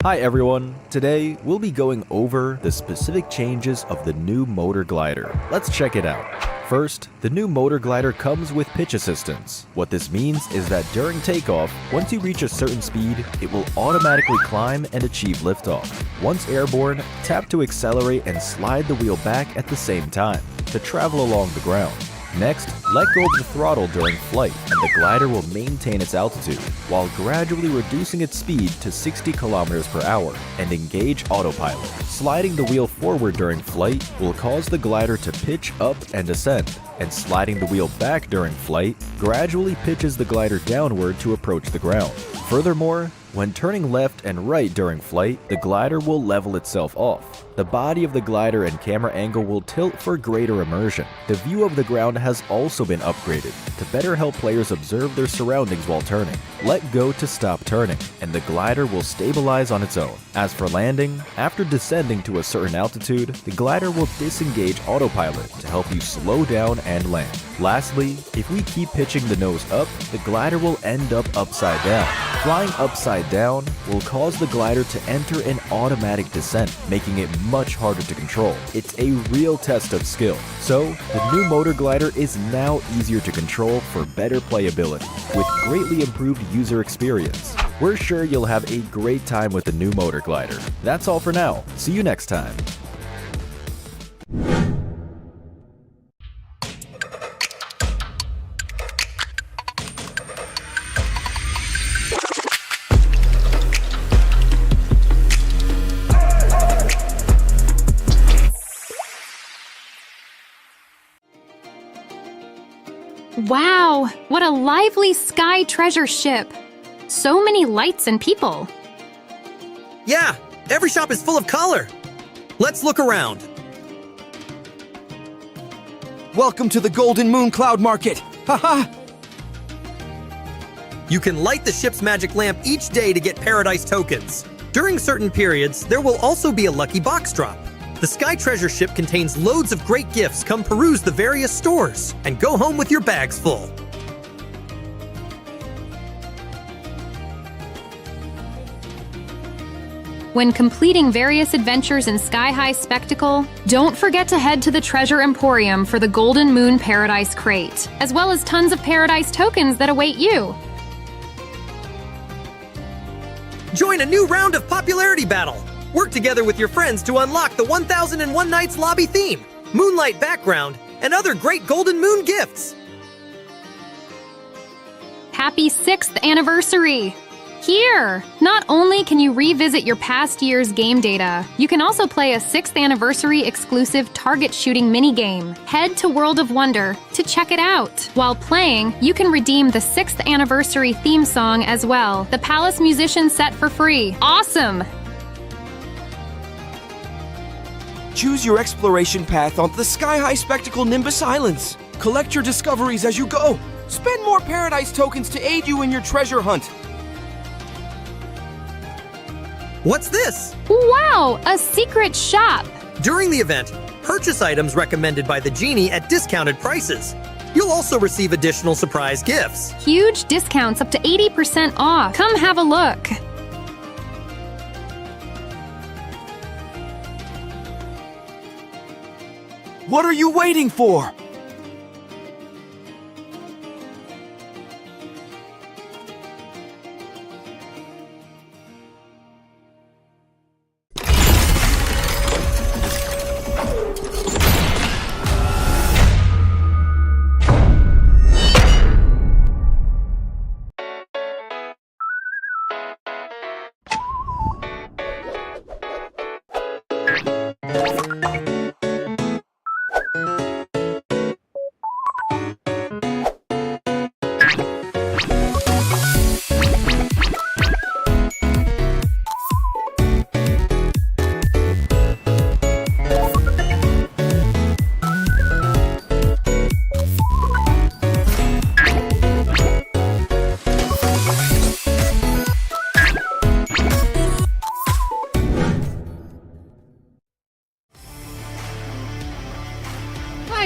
Hi everyone, today we'll be going over the specific changes of the new motor glider. Let's check it out. First, the new motor glider comes with pitch assistance. What this means is that during takeoff, once you reach a certain speed, it will automatically climb and achieve liftoff. Once airborne, tap to accelerate and slide the wheel back at the same time to travel along the ground. Next, let go of the throttle during flight, and the glider will maintain its altitude, while gradually reducing its speed to 60 km per hour, and engage autopilot. Sliding the wheel forward during flight will cause the glider to pitch up and ascend, and sliding the wheel back during flight gradually pitches the glider downward to approach the ground. Furthermore, when turning left and right during flight, the glider will level itself off. The body of the glider and camera angle will tilt for greater immersion. The view of the ground has also been upgraded to better help players observe their surroundings while turning. Let go to stop turning, and the glider will stabilize on its own. As for landing, after descending to a certain altitude, the glider will disengage autopilot to help you slow down and land. Lastly, if we keep pitching the nose up, the glider will end up upside down. Flying upside down will cause the glider to enter an automatic descent, making it much harder to control. It's a real test of skill. So, the new motor glider is now easier to control for better playability, with greatly improved user experience. We're sure you'll have a great time with the new motor glider. That's all for now. See you next time. Wow, what a lively sky treasure ship! So many lights and people. Yeah, every shop is full of color. Let's look around. Welcome to the Golden Moon Cloud Market. Haha! You can light the ship's magic lamp each day to get Paradise tokens. During certain periods, there will also be a lucky box drop. The Sky Treasure Ship contains loads of great gifts. Come peruse the various stores and go home with your bags full. When completing various adventures in Sky High Spectacle, don't forget to head to the Treasure Emporium for the Golden Moon Paradise Crate, as well as tons of Paradise tokens that await you. Join a new round of popularity battle. Work together with your friends to unlock the 1001 Nights lobby theme, moonlight background, and other great Golden Moon gifts. Happy 6th anniversary! Here! Not only can you revisit your past year's game data, you can also play a 6th anniversary exclusive target shooting minigame. Head to World of Wonder to check it out. While playing, you can redeem the 6th anniversary theme song as well. The Palace Musician set for free. Awesome! Choose your exploration path onto the Sky High Spectacle Nimbus Islands. Collect your discoveries as you go. Spend more Paradise tokens to aid you in your treasure hunt. What's this? Wow! A secret shop! During the event, purchase items recommended by the genie at discounted prices. You'll also receive additional surprise gifts. Huge discounts up to 80% off. Come have a look. What are you waiting for?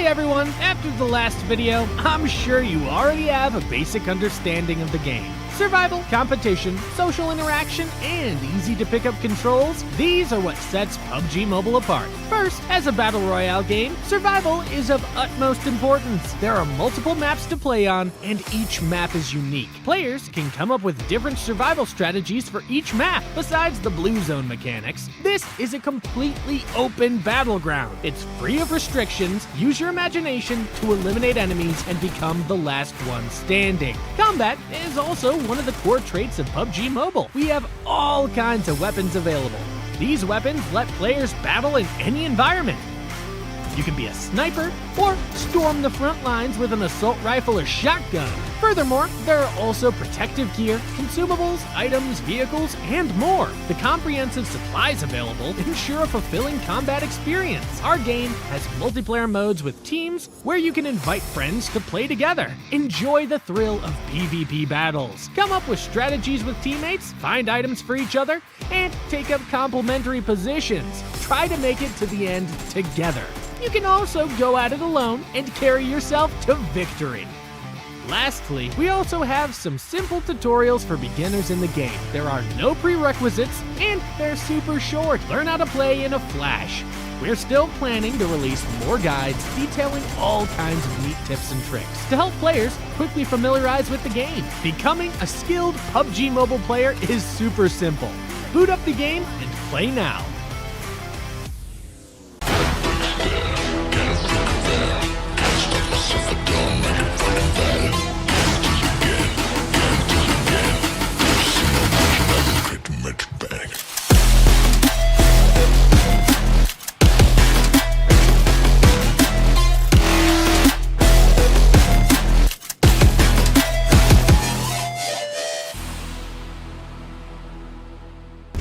everyone, after the last video, I'm sure you already have a basic understanding of the game. Survival, competition, social interaction, and easy-to-pick-up controls, these are what sets PUBG Mobile apart. First, as a battle royale game, survival is of utmost importance. There are multiple maps to play on, and each map is unique. Players can come up with different survival strategies for each map. Besides the blue zone mechanics, this is a completely open battleground. It's free of restrictions. Use your imagination to eliminate enemies and become the last one standing. Combat is also one of the core traits of PUBG Mobile. We have all kinds of weapons available. These weapons let players battle in any environment. You can be a sniper or storm the front lines with an assault rifle or shotgun. Furthermore, there are also protective gear, consumables, items, vehicles, and more. The comprehensive supplies available ensure a fulfilling combat experience. Our game has multiplayer modes with teams where you can invite friends to play together. Enjoy the thrill of PvP battles. Come up with strategies with teammates, find items for each other, and take up complementary positions. Try to make it to the end together. You can also go at it alone and carry yourself to victory. Lastly, we also have some simple tutorials for beginners in the game. There are no prerequisites, and they're super short. Learn how to play in a flash. We're still planning to release more guides detailing all kinds of neat tips and tricks to help players quickly familiarize with the game. Becoming a skilled PUBG Mobile player is super simple. Boot up the game and play now.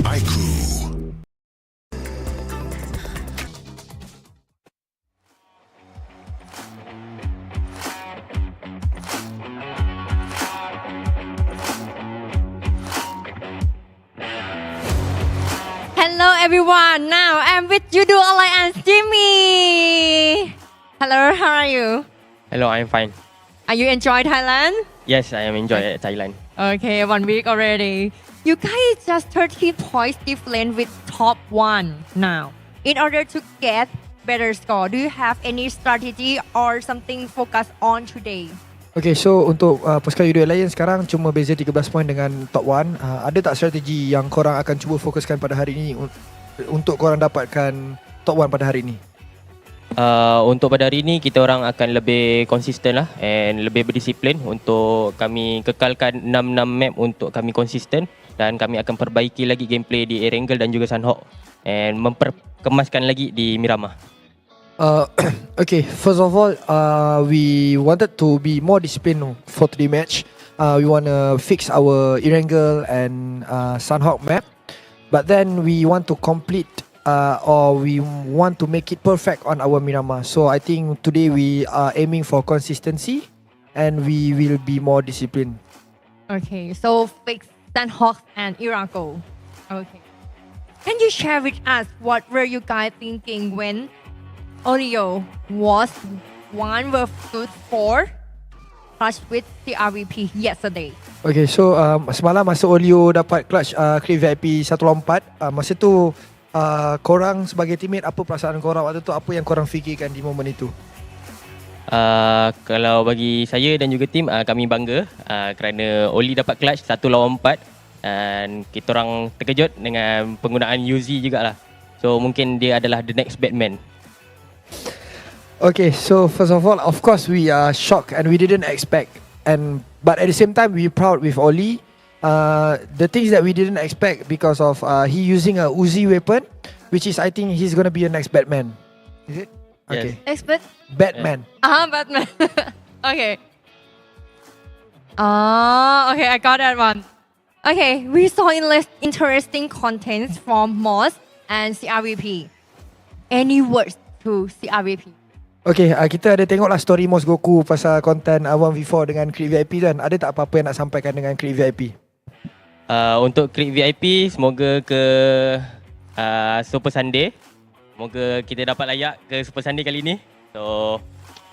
IQOO. Hello everyone, now I'm with Yudo Alliance Jimmy. Hello, how are you? Hello, I'm fine. Are you enjoying Thailand? Yes, I am enjoying Thailand. Okay, 1 week already. You guys just 13 points different with top 1 now. In order to get better score, do you have any strategy or something focus on today? Okay, so untuk pasukan Yudo Alliance sekarang cuma beza 13 poin dengan top 1. Ada tak strategi yang korang akan cuba fokuskan pada hari ini untuk korang dapatkan top 1 pada hari ini? Untuk pada hari ini kita orang akan lebih konsisten lah and lebih berdisiplin untuk kami kekalkan 6 map untuk kami konsisten dan kami akan perbaiki lagi gameplay di Erangel dan juga Sanhok and memperkemaskan lagi di Miramar. Okay, first of all, we wanted to be more disciplined for today match. We want to fix our Erangel and Sanhok map, but then we want to complete or we want to make it perfect on our Miramar. So I think today we are aiming for consistency and we will be more disciplined. Okay, so fix Sanhok and Erangel. Okay. Can you share with us what were you guys thinking when Oreo was 1 versus 4 clutch with the RVP yesterday? Okay, so semalam masa Olio dapat clutch Create VIP 1 lompat, masa tu korang sebagai teammate, apa perasaan korang waktu tu? Apa yang korang fikirkan di momen itu? Kalau bagi saya dan juga tim, kami bangga kerana Oli dapat clutch 1 lawan 4 dan kita orang terkejut dengan penggunaan Uzi jugalah. So mungkin dia adalah the next Batman. Okay, so first of all, of course we are shocked and we didn't expect, but at the same time we proud with Oli. The things that we didn't expect because of he using a Uzi weapon, which is I think he's gonna be a next Batman. Is it? Yes. Okay. Expert? Batman. Batman. Okay. Okay, I got that one. Okay, we saw interesting contents from MORPH and CRVP. Any words to CRVP? Okay, kita ada tengoklah story Mos Goku pasal konten 1v4 dengan Create VIP tu kan. Ada tak apa-apa yang nak sampaikan dengan Create VIP? Untuk Create VIP, semoga ke Super Sunday. Semoga kita dapat layak ke Super Sunday kali ni. So,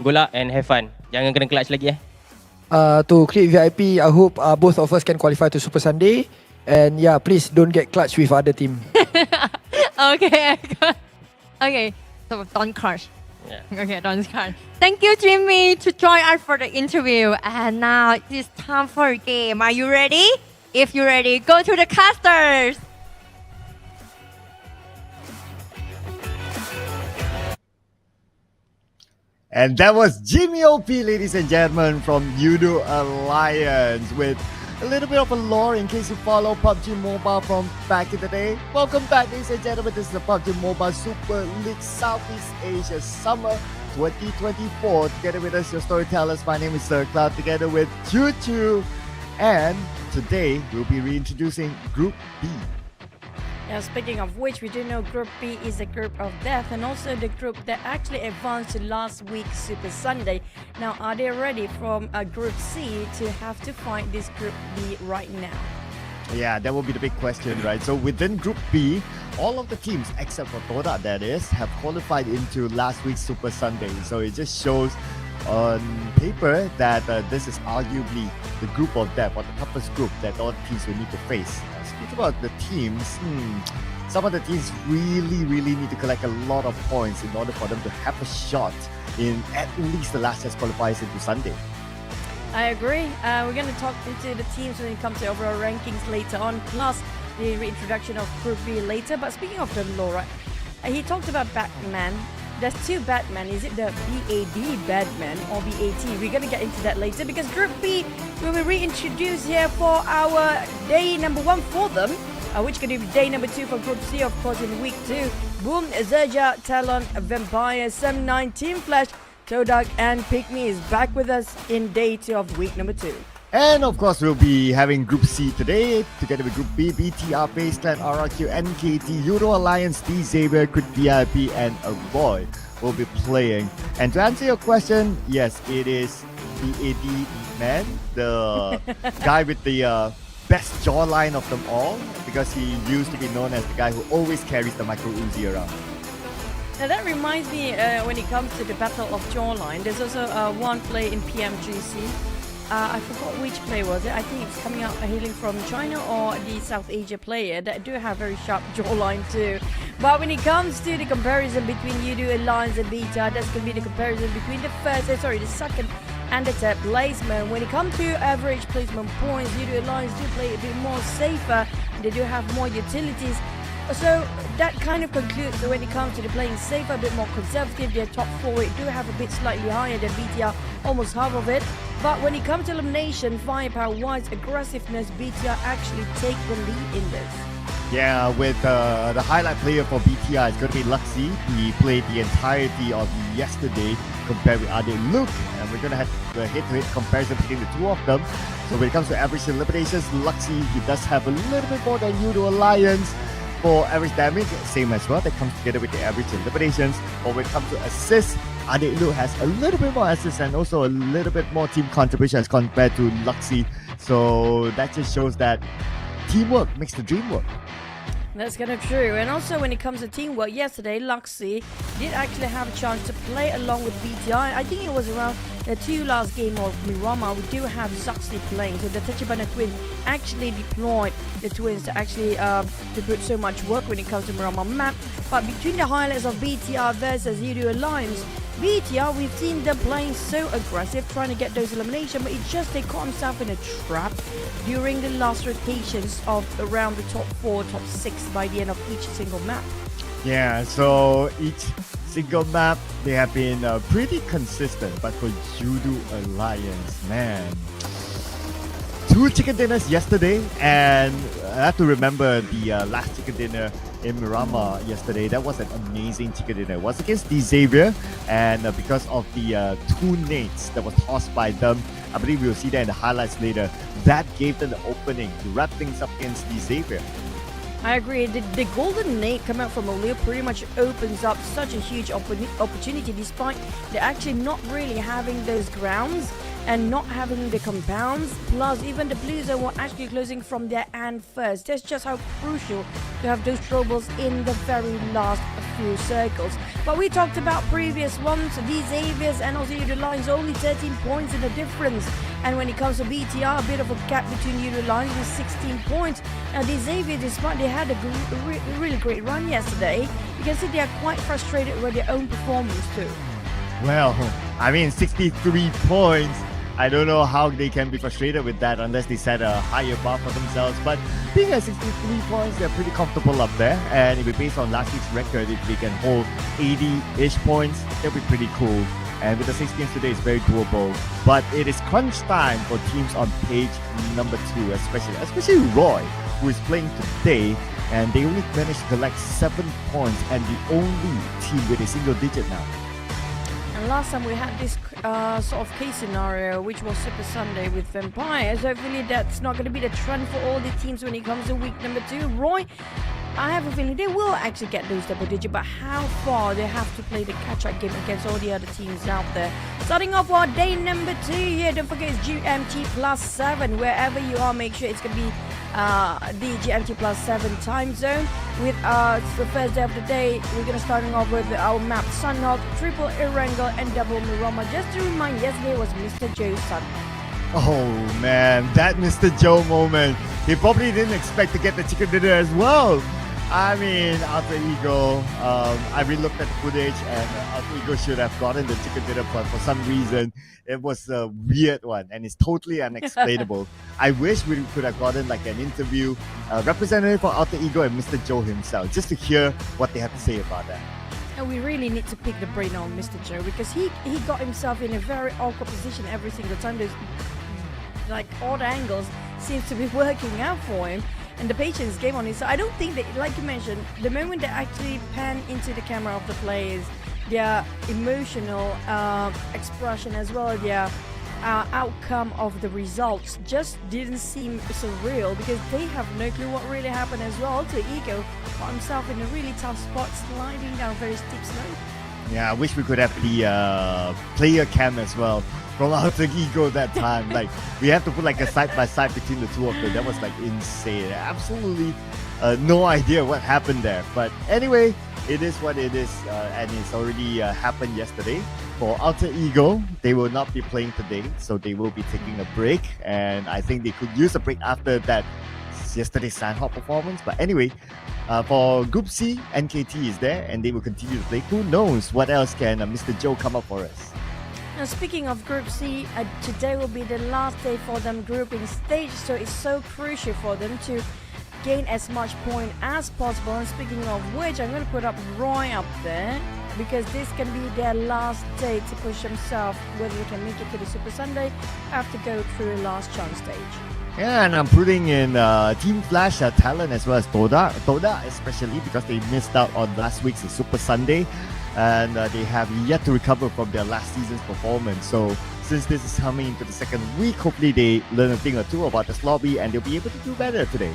good luck and have fun. Jangan kena clutch lagi . to create VIP. I hope both of us can qualify to Super Sunday. And yeah, please don't get clutched with other team. Okay. Okay. So don't crush. Yeah. Okay, don't crush. Thank you, Jimmy, to join us for the interview. And now it's time for a game. Are you ready? If you're ready, go to the casters. And that was Jimmy OP, ladies and gentlemen, from Yudo Alliance with a little bit of a lore in case you follow PUBG Mobile from back in the day. Welcome back, ladies and gentlemen. This is the PUBG Mobile Super League Southeast Asia Summer 2024. Together with us, your storytellers. My name is Sir Cloud, together with Choo Choo. And today, we'll be reintroducing Group B. Now, speaking of which, we do know Group B is a group of death and also the group that actually advanced to last week's Super Sunday. Now, are they ready from Group C to have to fight this Group B right now? Yeah, that will be the big question, right? So within Group B, all of the teams, except for TODAK that is, have qualified into last week's Super Sunday. So it just shows on paper that this is arguably the group of death, or the toughest group that all teams will need to face. Speaking about the teams, some of the teams really need to collect a lot of points in order for them to have a shot in at least the last chance qualifiers into Sunday. I agree. We're going to talk into the teams when it comes to overall rankings later on, plus the reintroduction of Group B later. But speaking of the lore, he talked about Batman. There's two Batman. Is it the BAD Batman or BAT? We're going to get into that later because Group B will be reintroduced here for our day number 1 for them, which going to be day number 2 for Group C, of course, in week 2. Boom, XERXIA, TALON, Vampire, Sam9, Team Flash, TODAK, and PIGMY is back with us in day 2 of week number 2. And of course, we'll be having Group C today, together with Group B, BTR, FaZe Clan, RRQ, NKT, Yudo Alliance, D Xavier, Quick VIP, and Avoid will be playing. And to answer your question, yes, it is BAD Man, the guy with the best jawline of them all, because he used to be known as the guy who always carries the micro Uzi around. Now that reminds me, when it comes to the Battle of Jawline, there's also one play in PMGC. I forgot which player was it. I think it's coming out hailing from China or the South Asia player that do have very sharp jawline too. But when it comes to the comparison between Yudo Alliance and Beta, that's going to be the comparison between the second and the third placement. When it comes to average placement points, Yudo Alliance do play a bit more safer. They do have more utilities. So that kind of concludes that when it comes to the playing safer, a bit more conservative, their top 4 do have a bit slightly higher than BTR, almost half of it. But when it comes to elimination, firepower-wise, aggressiveness, BTR actually take the lead in this. Yeah, with the highlight player for BTR is going to be Luxy. He played the entirety of yesterday compared with Ade Luke, and we're going to have the head-to-head comparison between the two of them. So when it comes to average eliminations, Luxy, he does have a little bit more than Yudo Alliance. For average damage, same as well. That comes together with the average eliminations. But when it comes to assists, Ade Lu has a little bit more assists and also a little bit more team contribution as compared to Luxy. So that just shows that teamwork makes the dream work. That's kind of true. And also when it comes to teamwork, yesterday Luxy did actually have a chance to play along with BTI. I think it was around the 2 last game of Miramar. We do have Zuxi playing. So the Tachibana twins actually deployed the twins to actually to put so much work when it comes to Miramar map. But between the highlights of BTR versus Yudo Alliance, BTR, we've seen them playing so aggressive, trying to get those eliminations, but it's just they caught himself in a trap during the last rotations of around the top 4, top 6 by the end of each single map. Yeah, so each single map, they have been pretty consistent, but for Yudo Alliance, man. 2 chicken dinners yesterday, and I have to remember the last chicken dinner in Miramar yesterday. That was an amazing chicken dinner. It was against D Xavier, and because of the 2 nades that was tossed by them, I believe we'll see that in the highlights later, that gave them the opening to wrap things up against D Xavier. I agree. The golden nade come out from Olio pretty much opens up such a huge opportunity, despite they actually not really having those grounds and not having the compounds. Plus, even the Blue Zone were actually closing from their end first. That's just how crucial to have those troubles in the very last few circles. But we talked about previous ones, these Xaviers and also Yudo Alliance, only 13 points in the difference. And when it comes to BTR, a bit of a gap between Yudo Alliance with 16 points. Now the Xavier, despite they had a really great run yesterday, you can see they are quite frustrated with their own performance too. Well, I mean, 63 points. I don't know how they can be frustrated with that unless they set a higher bar for themselves. But being at 63 points, they're pretty comfortable up there. And if we based on last week's record, if they can hold 80-ish points, that'll be pretty cool. And with the 6 games today, it's very doable. But it is crunch time for teams on page number 2, especially Roy, who is playing today. And they only managed to collect 7 points and the only team with a single digit now. And last time we had this sort of case scenario, which was Super Sunday with Vampires. Hopefully that's not going to be the trend for all the teams when it comes to week number 2. Roy, I have a feeling they will actually get those double digits, but how far they have to play the catch-up game against all the other teams out there. Starting off our day number 2 here, don't forget it's GMT plus 7. Wherever you are, make sure it's going to be the GMT plus 7 time zone. With the first day of the day, we're going to starting off with our map Sanhok, triple Erangel and double Miramar. Just to remind, yesterday was Mr. Joe's son. Oh man, that Mr. Joe moment. He probably didn't expect to get the chicken dinner as well. I mean, Alter Ego, I re-looked at the footage and Alter Ego should have gotten the chicken dinner, but for some reason, it was a weird one and it's totally unexplainable. I wish we could have gotten like an interview, representative for Alter Ego and Mr. Joe himself, just to hear what they have to say about that. And we really need to pick the brain on Mr. Joe because he got himself in a very awkward position every single time. There's like odd angles seems to be working out for him. And the patience game on his side. I don't think that, like you mentioned, the moment they actually pan into the camera of the players, their emotional expression as well as their outcome of the results just didn't seem so real because they have no clue what really happened as well. To Ego got himself in a really tough spot, sliding down very steep slope. Yeah, I wish we could have the player cam as well from Alter Ego that time. Like, we have to put like a side-by-side between the two of them. That was like insane. Absolutely no idea what happened there. But anyway, it is what it is. And it's already happened yesterday. For Alter Ego, they will not be playing today. So they will be taking a break. And I think they could use a break after that yesterday's Sanhok performance. But anyway, for Group C, NKT is there and they will continue to play. Who knows what else can Mr. Joe come up for us? Now speaking of Group C, today will be the last day for them grouping stage, so it's so crucial for them to gain as much point as possible. And speaking of which, I'm going to put up Roy up there because this can be their last day to push themselves, whether they can make it to the Super Sunday, have to go through the last chance stage. Yeah, and I'm putting in Team Flash TALON as well as TODAK especially because they missed out on last week's Super Sunday and they have yet to recover from their last season's performance. So since this is coming into the second week, hopefully they learn a thing or two about this lobby and they'll be able to do better today.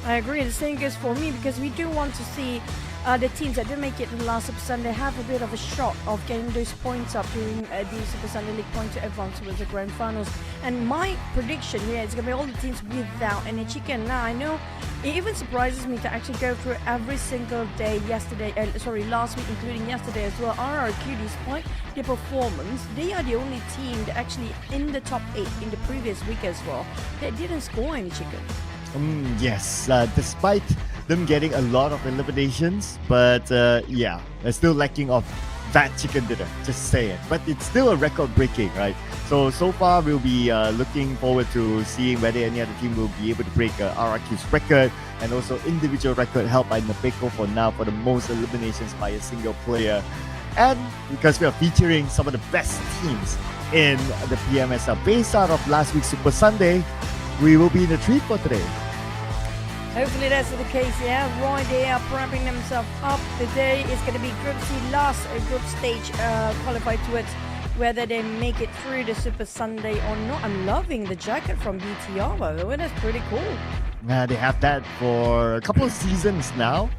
I agree. The same goes for me because we do want to see the teams that didn't make it to the last Super Sunday have a bit of a shot of getting those points up during the Super Sunday League point to advance towards the Grand Finals. And my prediction here is going to be all the teams without any chicken. Now, I know it even surprises me to actually go through every single day last week, including yesterday as well. RRQ, despite their performance, they are the only team that actually in the top 8 in the previous week as well that didn't score any chicken. Yes, despite them getting a lot of eliminations, but yeah, they're still lacking of that chicken dinner, just saying. But it's still a record breaking, right? So far we'll be looking forward to seeing whether any other team will be able to break RRQ's record and also individual record held by Napeko for now for the most eliminations by a single player. And because we are featuring some of the best teams in the PMSL based out of last week's Super Sunday, we will be in a treat for today. Hopefully that's the case, yeah. Roy, they are prepping themselves up. Today is going to be Group C last group stage qualified towards whether they make it through the Super Sunday or not. I'm loving the jacket from BTR, by the way. That's pretty cool. Yeah, they have that for a couple of seasons now.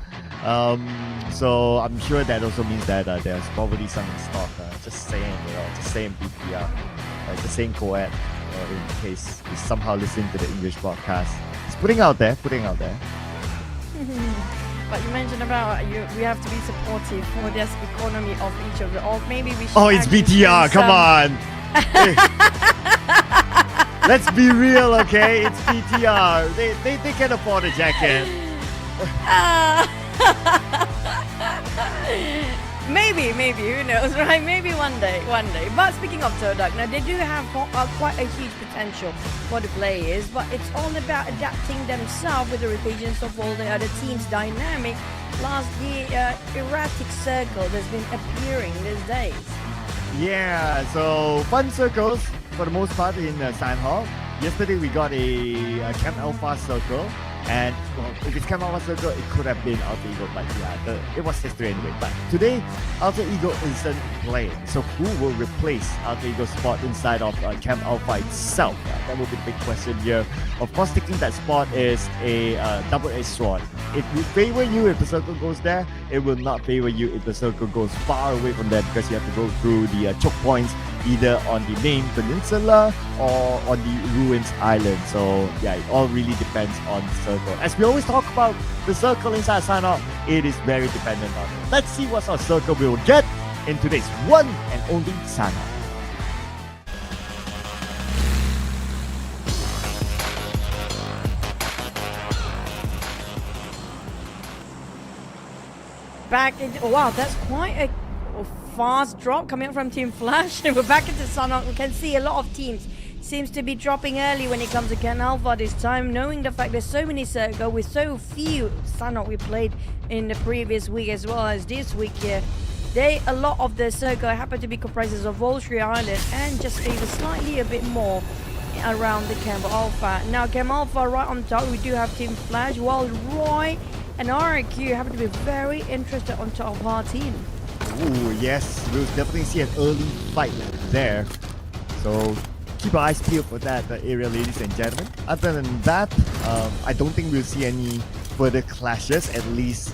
So I'm sure that also means that there's probably some in stock. Just saying BTR. Just saying co-ed. In case you somehow listen to the English broadcast. It's putting out there. But you mentioned about we have to be supportive for this economy of each of the. Or maybe we should. Oh, it's actually BTR. spend Come some- on. Hey. Let's be real, okay? It's BTR. They can afford a jacket. Maybe, who knows, right? Maybe one day. But speaking of TODAK, now they do have quite a huge potential for the players, but it's all about adapting themselves with the rotations of all the other teams' dynamic, plus the erratic circle that's been appearing these days. Yeah, so fun circles for the most part in Sanhok. Yesterday we got a Camp Alpha circle, and well, if it's Camp Alpha circle, it could have been Alpha Ego, but yeah, it was history anyway. But today, Alpha Ego isn't playing, so who will replace Alpha Ego's spot inside of Camp Alpha itself? That will be the big question here. Of course, taking that spot is a double-edged sword. It will favor you if the circle goes there. It will not favor you if the circle goes far away from there, because you have to go through the choke points either on the main peninsula or on the ruins island. So yeah, it all really depends on the circle. As we always talk about the circle inside Sanhok, it is very dependent on it. Let's see what our circle will get in today's one and only Sanhok. Back in, oh wow, that's quite a fast drop coming up from Team Flash. We're back into Sanhok. We can see a lot of teams seems to be dropping early when it comes to Ken Alpha this time, knowing the fact there's so many circle with so few Sanhok we played in the previous week as well as this week here. A lot of the circle happen to be comprised of Voltry Island and just even slightly a bit more around the Camp Alpha. Now Camp Alpha right on top, we do have Team Flash, while Roy and IQOO happen to be very interested on top of our team. Ooh, yes, we'll definitely see an early fight there. So keep our eyes peeled for that area, ladies and gentlemen. Other than that, I don't think we'll see any further clashes, at least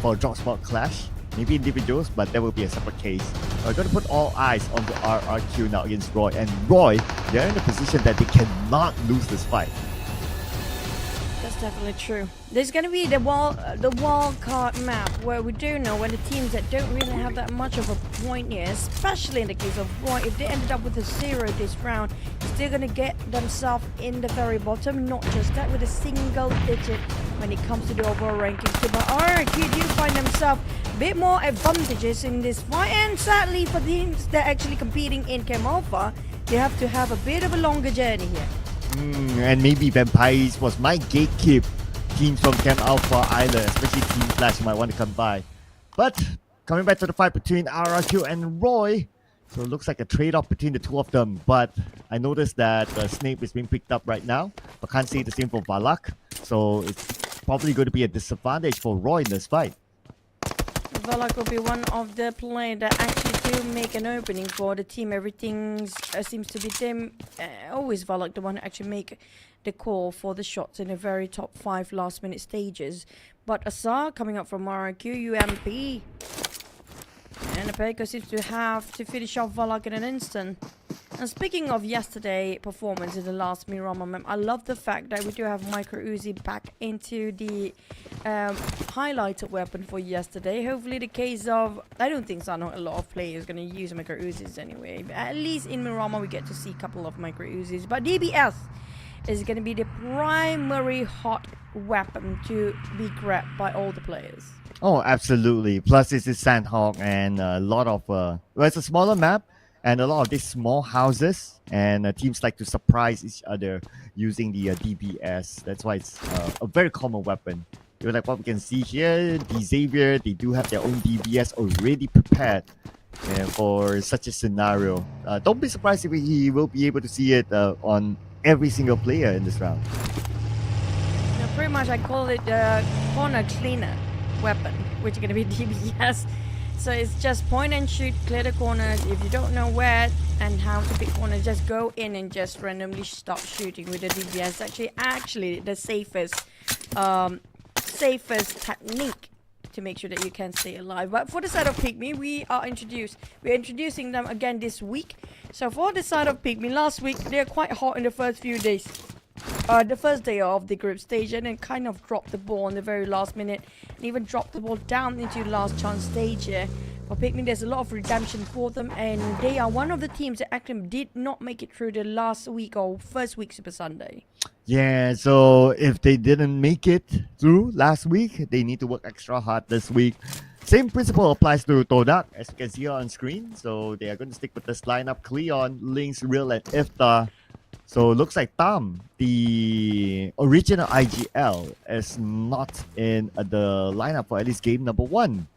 for a drop spot clash. Maybe individuals, but that will be a separate case. We're going to put all eyes on the RRQ now against Roy. And Roy, they're in a position that they cannot lose this fight. That's definitely true. There's going to be the wild card map, where we do know when the teams that don't really have that much of a point here, especially in the case of Roy, if they ended up with a 0 this round, still going to get themselves in the very bottom. Not just that, with a single digit when it comes to the overall rankings. But RRQ do find themselves a bit more advantages in this fight, and sadly for teams that are actually competing in Camp Alpha, they have to have a bit of a longer journey here. And maybe Vampires was my gatekeep teams from Camp Alpha Island, especially Team Flash, might want to come by. But coming back to the fight between RRQ and Roy, so it looks like a trade-off between the two of them. But I noticed that Snape is being picked up right now, but can't say the same for Valak. So it's probably going to be a disadvantage for Roy in this fight. Valak will be one of the players that actually do make an opening for the team. Everything seems to be them. Always Valak, the one who actually make the call for the shots in the very top 5 last minute stages. But Asar coming up from RRQ, UMP. And Apeko seems to have to finish off Valak in an instant. And speaking of yesterday performance in the last Miramar map, I love the fact that we do have Micro Uzi back into the highlighted weapon for yesterday. Hopefully the case of, I don't think a lot of players going to use Micro Uzis anyway. But at least in Miramar we get to see a couple of Micro Uzis. But DBS is going to be the primary hot weapon to be grabbed by all the players. Oh, absolutely. Plus this is Sanhok, and a lot of, well, it's a smaller map, and a lot of these small houses, and teams like to surprise each other using the DBS. That's why it's a very common weapon. Like what we can see here, the Xavier, they do have their own DBS already prepared for such a scenario. Don't be surprised if he will be able to see it on every single player in this round. Now, pretty much I call it the corner cleaner weapon, which is going to be DBS. So it's just point and shoot, clear the corners. If you don't know where and how to pick corners, just go in and just randomly stop shooting with the DBS. Actually the safest technique to make sure that you can stay alive. But for the side of PIGMY, we're introducing them again this week. So for the side of PIGMY, last week they're quite hot in the first few days. the first day of the group stage, and then kind of dropped the ball in the very last minute, and even dropped the ball down into last chance stage here. For PIGMY, there's a lot of redemption for them, and they are one of the teams that actually did not make it through the last week or first week Super Sunday. Yeah, so if they didn't make it through last week, they need to work extra hard this week. Same principle applies to TODAK, as you can see on screen. So they are going to stick with this lineup: Cleon, Lynx, Real, and Ifta. So it looks like Tam, the original IGL, is not in the lineup for at least game number 1.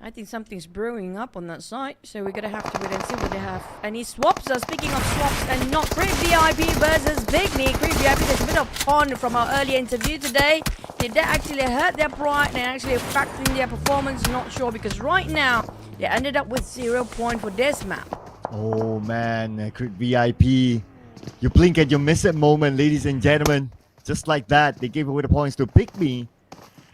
I think something's brewing up on that side, so we're gonna have to wait and see what they have. Any swaps? Speaking of swaps, and not Creep VIP versus PIGMY. Creep VIP, there's a bit of pond from our earlier interview today. Did that actually hurt their pride and actually affecting their performance? Not sure, because right now they ended up with 0 point for this map. Oh man, Creep VIP. You blink and you miss it moment, ladies and gentlemen. Just like that, they gave away the points to PIGMY,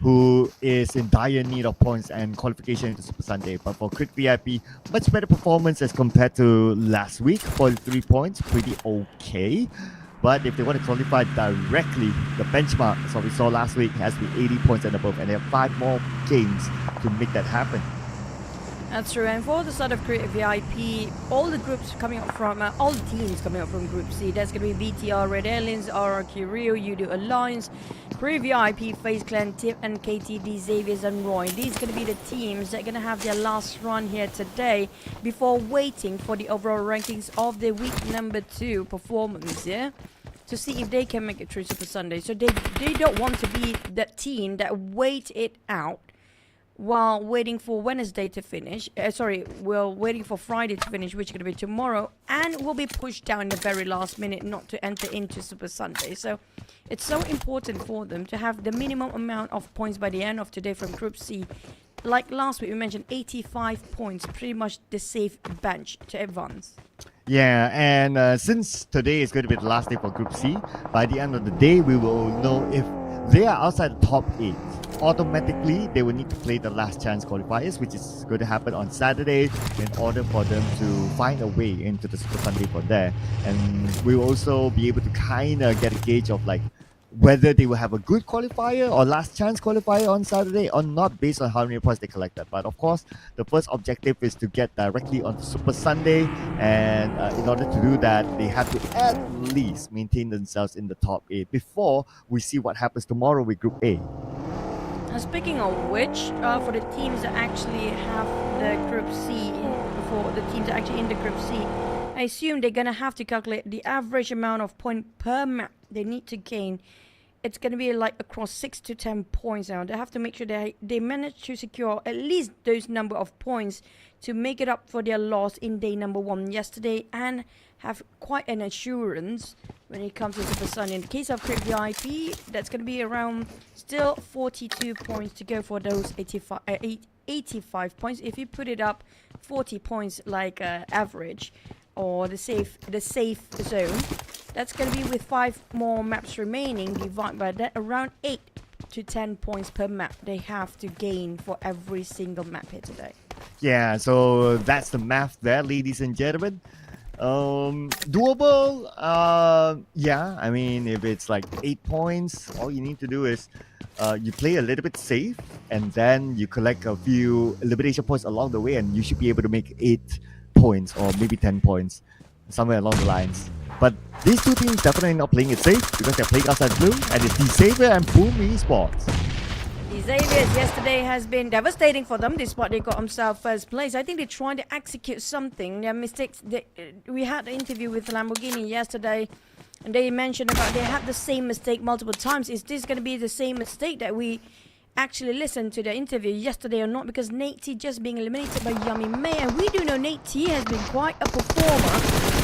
who is in dire need of points and qualification into Super Sunday. But for Crit VIP, much better performance as compared to last week. 43 points, pretty okay. But if they want to qualify directly, the benchmark, as what we saw last week, has to be 80 points and above. And they have 5 more games to make that happen. That's true, and for the side of Creative VIP, all the groups coming up from, all the teams coming up from Group C, there's going to be BTR, Red Aliens, RRQ Rio, Yudo Alliance, Creative VIP, FaZe Clan, Tip, and KTD, Xaviers, and Roy. These are going to be the teams that are going to have their last run here today before waiting for the overall rankings of the week number 2 performance, yeah? To see if they can make it through Super Sunday. So they don't want to be that team that wait it out while waiting for Wednesday to finish. We're waiting for Friday to finish, which is going to be tomorrow, and will be pushed down in the very last minute not to enter into Super Sunday. So it's so important for them to have the minimum amount of points by the end of today from Group C. Like last week, we mentioned 85 points, pretty much the safe bench to advance. Yeah, and since today is going to be the last day for Group C, by the end of the day, we will know if they are outside the top 8. Automatically, they will need to play the last chance qualifiers, which is going to happen on Saturday, in order for them to find a way into the Super Sunday for there. And we will also be able to kind of get a gauge of like whether they will have a good qualifier or last chance qualifier on Saturday or not, based on how many points they collected. But of course, the first objective is to get directly onto Super Sunday, and in order to do that, they have to at least maintain themselves in the top 8 before we see what happens tomorrow with Group A. Speaking of which, for the teams that actually have the Group C, for the teams that are actually in the Group C, I assume they're going to have to calculate the average amount of point per map they need to gain. It's going to be like across 6 to 10 points now. They have to make sure they manage to secure at least those number of points to make it up for their loss in day number 1 yesterday, and have quite an assurance when it comes to Super Sunday. In the case of Crit VIP, that's going to be around still 42 points to go for those 85 points. If you put it up 40 points like average, or the safe zone, that's going to be with 5 more maps remaining, divided by that, around 8 to 10 points per map they have to gain for every single map here today. Yeah, so that's the math there, ladies and gentlemen. Doable, yeah, I mean, if it's like 8 points, all you need to do is you play a little bit safe, and then you collect a few elimination points along the way, and you should be able to make 8 points or maybe 10 points, somewhere along the lines. But these two teams definitely not playing it safe, because they're playing outside blue, and it's Xavier and PMSL Esports. The Xaviers yesterday has been devastating for them, despite they got themselves first place. I think they're trying to execute something. Their mistakes. We had an interview with Lamborghini yesterday, and they mentioned about they had the same mistake multiple times. Is this going to be the same mistake that we actually listened to the interview yesterday or not? Because Nate T just being eliminated by Yummy May, and we do know Nate T has been quite a performer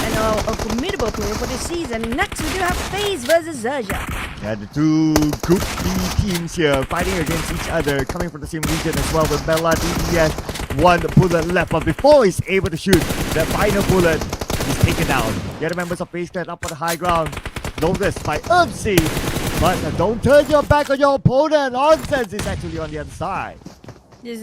and a formidable player for this season. Next we do have FaZe versus XERXIA. Yeah, the two Group B teams here fighting against each other, coming from the same region as well, with Bella DDS. One bullet left, but before he's able to shoot the final bullet, he's taken down. The other members of FaZe Clan up on the high ground, noticed by XERXIA. But don't turn your back on your opponent. Nonsense is actually on the other side. This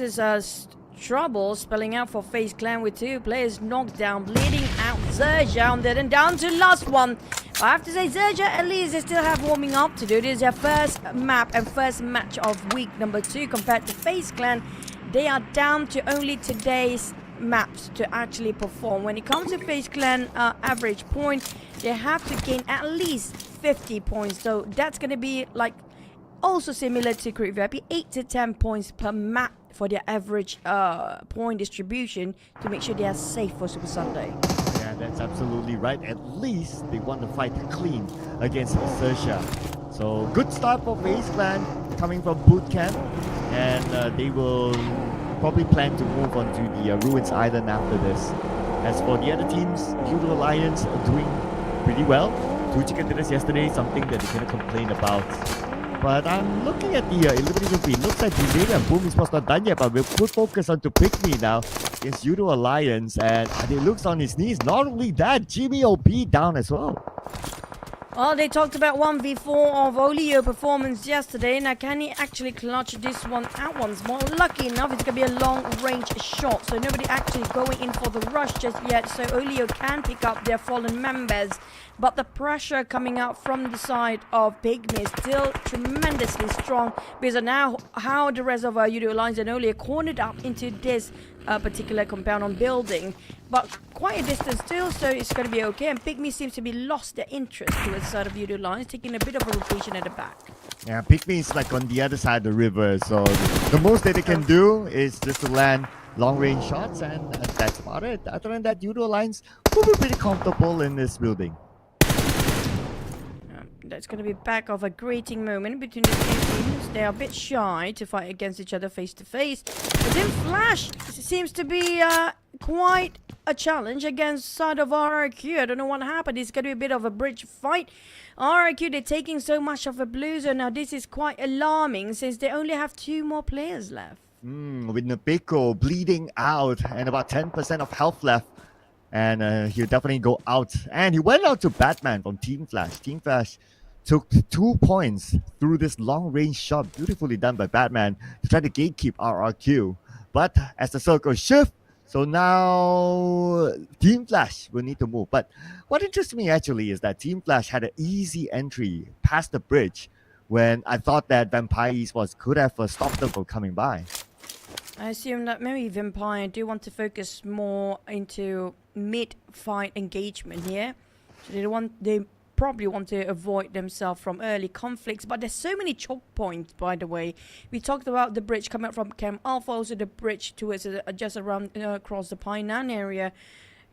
is trouble spelling out for FaZe Clan with 2 players knocked down, bleeding out. XERXIA and then down to last one. I have to say, XERXIA, at least they still have warming up to do. This is their first map and first match of week number 2 compared to FaZe Clan. They are down to only today's maps to actually perform. When it comes to FaZe Clan average point, they have to gain at least 50 points. So that's going to be like also similar to Creep VIP, 8 to 10 points per map for their average point distribution to make sure they are safe for Super Sunday. Yeah, that's absolutely right. At least they want to fight clean against XERXIA. So good start for FaZe Clan coming from boot camp, and they will probably plan to move on to the Ruins Island after this. As for the other teams, Yudo Alliance are doing pretty well. 2 chicken dinners yesterday, something that they cannot complain about. But I'm looking at the elimination feed. Looks like Delay and Boom Esports not done yet, but we'll put focus on to PIGMY now against Yudo Alliance. And it looks on his knees. Not only that, Jimmy OP down as well. Well, they talked about 1v4 of Olio performance yesterday. Now, can he actually clutch this one out once more? Lucky enough, it's going to be a long-range shot. So nobody actually going in for the rush just yet. So Olio can pick up their fallen members. But the pressure coming out from the side of PIGMY is still tremendously strong. Because now how the rest of Yudo Alliance and Olio cornered up into this particular compound on building. But quite a distance still, so it's going to be okay. And PIGMY seems to be lost their interest towards the side of Yudo Alliance, taking a bit of a rotation at the back. Yeah, PIGMY is like on the other side of the river, so the most that they can do is just to land long-range shots, and that's about it. Other than that, Yudo Alliance will be pretty comfortable in this building. That's going to be back of a grating moment between the two teams. They are a bit shy to fight against each other face to face. But then Flash seems to be quite a challenge against side of RRQ. I don't know what happened. It's going to be a bit of a bridge fight. RRQ, they're taking so much of a blue zone. Now this is quite alarming since they only have 2 more players left. With Nabeko bleeding out and about 10% of health left. And he'll definitely go out. And he went out to Batman from Team Flash. Team Flash took 2 points through this long-range shot. Beautifully done by Batman to try to gatekeep RRQ. But as the circle shift, so now Team Flash will need to move. But what interests me actually is that Team Flash had an easy entry past the bridge when I thought that Vampire Esports could have stopped them from coming by. I assume that maybe Vampire do want to focus more into mid-fight engagement here. So they probably want to avoid themselves from early conflicts, but there's so many choke points, by the way. We talked about the bridge coming up from Camp Alpha, also the bridge towards just around across the Painan area.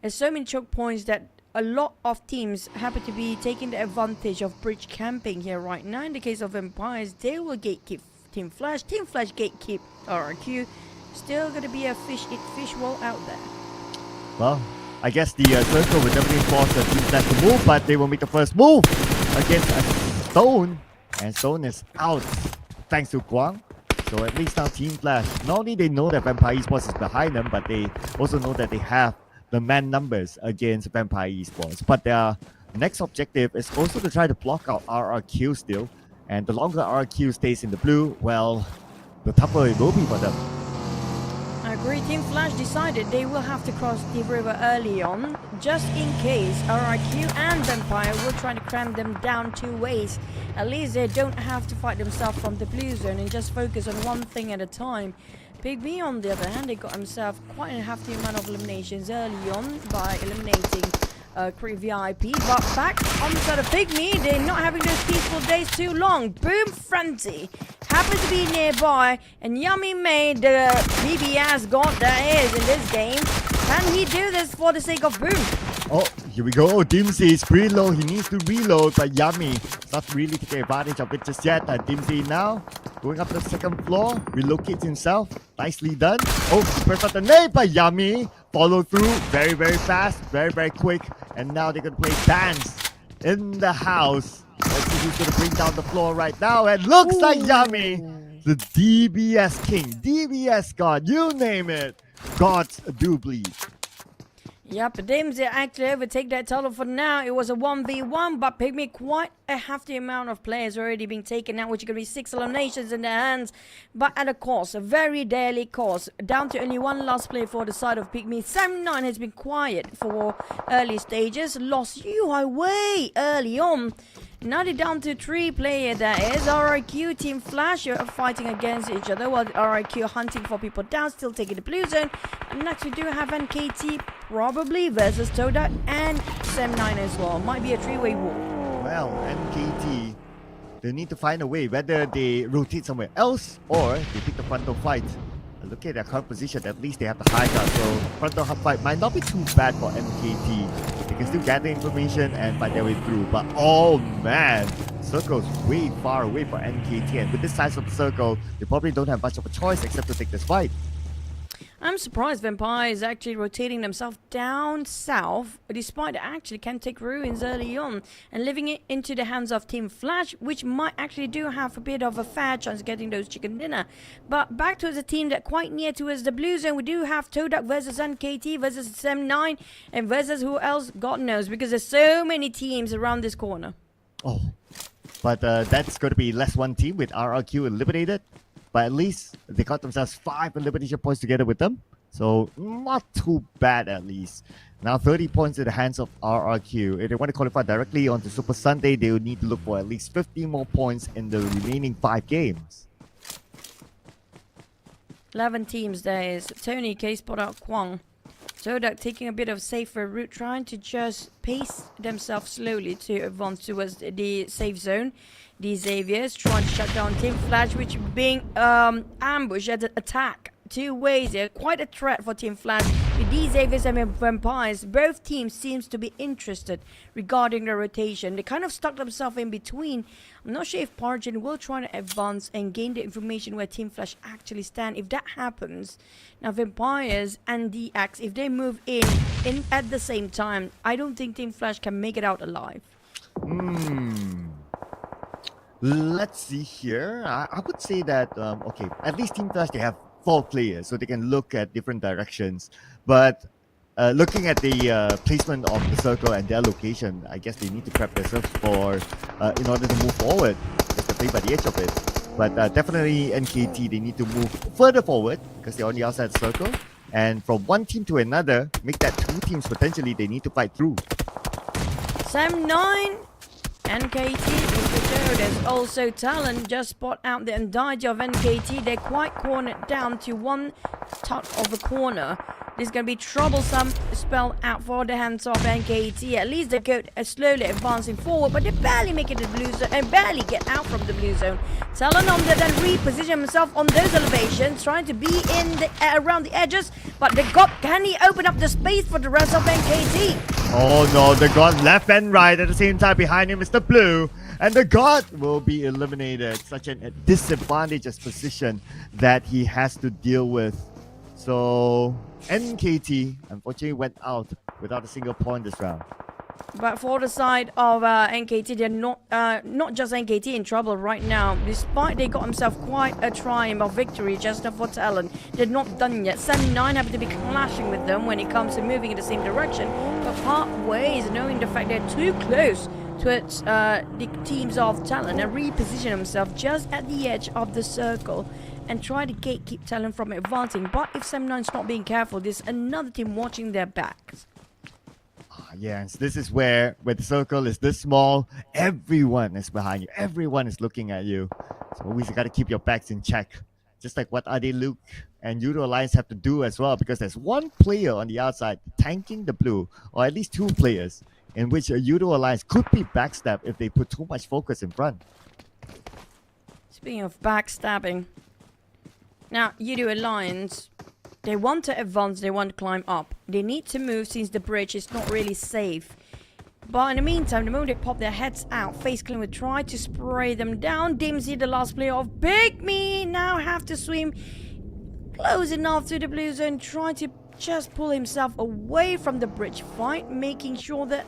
There's so many choke points that a lot of teams happen to be taking the advantage of bridge camping here right now. In the case of Vampires, they will gatekeep Team Flash. Team Flash gatekeep RRQ. Still going to be a fish wall out there. Well, I guess the circle will definitely force the Team Flash to move, but they will make the first move against a Stone. And Stone is out thanks to Guang. So at least now Team Flash, not only they know that Vampire Esports is behind them, but they also know that they have the man numbers against Vampire Esports. But their next objective is also to try to block out RRQ still. And the longer RRQ stays in the blue, well, the tougher it will be for them. I agree. Team Flash decided they will have to cross the river early on, just in case RRQ and Vampire will try to cram them down 2 ways. At least they don't have to fight themselves from the blue zone and just focus on one thing at a time. PIGMY, on the other hand, they got himself quite a hefty amount of eliminations early on by eliminating Creep VIP, but back on the side of PIGMY, they're not having those peaceful days too long. Boom Frenzy happens to be nearby, and Yummy made the BBS god that is in this game. Can he do this for the sake of Boom? Oh, here we go. Dimsy is pretty low. He needs to reload, but Yummy is not really taking advantage of it just yet. Dimsy now going up to the 2nd floor, relocates himself. Nicely done. Oh, perfect nade by Yummy. Follow through very, very fast, very, very quick. And now they're going to play dance in the house. Let's see who's going to bring down the floor right now. And looks like Yummy, the DBS king, DBS god, you name it. Gods do bleed. Yep, Dims actually overtake that title for now. It was a 1v1, but PIGMY quite a hefty amount of players already being taken out, which are going to be 6 eliminations in their hands, but at a cost, a very dearly cost. Down to only one last play for the side of PIGMY. Sam9 has been quiet for early stages, lost UI way early on. Now they're down to 3 players. There is RIQOO, Team Flash are fighting against each other, while RIQOO hunting for people down, still taking the blue zone. And next we do have NKT probably versus TODAK and Sam9 as well. Might be a 3-way war. Well, NKT, they need to find a way, whether they rotate somewhere else or they pick the frontal fight. Look at their current position, at least they have the high ground, so frontal fight might not be too bad for NKT. They can still gather information and fight their way through, but oh man, circle's way far away for NKT, and with this size of the circle, they probably don't have much of a choice except to take this fight. I'm surprised Vampire is actually rotating themselves down south, despite they actually can take ruins early on and leaving it into the hands of Team Flash, which might actually do have a bit of a fair chance of getting those chicken dinner. But back towards the team that quite near towards the blue zone, we do have TODAK versus NKT versus SM9 and versus who else, God knows, because there's so many teams around this corner. Oh, but that's going to be less one team with RRQ eliminated. But at least they got themselves 5 elimination points together with them. So not too bad at least. Now 30 points in the hands of RRQ. If they want to qualify directly onto Super Sunday, they will need to look for at least 50 more points in the remaining 5 games. 11 teams there is. Tony, K-Spot out Kwang. TODAK taking a bit of safer route, trying to just pace themselves slowly to advance towards the safe zone. The Xaviers trying to shut down Team Flash, which being ambushed at the attack. 2 ways here, quite a threat for Team Flash. With these Xaviers and Vampires, both teams seems to be interested regarding the rotation. They kind of stuck themselves in between. I'm not sure if Parjin will try to advance and gain the information where Team Flash actually stand. If that happens, now Vampires and DX, if they move in at the same time, I don't think Team Flash can make it out alive. Let's see here. I would say that, okay, at least Team Flash, they have 4 players, so they can look at different directions. But looking at the placement of the circle and their location, I guess they need to prep themselves for, in order to move forward, just to play by the edge of it. But definitely NKT, they need to move further forward because they're on the outside circle. And from one team to another, make that 2 teams potentially they need to fight through. Sam9, NKT, Mr. Joe, there's also TALON, just spot out the entirety of NKT. They're quite cornered down to one tuck of the corner. This is going to be troublesome spell out for the hands of NKT. At least they go slowly advancing forward, but they barely make it to the blue zone and barely get out from the blue zone. TALON on the then reposition himself on those elevations, trying to be in the around the edges, but can he open up the space for the rest of NKT? Oh no, the God left and right at the same time. Behind him is the blue, and the God will be eliminated. Such a disadvantageous position that he has to deal with. So NKT unfortunately went out without a single point this round. But for the side of NKT, they're not just NKT in trouble right now. Despite they got themselves quite a triumph of victory just for TALON, they're not done yet. Sam9 happen to be clashing with them when it comes to moving in the same direction. But part ways, knowing the fact they're too close towards the teams of TALON, and reposition themselves just at the edge of the circle and try to keep TALON from advancing. But if Sam9's not being careful, there's another team watching their backs. Yes, this is where the circle is this small, everyone is behind you, everyone is looking at you. So always got to keep your backs in check. Just like what Ade Luke and Yudo Alliance have to do as well, because there's one player on the outside tanking the blue, or at least 2 players, in which a Yudo Alliance could be backstabbed if they put too much focus in front. Speaking of backstabbing, now Yudo Alliance, they want to advance, they want to climb up. They need to move since the bridge is not really safe. But in the meantime, the moment they pop their heads out, FaZe Clan will try to spray them down. Dimsy, the last player of PIGMY, now have to swim close enough to the blue zone, trying to just pull himself away from the bridge fight, making sure that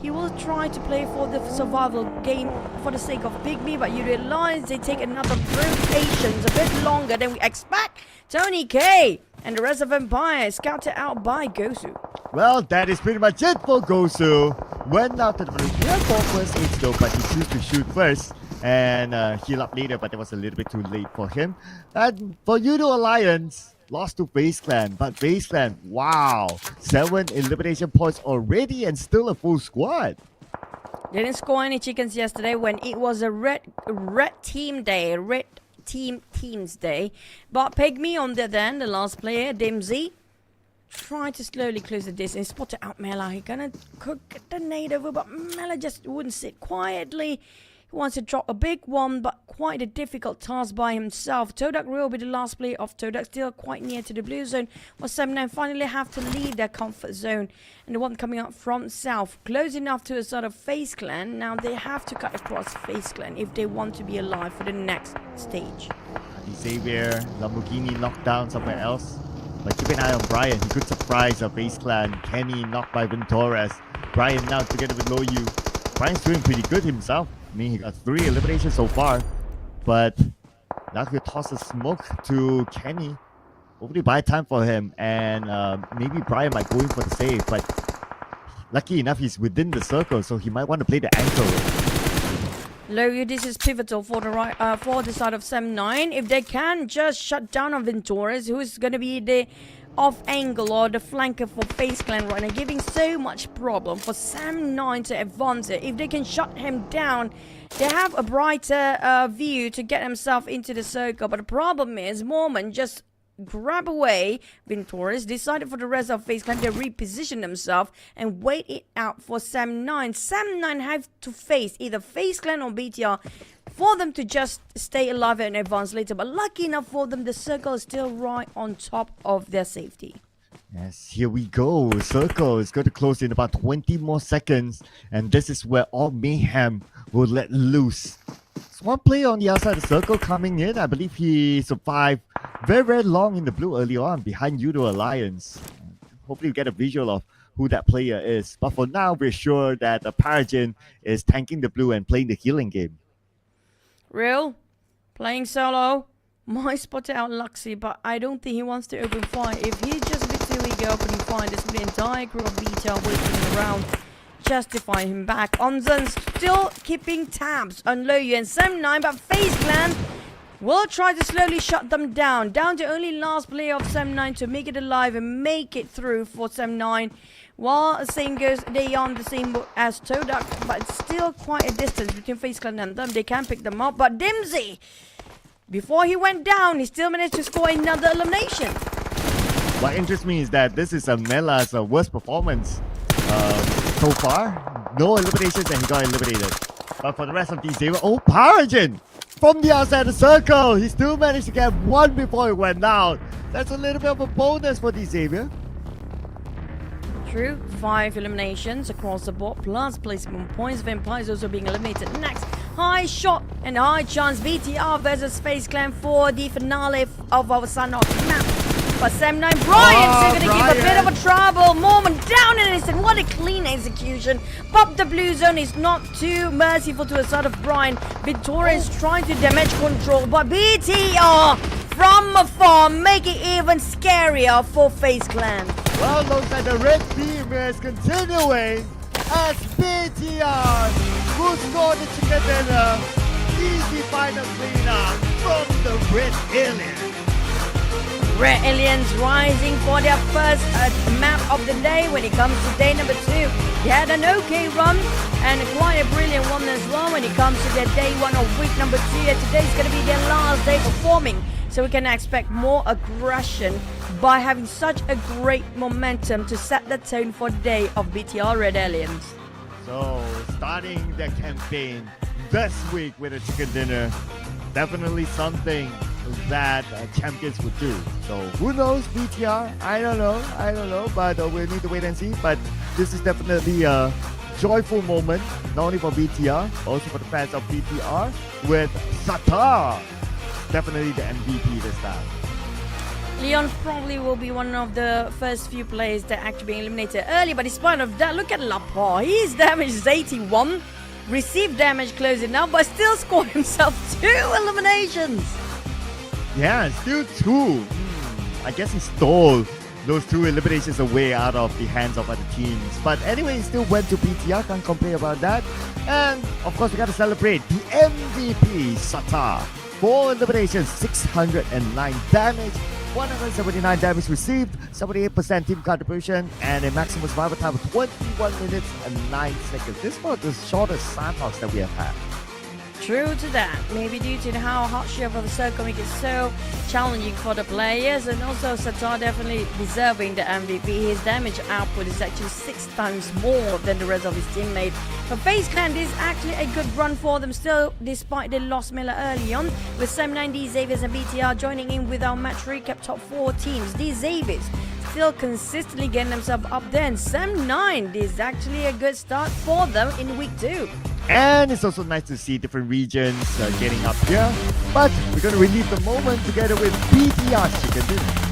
he will try to play for the survival game for the sake of PIGMY. But Yudo Alliance, they take another rotation a bit longer than we expect. Tony K And the rest of Empire scouted out by Gosu. Well, that is pretty much it for Gosu. Went out to the blue. He had 4 first aids though, but he chose to shoot first and heal up later, but it was a little bit too late for him. And for Yudo Alliance, lost to FaZe Clan, but FaZe Clan, wow, 7 elimination points already and still a full squad. They didn't score any chickens yesterday when it was a red team day, red teams day. But PIGMY on the other end, the last player, Dimsy, tried to slowly close the distance. Spotted out Mela. He gonna cook the nade over, but Mela just wouldn't sit quietly. He wants to drop a big one, but quite a difficult task by himself. TODAK will be the last player of TODAK, still quite near to the blue zone. While 7-9 finally have to leave their comfort zone. And the one coming up from south, close enough to a sort of FaZe Clan. Now they have to cut across FaZe Clan if they want to be alive for the next stage. Xavier, Lamborghini knocked down somewhere else. But keep an eye on Brian. He could surprise a FaZe Clan. Kenny knocked by Ventores. Brian now together with Loyu. Brian's doing pretty good himself. I mean, he got 3 eliminations so far. But now he'll toss a smoke to Kenny. Hopefully buy time for him. And maybe Brian might go in for the save. But lucky enough, he's within the circle. So he might want to play the ankle. Loyu, this is pivotal for the side of 7-9. If they can just shut down on Ventores, who is going to be the off angle or the flanker for FaZe Clan right now, giving so much problem for 7-9 to advance it. If they can shut him down, they have a brighter view to get himself into the circle. But the problem is, Mormon just grab away Ventores, decided for the rest of FaZe Clan to reposition themselves and wait it out for 7-9. 7-9 have to face either FaZe Clan or BTR for them to just stay alive and advance later. But lucky enough for them, the circle is still right on top of their safety. Yes, here we go. Circle is going to close in about 20 more seconds. And this is where all mayhem will let loose. There's one player on the outside of the circle coming in. I believe he survived very, very long in the blue early on behind Yudo Alliance. Hopefully you get a visual of who that player is. But for now, we're sure that the Paragin is tanking the blue and playing the healing game. Real, playing solo, might spot out Luxy, but I don't think he wants to open fire. If he's just a bit too eager opening fire, there's the entire crew of BTR waiting around, justifying him back. Onzan's still keeping tabs on Loyu and 7-9, but FaZe Clan will try to slowly shut them down. Down to only last player of 7-9 to make it alive and make it through for 7-9. While the same goes, they are on the same boat as TODAK, but it's still quite a distance between FaZe Clan and them. They can pick them up, but Dimsy, before he went down, he still managed to score another elimination. What interests me is that this is Mela's worst performance so far. No eliminations and he got eliminated. But for the rest of these, Paragin from the outside of the circle. He still managed to get 1 before he went out. That's a little bit of a bonus for Xavier. True, 5 eliminations across the board, plus placement points. Vampires also being eliminated next. High shot and high chance BTR versus FaZe Clan for the finale of our Sanhok map. But 7-9 Brian's going to give a bit of a trouble. Mormon down in an instant. What a clean execution. Pop the blue zone is not too merciful to a side of Brian. Victoria is trying to damage control, but BTR from afar make it even scarier for FaZe Clan. Well, looks like the red team is continuing as BTR will score the chicken dinner. Easy final cleanup from the Red Aliens. Red Aliens rising for their first map of the day when it comes to day number 2. They had an okay run and quite a brilliant one as well when it comes to their day 1 of week number 2. And today's going to be their last day performing. So we can expect more aggression by having such a great momentum to set the tone for the day of BTR Red Aliens. So, starting their campaign this week with a chicken dinner, definitely something that champions would do. So, who knows, BTR? I don't know, but we'll need to wait and see. But this is definitely a joyful moment, not only for BTR, also for the fans of BTR, with Satar. Definitely the MVP this time. Leon probably will be one of the first few players that actually being eliminated early, but despite of that, look at Lapar. His damage is 81, received damage close enough, but still scored himself 2 eliminations. Yeah, still 2. I guess he stole those 2 eliminations away out of the hands of other teams. But anyway, he still went to BTR, can't complain about that. And of course, we got to celebrate the MVP, Sata. 4 eliminations, 609 damage, 179 damage received, 78% team contribution, and a maximum survival time of 21 minutes and 9 seconds. This was the shortest Sanhoks that we have had. True to that, maybe due to how hardship of the circle make it so challenging for the players, and also Satar definitely deserving the MVP. His damage output is actually 6 times more than the rest of his teammates. But FaZe Clan, this is actually a good run for them still, despite they lost Miller early on, with Sam9, Xaviers and BTR joining in with our match recap top 4 teams. These Xaviers still consistently getting themselves up there, and Sam9, this is actually a good start for them in week 2. And it's also nice to see different regions getting up here. But we're going to relive the moment together with BTR's Chicken Dinner.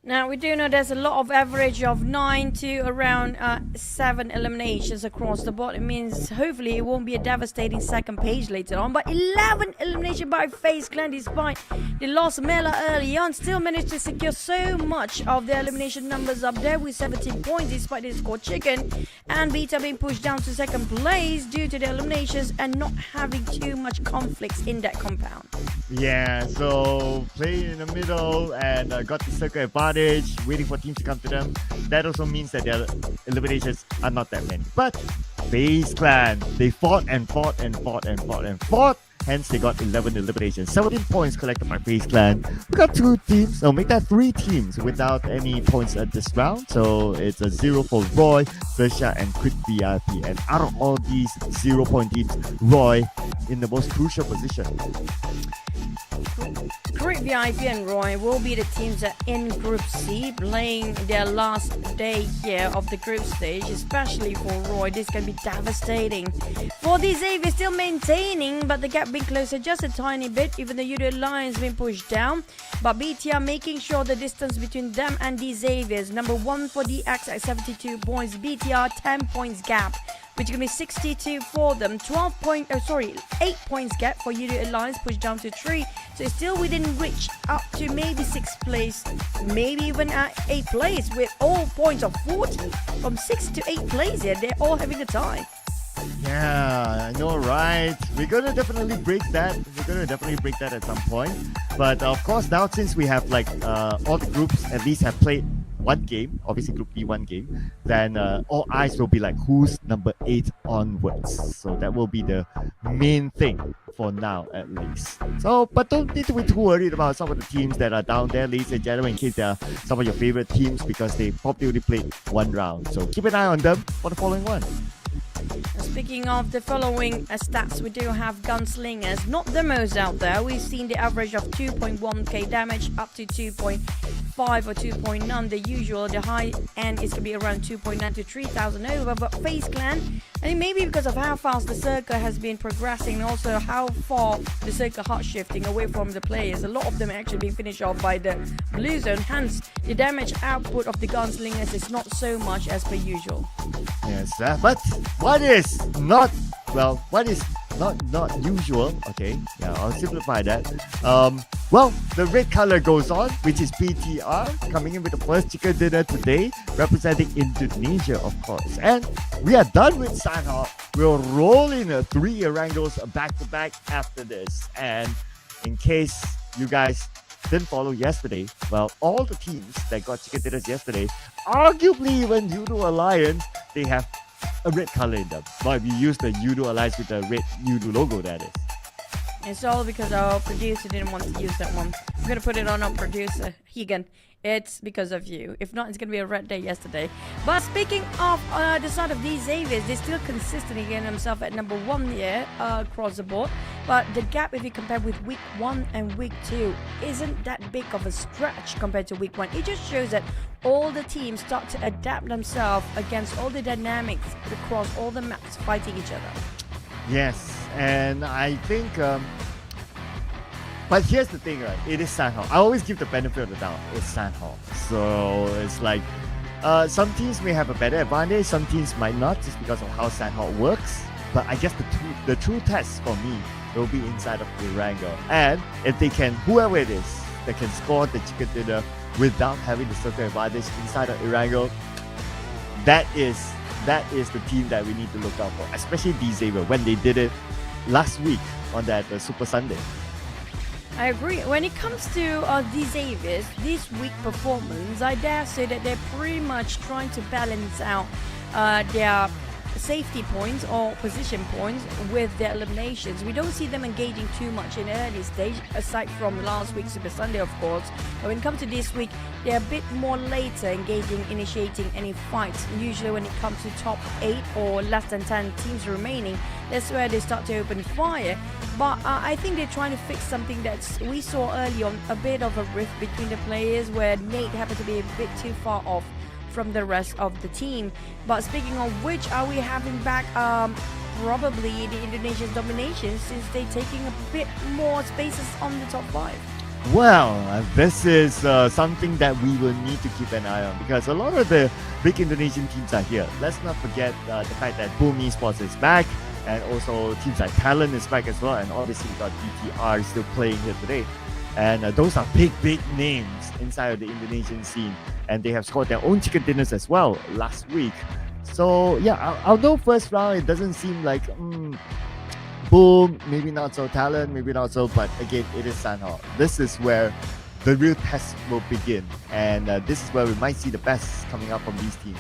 Now, we do know there's a lot of average of 9 to around 7 eliminations across the board. It means hopefully it won't be a devastating second page later on. But 11 elimination by FaZe Clan, despite they lost Mela early on, still managed to secure so much of their elimination numbers up there with 17 points despite they scored chicken. And Beta being pushed down to second place due to the eliminations and not having too much conflicts in that compound. Yeah, so playing in the middle and got the circle advantage, waiting for teams to come to them. That also means that their eliminations are not that many. But FaZe Clan, they fought and fought and fought and fought and fought. Hence, they got 11 eliminations. 17 points collected by FaZe Clan. We got 2 teams, no, make that 3 teams without any points at this round. So it's a 0 for Roy, XERXIA, and Quick VIP. And out of all these 0-point teams, Roy in the most crucial position. Quick VIP and Roy will be the teams that in Group C, playing their last day here of the group stage, especially for Roy. This can be devastating. For the Xavier still maintaining, but the gap being closer just a tiny bit, even the Yudo Alliance being pushed down. But BTR making sure the distance between them and the Xaviers. Number 1 for the X at 72 points, BTR 10 points gap, which is going to be 62 for them. 8 points gap for Yudo Alliance, pushed down to 3. So it's still within reach up to maybe 6th place, maybe even at 8th place, with all points of 40. From 6th to 8th place here, they're all having a tie. Yeah, I know, right? We're gonna definitely break that. At some point. But of course, now since we have like all the groups at least have played one game, obviously Group B one game, then all eyes will be like who's number 8 onwards. So that will be the main thing for now, at least. So, but don't need to be too worried about some of the teams that are down there, ladies and gentlemen, in case they are some of your favorite teams, because they probably only played one round. So keep an eye on them for the following one. Speaking of the following stats, we do have gunslingers, not the most out there. We've seen the average of 2.1k damage up to 2.5 or 2.9, the usual. The high end is going to be around 2.9 to 3,000 over. But FaZe Clan, I think maybe because of how fast the circle has been progressing, and also how far the circle hot shifting away from the players, a lot of them are actually being finished off by the blue zone. Hence, the damage output of the gunslingers is not so much as per usual. Yes, but what is not usual? Okay, yeah, I'll simplify that. Well, the red color goes on, which is PTR, coming in with the first chicken dinner today, representing Indonesia, of course. And we are done with Sanhok. We'll roll in 3 Erangels back to back after this. And in case you guys didn't follow yesterday, well, all the teams that got chicken dinners yesterday, arguably even Yudo Alliance, they have a red color in them. But we use the Yudo Alliance with the red Yudo logo, that is. It's all because our producer didn't want to use that one. I'm going to put it on our producer, Higan. It's because of you. If not, it's going to be a red day yesterday. But speaking of the side of these Xaviers, they're still consistent again themselves at number 1 here across the board. But the gap, if you compare with week 1 and week 2, isn't that big of a stretch compared to week 1. It just shows that all the teams start to adapt themselves against all the dynamics across all the maps fighting each other. Yes, and I think... but here's the thing, right? It is Sanhok. I always give the benefit of the doubt. It's Sanhok. So it's like some teams may have a better advantage, some teams might not, just because of how Sanhok works. But I guess the true test for me will be inside of Erangel. And if they can, whoever it is, that can score the chicken dinner without having the circle advantage inside of Erangel, that is the team that we need to look out for. Especially D-Xavier, when they did it last week on that Super Sunday. I agree. When it comes to these Xaviers, this week performance, I dare say that they're pretty much trying to balance out their safety points or position points with their eliminations. We don't see them engaging too much in early stage, aside from last week's Super Sunday, of course. But when it comes to this week, they're a bit more later initiating any fights. Usually when it comes to top 8 or less than 10 teams remaining, that's where they start to open fire. But I think they're trying to fix something that we saw early on, a bit of a rift between the players where Nate happened to be a bit too far off from the rest of the team. But speaking of which, are we having back probably the Indonesia's domination, since they're taking a bit more spaces on the top 5? Well, this is something that we will need to keep an eye on, because a lot of the big Indonesian teams are here. Let's not forget the fact that PUBG Esports is back, and also teams like TALON is back as well, and obviously we got BTR still playing here today. And those are big names inside of the Indonesian scene, and they have scored their own chicken dinners as well last week. So yeah, although first round it doesn't seem like boom, maybe not so TALON, maybe not so, but again, it is Sanhok. This is where the real test will begin, and this is where we might see the best coming up from these teams.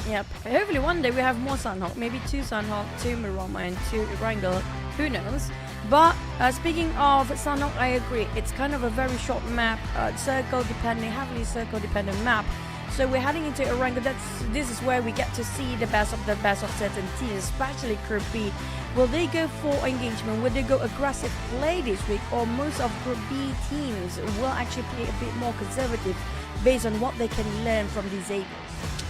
Yep. Hopefully one day we have more Sanhok, maybe 2 Sanhok, 2 Miramar, and 2 Erangel. Who knows? But speaking of Sanhok, I agree. It's kind of a very short map, heavily circle dependent map. So we're heading into Erangel. This is where we get to see the best of certain teams, especially Group B. Will they go for engagement? Will they go aggressive play this week? Or most of Group B teams will actually play a bit more conservative based on what they can learn from these Xaviers?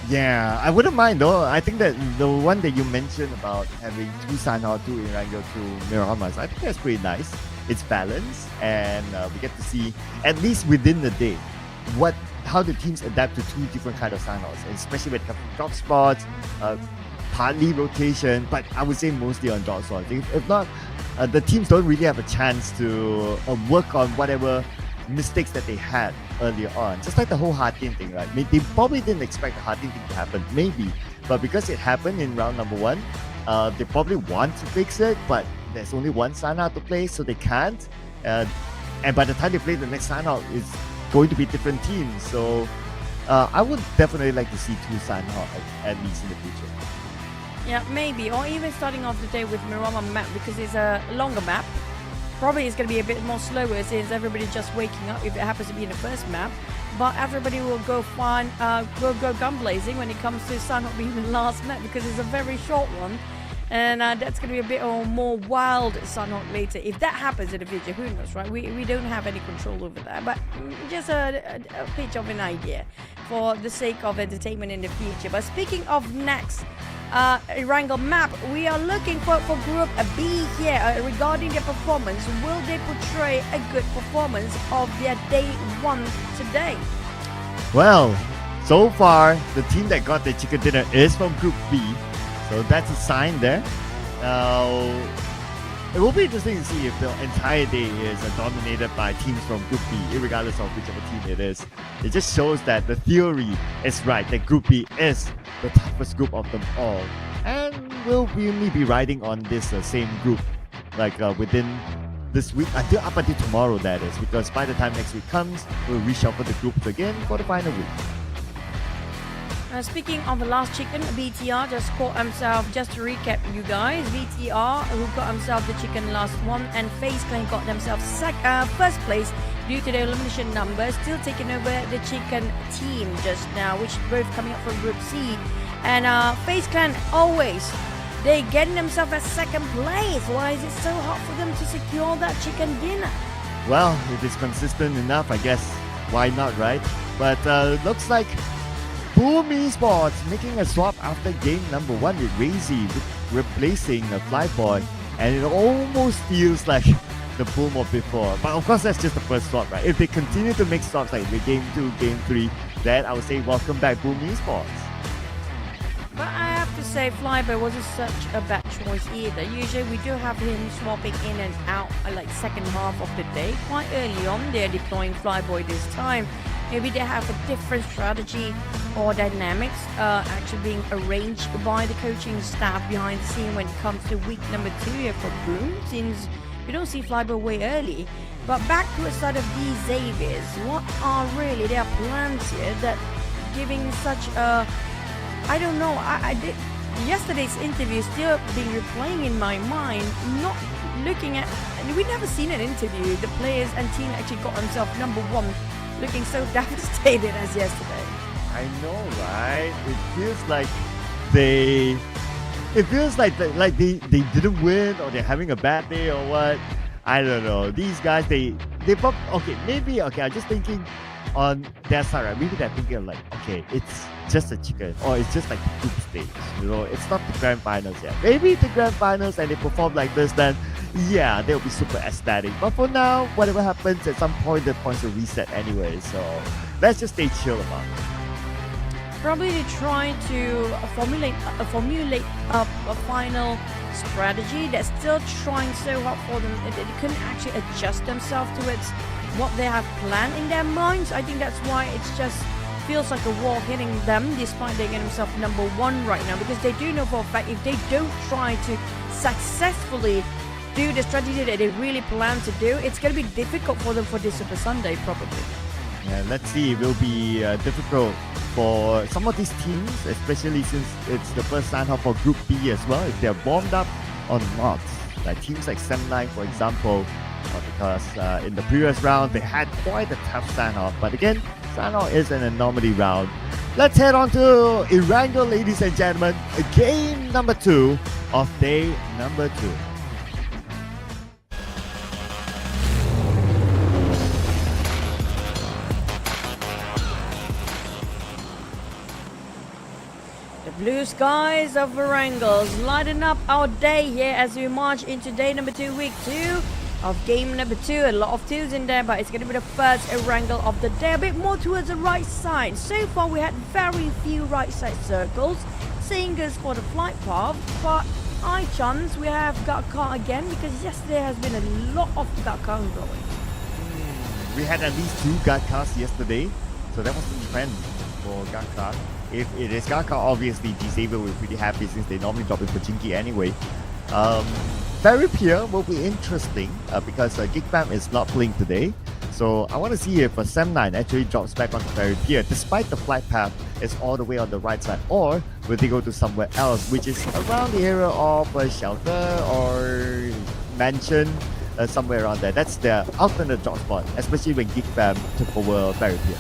Yeah, I wouldn't mind though. I think that the one that you mentioned about having 2 Sanhok, 2 Erangel, 2 Miramar, I think that's pretty nice. It's balanced, and we get to see, at least within the day, how the teams adapt to 2 different kind of Sanhoks, especially when it comes to drop spots, partly rotation, but I would say mostly on drop spots. If not, the teams don't really have a chance to work on whatever mistakes that they had earlier on. Just like the whole Hatin thing, right? They probably didn't expect the Hatin thing to happen, maybe, but because it happened in round number 1, they probably want to fix it, but there's only one Sanhok to play, so they can't. And by the time they play the next Sanhok, it's going to be different teams. So I would definitely like to see two Sanhok at least in the future. Yeah, maybe. Or even starting off the day with Miramar map because it's a longer map. Probably it's going to be a bit more slower since everybody's just waking up if it happens to be in the first map. But everybody will go go gun blazing when it comes to Sanhok being the last map because it's a very short one. And that's going to be a bit more wild Sanhok later. If that happens in the future, who knows, right? We don't have any control over that. But just a pitch of an idea for the sake of entertainment in the future. But speaking of next Erangel map, we are looking for Group B here regarding their performance. Will they portray a good performance of their day one today? Well, so far, the team that got the chicken dinner is from Group B. So that's a sign there. It will be interesting to see if the entire day is dominated by teams from Group B, regardless of whichever team it is. It just shows that the theory is right, that Group B is the toughest group of them all. And will we only be riding on this same group like within this week, up until tomorrow that is, because by the time next week comes, we'll reshuffle the groups again for the final week. Speaking of the last chicken, BTR just caught himself, just to recap you guys, BTR who got himself the chicken last one, and FaZe Clan got themselves first place due to the elimination numbers, still taking over the chicken team just now, which both coming up from Group C. And FaZe Clan always, they getting themselves at second place. Why is it so hard for them to secure that chicken dinner? Well, if it's consistent enough, I guess why not, right? But looks like PUBG Esports making a swap after game number 1 with Razy, replacing the Flyboy, and it almost feels like the boom of before. But of course, that's just the first swap, right? If they continue to make swaps like the game 2, game 3, then I would say welcome back PUBG Esports. But I have to say, Flyboy wasn't such a bad choice either. Usually we do have him swapping in and out like second half of the day. Quite early on, they're deploying Flyboy this time. Maybe they have a different strategy or dynamics actually being arranged by the coaching staff behind the scene when it comes to week number 2 here for Bloom, since we don't see Flyboy way early. But back to the side of these Xaviers, what are really their plans here that giving such a... I don't know, I did yesterday's interview still being replaying in my mind, not looking at... We've never seen an interview, the players and team actually got themselves number 1, looking so devastated as yesterday. I know, right? It feels like they didn't win, or they're having a bad day, or what. I don't know. These guys, they I'm just thinking on their side, right? Maybe they're thinking of like, okay, it's just a chicken, or it's just like the group stage, you know, it's not the grand finals yet. Maybe the grand finals and they perform like this, then yeah, they'll be super ecstatic. But for now, whatever happens, at some point the points will reset anyway, so let's just stay chill about it. Probably to try to formulate a final strategy that's still trying so hard for them. They couldn't actually adjust themselves to it, what they have planned in their minds. I think that's why it's just feels like a wall hitting them, despite they get themselves number 1 right now, because they do know for a fact if they don't try to successfully do the strategy that they really plan to do, it's going to be difficult for them for this Super Sunday probably. Yeah, let's see. It will be difficult for some of these teams, especially since it's the first Sanhok for Group B as well, if they're warmed up or not. Like teams like Sem9, for example, because in the previous round they had quite a tough Sanhok. But again, Sanhok is an anomaly round. Let's head on to Erangel, ladies and gentlemen. Game number 2 of day number 2. Blue skies of Erangels lighting up our day here as we march into day number 2, week 2 of game number 2. A lot of 2s in there, but it's going to be the first Erangel of the day. A bit more towards the right side. So far we had very few right side circles. Same goes for the flight path, but I chance we have Gakar again, because yesterday has been a lot of Gakar going. We had at least 2 Gakars yesterday, so that was the trend for Gakar. If it is Gakar, obviously Xavier will be pretty happy since they normally drop it for Jinky anyway. Very Pure will be interesting because GEEK is not playing today. So I want to see if Sem9 actually drops back onto Ferry Pier, despite the flight path is all the way on the right side, or will they go to somewhere else, which is around the area of a shelter or mansion, somewhere around there. That's their alternate drop spot, especially when GEEK Fam took over Ferry Pier.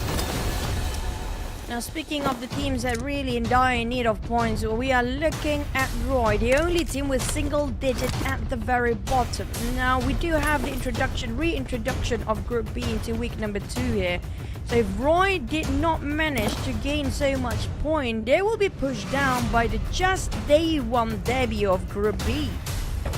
Now, speaking of the teams that are really in dire need of points, we are looking at Roy, the only team with single digit at the very bottom. Now, we do have the reintroduction of Group B into week number 2 here. So if Roy did not manage to gain so much point, they will be pushed down by the just day 1 debut of Group B.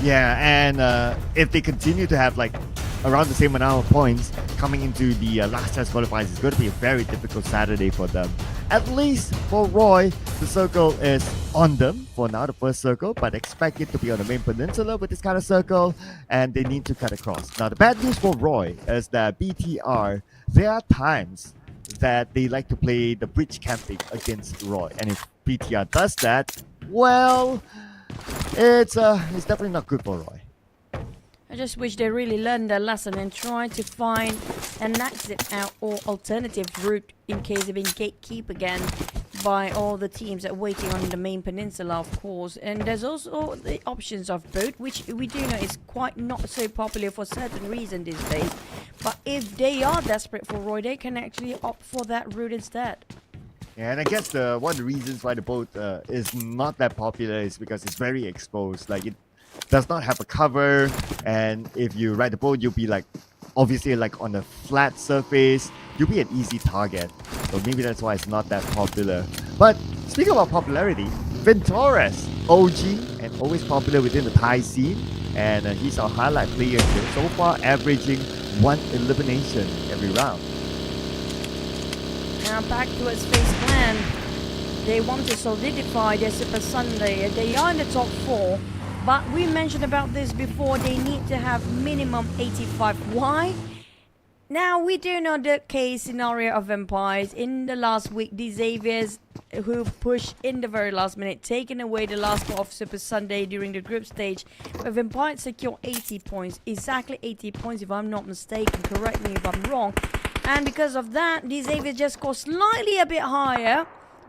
Yeah, and if they continue to have like around the same amount of points coming into the last chance qualifiers, it's going to be a very difficult Saturday for them. At least for Roy, the circle is on them for now, the first circle, but expect it to be on the main peninsula with this kind of circle, and they need to cut across. Now, the bad news for Roy is that BTR, there are times that they like to play the bridge camping against Roy, and if BTR does that, well, it's definitely not good for Roy. I just wish they really learned their lesson and tried to find an exit out or alternative route in case they've been gatekeep again by all the teams that are waiting on the main peninsula, of course. And there's also the options of boat, which we do know is quite not so popular for certain reasons these days. But if they are desperate for Roy, they can actually opt for that route instead. Yeah, and I guess one of the reasons why the boat is not that popular is because it's very exposed. Like, it does not have a cover, and if you ride the boat, you'll be like, obviously, like on a flat surface, you'll be an easy target. So maybe that's why it's not that popular. But speaking about popularity, Ventores, OG, and always popular within the Thai scene, and he's our highlight player here, so far averaging 1 elimination every round. Now back towards FaZe Clan. They want to solidify their Super Sunday. They are in the top 4. But we mentioned about this before, they need to have minimum 85. Why? Now, we do know the case scenario of Vampires. In the last week, the Xaviers who pushed in the very last minute, taking away the last spot of Super Sunday during the group stage. But Vampires secure 80 points. Exactly 80 points if I'm not mistaken. Correct me if I'm wrong. And because of that, the Xaviers just scored slightly a bit higher.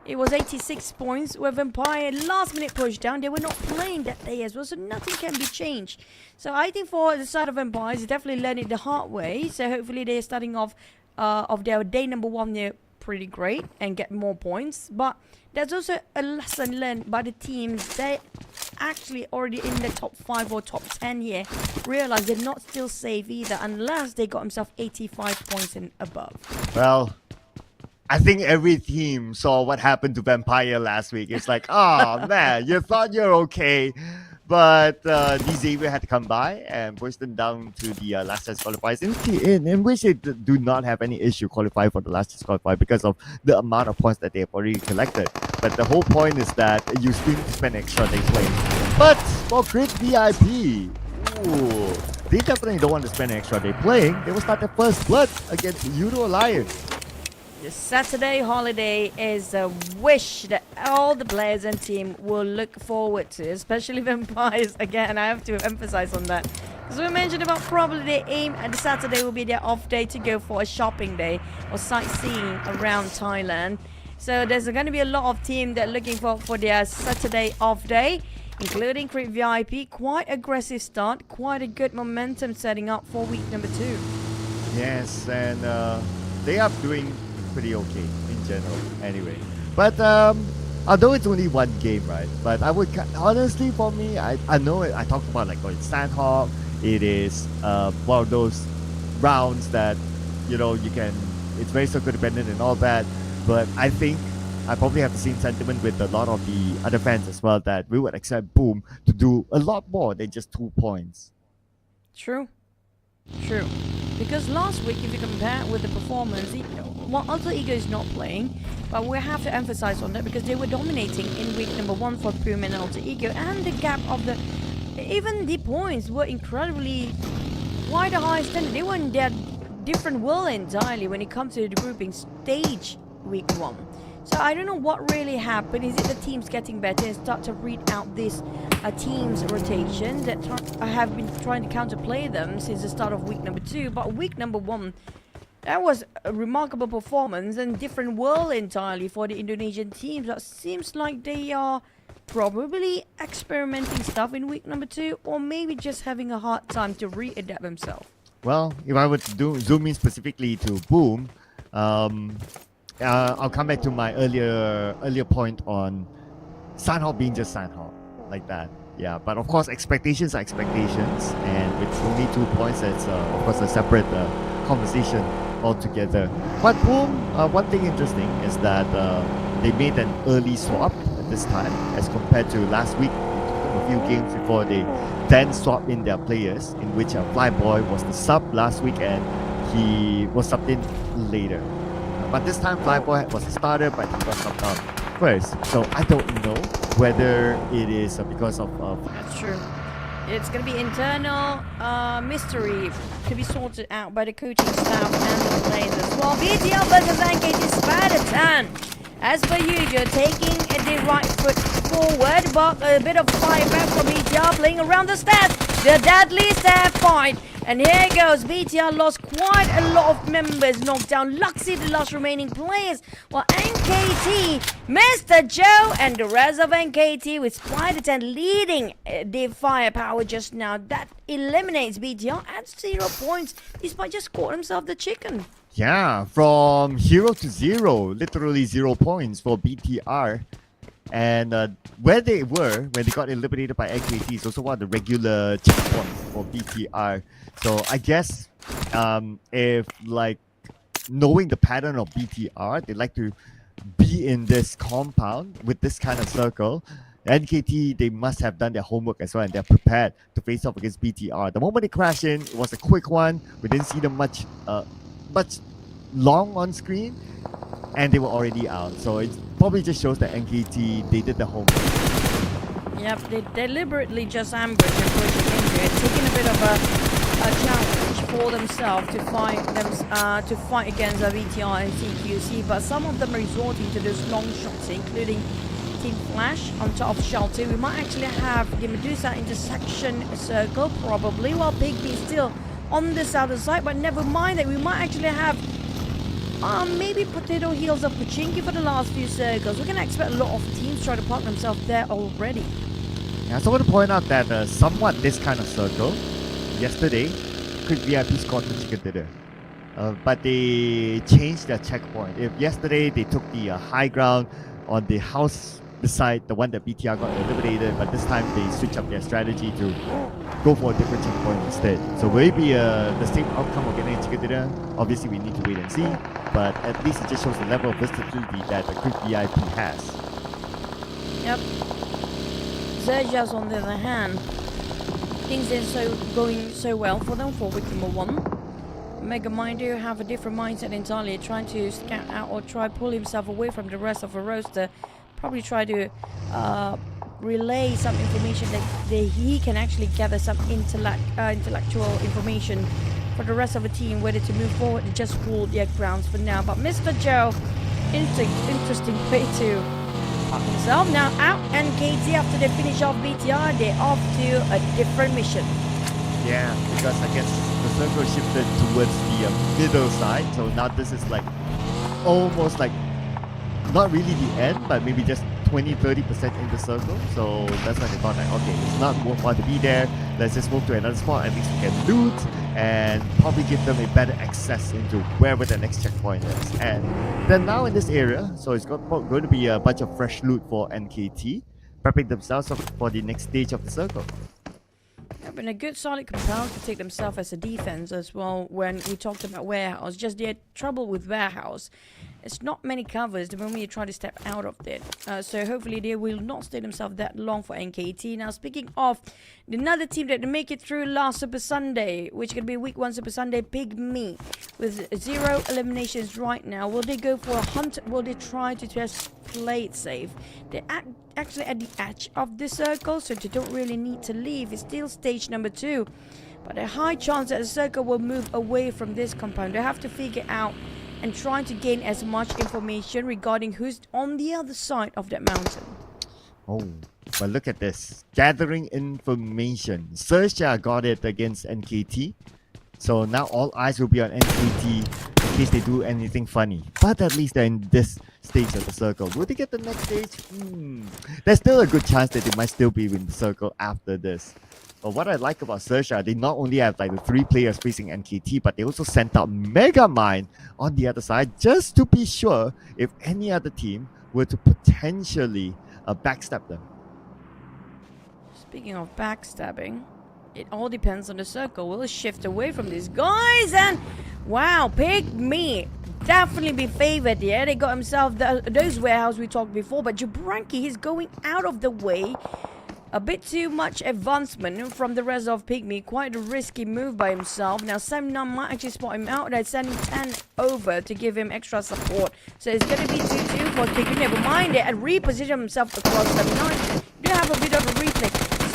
It was 86 points, where Vampire last minute pushed down. They were not playing that day as well, so nothing can be changed. So I think for the side of Vampires, they definitely learned it the hard way. So hopefully they're starting off of their day number 1 there pretty great and get more points. But there's also a lesson learned by the teams. They actually already in the top 5 or top 10 here realize they're not still safe either unless they got themselves 85 points and above. Well, I think every team saw what happened to Vampire last week. It's like, oh man, you thought you're okay, but Xavier had to come by and push them down to the last chance qualifiers, in which they do not have any issue qualifying for the last chance qualifier because of the amount of points that they have already collected. But the whole point is that you still need to spend extra day playing. But for Crit VIP, ooh, they definitely don't want to spend an extra day playing. They will start their first blood against Yudo Alliance. The Saturday holiday is a wish that all the players and team will look forward to, especially Vampires. Again, I have to emphasize on that. As we mentioned about probably they aim at the Saturday will be their off day to go for a shopping day or sightseeing around Thailand. So there's going to be a lot of team that are looking for their Saturday off day, including Crit VIP. Quite aggressive start, quite a good momentum setting up for week number 2. Yes, and they are doing pretty okay in general anyway, but although it's only 1 game, right, but I would honestly, for me, I know I talked about like going Sanhok. It is one of those rounds that, you know, you can, it's very circle dependent and all that, but I think I probably have the same sentiment with a lot of the other fans as well, that we would accept Boom to do a lot more than just 2 points. True. Because last week, if you compare with the performance, well, Alter Ego is not playing, but we have to emphasize on that because they were dominating in week number 1 for Puma and Alter Ego, and the gap of the, even the points were incredibly quite a high standard. They were in their different world entirely when it comes to the grouping stage week 1. So I don't know what really happened. Is it the teams getting better and start to read out this team's rotation that I have been trying to counterplay them since the start of week number 2, but week number 1 That was a remarkable performance and different world entirely for the Indonesian teams. That seems like they are probably experimenting stuff in week number 2, or maybe just having a hard time to readapt themselves. Well, if I were to zoom in specifically to Boom, I'll come back to my earlier point on Sanhok being just Sanhok, like that. Yeah, but of course expectations are expectations, and with only 2 points, that's of course a separate conversation altogether. But Boom, one thing interesting is that they made an early swap at this time as compared to last week. It took them a few games before they then swapped in their players, in which Flyboy was the sub last week and he was subbed in later. But this time Flyboy was a starter, but he got subbed out first. So I don't know whether it is because of... That's true. It's going to be internal mystery to be sorted out by the coaching staff and the players as well. BTL versus NKT Spider-Tan. As per usual, taking the right foot forward, but a bit of fire back from BTL playing around the stats. The deadly stat fight. And here goes. BTL lost quite a lot of members, knocked down Luxy, the last remaining players, while NKT, Mr. Joe, and the rest of NKT with Spider-Tan leading the firepower just now. That eliminates BTL at 0 points, despite just scoring himself the chicken. Yeah, from 0 to 0, literally 0 points for BTR. And where they were when they got eliminated by NKT is also one of the regular checkpoints for BTR. So I guess if like knowing the pattern of BTR, they like to be in this compound with this kind of circle. NKT, they must have done their homework as well, and they're prepared to face off against BTR. The moment they crashed in, it was a quick one. We didn't see them much long on screen, and they were already out. So it probably just shows that NKT, they did the homework. Yep, they deliberately just ambushed and pushed into it, taking a bit of a challenge for themselves to fight against VTR and CQC, but some of them resorting to those long shots, including Team Flash on top of Shelter. We might actually have the Medusa intersection circle, probably, while PIGMY is still on the southern side, but never mind that we might actually have maybe potato heels of Pachinki for the last few circles. We can expect a lot of teams try to park themselves there already. Yeah, so I want to point out that somewhat this kind of circle, yesterday, Quick VIP scored the chicken dinner. But they changed their checkpoint. If yesterday they took the high ground on the house beside the one that BTR got eliminated, but this time they switched up their strategy to go for a different checkpoint instead. So will it be the same outcome of getting a chicken dinner? Obviously we need to wait and see, but at least it just shows the level of versatility that the Quick VIP has. Yep. XERXIA on the other hand, things are going so well for them for week number 1. Mega Mind do have a different mindset entirely, trying to scout out or try pull himself away from the rest of the roster. Probably try to relay some information that he can actually gather some intellectual information for the rest of the team, whether to move forward and just hold their grounds for now. But Mr. Joe, interesting way to park himself. Now out NKT after they finish off BTR, they're off to a different mission. Yeah, because I guess the circle shifted towards the middle side, so now this is like almost like not really the end, but maybe just 20-30% in the circle. So that's why they thought like, okay, it's not worthwhile to be there. Let's just move to another spot. At least we can loot and probably give them a better access into wherever the next checkpoint is. And they're now in this area, so it's going to be a bunch of fresh loot for NKT, prepping themselves up for the next stage of the circle. Been a good solid compound to take themselves as a defense as well. When we talked about warehouse, just their trouble with warehouse, it's not many covers the moment you try to step out of it. So hopefully they will not stay themselves that long for NKT. Now speaking of another team that make it through last Super Sunday, which is going to be week 1 Super Sunday, PIGMY, with 0 eliminations right now. Will they go for a hunt? Will they try to just play it safe? They're actually at the edge of the circle, so they don't really need to leave. It's still stage number 2, but a high chance that the circle will move away from this compound. They have to figure out and try to gain as much information regarding who's on the other side of that mountain. Oh, but look at this. Gathering information. XERXIA got it against NKT. So now all eyes will be on NKT case they do anything funny. But at least they're in this stage of the circle. Will they get the next stage? There's still a good chance that they might still be in the circle after this. But what I like about XERXIA, they not only have like the 3 players facing NKT, but they also sent out Megamind on the other side just to be sure if any other team were to potentially backstab them. Speaking of backstabbing, it all depends on the circle. Will it shift away from these guys? And wow, PIGMY definitely be favored here. They got himself those warehouse we talked before, but Jabranki, he's going out of the way. A bit too much advancement from the rest of PIGMY. Quite a risky move by himself. Now Sam9 might actually spot him out. They're sending 10 over to give him extra support. So it's going to be 2-2 for PIGMY. Never mind it. And reposition himself across Sam9. Do have a bit of a replay.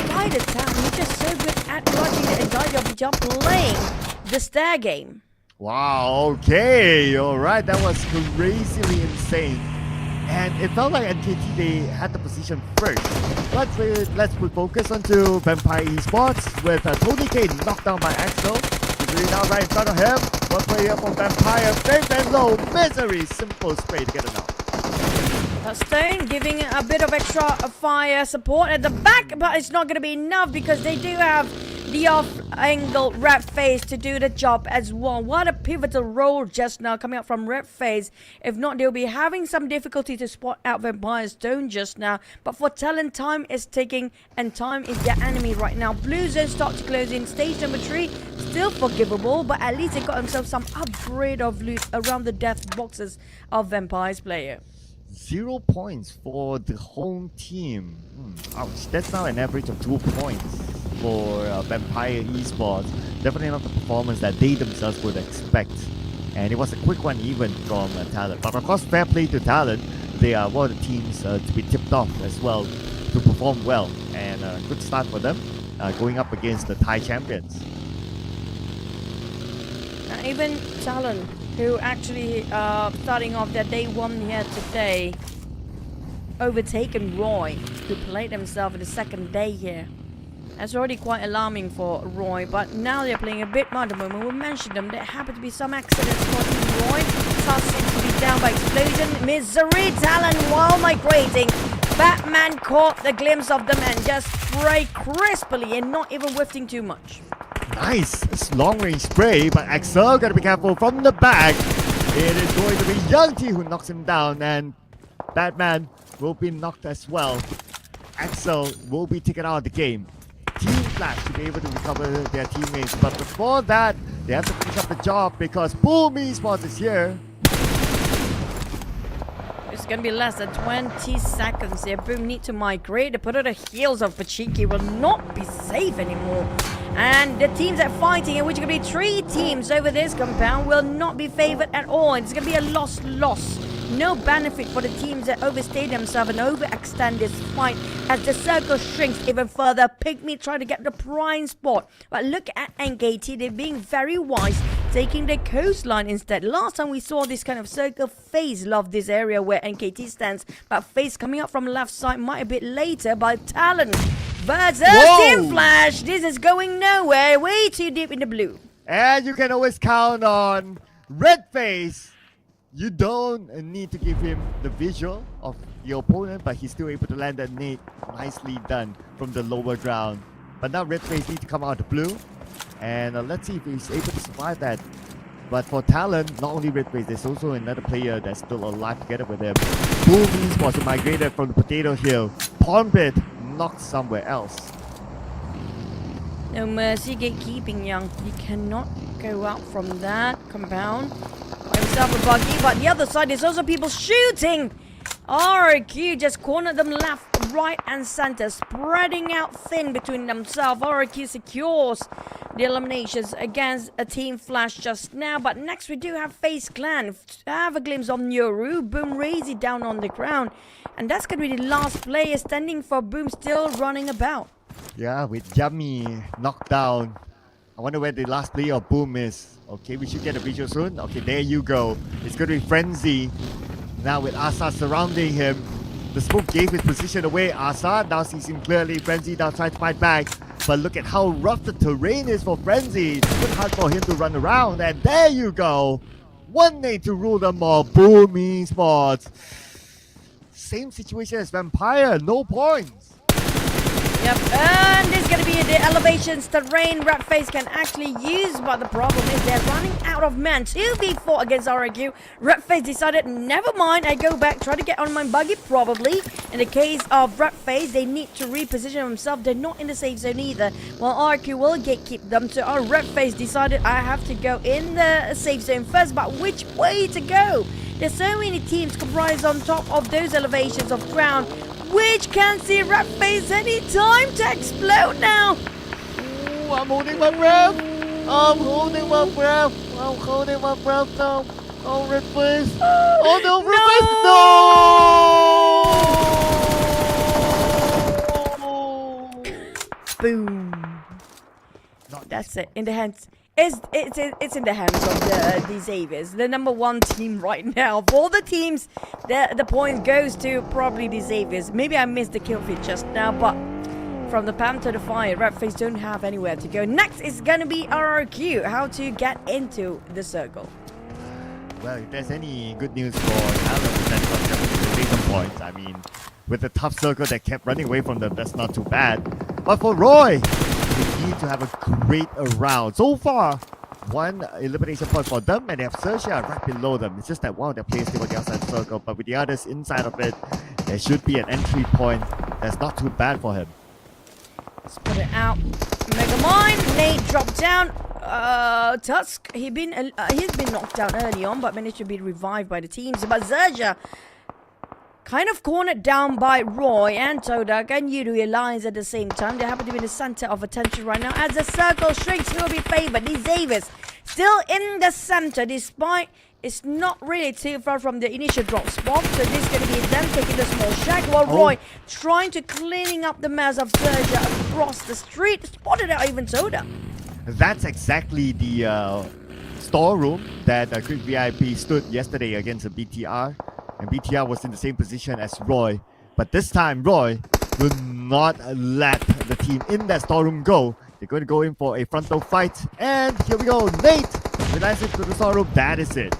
Spider Town, he's just so good at watching the entire of jump playing the stair game. Wow, okay, alright, that was crazily insane. And it felt like NKT, they had the position first. Let's put focus onto Vampire Esports with Tony K knocked down by Axel. He's really now right in front of him. One player from Vampire, very, very low. Misery, simple spray to get a knock. Stone giving a bit of extra fire support at the back, but it's not going to be enough because they do have the off-angle Red FaZe to do the job as well. What a pivotal role just now coming up from Red FaZe. If not, they'll be having some difficulty to spot out Vampire Stone just now. But for Talon, time is ticking and time is their enemy right now. Blue Zone starts to close in. Stage number 3, still forgivable, but at least they got themselves some upgrade of loot around the death boxes of Vampire's player. 0 points for the home team. Ouch, that's now an average of 2 points for Vampire Esports. Definitely not the performance that they themselves would expect. And it was a quick one even from Talon. But of course, fair play to Talon. They are one of the teams to be tipped off as well to perform well. And good start for them going up against the Thai champions. Even Talon, who actually starting off their day 1 here today, overtaken Roy, who played himself in the second day here. That's already quite alarming for Roy, but now they're playing a bit more. The moment we mentioned them, there happened to be some accidents for Roy. Task seems to be down by explosion. Misery, Talon while migrating. Batman caught the glimpse of them and just spray crisply and not even whiffing too much. Nice, it's long-range spray, but Axel gotta be careful from the back. It is going to be Young T who knocks him down, and Batman will be knocked as well. Axel will be taken out of the game. Team Flash to be able to recover their teammates, but before that, they have to finish up the job because Boom Esports is here. It's gonna be less than 20 seconds here. Boom need to migrate. The put on the heels of Pachiki will not be safe anymore. And the teams that are fighting, in which are going to be 3 teams over this compound, will not be favored at all. It's going to be a loss. No benefit for the teams that overstay themselves and overextend this fight as the circle shrinks even further. PIGMY trying to get the prime spot. But look at NKT, they're being very wise, taking the coastline instead. Last time we saw this kind of circle, FaZe loved this area where NKT stands. But FaZe coming up from left side might a bit later by Talon. Versus Team Flash. This is going nowhere. Way too deep in the blue. And you can always count on Red FaZe. You don't need to give him the visual of your opponent, but he's still able to land that nade. Nicely done from the lower ground. But now Red FaZe need to come out of the blue. And let's see if he's able to survive that. But for Talon, not only Red FaZe, there's also another player that's still alive together with him. Boom Esports migrated from the Potato Hill. Pondbit knocked somewhere else. No mercy, gatekeeping, Young. You cannot go out from that compound. Got himself a buggy, but the other side is also people shooting. RQ just cornered them left, right, and center, spreading out thin between themselves. RQ secures the eliminations against a Team Flash just now. But next we do have FaZe Clan. Have a glimpse of Nyoru. Boom Razy down on the ground. And that's going to be the last player standing for Boom, still running about. Yeah, with Yummy knocked down. I wonder where the last player of Boom is. Okay, we should get a visual soon. Okay, there you go. It's going to be Frenzy. Now with Asa surrounding him. The smoke gave his position away. Asa now sees him clearly. Frenzy now trying to fight back. But look at how rough the terrain is for Frenzy. It's good hard for him to run around. And there you go. One nade to rule them all. PUBG Esports. Same situation as Vampire, no points. Yep, and there's gonna be the elevations terrain FaZe can actually use, but the problem is they're running out of men. 2v4 against RQ. FaZe decided, never mind, I go back, try to get on my buggy, probably. In the case of FaZe, they need to reposition themselves. They're not in the safe zone either. Well, RQ will gatekeep them, so our FaZe decided I have to go in the safe zone first, but which way to go? There's so many teams comprised on top of those elevations of ground, which can see FaZe any time to explode now. Ooh, I'm holding my breath. I'm holding my breath. I'm holding my breath now. Oh, FaZe. Oh no, FaZe. No! Boom. That's it. In the hands. It's in the hands of the Xaviers, the number one team right now. Of all the teams, the point goes to probably the Xaviers. Maybe I missed the kill feed just now, but from the PAM to the fire, FaZe don't have anywhere to go. Next is gonna be RRQ, how to get into the circle. Well, if there's any good news for Talon, that's not just to take some points. I mean, with the tough circle that kept running away from them, that's not too bad. But for Roy, they need to have a great round. So far, one elimination point for them, and they have XERXIA right below them. It's just that one of their players still on the outside circle, but with the others inside of it, there should be an entry point that's not too bad for him. Let's put it out. Megamind, Nate dropped down. Tusk, he's been knocked down early on, but managed to be revived by the teams. But XERXIA kind of cornered down by Roy and TODAK and Yudo Alliance at the same time. They happen to be in the center of attention right now as the circle shrinks. Who will be favored? The Xaviers still in the center, despite it's not really too far from the initial drop spot. So this is going to be them taking the small shack, while Roy trying to cleaning up the mess of XERXIA across the street. Spotted out even TODAK. That's exactly the storeroom that Quick VIP stood yesterday against the BTR. And BTR was in the same position as Roy. But this time, Roy will not let the team in that storeroom go. They're going to go in for a frontal fight. And here we go. Nate realizes to the storeroom. That is it.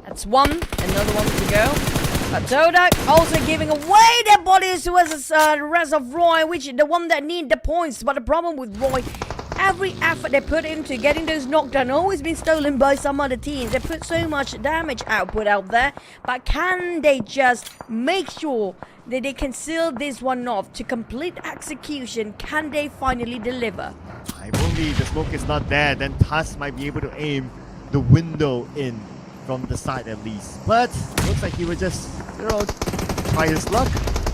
That's one. Another one to go. But TODAK also giving away their bodies towards the rest of Roy, which is the one that need the points. But the problem with Roy, every effort they put into getting those knockdown always been stolen by some other teams. They put so much damage output out there, but can they just make sure that they can seal this one off to complete execution? Can they finally deliver? If only the smoke is not there, then Tusk might be able to aim the window in from the side at least. But looks like he would just, try his luck.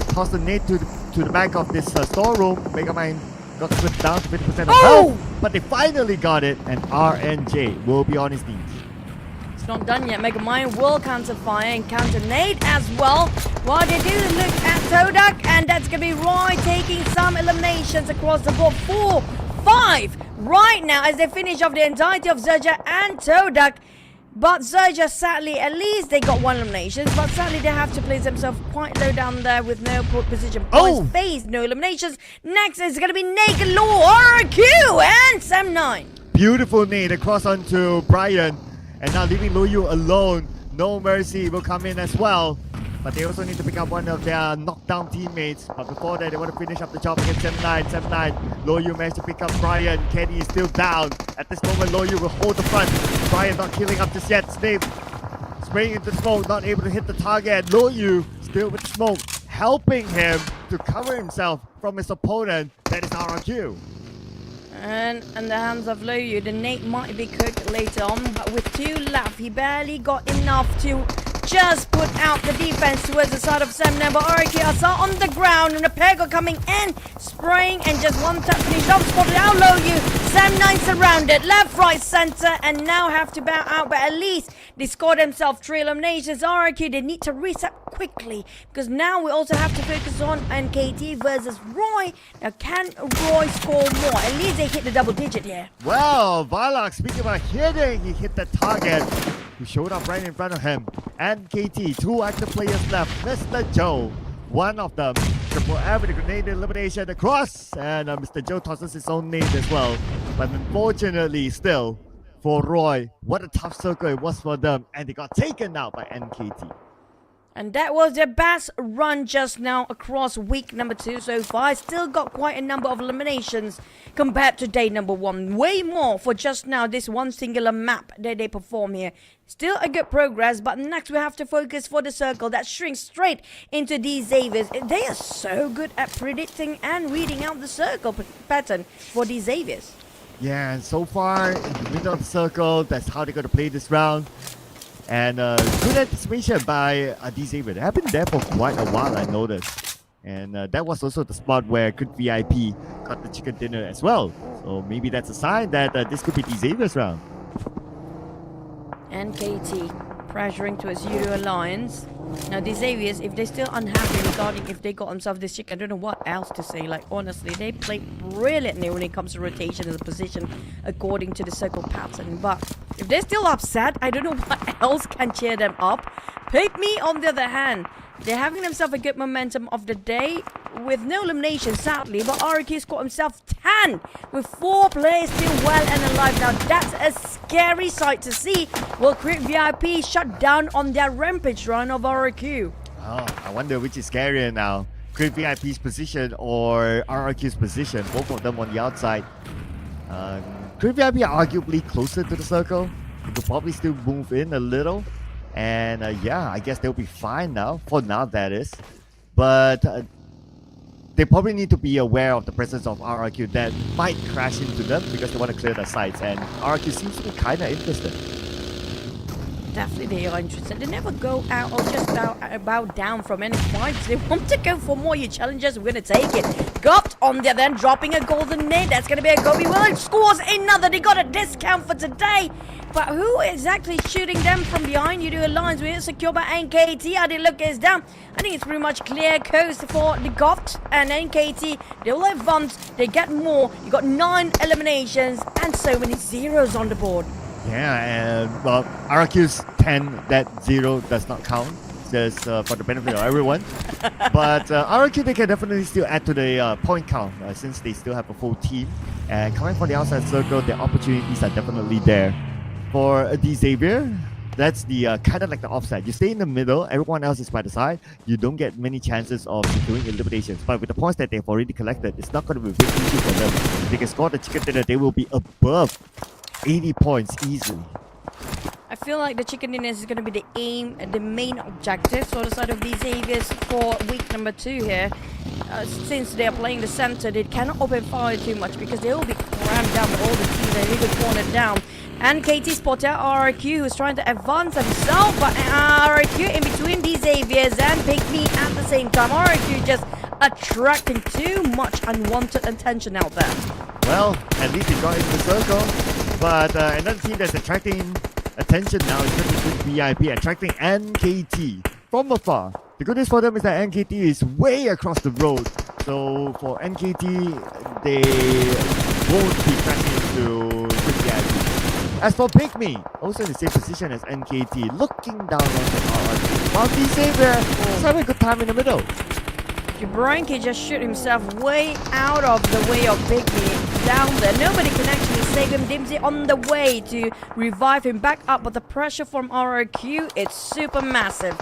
Toss the nade to the back of this storeroom. Megamind got slipped down to 50% of health, but they finally got it, and RNJ will be on his knees. It's not done yet. Megamind will counter fire and counter nade as well. While they do look at TODAK, and that's going to be Roy taking some eliminations across the board. 4, 5 right now as they finish off the entirety of XERXIA and TODAK. But XERXIA, sadly, at least they got one elimination, but sadly they have to place themselves quite low down there with no position points. FaZe, no eliminations. Next is going to be Naked Law, RQ, and Sam9. Beautiful nade across onto Brian, and now leaving Loyu alone. No Mercy will come in as well, but they also need to pick up one of their knockdown teammates. But before that, they want to finish up the job against Sam9. Loyu managed to pick up Brian. Kenny is still down. At this moment, Loyu will hold the front. Brian not killing up just yet. Snape spraying into the smoke, not able to hit the target. Loyu still with smoke, helping him to cover himself from his opponent. That is RRQ. And in the hands of Loyu, the nade might be cooked later on, but with 2 left, he barely got enough to just put out the defense towards the side of Sam9. But RQ Asa on the ground, and the Pego coming in, spraying, and just one tap finish off, spotted out Loyu. Sam9 surrounded, left, right, center, and now have to bow out, but at least they scored themselves 3 eliminations. RQ, they need to reset quickly, because now we also have to focus on NKT versus Roy. Now, can Roy score more? At least they hit the double digit here. Well, Varlock, speaking about hitting, he hit the target. He showed up right in front of him. And KT, 2 active players left. Mr. Joe, one of them. Triple F with a grenade elimination across. And Mr. Joe tosses his own nade as well. But unfortunately, still, for Roy. What a tough circle it was for them, and they got taken out by NKT. And that was their best run just now across week number 2 so far. Still got quite a number of eliminations compared to day number 1. Way more for just now this one singular map that they perform here. Still a good progress, but next we have to focus for the circle that shrinks straight into these Xaviers. They are so good at predicting and reading out the circle pattern for these Xaviers. Yeah, and so far in the middle of the circle, that's how they're going to play this round. And good anticipation by Xavier. They have been there for quite a while, I noticed. And that was also the spot where Good VIP got the chicken dinner as well. So maybe that's a sign that this could be Xavier's round. NKT pressuring towards Yudo Alliance. Now these Xaviers, if they're still unhappy regarding if they got themselves this chick, I don't know what else to say. Like honestly, they play brilliantly when it comes to rotation as a position according to the circle pattern. But if they're still upset, I don't know what else can cheer them up. PIGMY on the other hand, they're having themselves a good momentum of the day with no elimination sadly, but RQ scored himself 10 with 4 players still well and alive. Now that's a scary sight to see. Will Creep VIP shut down on their rampage run of RQ? Oh, I wonder which is scarier now. Creep VIP's position or RRQ's position, both of them on the outside. Creep VIP are arguably closer to the circle. They could probably still move in a little. And yeah, I guess they'll be fine now. For now, that is. But they probably need to be aware of the presence of RRQ that might crash into them because they want to clear their sites. And RRQ seems to be kind of interested. Definitely they are interested. They never go out or just bow down from any fights. They want to go for more challenges. We're going to take it. Got on there then, dropping a golden nade. That's going to be a Gobi Williams. Scores another. They got a discount for today. But who exactly shooting them from behind? Yudo Alliance. We're secure by NKT. How they look is down. I think it's pretty much clear coast for the GOT and NKT. They will advance. They get more. You got 9 eliminations and so many zeros on the board. Yeah, and well, RQ's 10, that 0 does not count. Just for the benefit of everyone. But RQ, they can definitely still add to the point count since they still have a full team. And coming from the outside circle, the opportunities are definitely there. For Xavier, that's the kind of like the offside. You stay in the middle, everyone else is by the side. You don't get many chances of doing eliminations. But with the points that they've already collected, it's not going to be a big issue for them. If they can score the chicken dinner, they will be above 80 points easily. I feel like the chicken dinner is going to be the aim, the main objective for the side of these Xaviers for week number 2 here. Since they are playing the center, they cannot open fire too much because they will be crammed down with all the teams. They're really cornered down. And KT spotted out RRQ, who's trying to advance himself, but RRQ in between these Xaviers and PIGMY at the same time. RRQ just attracting too much unwanted attention out there. Well, at least they got into the circle. But another team that's attracting attention now is going to be VIP, attracting NKT from afar. The good news for them is that NKT is way across the road. So for NKT, they won't be crashing into VIP. As for PIGMY, also in the same position as NKT, looking down on the RRQ. While Xavier is having a good time in the middle. Jabranki just shoot himself way out of the way of PIGMY down there. Nobody can actually save him. Dimsy on the way to revive him back up, but the pressure from RRQ, it's super massive.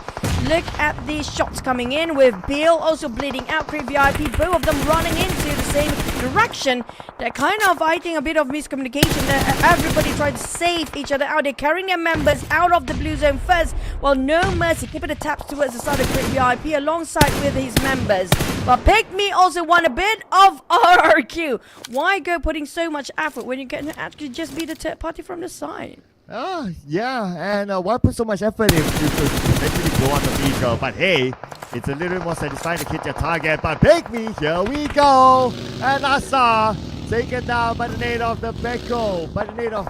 Look at these shots coming in with Bill also bleeding out. Creep VIP, both of them running into the same direction. They're kind of fighting a bit of miscommunication. Everybody tried to save each other out. They're carrying their members out of the blue zone first. Well, no mercy. Keeping the taps towards the side of Creep VIP alongside with his members. But PIGMY also won a bit of RRQ. Why go putting so much effort when you can actually just be the third party from the side? Oh, yeah, and why put so much effort if you could eventually go on the vehicle? But hey, it's a little more satisfying to hit your target. But PIGMY, here we go! And Asa taken down by the nade of the Beko, by the nade of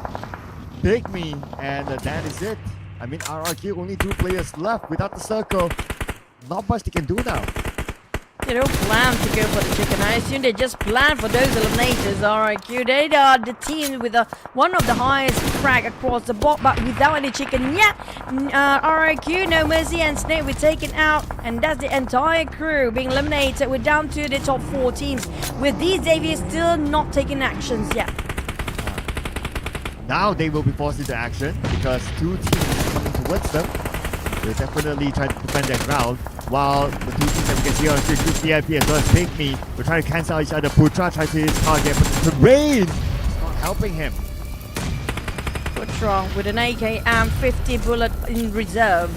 PIGMY. And that is it. I mean, RRQ, only 2 players left without the circle. Not much they can do now. They don't plan to go for the chicken. I assume they just plan for those eliminations. RRQ, they are the team with one of the highest frag across the board, but without any chicken yet. RRQ, No Mercy, and Snake were taken out, and that's the entire crew being eliminated. We're down to the top 4 teams, with these Xaviers still not taking actions yet. Now they will be forced into action because two teams coming towards them. They're definitely trying to defend their ground, while the two teams that we can see on the screen, VIP as well as PIGMY, we're trying to cancel each other. Putra tries to hit his target, but the terrain is not helping him. Putra with an AK and 50 bullet in reserve.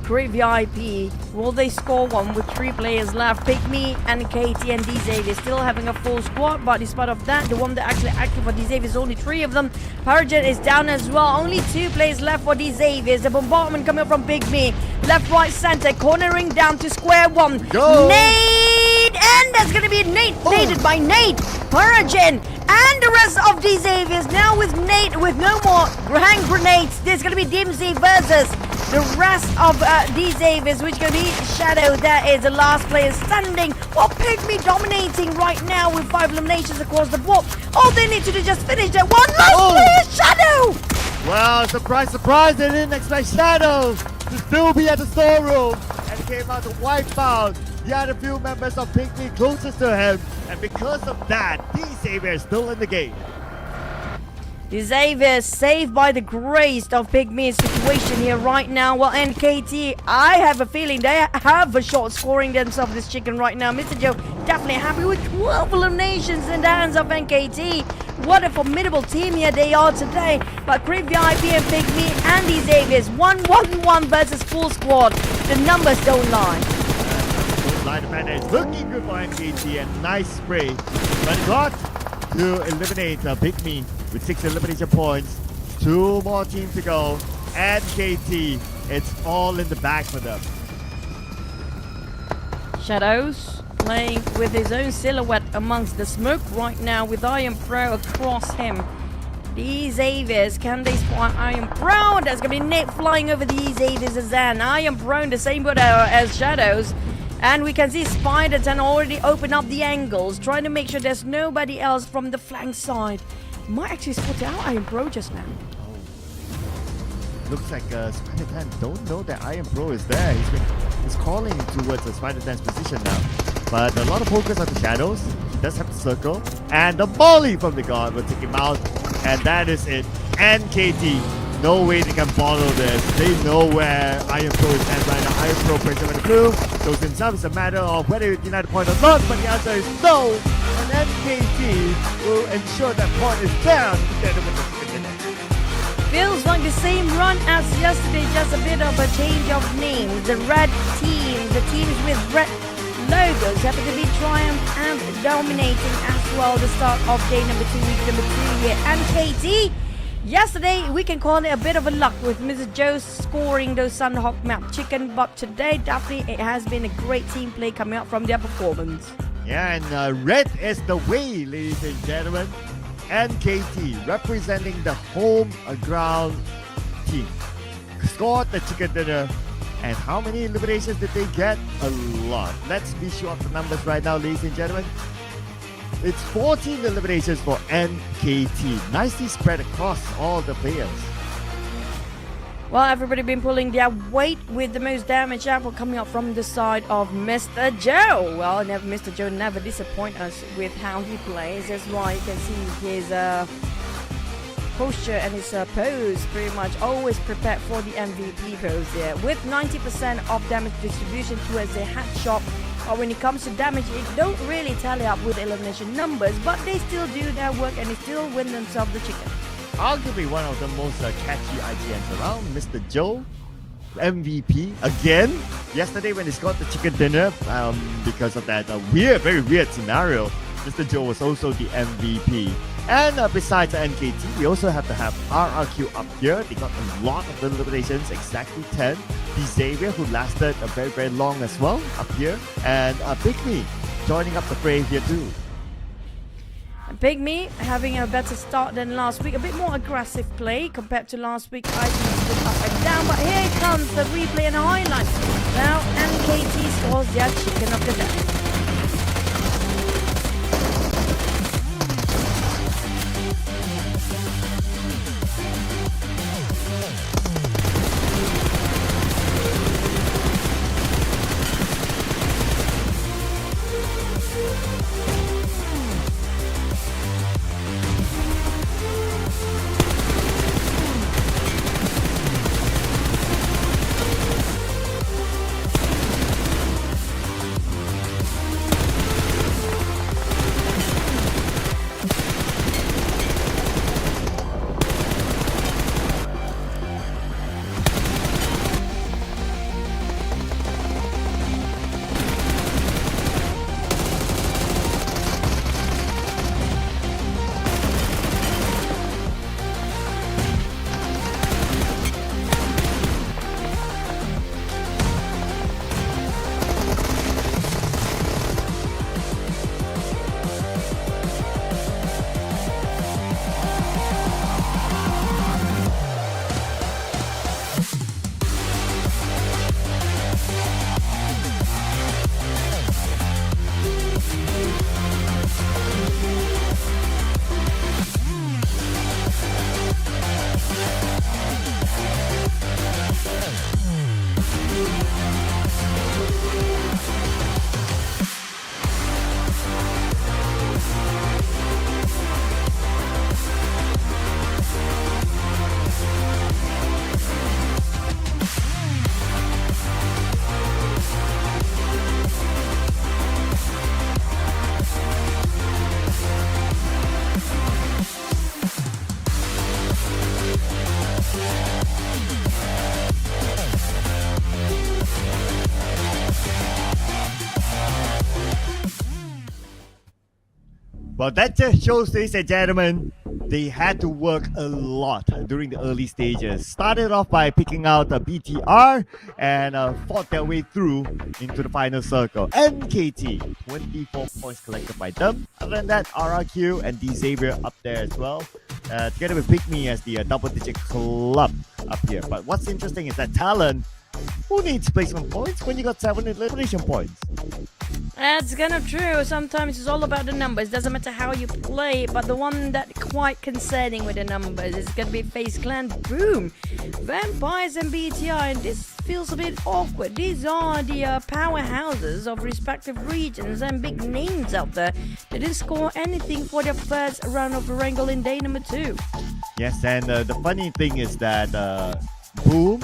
Great VIP. Will they score one with 3 players left? PIGMY and KT and DZ. They're still having a full squad, but despite of that, the one that actually active for DZ is only 3 of them. Parajet is down as well. Only 2 players left for DZ. There's a bombardment coming up from PIGMY. Left, right, center, cornering down to square one. Go. Nade! And that's gonna be Nate. Naded by Nate. Parajet and the rest of DZ is now with Nate with no more hand grenades. There's gonna be Dimsy versus the rest of these Avis, which is going to be Shadow. That is the last player standing. While PIGMY dominating right now with 5 eliminations across the board. All they need to do is just finish that one last player, Shadow! Well, surprise, surprise, they didn't expect Shadow to still be at the storeroom and came out to wipe out the other few members of PIGMY closest to him. And because of that, these Avis are still in the game. Xavier saved by the grace of PIGMY's situation here right now. Well, NKT, I have a feeling they have a shot scoring themselves this chicken right now. Mr. Joe definitely happy with 12 eliminations in the hands of NKT. What a formidable team here they are today. But Crib VIP and PIGMY and Xavier's 1-1-1 versus full squad. The numbers don't lie. Line of is looking good for NKT and nice spray. But got to eliminate PIGMY with 6 elimination points. 2 more teams to go. And KT, it's all in the bag for them. Shadows playing with his own silhouette amongst the smoke right now with Iron Pro across him. These Avies, can they spawn Iron Pro? There's gonna be Nate flying over these Avies as then. Iron Pro in the same boat as Shadows. And we can see Spider-10 already open up the angles, trying to make sure there's nobody else from the flank side. Might actually spot out Iron Pro just now. Looks like Spider-10 don't know that Iron Pro is there. He's calling towards the Spider-10's position now. But a lot of focus on the shadows. He does have the circle. And the volley from the god will take him out. And that is it. And KT, no way they can follow this. They know where Iron Pro is at right now. Iron Pro plays him in the blue. Shows himself. It's a matter of whether he deny the point or not. But the answer is no. And NKT will ensure that point is there together with the Feels like the same run as yesterday, just a bit of a change of names. The red team, the teams with red logos happen to be Triumph and dominating as well the start of day number 2, week number 2 here. And KT, yesterday we can call it a bit of a luck with Mr. Joe scoring those Sanhok map chicken, but today definitely it has been a great team play coming out from their performance. Yeah, and red is the way, ladies and gentlemen. NKT representing the home ground team scored the chicken dinner. And how many eliminations did they get? A lot. Let's be sure of the numbers right now, ladies and gentlemen. It's 14 eliminations for NKT. Nicely spread across all the players. Well, everybody been pulling their weight with the most damage output coming up from the side of Mr. Joe. Well, Mr. Joe never disappoints us with how he plays. That's why you can see his posture and his pose pretty much always prepared for the MVP pose there. With 90% of damage distribution towards the headshot. But when it comes to damage, it don't really tally up with elimination numbers, but they still do their work and they still win themselves the chicken. Arguably one of the most catchy IGNs around, Mr. Joe, MVP again. Yesterday when he got the chicken dinner, because of that very weird scenario, Mr. Joe was also the MVP. And besides NKT, we also have to have RRQ up here. They got a lot of eliminations, exactly 10. The Xavier, who lasted very, very long as well, up here. And PIGMY joining up the fray here too. PIGMY having a better start than last week. A bit more aggressive play compared to last week. Items up and down. But here comes the replay and highlight. Now NKT scores their chicken of the day. Well, that just shows, ladies and gentlemen, they had to work a lot during the early stages. Started off by picking out a BTR and fought their way through into the final circle. NKT, 24 points collected by them. Other than that, RRQ and Xavier up there as well. Together with PIGMY as the double-digit club up here. But what's interesting is that TALON, who needs placement points when you got 7 elimination points? That's kind of true. Sometimes it's all about the numbers. Doesn't matter how you play, but the one that quite concerning with the numbers is going to be FaZe Clan. Boom! Vampires and BTI, and this feels a bit awkward. These are the powerhouses of respective regions and big names out there. They didn't score anything for their first round of Erangel in day number 2. Yes, and the funny thing is that Boom,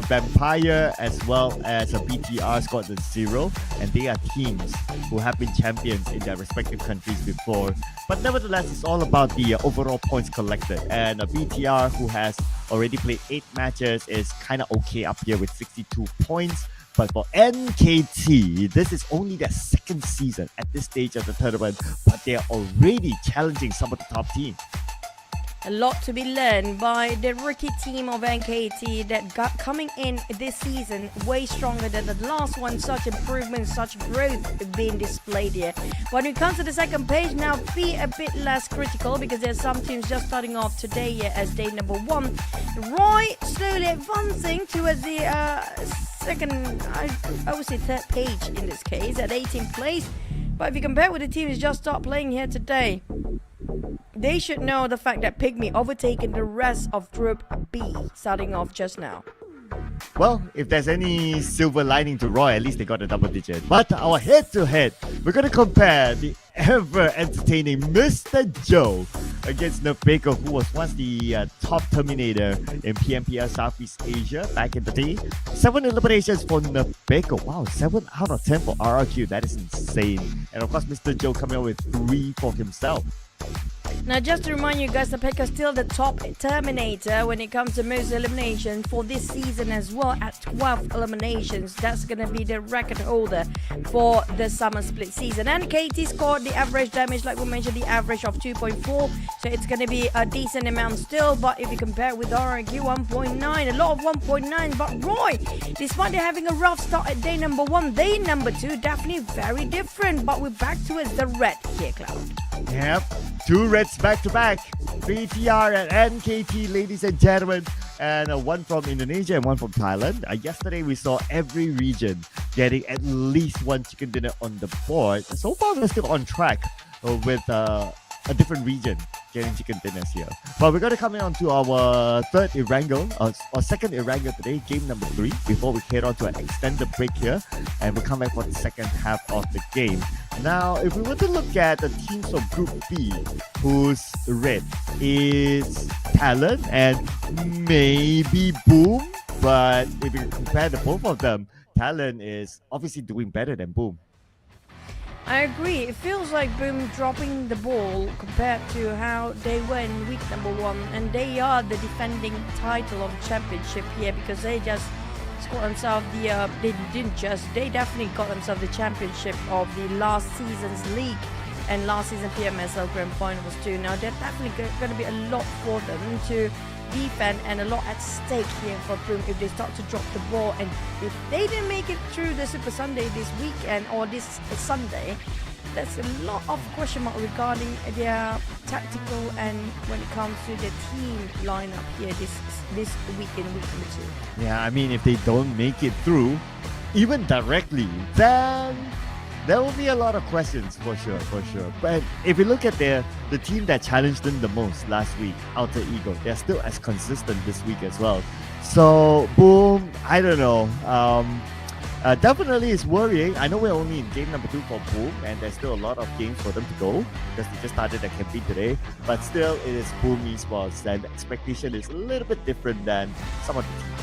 Vampire as well as a BTR scored a 0, and they are teams who have been champions in their respective countries before. But nevertheless, it's all about the overall points collected, and a BTR who has already played 8 matches is kind of okay up here with 62 points. But for NKT, this is only their 2nd season at this stage of the tournament, but they are already challenging some of the top teams. A lot to be learned by the rookie team of NKT that got coming in this season way stronger than the last one. Such improvement, such growth being displayed here. When it comes to the second page, now be a bit less critical because there's some teams just starting off today here as day number 1. Roy slowly advancing towards the second, I would say third page in this case at 18th place. But if you compare with the teams just start playing here today, they should know the fact that PIGMY overtaken the rest of Group B starting off just now. Well, if there's any silver lining to Roy, at least they got a double digit. But our head-to-head, we're going to compare the ever-entertaining Mr. Joe against Nubeko, who was once the top Terminator in PMPL Southeast Asia back in the day. 7 eliminations for Nubeko. Wow, 7 out of 10 for RRQ. That is insane. And of course, Mr. Joe coming out with 3 for himself. Now, just to remind you guys, Nubeko is still the top Terminator when it comes to most eliminations for this season as well at 12 eliminations. That's going to be the record holder for the summer split season. And KT scored the average damage, like we mentioned, the average of 2.4. So it's going to be a decent amount still. But if you compare it with RRQ, 1.9, a lot of 1.9. But Roy, despite having a rough start at day number 1, day number 2, definitely very different. But we're back towards the red here, Cloud. Yep, 2 reds back to back. BTR and NKT, ladies and gentlemen. And one from Indonesia and one from Thailand. Yesterday we saw every region getting at least 1 chicken dinner on the board. So far we're still on track with a different region getting chicken dinners here. But we're going to come in on to our third Erangel, or second Erangel today, game number 3, before we head on to an extended break here. And we'll come back for the second half of the game. Now, if we were to look at the teams of Group B, who's red is TALON and maybe Boom. But if you compare the both of them, TALON is obviously doing better than Boom. I agree. It feels like Boom dropping the ball compared to how they were in week number 1. And they are the defending title of the championship here because they just scored themselves they definitely got themselves the championship of the last season's league and last season PMSL Grand Finals too. Now there's definitely going to be a lot for them to defend and a lot at stake here for Boom if they start to drop the ball, and if they didn't make it through the Super Sunday this weekend or this Sunday, there's a lot of question mark regarding their tactical and when it comes to the team lineup here this weekend, week number 2. Yeah, I mean, if they don't make it through, even directly, then there will be a lot of questions for sure. But if you look at the team that challenged them the most last week, Alter Ego, they're still as consistent this week as well. So, Boom, I don't know. Definitely it's worrying. I know we're only in game number 2 for Boom, and there's still a lot of games for them to go because they just started their campaign today. But still, it is Boom Esports, and the expectation is a little bit different than some of the teams.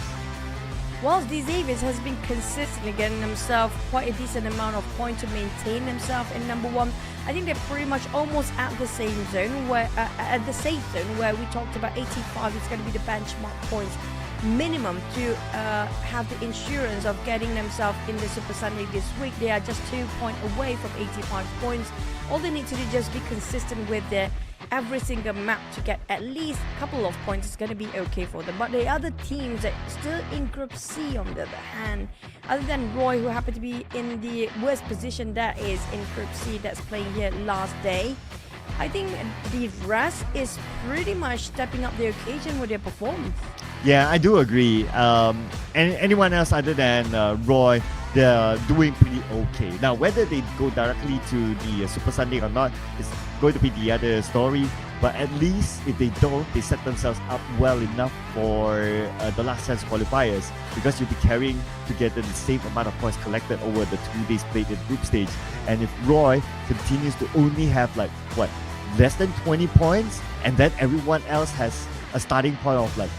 Whilst Xavier has been consistently getting himself quite a decent amount of points to maintain himself in number 1, I think they're pretty much almost at the same zone where at the safe zone where we talked about 85 is going to be the benchmark points minimum to have the insurance of getting themselves in the Super Sunday this week. They are just 2 points away from 85 points. All they need to do is just be consistent with their every single map to get at least a couple of points. Is going to be okay for them. But the other teams that still in Group C, on the other hand, other than Roy, who happened to be in the worst position that is in Group C, that's playing here last day, I think the rest is pretty much stepping up the occasion with their performance. Yeah, I do agree. Anyone else other than Roy, they're doing pretty okay. Now, whether they go directly to the Super Sunday or not is going to be the other story. But at least if they don't, they set themselves up well enough for the last chance qualifiers, because you'll be carrying together the same amount of points collected over the 2 days played in group stage. And if Roy continues to only have less than 20 points, and then everyone else has a starting point of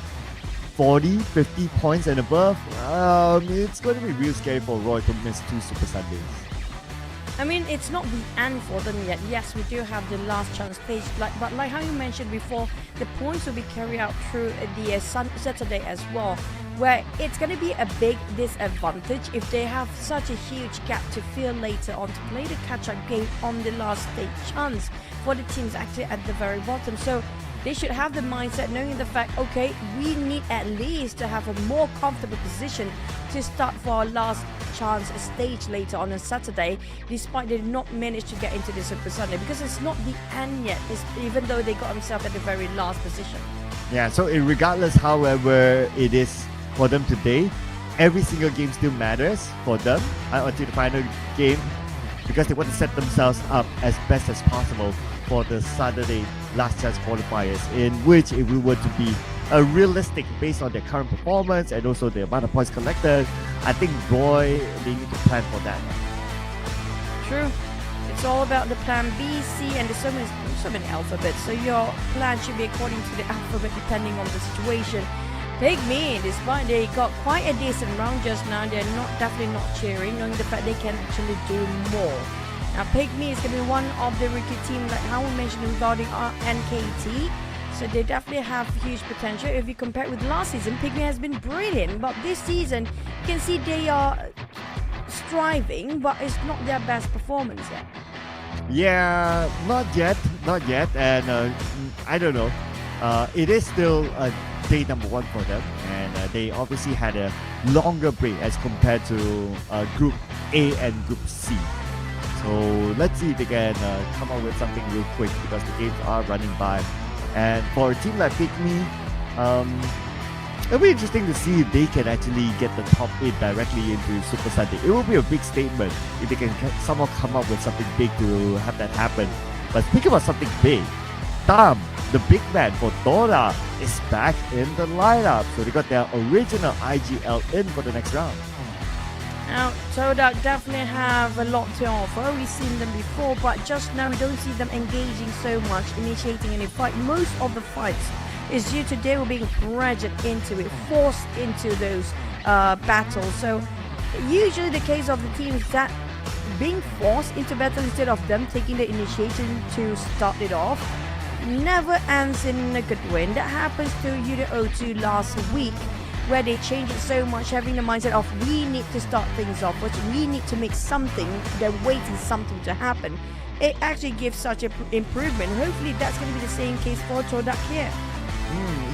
40, 50 points and above, it's going to be real scary for Roy to miss 2 Super Sundays. I mean, it's not the end for them yet. Yes, we do have the last chance stage, but like how you mentioned before, the points will be carried out through the Saturday as well, where it's going to be a big disadvantage if they have such a huge gap to fill later on to play the catch-up game on the last stage chance for the teams actually at the very bottom. So they should have the mindset knowing the fact, okay, we need at least to have a more comfortable position to start for our last chance stage later on Saturday, despite they did not manage to get into the Super Sunday, because it's not the end yet, even though they got themselves at the very last position. Yeah, so regardless, however it is for them today, every single game still matters for them until the final game, because they want to set themselves up as best as possible for the Saturday last chance qualifiers, in which if we were to be realistic based on their current performance and also the amount of points collected, I think Roy, they need to plan for that. True. It's all about the plan B, C, and there's so many alphabets, so your plan should be according to the alphabet depending on the situation. PIGMY, despite they got quite a decent round just now, they're definitely not cheering, knowing the fact they can actually do more. Now, PIGMY is going to be one of the rookie team, like how we mentioned regarding our NKT. So they definitely have huge potential. If you compare it with last season, PIGMY has been brilliant. But this season, you can see they are striving, but it's not their best performance yet. Yeah, not yet. And I don't know. It is still day number 1 for them. And they obviously had a longer break as compared to Group A and Group C. So let's see if they can come up with something real quick, because the games are running by. And for a team like PIGMY, it'll be interesting to see if they can actually get the top 8 directly into Super Sunday. It will be a big statement if they can somehow come up with something big to have that happen. But speaking about something big, Tam, the big man for TODAK, is back in the lineup. So they got their original IGL in for the next round. Now, TODAK definitely have a lot to offer. We've seen them before, but just now we don't see them engaging so much, initiating any fight. Most of the fights is due to they were being pressured into it, forced into those battles. So usually the case of the teams that being forced into battle instead of them taking the initiation to start it off never ends in a good win. That happens to Yudo O2 last week, where they change it so much, having the mindset of we need to start things off, which we need to make something, they're waiting something to happen. It actually gives such an improvement. Hopefully that's going to be the same case for TODAK here.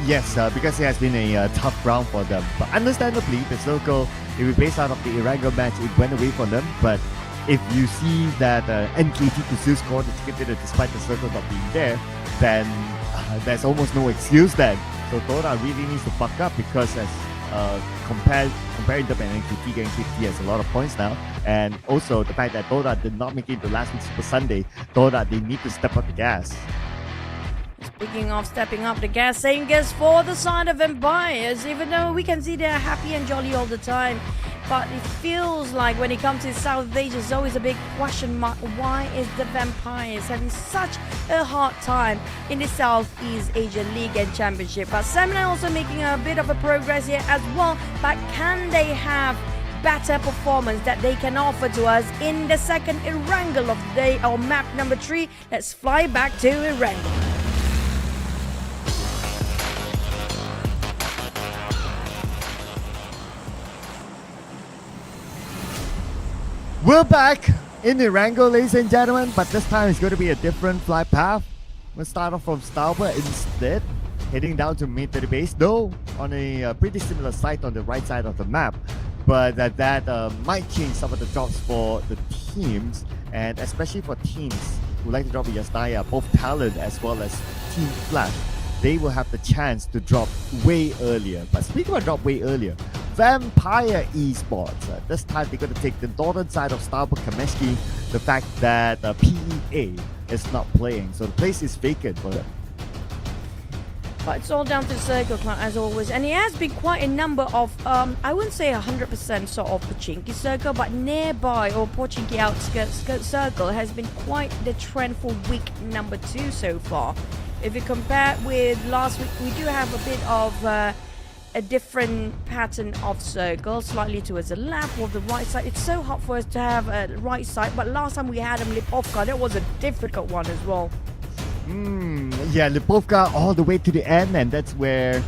Yes, because it has been a tough round for them. But understandably, the circle, if we base out of the Erangel match, it went away from them. But if you see that NKT could still score the ticket winner despite the circle not being there, then there's almost no excuse then. So TODAK really needs to buck up, because as comparing them and NKT has a lot of points now, and also the fact that TODAK did not make it to last week's Super Sunday, TODAK, they need to step up the gas. Speaking of stepping up the gas, same goes for the side of Vampires, even though we can see they're happy and jolly all the time. But it feels like when it comes to South Asia, there's always a big question mark. Why is the Vampires having such a hard time in the Southeast Asia League and Championship? But Samurai also making a bit of a progress here as well. But can they have better performance that they can offer to us in the second Erangel of the day, or map number 3? Let's fly back to Erangel. We're back in Erangel, ladies and gentlemen, but this time it's going to be a different flight path. We'll start off from starboard instead, heading down to mid to the base, though on a pretty similar site on the right side of the map. But that might change some of the drops for the teams, and especially for teams who like to drop a Yasnaya, both Talon as well as Team Flash. They will have the chance to drop way earlier. But speaking about drop way earlier, Vampire Esports, this time they're going to take the northern side of Starboard Kameshki, the fact that PEA is not playing, so the place is vacant for them. But it's all down to the Circle Clan as always, and it has been quite a number of, I wouldn't say 100% sort of Pochinki Circle, but nearby or Pochinki outskirts Circle has been quite the trend for week number 2 so far. If you compare with last week, we do have a bit of a different pattern of circle, slightly towards the left or the right side. It's so hard for us to have a right side, but last time we had him Lipovka, that was a difficult one as well. Yeah, Lipovka all the way to the end, and that's where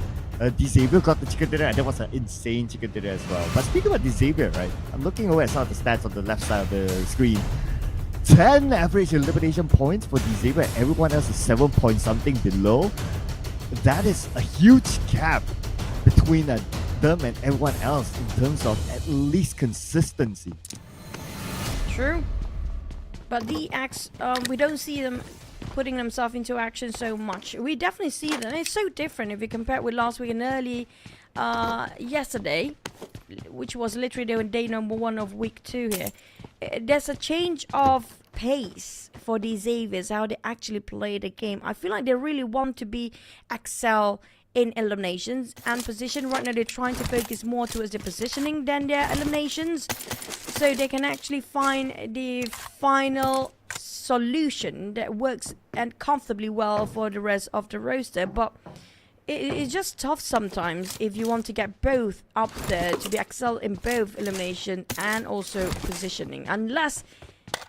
Xavier got the chicken dinner, and that was an insane chicken dinner as well. But speaking about Xavier, right, I'm looking away at some of the stats on the left side of the screen. 10 average elimination points for Xavier, everyone else is 7 point something below. That is a huge gap between them and everyone else in terms of at least consistency. True. But the Axe, we don't see them putting themselves into action so much. We definitely see them. It's so different if you compare it with last week and early yesterday, which was literally day number 1 of week 2 here. There's a change of pace for these Xaviers, how they actually play the game. I feel like they really want to be excel in eliminations and position. Right now they're trying to focus more towards the positioning than their eliminations, so they can actually find the final solution that works and comfortably well for the rest of the roster. But it's just tough sometimes if you want to get both up there to be excel in both elimination and also positioning. Unless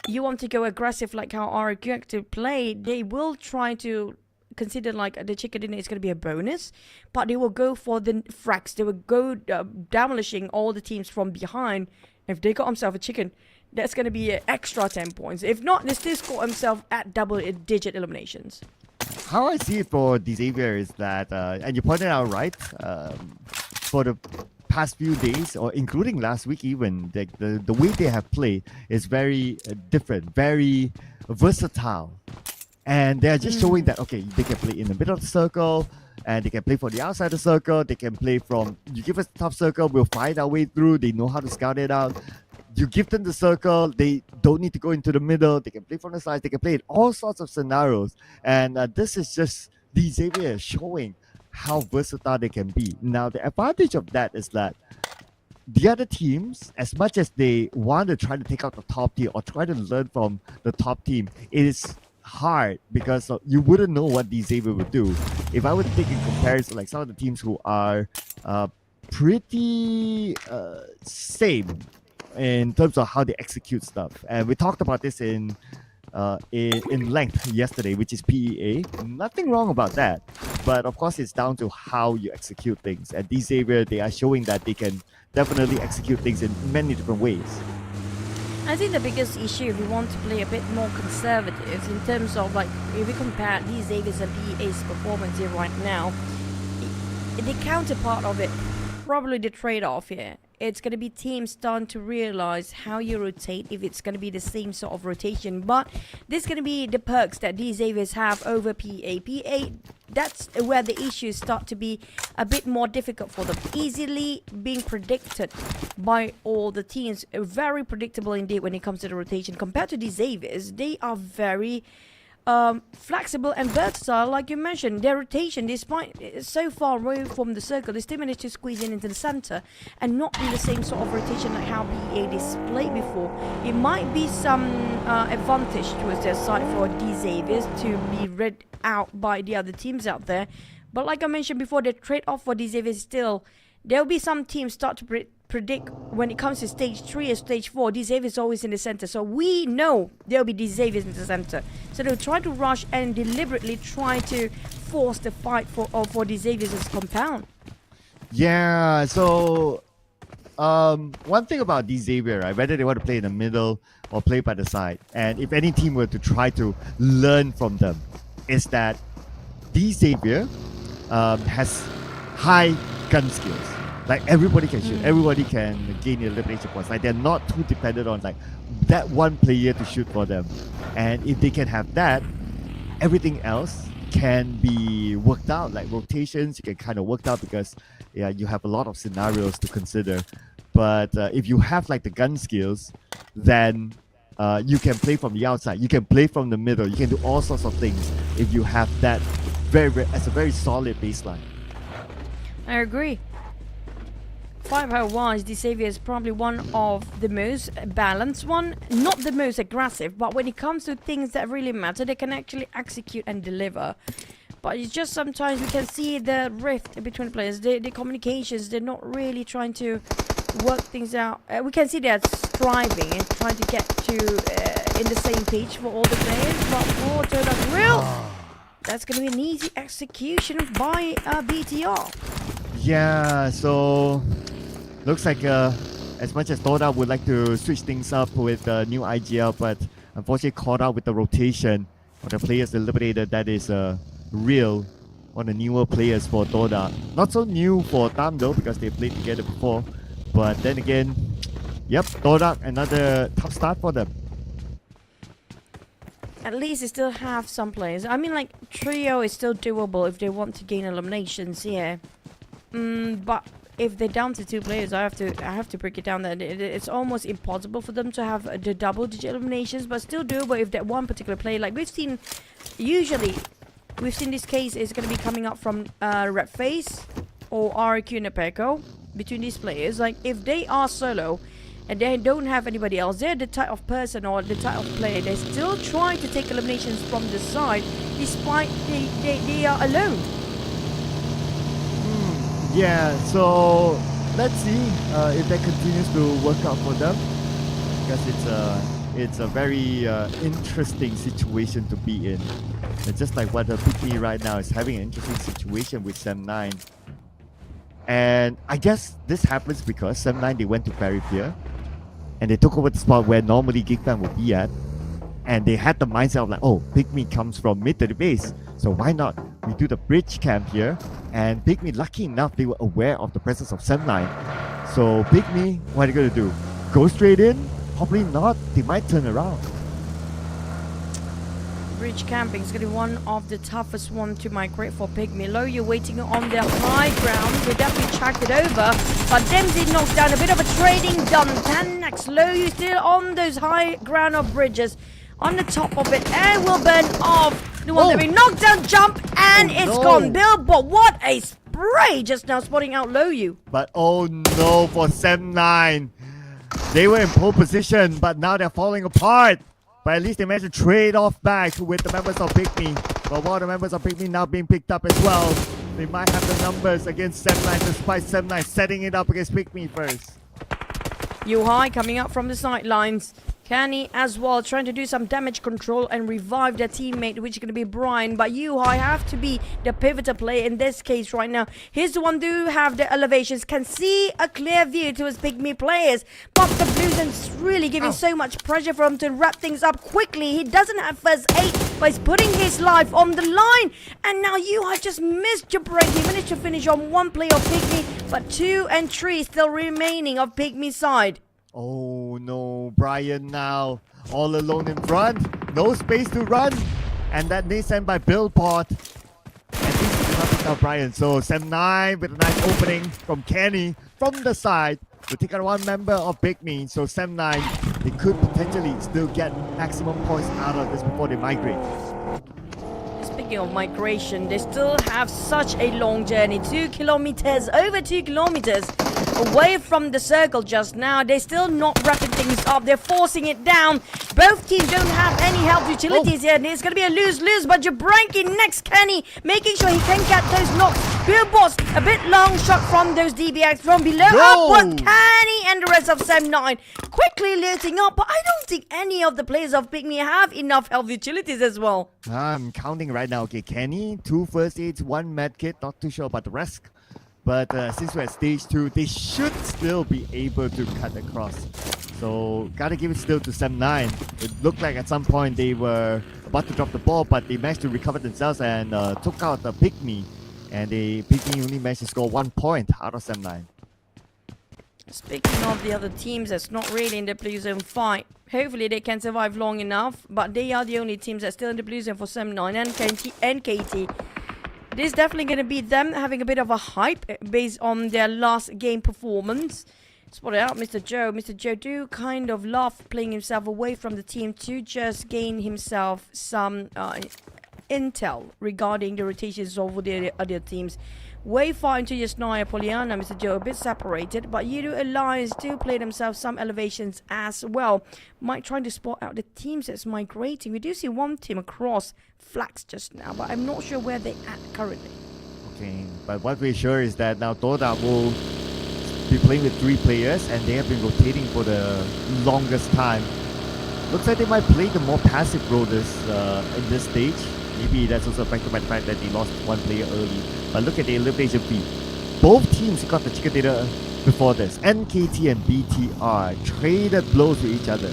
you want to go aggressive like how IQOO to play, they will try to consider like the chicken dinner is going to be a bonus, but they will go for the frags. They will go demolishing all the teams from behind. If they got themselves a chicken, that's going to be an extra 10 points. If not, they still score themselves at double-digit eliminations. How I see it for Xavier is that, and you pointed out right, for the past few days, or including last week even, the way they have played is very different, very versatile. And they're just showing that, okay, they can play in the middle of the circle, and they can play for the outside of the circle, they can play from, you give us the top circle, we'll find our way through, they know how to scout it out. You give them the circle, they don't need to go into the middle, they can play from the sides, they can play in all sorts of scenarios. And this is just Xavier showing how versatile they can be. Now, the advantage of that is that the other teams, as much as they want to try to take out the top tier or try to learn from the top team, it is hard because you wouldn't know what Xavier would do. If I were to take in comparison, like some of the teams who are pretty same in terms of how they execute stuff, and we talked about this in length yesterday, which is PEA. Nothing wrong about that, but of course it's down to how you execute things. And Xavier, they are showing that they can definitely execute things in many different ways. I think the biggest issue, if we want to play a bit more conservative in terms of like, if we compare these Xavier's and PEA's performance here right now, the counterpart of it, probably the trade-off here, it's going to be teams starting to realize how you rotate, if it's going to be the same sort of rotation. But this is going to be the perks that these Xaviers have over PA. PA, that's where the issues start to be a bit more difficult for them. Easily being predicted by all the teams. Very predictable indeed when it comes to the rotation. Compared to these Xaviers, they are very flexible and versatile, like you mentioned. Their rotation, despite so far away from the circle, they still managed to squeeze in into the center and not be the same sort of rotation like how PA displayed before. It might be some advantage towards their side for these Xaviers to be read out by the other teams out there. But like I mentioned before, the trade-off for these Xaviers still, there'll be some teams start to predict when it comes to stage 3 or stage 4, these Xaviers always in the center. So we know there'll be these Xaviers in the center. So they'll try to rush and deliberately try to force the fight for these Xaviers as compound. Yeah, so one thing about the Xavier, right? Whether they want to play in the middle or play by the side, and if any team were to try to learn from them, is that the Xavier has high gun skills. Like everybody can shoot, everybody can gain elimination points. Like they're not too dependent on like that one player to shoot for them. And if they can have that, everything else can be worked out. Like rotations, you can kind of work out because you have a lot of scenarios to consider. But if you have like the gun skills, then you can play from the outside. You can play from the middle. You can do all sorts of things if you have that as a very solid baseline. I agree. 5-wise, the Xavier is probably one of the most balanced one. Not the most aggressive, but when it comes to things that really matter, they can actually execute and deliver. But it's just sometimes we can see the rift between the players, the communications, they're not really trying to work things out. We can see they're striving and trying to get to in the same page for all the players, but for TODAK Real, that's going to be an easy execution by BTR. Yeah, so looks like as much as TODAK would like to switch things up with new IGL, but unfortunately caught out with the rotation of the players eliminated. That is Real, one of the newer players for TODAK. Not so new for Tam though, because they played together before. But then again, yep, TODAK, another tough start for them. At least they still have some players. I mean, like, trio is still doable if they want to gain eliminations here. But if they're down to 2 players, I have to break it down that it's almost impossible for them to have the double-digit eliminations, but still doable if that one particular player, like we've seen, usually we've seen this case is going to be coming up from Red FaZe or IQOO and Peko between these players. Like if they are solo and they don't have anybody else, they're the type of person or the type of player they still trying to take eliminations from the side despite they are alone. Yeah, so let's see if that continues to work out for them, because it's a very interesting situation to be in. It's just like what PIGMY right now is having an interesting situation with Sem9. And I guess this happens because Sem9, they went to Peripheral and they took over the spot where normally GEEK would be at. And they had the mindset of like, oh, PIGMY comes from mid to the base, so why not we do the bridge camp here? And PIGMY, lucky enough, they were aware of the presence of Sem9. So PIGMY, what are they going to do? Go straight in? Probably not. They might turn around. Bridge camping is going to be one of the toughest one to migrate for PIGMY. Low, you're waiting on the high ground. They definitely tracked it over, but them did knock down. A bit of a trading done. 10 next. Low, you still on those high ground of bridges. On the top of it, air will burn off. The one that we knocked down, jump, and it's gone. Billboard, what a spray just now spotting out Low you. But oh no for Sem9. They were in pole position, but now they're falling apart. But at least they managed to trade off back with the members of PIGMY. But one of the members of PIGMY now being picked up as well. They might have the numbers against Sem9, despite Sem9 setting it up against PIGMY first. Yuhai coming up from the sidelines. Kenny as well trying to do some damage control and revive their teammate, which is going to be Brian. But Yuhai have to be the pivotal player in this case right now. He's the one who have the elevations, can see a clear view to his PIGMY players. But the Blues really giving so much pressure for him to wrap things up quickly. He doesn't have first aid, but he's putting his life on the line. And now Yuhai just missed your break. He managed to finish on 1 player of PIGMY, but 2 and 3 still remaining of PIGMY side. Oh no, Brian now all alone in front. No space to run. And that knee sent by Billboard. And this is nothing now, Brian. So Sem9 with a nice opening from Kenny from the side to take out one member of PIGMY. So Sem9, they could potentially still get maximum points out of this before they migrate. Speaking of migration, they still have such a long journey. 2 kilometers, over 2 kilometers away from the circle just now. They're still not wrapping things up. They're forcing it down. Both teams don't have any health utilities here. And it's going to be a lose-lose, but Jabranki next. Kenny making sure he can get those knocks. Billboards, a bit long shot from those DBX from below. Upward, Kenny and the rest of Sem9 quickly looting up. But I don't think any of the players of PIGMY have enough health utilities as well. I'm counting right now. Okay, Kenny, 2 first aids, 1 med kit. Not too sure about the rest. But since we're at stage 2, they should still be able to cut across. So gotta give it still to Sem9. It looked like at some point they were about to drop the ball, but they managed to recover themselves and took out the PIGMY. And the PIGMY only managed to score 1 point out of Sem9. Speaking of the other teams that's not really in the blue zone fight, hopefully they can survive long enough, but they are the only teams that's still in the blue zone for Sem9 and KT. It is definitely going to be them having a bit of a hype based on their last game performance. Spot it out, Mr. Joe. Mr. Joe do kind of love playing himself away from the team to just gain himself some intel regarding the rotations of the other teams. Way far into Yasnaya Poliana, Mr. Joe, a bit separated, but Yudo Alliance do play themselves some elevations as well. Might try to spot out the teams that's migrating. We do see one team across flags just now, but I'm not sure where they're at currently. Okay, but what we're sure is that now TODAK will be playing with 3 players, and they have been rotating for the longest time. Looks like they might play the more passive role in this stage. Maybe that's also affected by the fact that they lost 1 player early. But look at the elimination feed. Both teams got the chicken dinner before this. NKT and BTR traded blows with each other.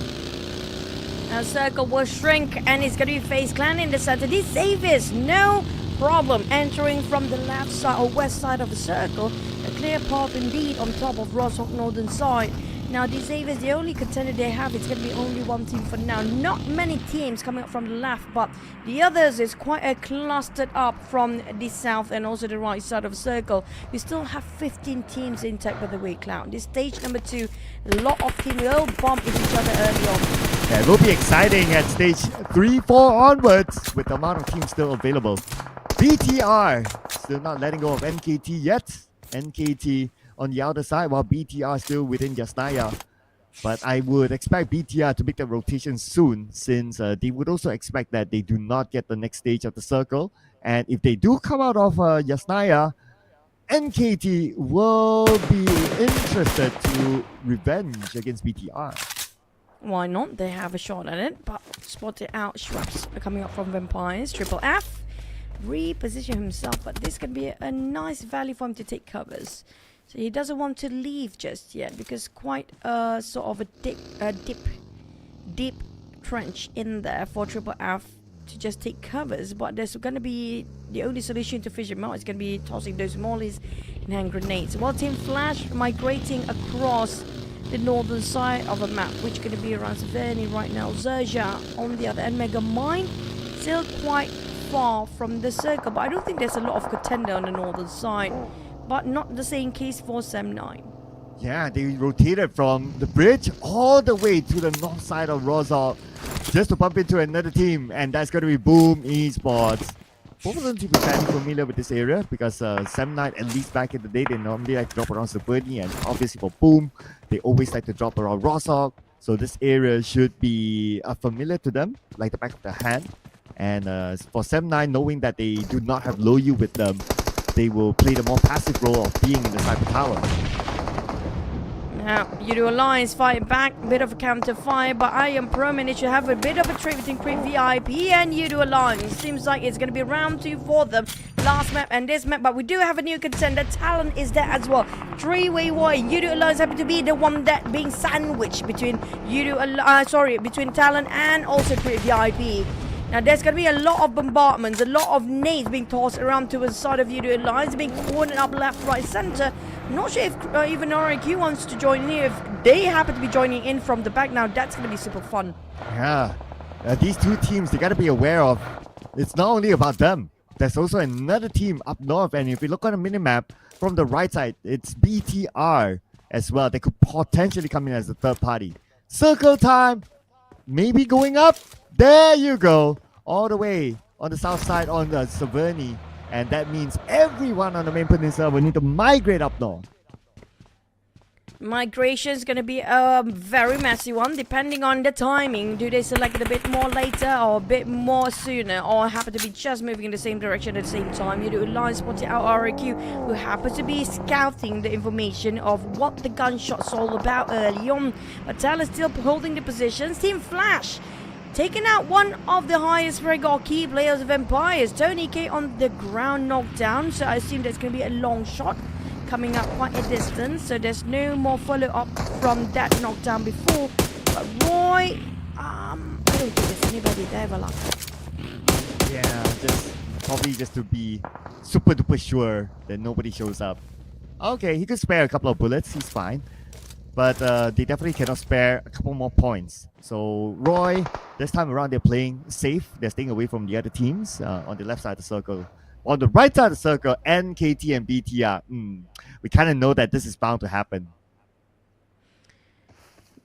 Our circle will shrink, and it's going to be FaZe Clan in the center. These Xaviers, no problem, entering from the left side or west side of the circle. A clear path indeed on top of Roshok northern side. Now, these Xaviers, the only contender they have, it's going to be only one team for now. Not many teams coming up from the left, but the others is quite a clustered up from the south and also the right side of the circle. We still have 15 teams intact by the way, Cloud. This stage number 2, a lot of teams will bump into each other early on. Yeah, it will be exciting at stage 3, 4 onwards with the amount of teams still available. BTR still not letting go of NKT yet. NKT on the outer side, while BTR still within Yasnaya. But I would expect BTR to make the rotation soon, since they would also expect that they do not get the next stage of the circle. And if they do come out of Yasnaya, NKT will be interested to revenge against BTR. Why not? They have a shot at it, but spotted out. Shrubs are coming up from Vampires. Triple F reposition himself, but this can be a nice value for him to take covers. So he doesn't want to leave just yet, because quite sort of a deep trench in there for Triple F to just take covers. But there's going to be the only solution to fish him out is going to be tossing those mollies and hand grenades. While Team Flash migrating across the northern side of a map, which is going to be around Severny right now. XERXIA on the other end. Mega Mine still quite far from the circle, but I don't think there's a lot of contender on the northern side. But not the same case for Sem9. Yeah, they rotated from the bridge all the way to the north side of Rozok just to bump into another team, and that's going to be Boom Esports. Both of them seem to be fairly familiar with this area, because Sem9, at least back in the day, they normally like to drop around Severny, and obviously for Boom, they always like to drop around Rozok. So this area should be familiar to them, like the back of their hand. And for Sem9, knowing that they do not have low yield with them, they will play the more passive role of being in the cyber tower. Now, Yudo Alliance fighting back, bit of a counter fire, but I am pro managed to have a bit of a trade between Creep VIP and Yudo Alliance. Seems like it's going to be round 2 for them. Last map and this map, but we do have a new contender. TALON is there as well. 3-way war. Yudo Alliance happen to be the one that being sandwiched between between TALON and also Creep VIP. Now, there's going to be a lot of bombardments, a lot of nades being tossed around to the side of Yudo Alliance, being cornered up left, right, center. I'm not sure if even IQOO wants to join in here. If they happen to be joining in from the back now, that's going to be super fun. Yeah, these two teams, they got to be aware of, it's not only about them. There's also another team up north, and if you look on the minimap, from the right side, it's BTR as well. They could potentially come in as the third party. Circle time, maybe going up. There you go, all the way on the south side on the Severny, and that means everyone on the main peninsula will need to migrate up north. Migration is going to be a very messy one, depending on the timing. Do they select it a bit more later or a bit more sooner, or happen to be just moving in the same direction at the same time? You do Alliance spotting out IQOO, who happens to be scouting the information of what the gunshot's all about early on. But TALON still holding the positions. Team Flash taking out one of the highest regard key players of Empires. Tony K on the ground knocked down, so I assume there's going to be a long shot coming up quite a distance, so there's no more follow-up from that knockdown before. But Roy, I don't think there's anybody there, Valak. Yeah, probably just to be super duper sure that nobody shows up. Okay, he could spare a couple of bullets, he's fine. But they definitely cannot spare a couple more points. So Roy, this time around they're playing safe. They're staying away from the other teams on the left side of the circle. On the right side of the circle, NKT and BTR. We kind of know that this is bound to happen.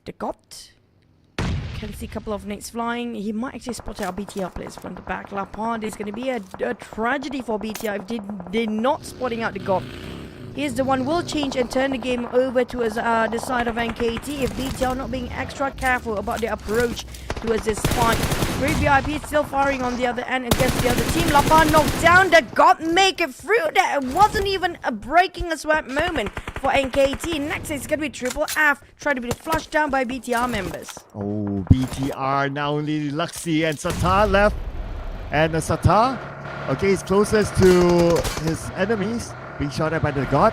The GOT. Can see a couple of nades flying. He might actually spot out BTR players from the back. Lapard is going to be a tragedy for BTR if they're not spotting out the GOT. He's the one will change and turn the game over towards the side of NKT if BTR not being extra careful about their approach towards this fight. Great VIP still firing on the other end against the other team. Lapard knocked down. The GOT make it through. That wasn't even a breaking a sweat moment for NKT. Next it's going to be Triple F trying to be flushed down by BTR members. Oh, BTR now only Luxy and Satar left. And Satar, okay, he's closest to his enemies. Being shot at by the GOT.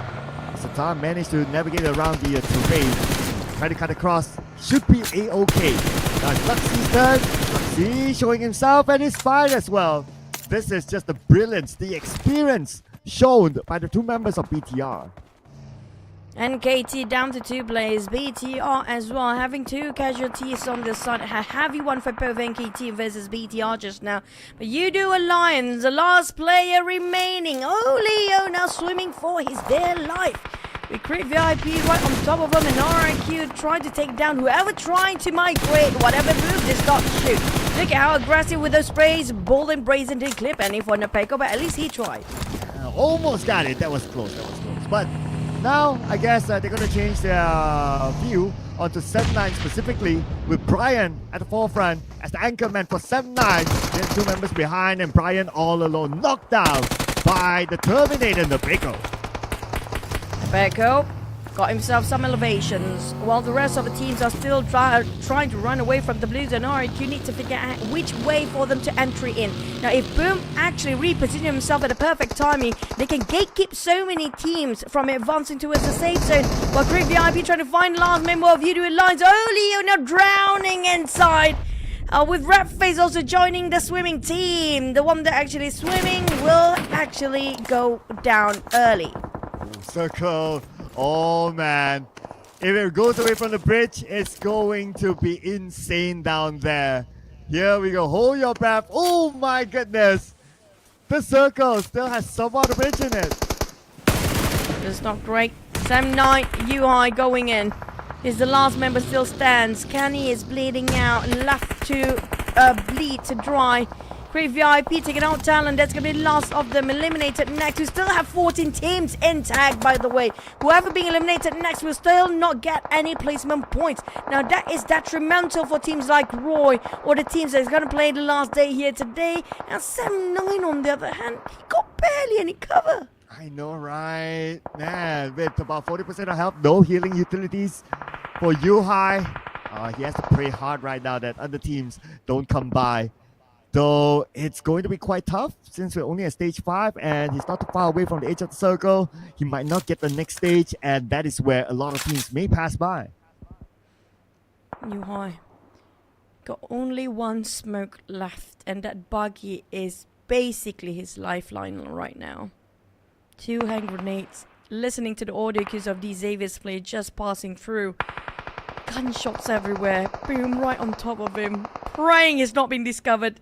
Satar managed to navigate around the terrain. Try to cut across. Should be A-OK. Now it's Luxy's turn. Luxy showing himself and he's fine as well. This is just the brilliance, the experience shown by the two members of BTR. NKT down to 2 players. BTR as well having 2 casualties on the side. A heavy one for both NKT versus BTR just now. But Yudo Alliance, the last player remaining. Leo now swimming for his dear life. We create VIP right on top of him, and IQOO trying to take down whoever trying to migrate, whatever move they start to shoot. Look at how aggressive with those sprays. Bold and brazen didn't clip any for Napeko, but at least he tried. Almost got it. That was close. But now, I guess they're going to change their view onto 7-9 specifically, with Brian at the forefront as the anchor man for 7-9. Then 2 members behind, and Brian all alone, knocked down by the Terminator Napeko. Napeko got himself some elevations, while the rest of the teams are still trying to run away from the Blues, and IQOO need to figure out which way for them to entry in. Now, if Boom actually reposition himself at the perfect timing, they can gatekeep so many teams from advancing towards the safe zone, while Great VIP trying to find the last member of Yudo Alliance. Leo now drowning inside. With Red FaZe also joining the swimming team. The one that actually is swimming will actually go down early. Circle. Oh man, if it goes away from the bridge, it's going to be insane down there. Here we go, hold your breath. Oh my goodness, the circle still has some of the bridge in it. It's not great. Sam Knight, UI going in. Is the last member still stands. Kenny is bleeding out, left to bleed to dry. Great VIP taking out Talon. That's going to be the last of them eliminated next. We still have 14 teams in tag, by the way. Whoever being eliminated next will still not get any placement points. Now, that is detrimental for teams like Roy or the teams that's going to play the last day here today. And Sam 9, on the other hand, he got barely any cover. I know, right? Man, with about 40% of health, no healing utilities for Yuhai. He has to pray hard right now that other teams don't come by. Though it's going to be quite tough since we're only at stage 5 and he's not too far away from the edge of the circle. He might not get the next stage, and that is where a lot of teams may pass by. Yuhai got only 1 smoke left, and that buggy is basically his lifeline right now. 2 hand grenades. Listening to the audio cues of these Xavier's play just passing through. Gunshots everywhere. Boom right on top of him. Praying he's not been discovered.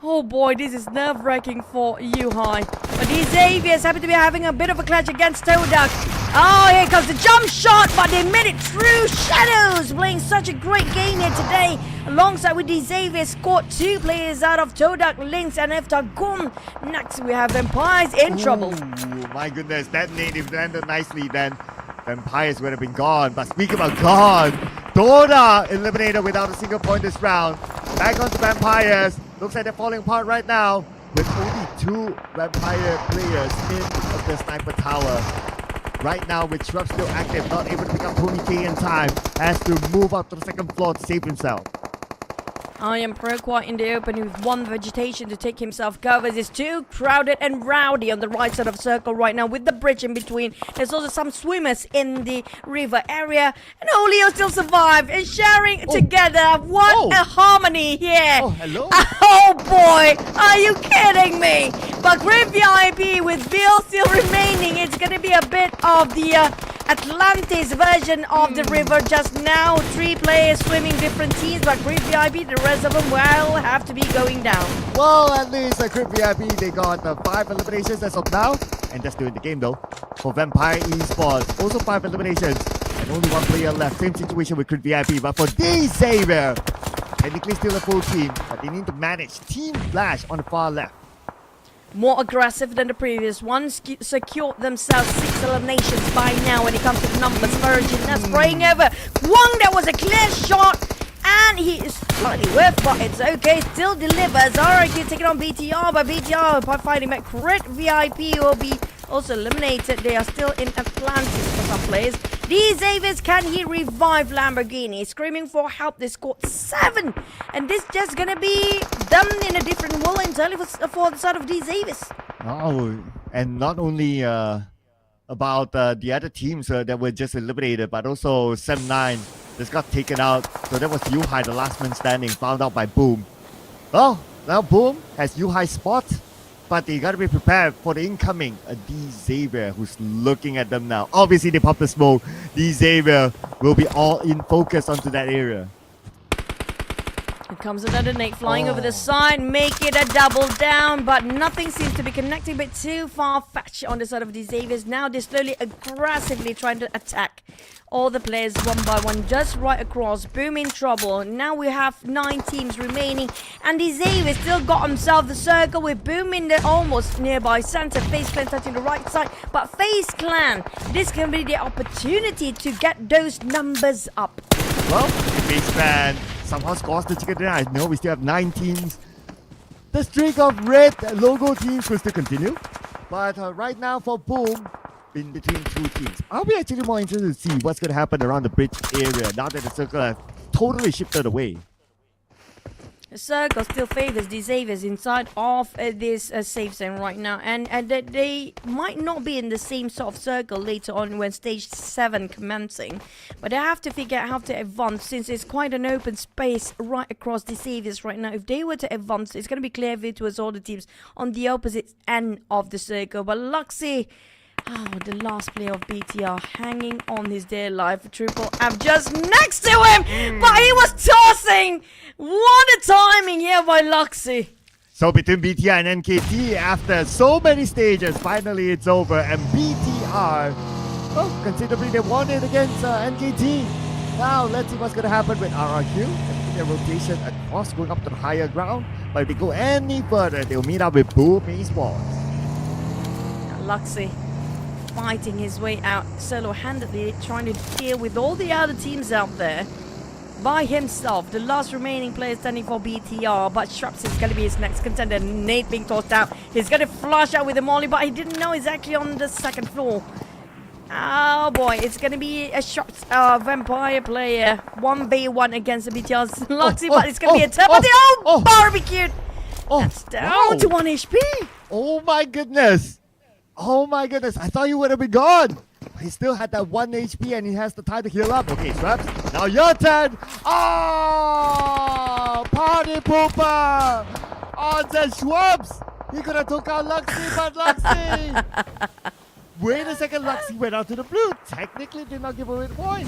Oh boy, this is nerve-wracking for Yuhai. But these Xaviers happen to be having a bit of a clash against TODAK. Oh, here comes the jump shot, but they made it through. Shadows playing such a great game here today. Alongside with these Xaviers, scored 2 players out of TODAK, Lynx, and Eftagun. Next, we have Vampires in trouble. Oh my goodness, that nade, if landed nicely, then Vampires would have been gone. But speaking about gone, TODAK eliminated without a single point this round. Back onto Vampires. Looks like they're falling apart right now, with only 2 Vampire players in the sniper tower. Right now, with Shrub still active, not able to pick up Tony K in time, has to move up to the 2nd floor to save himself. I am Pro quite in the open with one vegetation to take himself covers. It's too crowded and rowdy on the right side of circle right now with the bridge in between. There's also some swimmers in the river area. And Olio still survived and sharing together. What a harmony here. Oh, hello. Oh boy, are you kidding me? But Great VIP with Bill still remaining. It's going to be a bit of the Atlantis version of the river just now. 3 players swimming different teams, but Great VIP, the rest of them will have to be going down. Well, at least Great VIP, they got 5 eliminations as of now. And that's doing the game though. For Vampire Esports, also 5 eliminations. And only 1 player left. Same situation with Great VIP. But for Xavier, technically still a full team, but they need to manage Team Flash on the far left. More aggressive than the previous one, secured themselves 6 eliminations by now when it comes to the numbers. Virgin now spraying over Wong. That was a clear shot, and he is slightly whiffed, but it's okay. Still delivers. Alright, taking on BTR, but BTR by fighting back. Crit VIP will be also eliminated. They are still in Atlantis for some players. These Avis, can he revive Lamborghini? Screaming for help. They scored 7. And this just gonna be done in a different way entirely for the side of these Avis. Oh, and not only about the other teams that were just eliminated, but also 7-9 just got taken out. So that was Yuhai, the last man standing, found out by Boom. Well, now Boom has Yuhai spot. But they gotta be prepared for the incoming Xavier, who's looking at them now. Obviously, they popped the smoke. Xavier will be all in focus onto that area. Here comes another nade flying over the side, make it a double down, but nothing seems to be connecting, but too far-fetched on the side of the Xaviers. Now they're slowly, aggressively trying to attack all the players one by one, just right across. Boom in trouble. Now we have 9 teams remaining, and the Xavier still got himself the circle with Boom in the almost nearby center. FaZe Clan touching the right side, but FaZe Clan, this can be the opportunity to get those numbers up. Well, FaZe Clan somehow scores the chicken dinner. I know we still have 9 teams. The streak of red logo teams will still continue, but right now for Boom, in between 2 teams. I'll be actually more interested to see what's going to happen around the bridge area now that the circle has totally shifted away. The circle still favors the Xaviers inside of this safe zone right now, and they might not be in the same sort of circle later on when stage 7 commencing, but they have to figure out how to advance since it's quite an open space right across the Xaviers right now. If they were to advance, it's going to be clear view towards all the teams on the opposite end of the circle, but Luxy, the last player of BTR hanging on his dear life. Triple F just next to him, but he was tossing. What a timing here by Luxy. So between BTR and NKT, after so many stages, finally it's over, and BTR, well, considerably they won it against NKT. Now let's see what's going to happen with RRQ. Their rotation across, going up to the higher ground, but if they go any further, they'll meet up with Boom Esports. Luxy fighting his way out solo-handedly, trying to deal with all the other teams out there by himself. The last remaining player standing for BTR, but Shrubs is going to be his next contender. Nate being tossed out. He's going to flush out with the molly, but he didn't know he's actually on the 2nd floor. Oh boy, it's going to be a Shrubs vampire player 1v1 against the BTR's Luxy, but it's going to be a turn. But the barbecued. That's down to 1 HP. Oh my goodness. Oh my goodness, I thought you would have been gone. He still had that 1 HP and he has the time to heal up. Okay, Shrubs, now your turn. Oh, party pooper. Oh, the Shrubs. He could have took out Luxy, but Luxy. Wait a second, Luxy went out to the blue. Technically did not give away the point.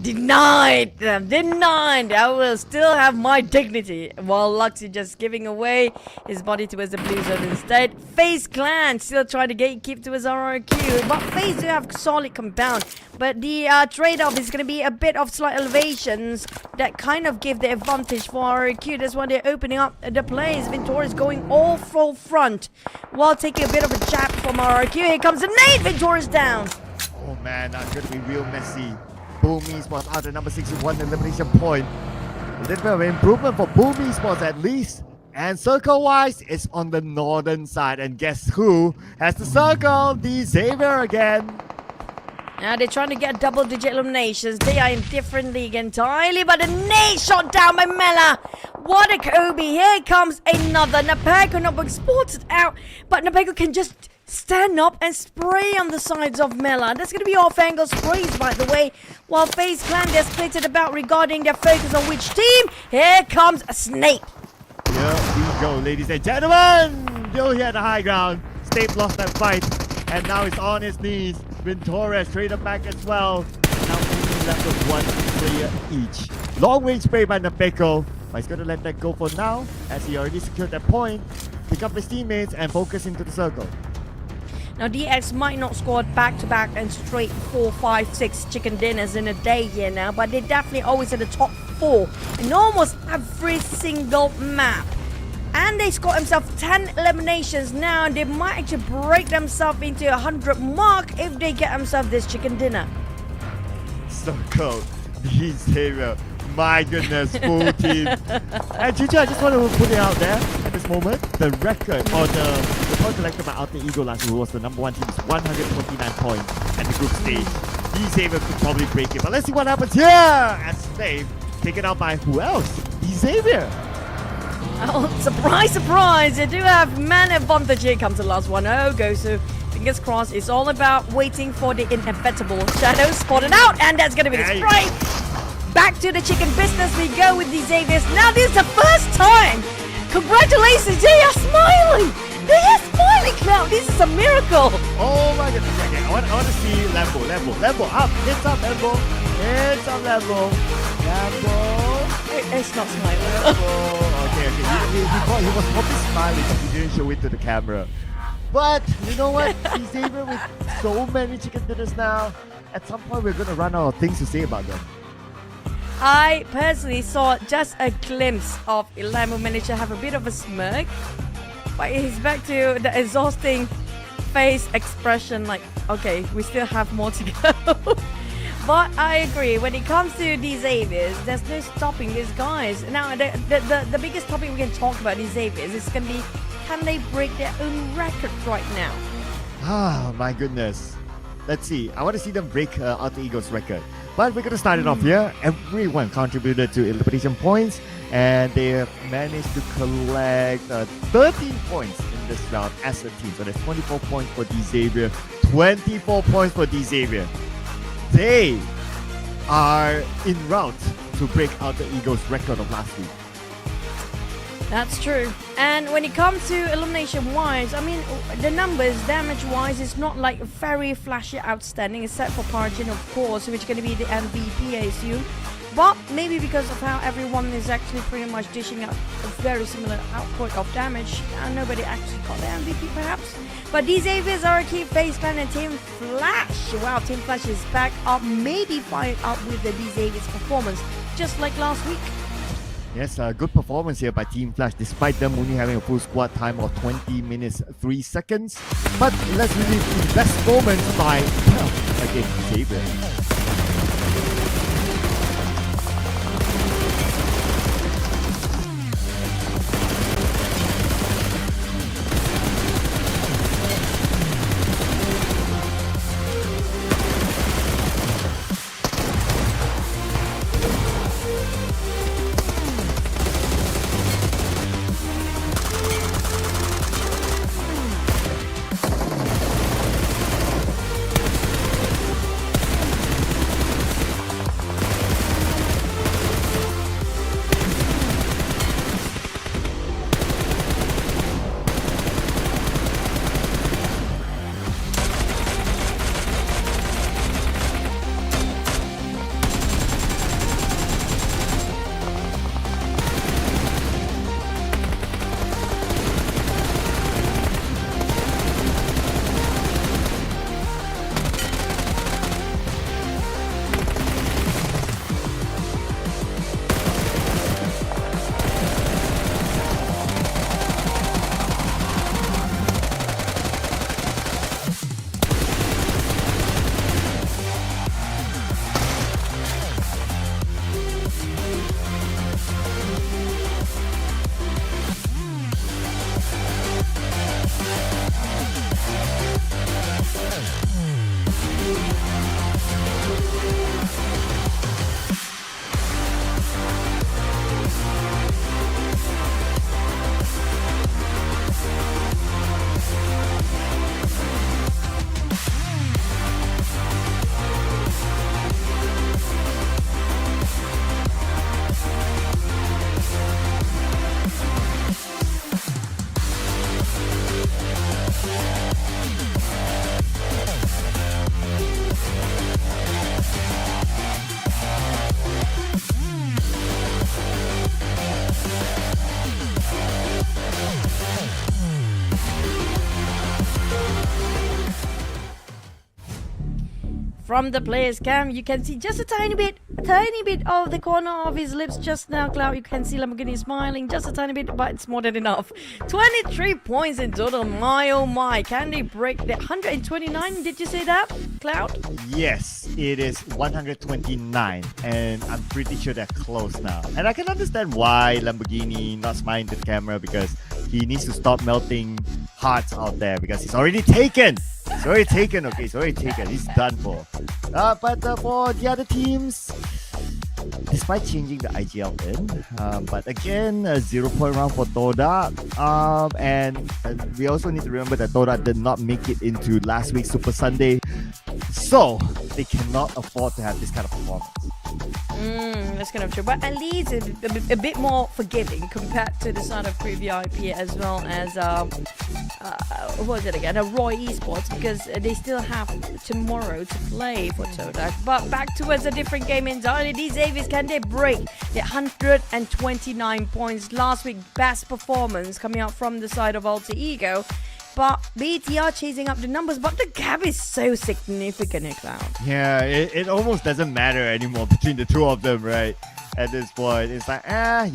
Denied them, denied. I will still have my dignity, while Luxy just giving away his body towards the blue zone instead. FaZe Clan still trying to keep to his RRQ, but FaZe do have solid compound, but the trade-off is going to be a bit of slight elevations that kind of give the advantage for RRQ. That's why they're opening up the plays. Ventura is going all full front while taking a bit of a jab from RRQ. Here comes the nade. Ventura's down. Oh man, that's going to be real messy. Boom Esports out at number 6 with 1 elimination point. A little bit of improvement for Boom Esports at least. And circle-wise, it's on the northern side. And guess who has the circle? The Xavier again. Now they're trying to get double-digit eliminations. They are in different league entirely, but a nade shot down by Mela. What a Kobe. Here comes another. Napeko not being spotted out, but Napeko can just stand up and spray on the sides of Mela. That's going to be off-angle sprays, by the way. While FaZe Clan, they're split about regarding their focus on which team. Here comes a Snake. Here we go, ladies and gentlemen. Still here at the high ground. Snape lost that fight, and now he's on his knees. Vin Torres traded back as well. Now only left with one player each. Long range spray by Napeko, but he's going to let that go for now, as he already secured that point. Pick up his teammates and focus into the circle. Now DX might not score back-to-back and straight 4, 5, 6 chicken dinners in a day here now, but they're definitely always in the top 4 in almost every single map. And they scored themselves 10 eliminations now, and they might actually break themselves into 100 mark if they get themselves this chicken dinner. Circle, the Xavier, my goodness, full team. And Chicha, I just want to put it out there at this moment. The record, or the point collected by Alter Ego last year was the number 1 team, is 129 points at the group stage. The Xavier could probably break it, but let's see what happens here. As Slave taken out by who else? The Xavier. Oh, surprise, surprise! They do have man advantage. Here comes the last one. Oh, Gosu. Fingers crossed. It's all about waiting for the inevitable. Shadow spotted out, and that's going to be the spray. Back to the chicken business we go with the Xaviers. Now this is the first time. Congratulations, they are smiling. They are smiling now. This is a miracle. Oh my goodness. Okay, I want to see level up. It's up level. It's up level. Level. It's not smiling. Okay. He was probably smiling, but he didn't show it to the camera. But you know what? Xavier with so many chicken dinners now, at some point we're going to run out of things to say about them. I personally saw just a glimpse of Elamu manage to have a bit of a smirk, but he's back to the exhausting face expression like, okay, we still have more to go. But I agree, when it comes to these Xaviers, there's no stopping these guys. Now, the biggest topic we can talk about these Xaviers is going to be, can they break their own record right now? Ah, my goodness. Let's see. I want to see them break Alter Ego's record. But we're going to start it off here. Everyone contributed to elimination points, and they have managed to collect 13 points in this round as a team. So that's 24 points for the Xavier, 24 points for the Xavier. They are en route to break Alter Ego's record of last week. That's true. And when it comes to elimination-wise, I mean, the numbers, damage-wise, is not like very flashy outstanding, except for Parjin, of course, which is going to be the MVP, I assume. But maybe because of how everyone is actually pretty much dishing out a very similar output of damage, nobody actually got the MVP, perhaps. But these Xaviers are a key FaZe Clan and Team Flash. Wow, Team Flash is back up, maybe fired up with the Xaviers performance, just like last week. Yes, a good performance here by Team Flash, despite them only having a full squad time of 20 minutes 3 seconds. But let's relive the best moments by against Xavier. from the player's cam. You can see just a tiny bit of the corner of his lips just now, Cloud. You can see Lamborghini smiling just a tiny bit, but it's more than enough. 23 points in total. My oh my. Can they break the 129? Did you say that, Cloud? Yes, it is 129, and I'm pretty sure they're close now. And I can understand why Lamborghini not smiling to the camera, because he needs to stop melting hearts out there, because he's already taken. He's already taken, okay? He's already taken. He's done for. But for the other teams, despite changing the IGL in, but again, a 0-point round for TODAK. And we also need to remember that TODAK did not make it into last week's Super Sunday, so they cannot afford to have this kind of performance. That's kind of true, but at least a bit more forgiving compared to the side of PreVIP, as well as what was it again? ROY Esports, because they still have tomorrow to play for TODAK. But back towards a different game entirely. These Avies, can they break the 129 points? Last week, best performance coming out from the side of Alter Ego. But BTR chasing up the numbers, but the gap is so significant, Cloud. Yeah, it almost doesn't matter anymore between the two of them, right? At this point, it's like, if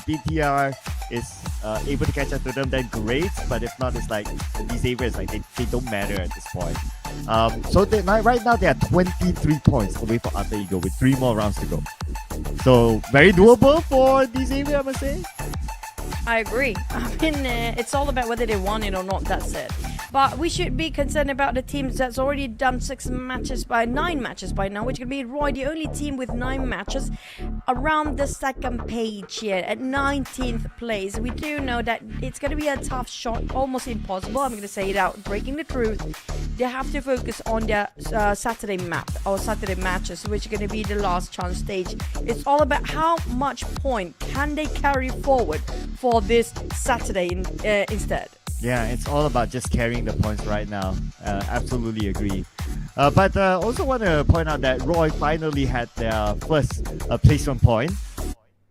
BTR is able to catch up to them, then great. But if not, it's like these areas, like they don't matter at this point. So right now they are 23 points away from Alter Ego with 3 more rounds to go. So very doable for these areas, I must say. I agree. I mean, it's all about whether they want it or not, that's it. But we should be concerned about the teams that's already done 9 matches by now, which could be ROY, the only team with 9 matches around the second page here at 19th place. We do know that it's going to be a tough shot, almost impossible. I'm going to say it out, breaking the truth. They have to focus on their Saturday map or Saturday matches, which are going to be the last chance stage. It's all about how much point can they carry forward for this Saturday instead. Yeah, it's all about just carrying the points right now. Absolutely agree. But also want to point out that ROY finally had their first placement point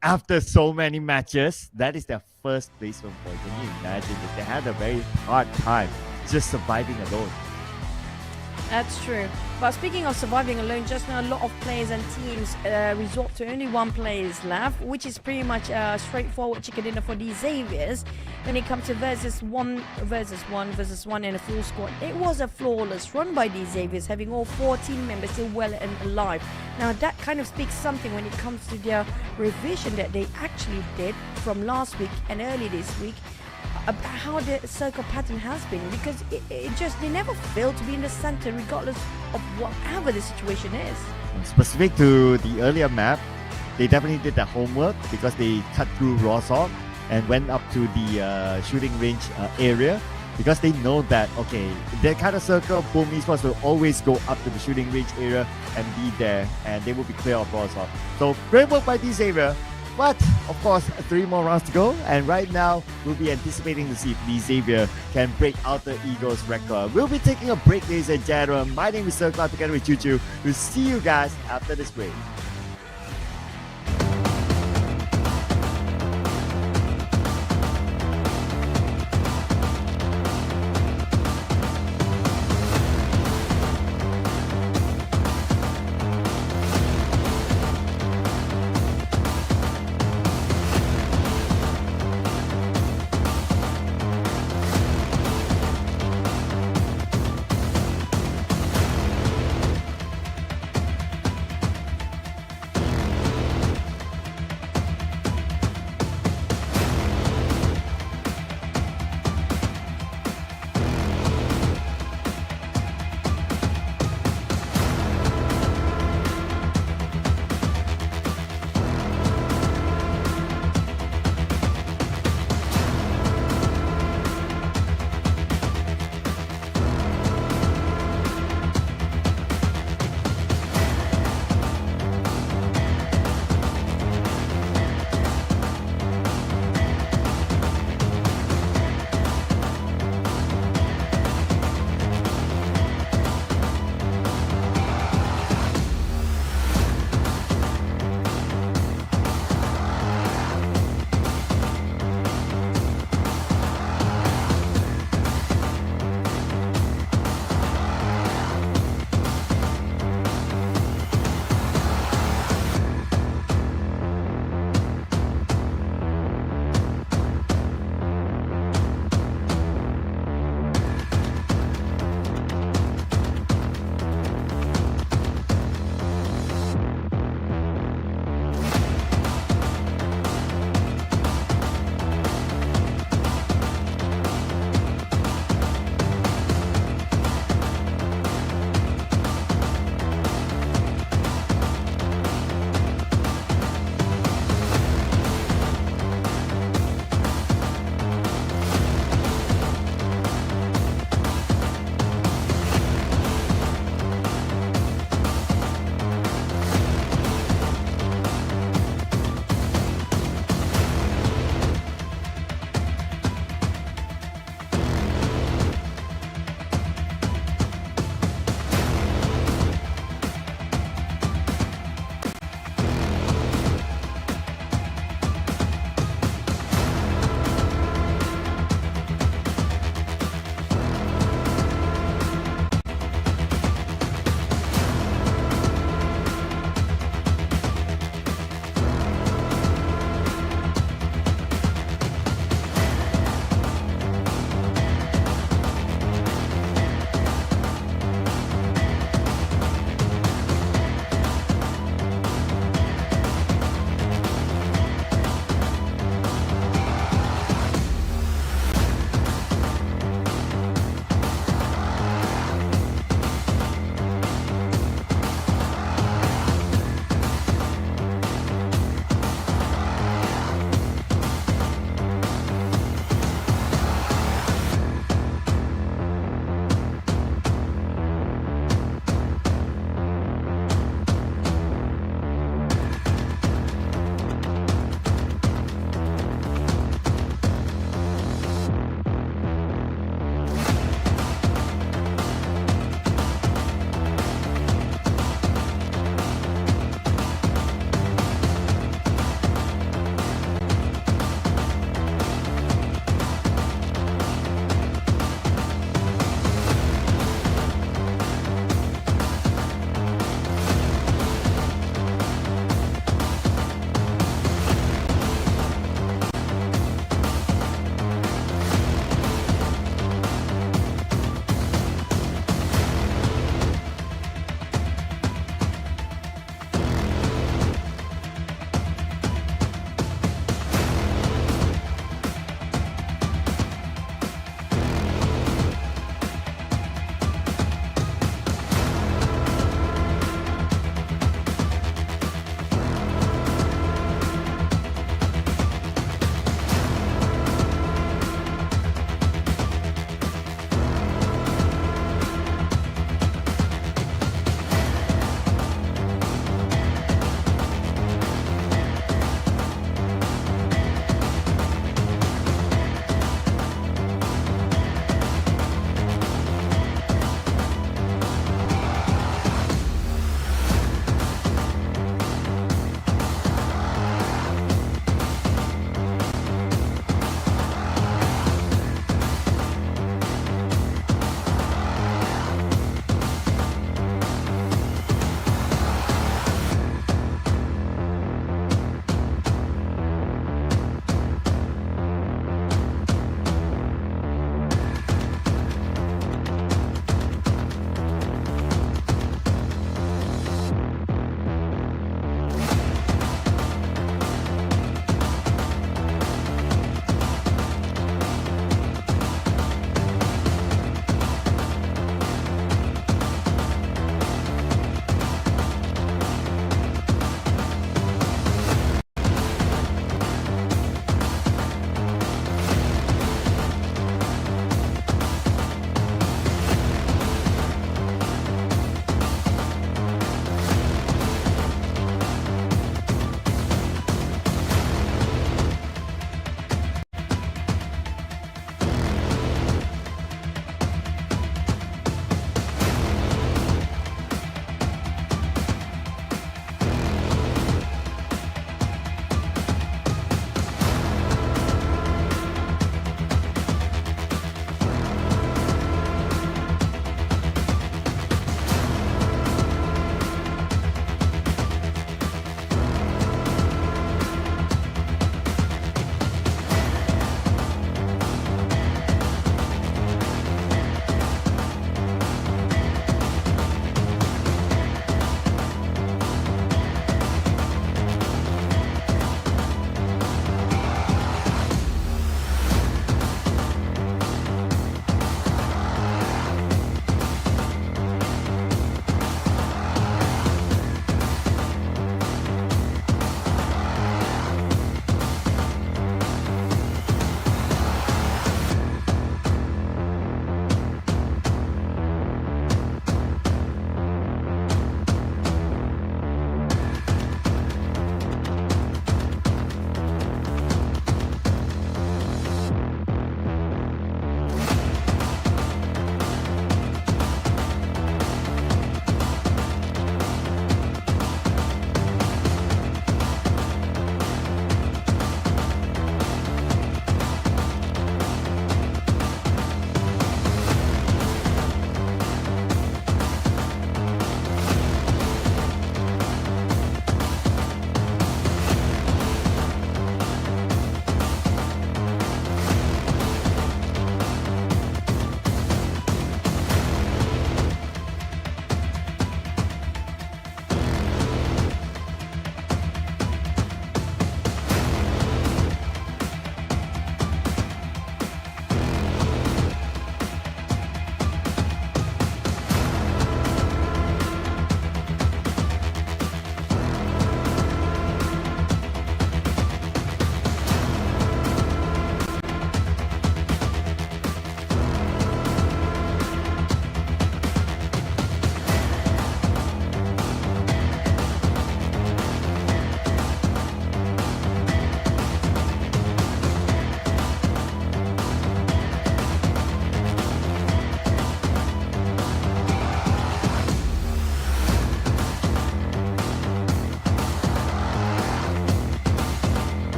after so many matches. That is their first placement point. Can you imagine that they had a very hard time just surviving alone? That's true. But speaking of surviving alone, just now a lot of players and teams resort to only 1 players left, which is pretty much a straightforward chicken dinner for these Xaviers. When it comes to versus one and a full squad, it was a flawless run by these Xaviers, having all 4 team members still well and alive. Now that kind of speaks something when it comes to their revision that they actually did from last week and early this week, about how the circle pattern has been, because they never fail to be in the center regardless of whatever the situation is. Specific to the earlier map, they definitely did their homework, because they cut through Rosok and went up to the shooting range area, because they know that, okay, that kind of circle, PUBG Esports will always go up to the shooting range area and be there, and they will be clear of Rosok. So great work by this area. But, of course, 3 more rounds to go. And right now, we'll be anticipating to see if the Xavier can break Alter Ego's record. We'll be taking a break, ladies and gentlemen. My name is Sir Cloud, together with Choo. We'll see you guys after this break.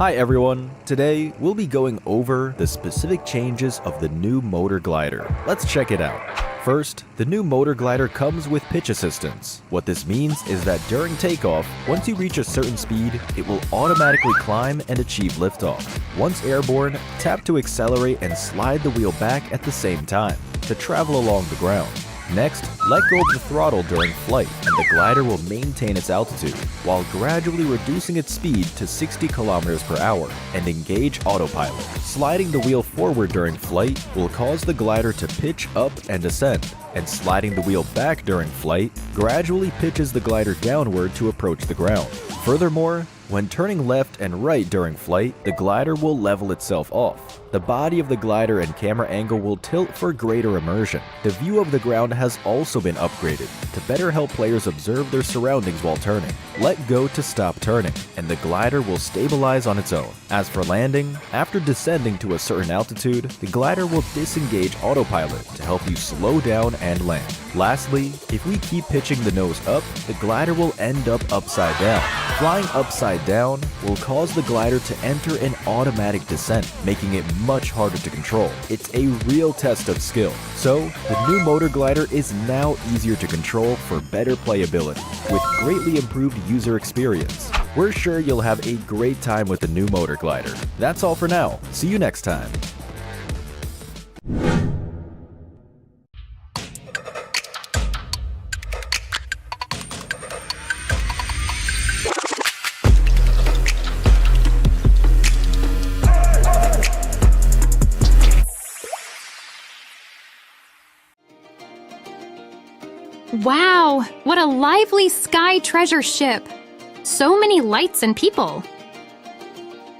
Hi everyone, today we'll be going over the specific changes of the new motor glider. Let's check it out. First, the new motor glider comes with pitch assistance. What this means is that during takeoff, once you reach a certain speed, it will automatically climb and achieve liftoff. Once airborne, tap to accelerate and slide the wheel back at the same time to travel along the ground. Next, let go of the throttle during flight and the glider will maintain its altitude while gradually reducing its speed to 60 km per hour and engage autopilot. Sliding the wheel forward during flight will cause the glider to pitch up and ascend, and sliding the wheel back during flight gradually pitches the glider downward to approach the ground. Furthermore, when turning left and right during flight, the glider will level itself off. The body of the glider and camera angle will tilt for greater immersion. The view of the ground has also been upgraded to better help players observe their surroundings while turning. Let go to stop turning, and the glider will stabilize on its own. As for landing, after descending to a certain altitude, the glider will disengage autopilot to help you slow down and land. Lastly, if we keep pitching the nose up, the glider will end up upside down. Flying upside down will cause the glider to enter an automatic descent, making it much harder to control. It's a real test of skill. So, the new motor glider is now easier to control for better playability, with greatly improved user experience. We're sure you'll have a great time with the new motor glider. That's all for now. See you next time. Wow, what a lively sky treasure ship! So many lights and people.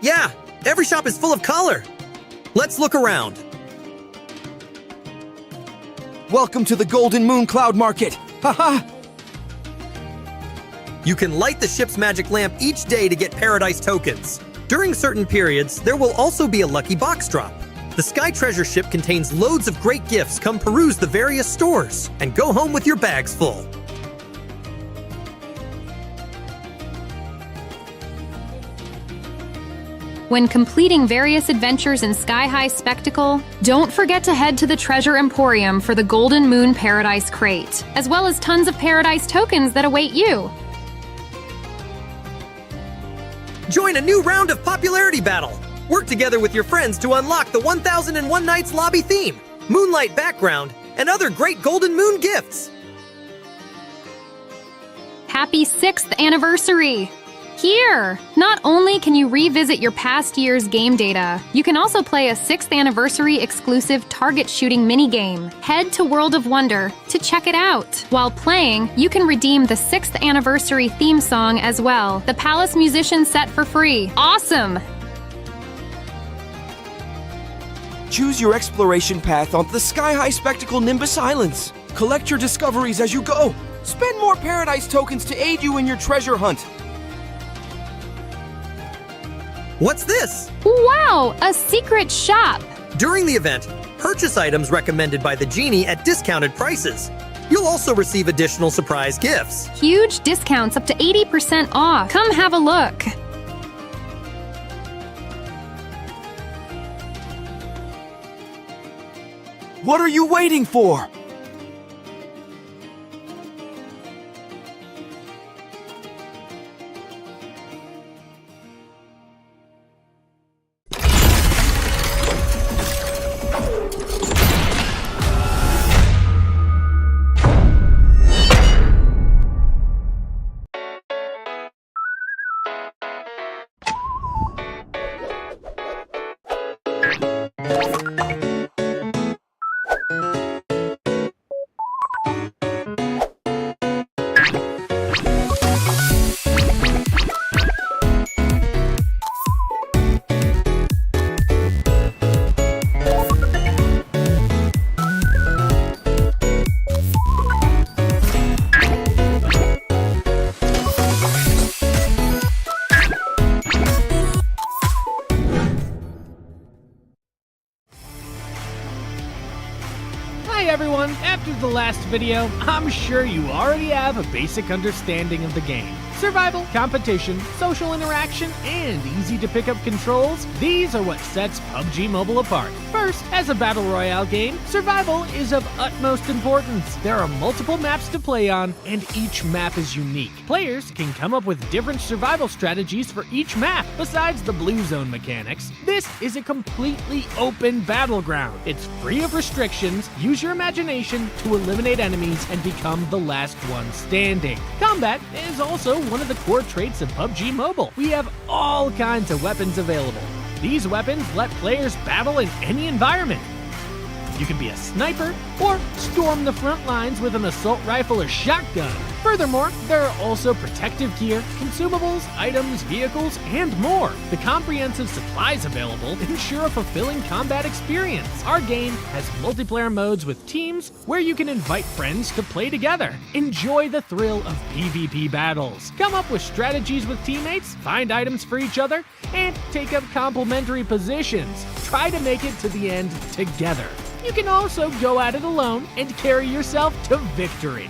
Yeah, every shop is full of color. Let's look around. Welcome to the Golden Moon Cloud Market. Haha! You can light the ship's magic lamp each day to get paradise tokens. During certain periods, there will also be a lucky box drop. The Sky Treasure Ship contains loads of great gifts. Come peruse the various stores and go home with your bags full. When completing various adventures in Sky High Spectacle, don't forget to head to the Treasure Emporium for the Golden Moon Paradise Crate, as well as tons of Paradise tokens that await you. Join a new round of popularity battle. Work together with your friends to unlock the 1001 Nights lobby theme, moonlight background, and other great Golden Moon gifts. Happy 6th anniversary! Here! Not only can you revisit your past year's game data, you can also play a 6th anniversary exclusive target shooting minigame. Head to World of Wonder to check it out. While playing, you can redeem the 6th anniversary theme song as well, the Palace Musician set for free. Awesome! Choose your exploration path onto the sky-high spectacle Nimbus Islands. Collect your discoveries as you go. Spend more Paradise tokens to aid you in your treasure hunt. What's this? Wow! A secret shop! During the event, purchase items recommended by the genie at discounted prices. You'll also receive additional surprise gifts. Huge discounts up to 80% off. Come have a look. What are you waiting for? Hi everyone! After the last video, I'm sure you already have a basic understanding of the game. Survival, competition, social interaction, and easy to pick up controls, these are what sets PUBG Mobile apart. First, as a battle royale game, survival is of utmost importance. There are multiple maps to play on, and each map is unique. Players can come up with different survival strategies for each map. Besides the blue zone mechanics, this is a completely open battleground. It's free of restrictions, use your imagination to eliminate enemies and become the last one standing. Combat is also one of the core traits of PUBG Mobile. We have all kinds of weapons available. These weapons let players battle in any environment. You can be a sniper or storm the front lines with an assault rifle or shotgun. Furthermore, there are also protective gear, consumables, items, vehicles, and more. The comprehensive supplies available ensure a fulfilling combat experience. Our game has multiplayer modes with teams where you can invite friends to play together. Enjoy the thrill of PvP battles. Come up with strategies with teammates, find items for each other, and take up complementary positions. Try to make it to the end together. You can also go at it alone and carry yourself to victory.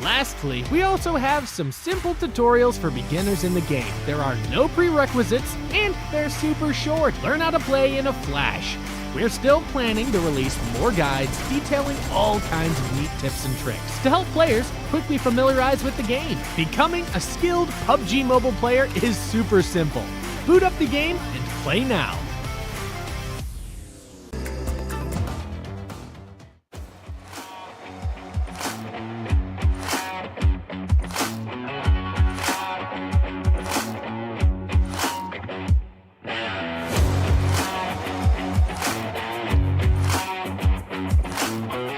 Lastly, we also have some simple tutorials for beginners in the game. There are no prerequisites, and they're super short. Learn how to play in a flash. We're still planning to release more guides detailing all kinds of neat tips and tricks to help players quickly familiarize with the game. Becoming a skilled PUBG Mobile player is super simple. Boot up the game and play now.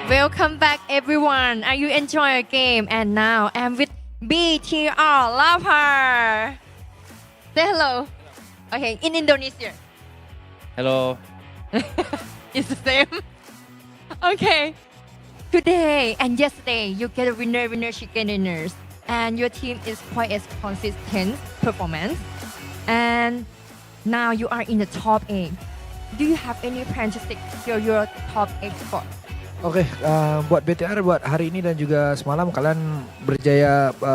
Welcome back, everyone. Are you enjoying your game? And now I'm with BTR Lover. Say hello. Okay, in Indonesia. Hello. It's the same. Okay. Today and yesterday, you get a winner, chicken dinners. And your team is quite as consistent performance. And now you are in the top 8. Do you have any plan to secure your top 8 spot? Oke, buat BTR buat hari ini dan juga semalam kalian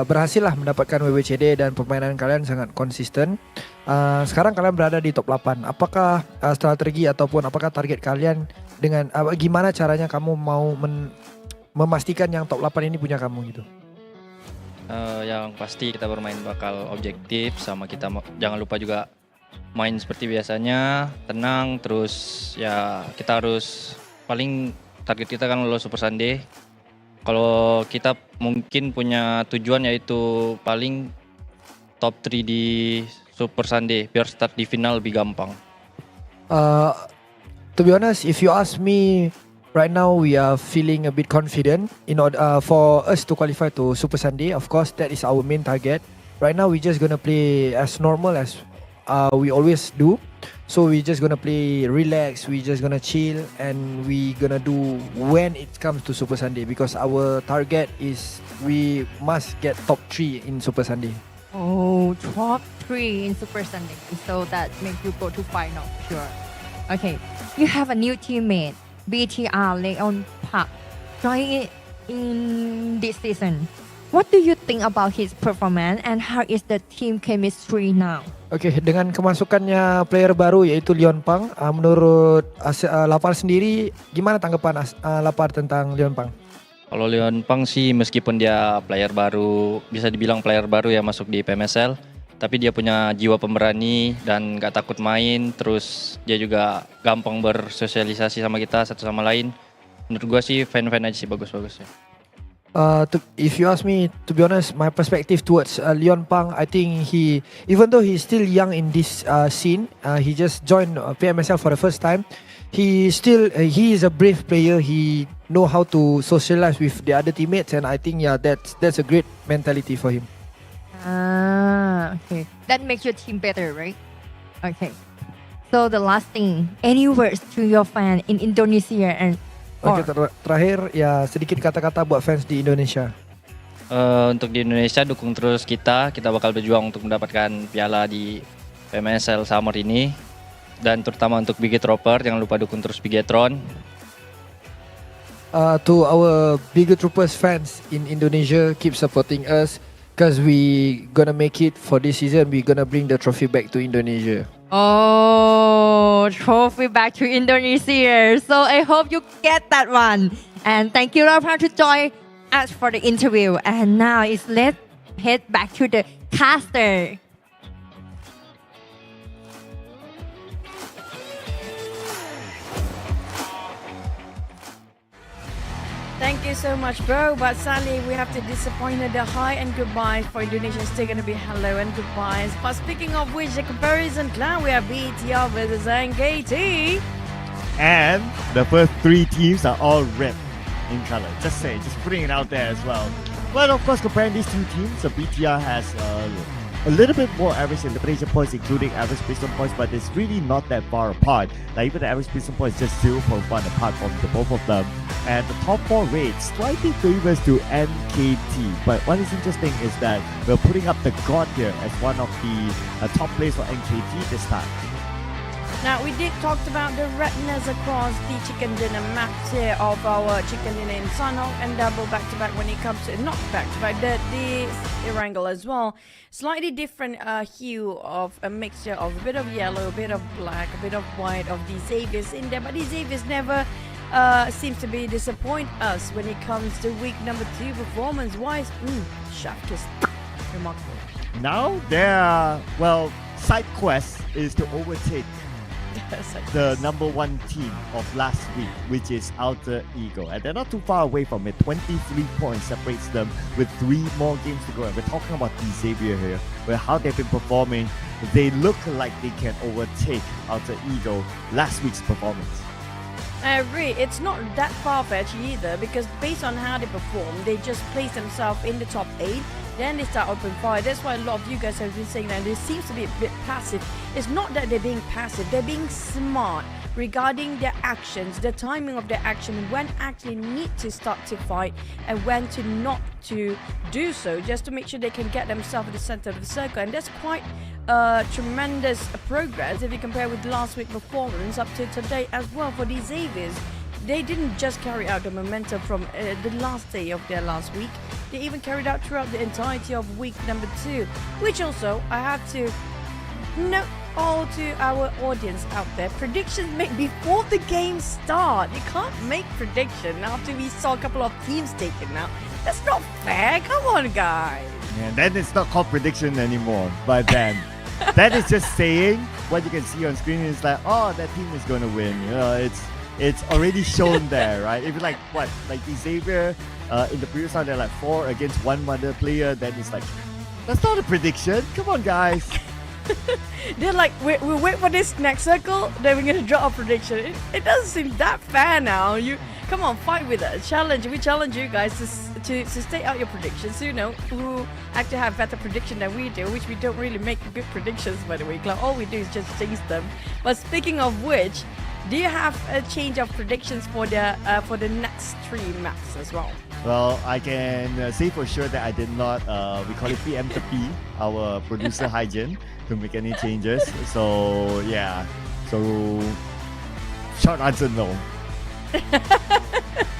berhasil lah mendapatkan WWCD dan permainan kalian sangat konsisten. Sekarang kalian berada di top 8. Apakah strategi ataupun apakah target kalian dengan gimana caranya kamu mau memastikan yang top 8 ini punya kamu gitu? Yang pasti kita bermain bakal objektif, sama kita jangan lupa juga main seperti biasanya, tenang, terus ya kita harus paling target kita kan lolos Super Sunday. Kalau kita mungkin punya tujuan yaitu paling top 3 di Super Sunday biar start di final lebih gampang. To be honest, if you ask me, right now we are feeling a bit confident in order for us to qualify to Super Sunday. Of course, that is our main target. Right now we just gonna play as normal as we always do. So we just gonna play relax, we just gonna chill, and we gonna do when it comes to Super Sunday, because our target is we must get top 3 in Super Sunday. Oh, top 3 in Super Sunday. So that makes you go to final, sure. Okay, you have a new teammate, BTR Leon Park, joining in this season. What do you think about his performance and how is the team chemistry now? Oke, dengan kemasukannya player baru yaitu Leon Pang, menurut Lapar sendiri gimana tanggapan Lapar tentang Leon Pang? Kalau Leon Pang sih meskipun dia player baru, bisa dibilang player baru yang masuk di PMSL, tapi dia punya jiwa pemberani dan gak takut main, terus dia juga gampang bersosialisasi sama kita satu sama lain. Menurut gua sih fan-fan aja sih, bagus-bagus ya. If you ask me, to be honest, my perspective towards Leon Pang, I think he, even though he's still young in this scene, he just joined PMSL for the first time. He is a brave player. He know how to socialize with the other teammates, and I think that's a great mentality for him. Okay, that makes your team better, right? Okay. So the last thing, any words to your fan in Indonesia and Oke, terakhir ya sedikit kata-kata buat fans di Indonesia. Untuk di Indonesia dukung terus kita bakal berjuang untuk mendapatkan piala di PMSL Summer ini, dan terutama untuk BIGETRON, jangan lupa dukung terus BIGETRON. To our BIGETRON fans in Indonesia, keep supporting us Because we gonna make it for this season. We gonna bring the trophy back to Indonesia. Oh, trophy back to Indonesia. So I hope you get that one. And thank you, Rafa, to join us for the interview. And now let's head back to the caster. Thank you so much, bro. But sadly, we have to disappoint the hi and goodbye for Indonesia. Still going to be hello and goodbyes. But speaking of which, the comparison clan, we have BTR versus NKT. And the first 3 teams are all red in color. Just putting it out there as well. But of course, comparing these 2 teams, the BTR has a little bit more average elimination points, including average piston points, but it's really not that far apart. Like even the average piston points is just 0.1 apart from the both of them. And the top 4 rates slightly favors to NKT. But what is interesting is that we're putting up the God here as one of the top players for NKT this time. Now, we did talk about the redness across the chicken dinner map here of our chicken dinner in Sanhok and double back-to-back when it comes to, not back-to-back, the Erangel as well. Slightly different hue of a mixture of a bit of yellow, a bit of black, a bit of white of the Xaviers in there. But the Xaviers never seems to be disappoint us when it comes to week number 2 performance-wise. Chef kiss. Remarkable. Now, their, side quest is to overtake the number 1 team of last week, which is Alter Ego, and they're not too far away from it. 23 points separates them with 3 more games to go, and we're talking about the Xavier here, where how they've been performing, they look like they can overtake Alter Ego last week's performance. I agree. It's not that far-fetched either, because based on how they perform, they just place themselves in the top 8, then they start open fire. That's why a lot of you guys have been saying that they seems to be a bit passive. It's not that they're being passive, they're being smart regarding their actions, the timing of their action, when actually need to start to fight and when to not to do so, just to make sure they can get themselves at the center of the circle. And that's quite tremendous progress if you compare with last week's performance up to today as well for the Xaviers. They didn't just carry out the momentum from the last day of their last week. They even carried out throughout the entirety of week number 2, which also I have to note all to our audience out there. Predictions made before the game start. You can't make prediction after we saw a couple of teams taken out. That's not fair. Come on, guys. And then it's not called prediction anymore. But then that is just saying what you can see on screen is like, oh, that team is going to win. You know, it's already shown there, right? If you like the Xavier in the previous round, they're like 4 against 1 other player, then it's like, that's not a prediction. Come on, guys. They're like, we'll wait for this next circle, then we're gonna draw a prediction. It doesn't seem that fair now. You come on, fight with us. We challenge you guys to state out your predictions. So you know who actually have better prediction than we do, which we don't really make good predictions, by the way. Like, all we do is just change them. But speaking of which, do you have a change of predictions for the next 3 maps as well? Well, I can say for sure that I did not, we call it PMSL, our producer hygiene, to make any changes. So, yeah. So, short answer, no.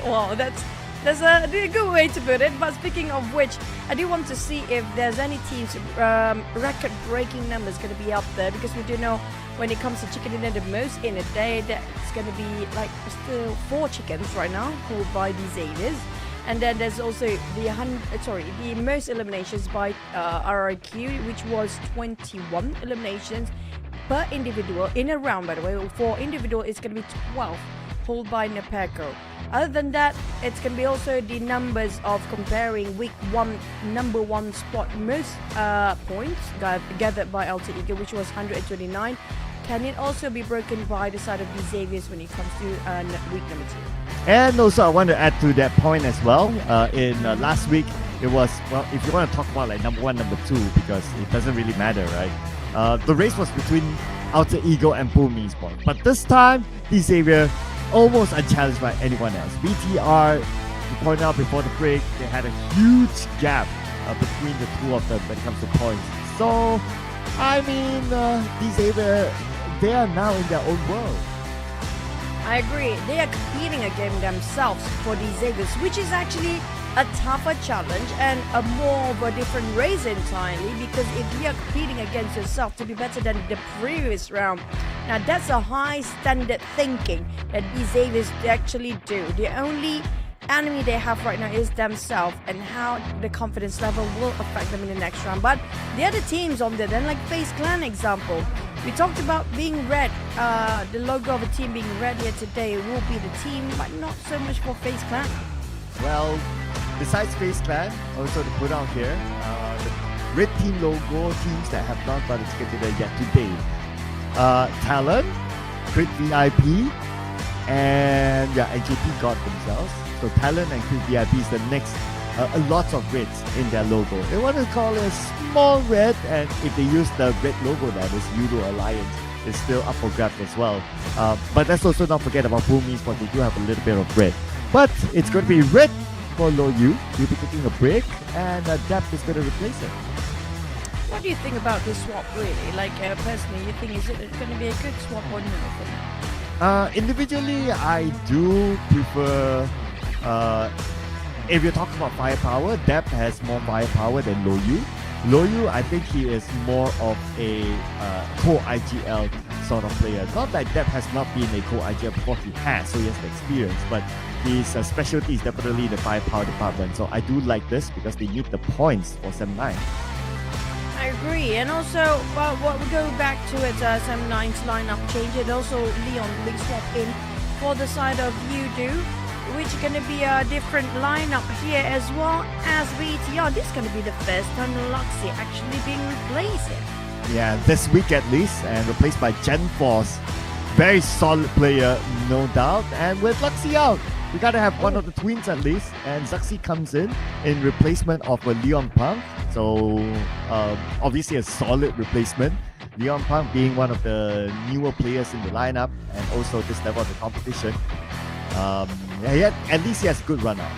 Wow, that's a good way to put it. But speaking of which, I do want to see if there's any teams record-breaking numbers going to be up there, because we do know when it comes to chicken dinner, the most in a day, that's going to be like still 4 chickens right now, pulled by these Xaviers. And then there's also the most eliminations by RIQOO, which was 21 eliminations per individual in a round, by the way. For individual, it's going to be 12, pulled by Nepeko. Other than that, it's going to be also the numbers of comparing week 1 number 1 spot most points gathered by Alter Ego, which was 129. Can it also be broken by the side of the Xaviers when it comes to week number 2? And also, I want to add to that point as well. In last week, it was, well, if you want to talk about like number 1, number 2, because it doesn't really matter, right? The race was between Alter Ego and PUBG Esports. But this time, the Xavier almost unchallenged by anyone else. BTR, you pointed out before the break, they had a huge gap between the 2 of them when it comes to points. So, I mean, the Xavier, they are now in their own world. I agree. They are competing against themselves for the Xaviers, which is actually a tougher challenge and a more of a different race entirely, because if you are competing against yourself to be better than the previous round, now that's a high standard thinking that these Avies actually do. The only enemy they have right now is themselves, and how the confidence level will affect them in the next round. But the other teams on there, then like FaZe Clan example, we talked about being red, the logo of a team being red here today will be the team, but not so much for FaZe Clan. Well, besides FaZe Clan, also to put out here, the red team logo teams that have not participated yet today. TALON, Crit VIP, and NJT got themselves. So TALON and Crit VIP is the next, a lot of reds in their logo. They want to call it a small red, and if they use the red logo, that is Yudo Alliance, is still up for grabs as well. But let's also not forget about PUBG Mobile, they do have a little bit of red. But it's going to be red for Low U. We'll be taking a break, and Depth is going to replace it. What do you think about this swap, really? Like, personally, you think is it going to be a good swap or no for now? Individually, I do prefer, if you're talking about firepower, Depth has more firepower than Low U. Low U, I think he is more of a co-IGL sort of player. Not that Depth has not been a co-IGL before, he has, so he has the experience, but his specialty is definitely the firepower department. So I do like this because they need the points for Sem 9. I agree, and also, well, what we go back to it, Sem 9's lineup change, and also Leon big swap in for the side of YOODO, which is going to be a different lineup here as well as BTR. This is going to be the first time Luxy actually being replaced here. Yeah, this week at least, and replaced by Gen Force. Very solid player, no doubt. And with Luxy out, we gotta have one of the twins at least. And Zuxi comes in replacement of a Leon Punk. So obviously a solid replacement. Leon Punk being one of the newer players in the lineup, and also this level of the competition. At least he has a good run out.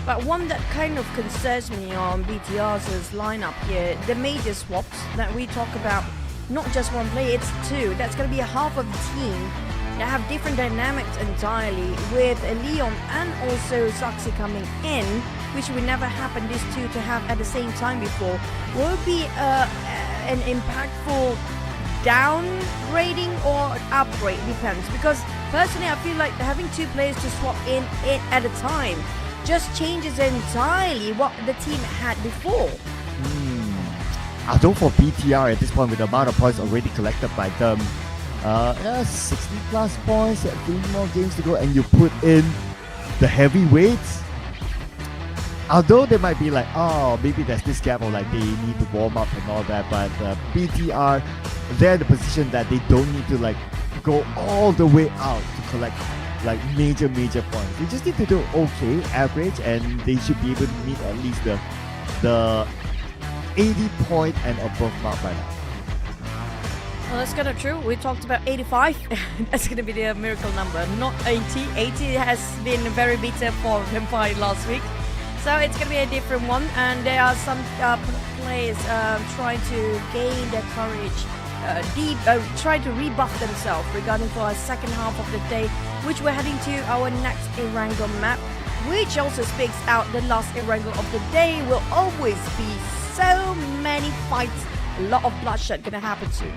But one that kind of concerns me on BTR's lineup here, the major swaps that we talk about, not just one player, it's two. That's going to be a half of the team that have different dynamics entirely, with Leon and also Zuxi coming in, which would never happen these two to have at the same time before, will be an impactful downgrading or upgrade, depends. Because personally, I feel like having two players to swap in it at a time just changes entirely what the team had before. Although for BTR at this point, with the amount of points already collected by them, 60 plus points, 3 more games to go, and you put in the heavyweights. Although they might be like, oh, maybe there's this gap of like they need to warm up and all that, but BTR, they're in the position that they don't need to like go all the way out to collect like major points. They just need to do okay, average, and they should be able to meet at least the 80 point and above mark by now. Well, that's kind of true. We talked about 85. That's going to be the miracle number, not 80. 80 has been very bitter for Vampire last week. So it's going to be a different one. And there are some players trying to gain their courage, trying to rebuff themselves regarding for our second half of the day, which we're heading to our next Erangel map, which also speaks out the last Erangel of the day will always be so many fights, a lot of bloodshed going to happen soon.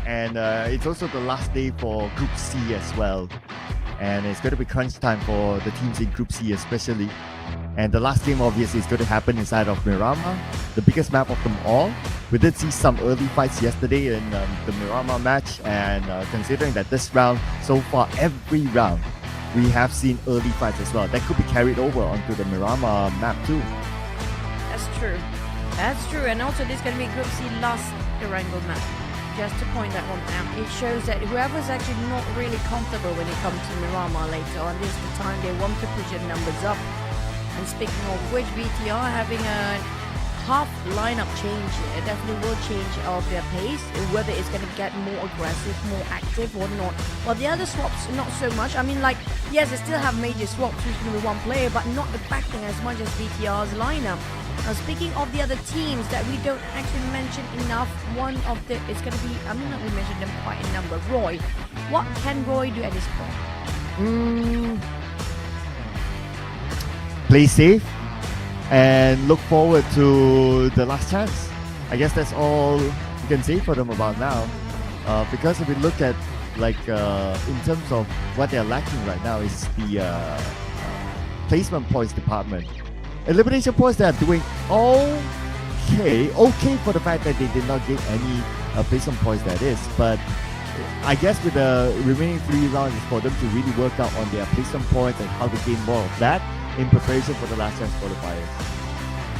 And it's also the last day for Group C as well. And it's going to be crunch time for the teams in Group C especially. And the last game obviously is going to happen inside of Miramar, the biggest map of them all. We did see some early fights yesterday in the Miramar match, and considering that this round, so far every round, we have seen early fights as well. That could be carried over onto the Miramar map too. That's true. That's true. And also this is going to be Group C last Erangel map. Just to point that one out, it shows that whoever's actually not really comfortable when it comes to Miramar later on, this is the time they want to push their numbers up. And speaking of which, BTR having a half lineup change here definitely will change of their pace, whether it's going to get more aggressive, more active or not. Well, the other swaps, not so much. I mean, like, yes, they still have major swaps, which is going to be one player, but not affecting as much as BTR's lineup. Now, speaking of the other teams that we don't actually mention enough, one of the, it's going to be, I mean, we mentioned them quite a number. Roy. What can Roy do at this point? play safe, and look forward to the last chance. I guess that's all you can say for them about now. Because if we look at in terms of what they're lacking right now is the placement points department. Elimination points, they are doing okay for the fact that they did not get any placement points, that is. But I guess with the remaining 3 rounds is for them to really work out on their placement points and how to gain more of that in preparation for the last chance qualifiers.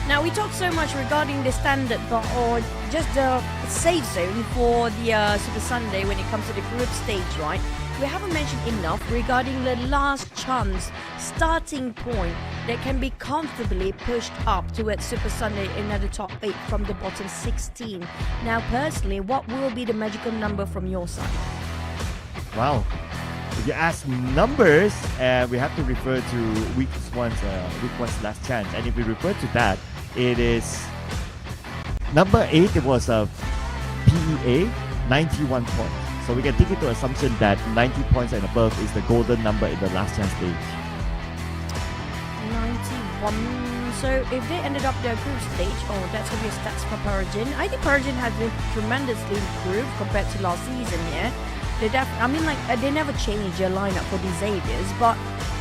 Now, we talked so much regarding the standard or just the safe zone for the Super Sunday when it comes to the group stage, right? We haven't mentioned enough regarding the last chance starting point that can be comfortably pushed up towards Super Sunday in the top 8 from the bottom 16. Now, personally, what will be the magical number from your side? Wow. If you ask numbers, we have to refer to week one's last chance. And if we refer to that, it is number 8. It was a PEA 91 points. So we can take into assumption that 90 points and above is the golden number in the last chance stage. 91. So if they ended up their group stage, that's going to be a stats for Paragin. I think Paragin has been tremendously improved compared to last season. They never changed their lineup for these Xaviers, but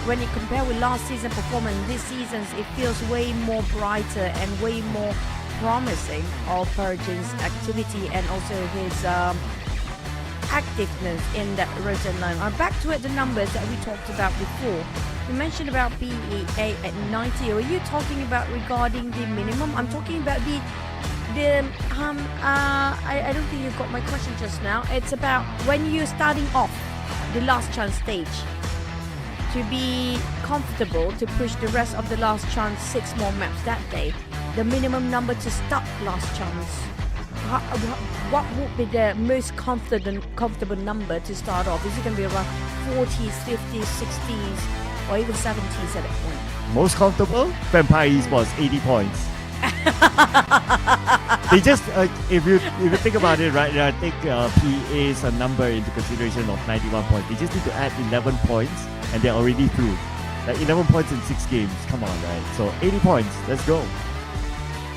when you compare with last season performance, this season's it feels way more brighter and way more promising of Paragin's activity and also his activeness in that Rosen line. Back to the numbers that we talked about before. You mentioned about PEA at 90. Are you talking about regarding the minimum? I'm talking about I don't think you got my question just now. It's about when you're starting off the last chance stage to be comfortable to push the rest of the last chance 6 more maps that day. The minimum number to start last chance. What would be the most comfortable number to start off? Is it going to be around 40s, 50s, 60s, or even 70s at that point? Most comfortable? Vampire Esports, 80 points. They just, if you think about it, right, I think PA is a number into consideration of 91 points. They just need to add 11 points and they're already through. 11 points in 6 games. Come on, right? So 80 points. Let's go.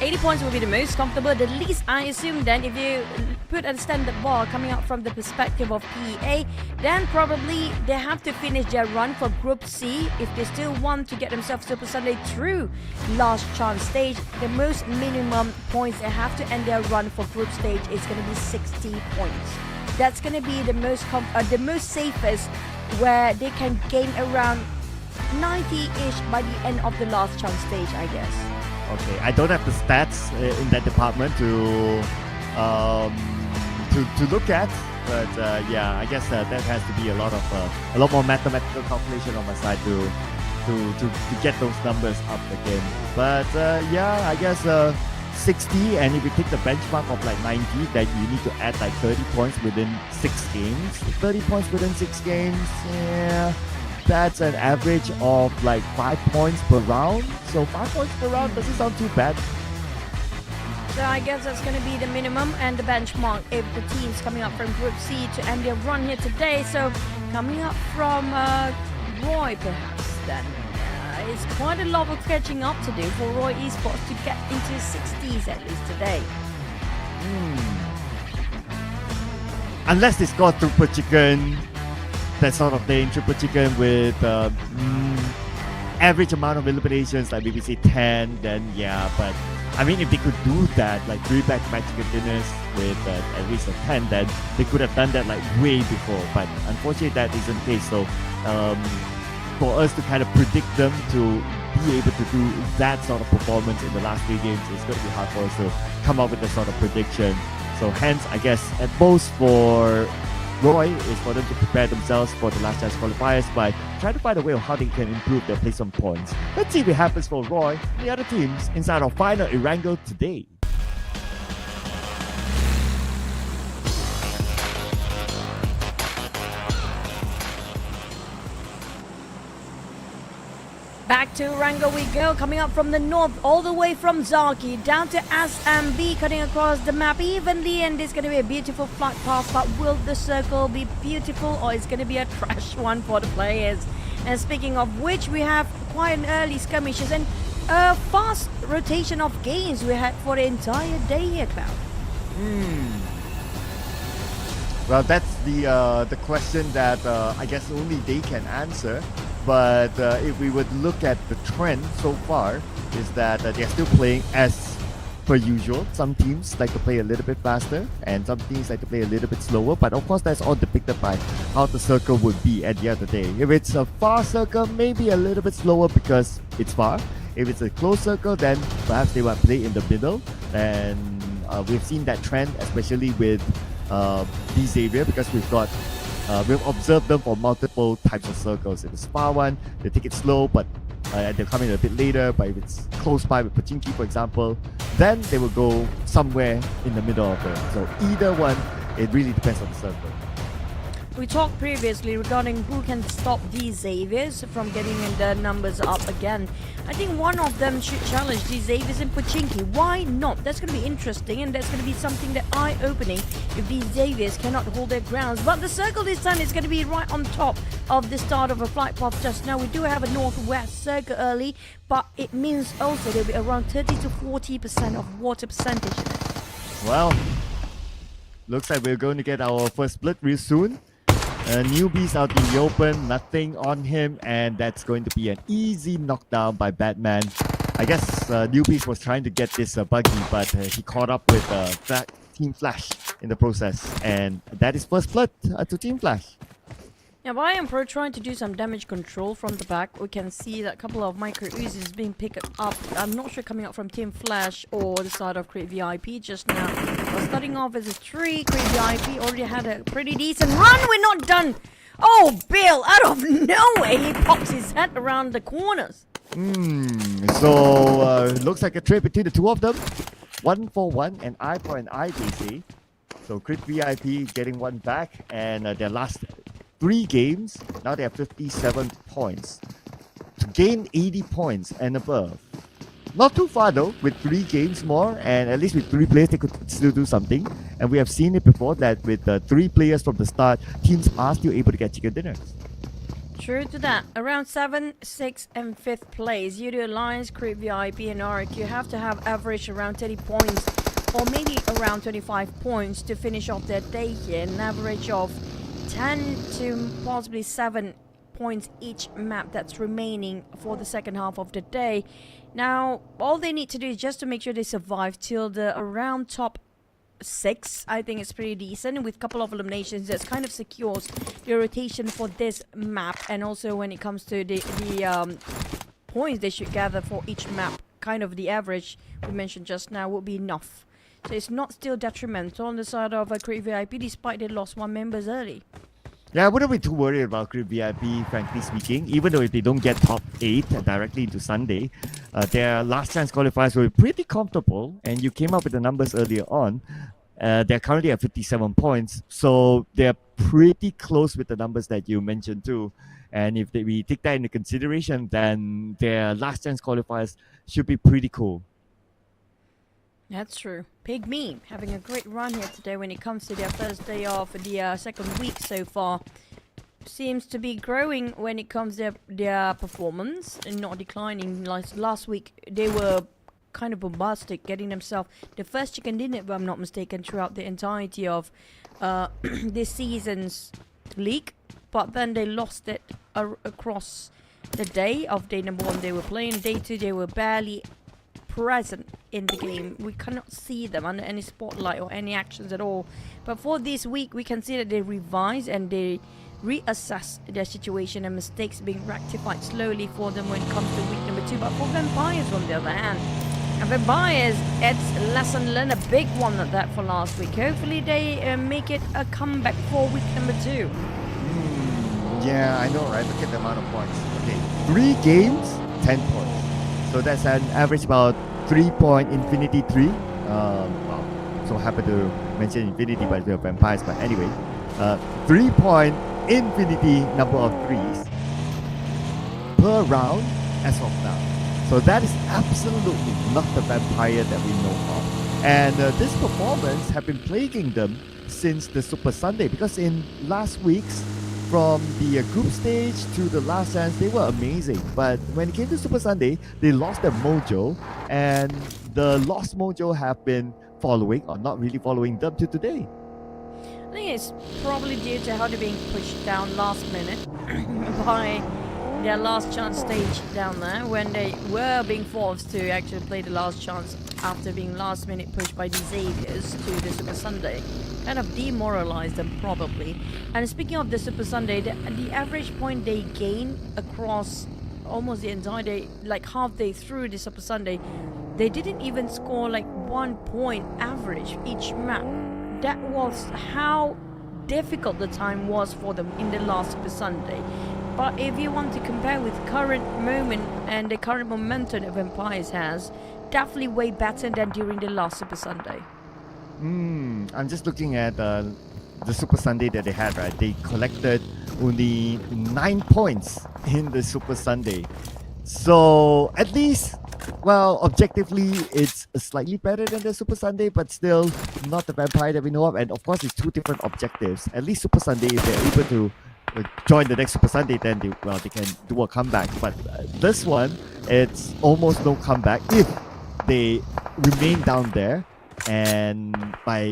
80 points will be the most comfortable. The least, I assume, then, if you put a standard bar coming out from the perspective of PEA, then probably they have to finish their run for Group C if they still want to get themselves Super Sunday through last chance stage. The most minimum points they have to end their run for Group stage is going to be 60 points. That's going to be the most safest, where they can gain around 90-ish by the end of the last chance stage, I guess. Okay, I don't have the stats in that department to look at, but yeah, I guess that has to be a lot more mathematical calculation on my side to get those numbers up again. But yeah, I guess 60, and if you take the benchmark of 90, that you need to add 30 points within 6 games. 30 points within 6 games, yeah. That's an average of 5 points per round. So 5 points per round doesn't sound too bad. So I guess that's going to be the minimum and the benchmark if the teams coming up from Group C to end their run here today. So coming up from Roy, perhaps, then. It's quite a lot of catching up to do for Roy Esports to get into 60s at least today. Unless they score Triple Chicken, that sort of thing, Triple Chicken with average amount of eliminations, like maybe say 10, then yeah. But I mean, if they could do that, 3 back-to-back chicken dinners with at least a 10, then they could have done that way before. But unfortunately, that isn't the case. So for us to kind of predict them to be able to do that sort of performance in the last 3 games, it's going to be hard for us to come up with that sort of prediction. So hence, I guess at most for Roy is for them to prepare themselves for the last chance qualifiers by trying to find a way of how they can improve their placement points. Let's see what happens for Roy and the other teams inside our final Erangel today. Back to Erangel we go, coming up from the north, all the way from Zaki down to SMB, cutting across the map evenly, and it's going to be a beautiful flight path. But will the circle be beautiful, or it's going to be a trash one for the players? And speaking of which, we have quite an early skirmishes and a fast rotation of games we had for the entire day here, Cloud. Well, that's the question that I guess only they can answer. But if we would look at the trend so far, is that they're still playing as per usual. Some teams like to play a little bit faster, and some teams like to play a little bit slower. But of course, that's all depicted by how the circle would be at the end of the day. If it's a far circle, maybe a little bit slower because it's far. If it's a close circle, then perhaps they might play in the middle. And we've seen that trend, especially with these areas, because we've observed them for multiple types of circles. If it's far one, they take it slow, but they'll come in a bit later. But if it's close by with Pachinki, for example, then they will go somewhere in the middle of it. So either one, it really depends on the circle. We talked previously regarding who can stop these Xaviers from getting their numbers up again. I think one of them should challenge these Xaviers in Pachinki. Why not? That's going to be interesting, and that's going to be something that eye-opening if these Xaviers cannot hold their grounds. But the circle this time is going to be right on top of the start of a flight path just now. We do have a northwest circle early, but it means also there'll be around 30 to 40% of water percentage in it. Well, looks like we're going to get our first split real soon. Newbies out in the open, nothing on him, and that's going to be an easy knockdown by Batman. I guess Newbies was trying to get this buggy, but he caught up with Team Flash in the process, and that is first blood to Team Flash. Now, by Emperor trying to do some damage control from the back, we can see that a couple of micro Uzis being picked up. I'm not sure coming up from Team Flash or the side of Create VIP just now. But starting off as a 3, Create VIP already had a pretty decent run. We're not done. Oh, Bill, out of nowhere, he pops his head around the corners. So looks like a trade between the two of them. 1 for 1, an eye for an eye, they say. So Crit VIP getting one back, and their last 3 games, now they have 57 points. To gain 80 points and above. Not too far though, with 3 games more, and at least with 3 players they could still do something. And we have seen it before that with 3 players from the start, teams are still able to get chicken dinners. True to that. Around 7, 6, and 5th place, Yudo Alliance, Create VIP, and ARC, you have to have average around 30 points, or maybe around 25 points to finish off their day here. An average of 10 to possibly 7 points each map that's remaining for the second half of the day. Now, all they need to do is just to make sure they survive till the around top 6. I think it's pretty decent. With a couple of eliminations, that kind of secures the rotation for this map. And also when it comes to the points they should gather for each map, kind of the average we mentioned just now would be enough. So it's not still detrimental on the side of Create VIP, despite they lost 1 members early. Yeah, I wouldn't be too worried about Create VIP, frankly speaking. Even though if they don't get top 8 directly into Sunday, their last chance qualifiers were pretty comfortable, and you came up with the numbers earlier on. They're currently at 57 points, so they're pretty close with the numbers that you mentioned too. And if we take that into consideration, then their last chance qualifiers should be pretty cool. That's true. PIGMY having a great run here today when it comes to their first day of the second week so far. Seems to be growing when it comes to their performance and not declining. Like last week, they were kind of bombastic, getting themselves the first chicken dinner, if I'm not mistaken, throughout the entirety of this season's league. But then they lost it across the day of day number 1 they were playing. Day 2 they were barely present in the game. We cannot see them under any spotlight or any actions at all. But for this week, we can see that they revise and they reassess their situation and mistakes being rectified slowly for them when it comes to week number 2. But for Vampires, on the other hand, and Vampires, it's lesson learned, a big one at that for last week. Hopefully they make it a comeback for week number 2. Yeah, I know, right? Look at the amount of points. Okay, 3 games, 10 points. So that's an average about 3-point Infinity 3. Well, so happy to mention Infinity, but we're Vampires. But anyway, 3-point Infinity number of 3s per round as of now. So that is absolutely not the Vampire that we know of. And this performance have been plaguing them since the Super Sunday, because in last week's from the group stage to the last chance, they were amazing. But when it came to Super Sunday, they lost their mojo, and the lost mojo have been following, or not really following them to today. I think it's probably due to how they're being pushed down last minute by their last chance stage down there, when they were being forced to actually play the last chance after being last minute pushed by the Xaviers to the Super Sunday. Kind of demoralized them probably. And speaking of the Super Sunday, the average point they gain across almost the entire day, like half day through the Super Sunday, they didn't even score like 1 point average each map. That was how difficult the time was for them in the last Super Sunday. But if you want to compare with current moment and the current momentum that Vampires has, definitely way better than during the last Super Sunday. I'm just looking at the Super Sunday that they had, right? They collected only 9 points in the Super Sunday. So at least, well, objectively, it's slightly better than the Super Sunday, but still not the Vampire that we know of. And of course, it's two different objectives. At least Super Sunday, if they're able to join the next Super Sunday, then they can do a comeback. But this one, it's almost no comeback if they remain down there. And by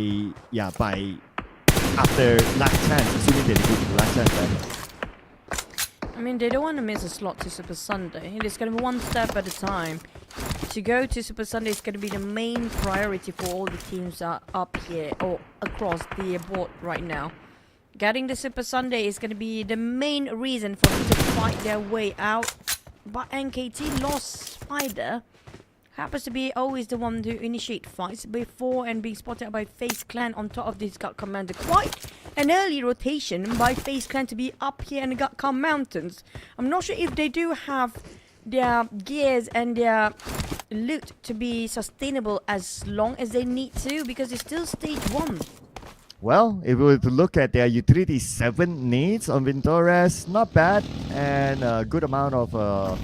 after last chance, assuming they go to the last chance, then I mean, they don't want to miss a slot to Super Sunday. It's going to be one step at a time. To go to Super Sunday is going to be the main priority for all the teams that are up here or across the board right now. Getting the Super Sunday is going to be the main reason for them to fight their way out. But NKT lost Spider. Happens to be always the one to initiate fights before and being spotted by FaZe Clan on top of this GEEK commander. Quite an early rotation by FaZe Clan to be up here in the GEEK Mountains. I'm not sure if they do have their gears and their loot to be sustainable as long as they need to, because it's still stage 1. well, if we were to look at their utility 7 nades on Vintores, not bad, and a good amount of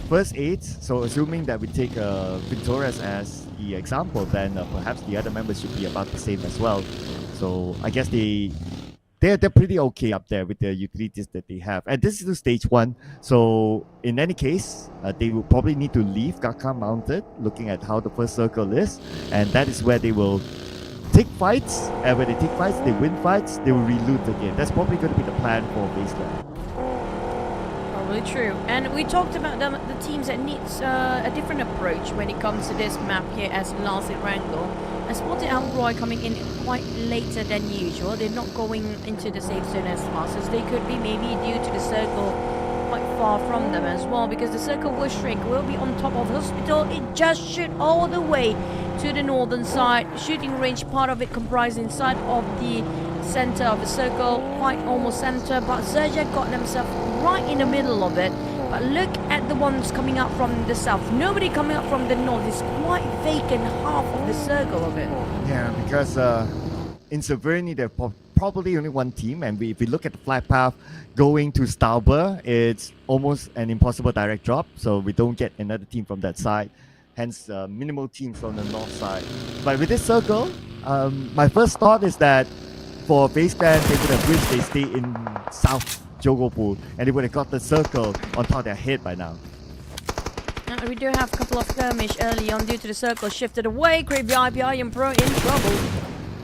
first aids. So assuming that we take Vintores as the example, then perhaps the other members should be about the same as well. So I guess they're pretty okay up there with the utilities that they have. And this is the stage 1. So in any case, they will probably need to leave GEEK Mounted, looking at how the first circle is. And that is where they will take fights. And when they take fights, they win fights, they will reloot again. That's probably going to be the plan for FaZe Clan. Probably true. And we talked about the teams that needs a different approach when it comes to this map here as last Erangel. I spotted Alroy coming in quite later than usual. They're not going into the safe zone as fast as they could be, maybe due to the circle quite far from them as well, because the circle will shrink, will be on top of hospital. It just shoot all the way to the northern side. Shooting range, part of it comprised inside of the center of the circle, quite almost center, but XERXIA got themselves right in the middle of it. But look at the ones coming up from the south. Nobody coming up from the north. It's quite vacant, half of the circle of it. Yeah, because in Severny, there's probably only one team, and if we look at the flight path going to Stauber, it's almost an impossible direct drop, so we don't get another team from that side. Hence, minimal teams from the north side. But with this circle, my first thought is that for FaZe Clan, they would have wished they stay in South Jogopul, and they would have got the circle on top of their head by now. We do have a couple of skirmish early on due to the circle shifted away. Great VIP and Pro in trouble.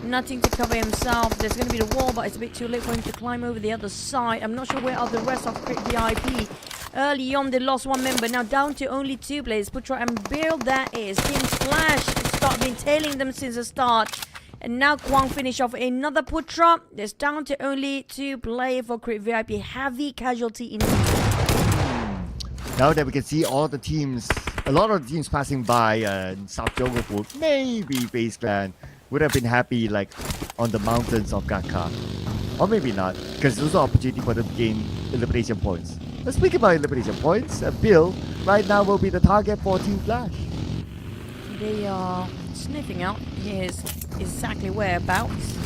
Nothing to cover himself. There's going to be the wall, but it's a bit too late for him to climb over the other side. I'm not sure where are the rest of Great VIP. Early on, they lost one member. Now down to only 2 players. Putra and Bill, that is. Team Splash start been tailing them since the start. And now Kwang finish off another Putra. There's down to only 2 players for Great VIP. Heavy casualty in. Now that we can see all the teams, a lot of the teams passing by South Jogopul, maybe FaZe Clan would have been happy like on the mountains of GEEK. Or maybe not, because there's also opportunity for them to gain elimination points. Let's speak about elimination points. Bill right now will be the target for Team Flash. They are sniffing out his exactly whereabouts.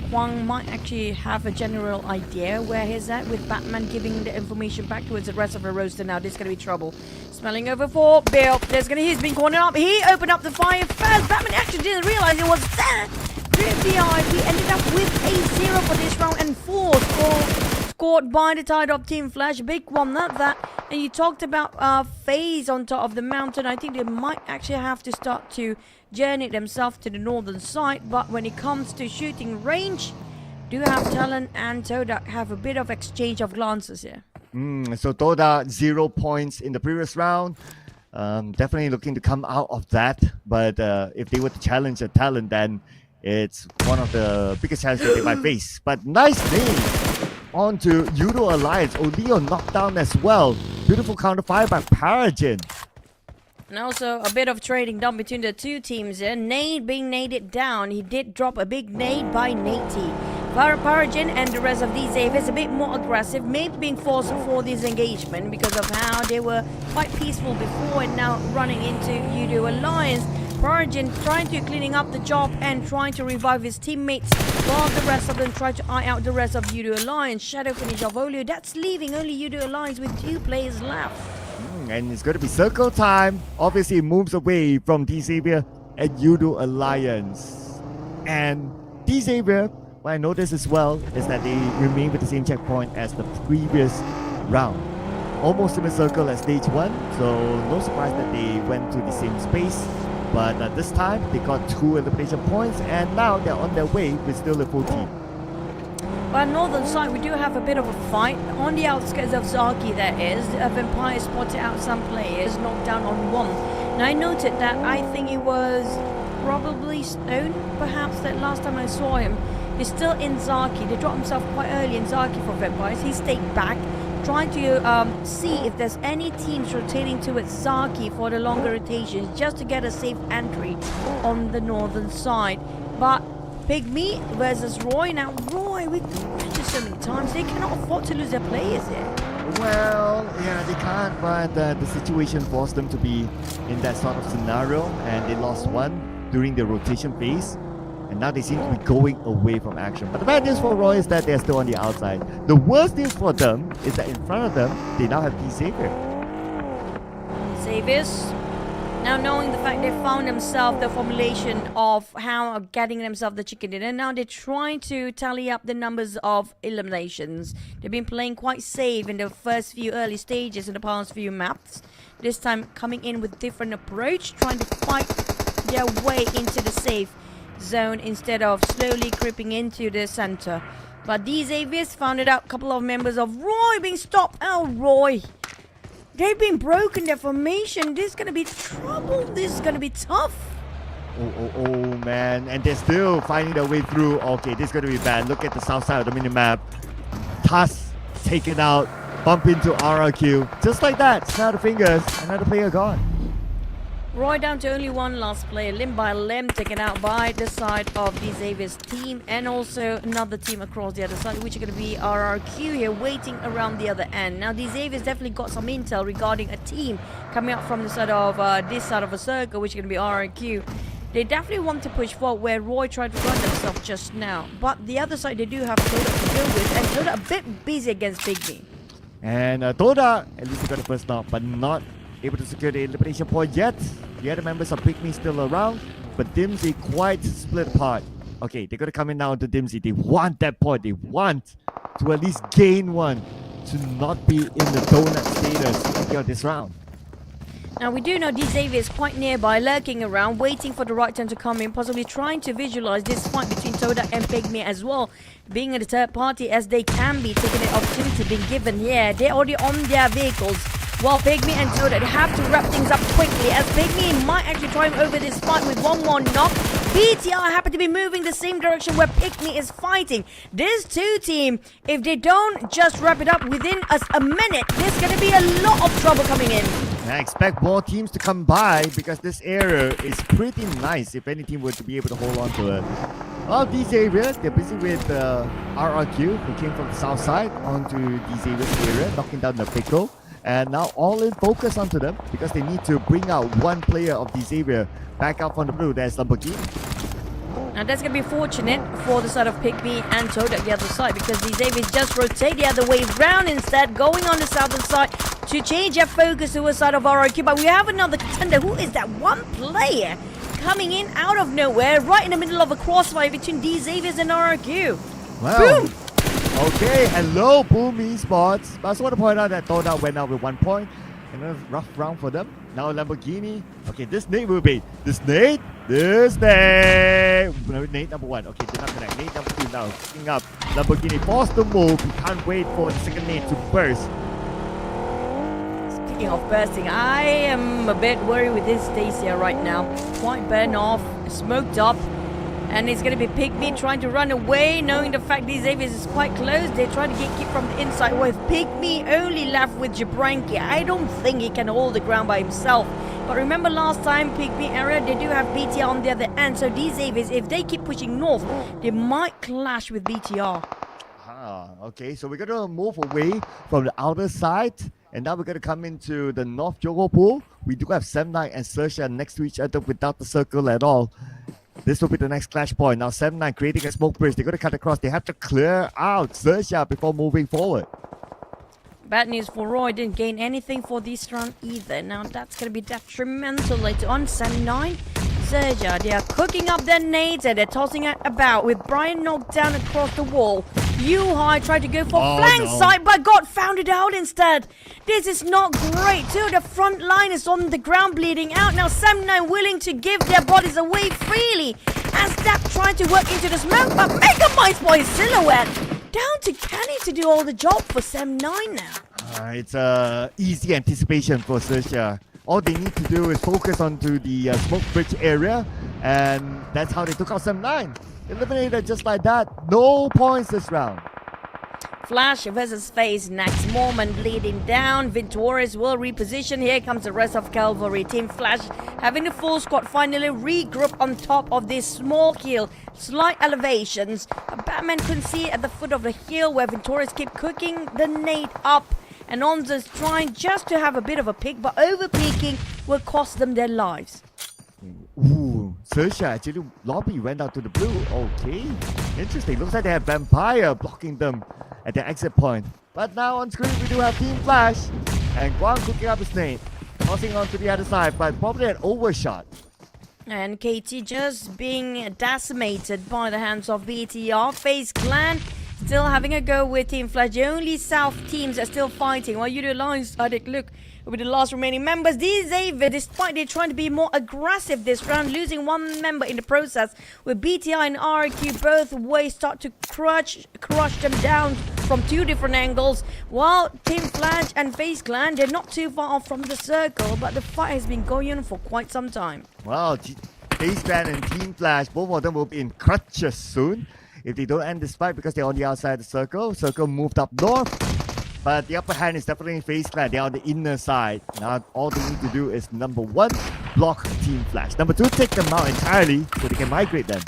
Kwang might actually have a general idea where he's at, with Batman giving the information back towards the rest of the roster. Now this is going to be trouble. Smelling over for Bill. He's been cornered up. He opened up the fire fast. Batman actually didn't realize it was there. VIP ended up with a 0 for this round and 4 for scored by the TODAK team. Flash, big one, not that. And you talked about FaZe on top of the mountain. I think they might actually have to start to journey themselves to the northern side. But when it comes to shooting range, do have TALON and TODAK have a bit of exchange of glances here. So TODAK 0 points in the previous round. Definitely looking to come out of that. But if they were to challenge a TALON, then it's one of the biggest challenges they might face. But nice name on to Yudo Alliance. Oleo knocked down as well. Beautiful counter fire by Paragin. And also a bit of trading done between the two teams here. Nade being naded down. He did drop a big nade by Nate. Paragin and the rest of these Avis a bit more aggressive, maybe being forced for this engagement because of how they were quite peaceful before and now running into Yudo Alliance. Paragin trying to cleaning up the job and trying to revive his teammates while the rest of them try to eye out the rest of Yudo Alliance. Shadow finish of Oleo, that's leaving only Yudo Alliance with 2 players left. And it's going to be circle time. Obviously, it moves away from D-Xavier at Yudo Alliance. And D-Xavier, what I noticed as well is that they remain with the same checkpoint as the previous round. Almost in a circle as stage 1, so no surprise that they went to the same space. But this time, they got 2 elimination points, and now they're on their way with still a full team. But northern side, we do have a bit of a fight. On the outskirts of Zaki, there is. A Vampire spotted out some players, knocked down on 1. Now, I noted that I think it was probably Stone, perhaps, that last time I saw him. He's still in Zaki. They dropped himself quite early in Zaki for Vampires. He stayed back, trying to see if there's any teams rotating towards Zaki for the longer rotations, just to get a safe entry on the northern side. But PIGMY versus Roy. Now, Roy, we've mentioned so many times, they cannot afford to lose their players here. Well, yeah, they can't, but the situation forced them to be in that sort of scenario, and they lost 1 during the rotation phase. And now they seem to be going away from action. But the bad news for Roy is that they're still on the outside. The worst news for them is that in front of them, they now have D-Xavier. Xavier's now knowing the fact they found themselves the formulation of how getting themselves the chicken dinner. Now they're trying to tally up the numbers of eliminations. They've been playing quite safe in the first few early stages in the past few maps. This time coming in with different approach, trying to fight their way into the safe zone instead of slowly creeping into the center. But these Avias found it out. A couple of members of Roy being stopped. Oh, Roy. They've been broken their formation. This is going to be trouble. This is going to be tough. Oh, man. And they're still finding their way through. Okay, this is going to be bad. Look at the south side of the minimap. TAS taken out. Bump into RRQ. Just like that. Snap the fingers. Another player gone. Roy down to only 1 last player, limb by limb, taken out by the side of the Xavier's team, and also another team across the other side, which are going to be RRQ here, waiting around the other end. Now, the Xavier's definitely got some intel regarding a team coming out from the side of this side of a circle, which is going to be RRQ. They definitely want to push forward where Roy tried to run themselves just now. But the other side, they do have TODAK to deal with, and TODAK a bit busy against PIGMY. And TODAK, at least he got the first knock, but not able to secure the elimination point yet. The other members of PIGMY still around, but Dimsy quite split apart. Okay, they're going to come in now to Dimsy. They want that point. They want to at least gain 1 to not be in the donut status of this round. Now, we do know D-Xavier is quite nearby, lurking around, waiting for the right time to come in, possibly trying to visualize this fight between TODAK and PIGMY as well, being a third party as they can be, taking the opportunity being given here. They're already on their vehicles, while PIGMY and TODAK have to wrap things up quickly, as PIGMY might actually triumph over this fight with 1 more knock. BTR happen to be moving the same direction where PIGMY is fighting. This 2 team, if they don't just wrap it up within a minute, there's going to be a lot of trouble coming in. I expect more teams to come by because this area is pretty nice if any team were to be able to hold on to it. Well, these areas, they're busy with RRQ, who came from the south side onto these areas area, knocking down the pickle. And now all in focus onto them because they need to bring out 1 player of this area back out from the blue. There's Lamborghini. Now that's going to be fortunate for the side of PIGMY and TODAK the other side, because these Avians just rotate the other way round instead, going on the southern side to change their focus to the side of RRQ. But we have another contender. Who is that 1 player coming in out of nowhere, right in the middle of a crossfire between these Avians and RRQ? Well, Okay, hello, PUBG Esports. But I just want to point out that TODAK went out with 1 point. Another rough round for them. Now Lamborghini. Okay, this nade will be. This nade. Nade number 1. Okay, did not connect. Nade number 2 now. Picking up. Lamborghini forced to move. He can't wait for the second nade to burst. Speaking of bursting, I am a bit worried with this Stacia right now. Quite burnt off, smoked up. And it's going to be PIGMY trying to run away, knowing the fact these Avies is quite close. They're trying to get kicked from the inside. With PIGMY only left with Jabranki, I don't think he can hold the ground by himself. But remember last time, PIGMY area, they do have BTR on the other end. So these Avies, if they keep pushing north, they might clash with BTR. Okay, so we're going to move away from the outer side. And now we're going to come into the North Johor pool. We do have Semnite and XERXIA next to each other without the circle at all. This will be the next clash point. Now 7-9 creating a smoke bridge. They're going to cut across. They have to clear out XERXIA before moving forward. Bad news for Roy, didn't gain anything for this round either. Now that's going to be detrimental later on. 7-9, XERXIA, they are cooking up their nades and they're tossing it about with Brian knocked down across the wall. Yuhai tried to go for flank side but got founded out instead. This is not great too. The front line is on the ground bleeding out. Now 7-9 willing to give their bodies away freely as Step trying to work into the smoke, but Megamind's for his silhouette. Down to Kenny to do all the job for 7-9 now. It's easy anticipation for XERXIA. All they need to do is focus onto the smoke bridge area, and that's how they took out 7-9. Eliminated just like that. No points this round. Flash versus FaZe next moment, bleeding down. Ventores will reposition. Here comes the rest of Cavalry. Team Flash having the full squad finally regroup on top of this small hill. Slight elevations. Batman couldn't see at the foot of the hill where Ventores keep cooking the nade up. And Onza's trying just to have a bit of a pick, but over peaking will cost them their lives. Ooh, XERXIA actually lobby went out to the blue. Okay, interesting. Looks like they have Vampire blocking them at the exit point. But now on screen we do have Team Flash and Guang cooking up his nade, tossing on to the other side, but probably an overshot. And KT just being decimated by the hands of BTR. FaZe Clan still having a go with Team Flash. The only South teams are still fighting. While Yudo Alliance, look with the last remaining members. These Xavier, despite they're trying to be more aggressive this round, losing one member in the process, with BTI and RQ both ways start to crush them down from two different angles. While Team Flash and FaZe Clan, they're not too far off from the circle, but the fight has been going on for quite some time. Well, FaZe Clan and Team Flash, both of them will be in crutches soon if they don't end this fight because they're on the outside of the circle. Circle moved up north, but the upper hand is definitely FaZe Clan. They're on the inner side. Now all they need to do is number 1, block Team Flash. Number 2, take them out entirely so they can migrate them.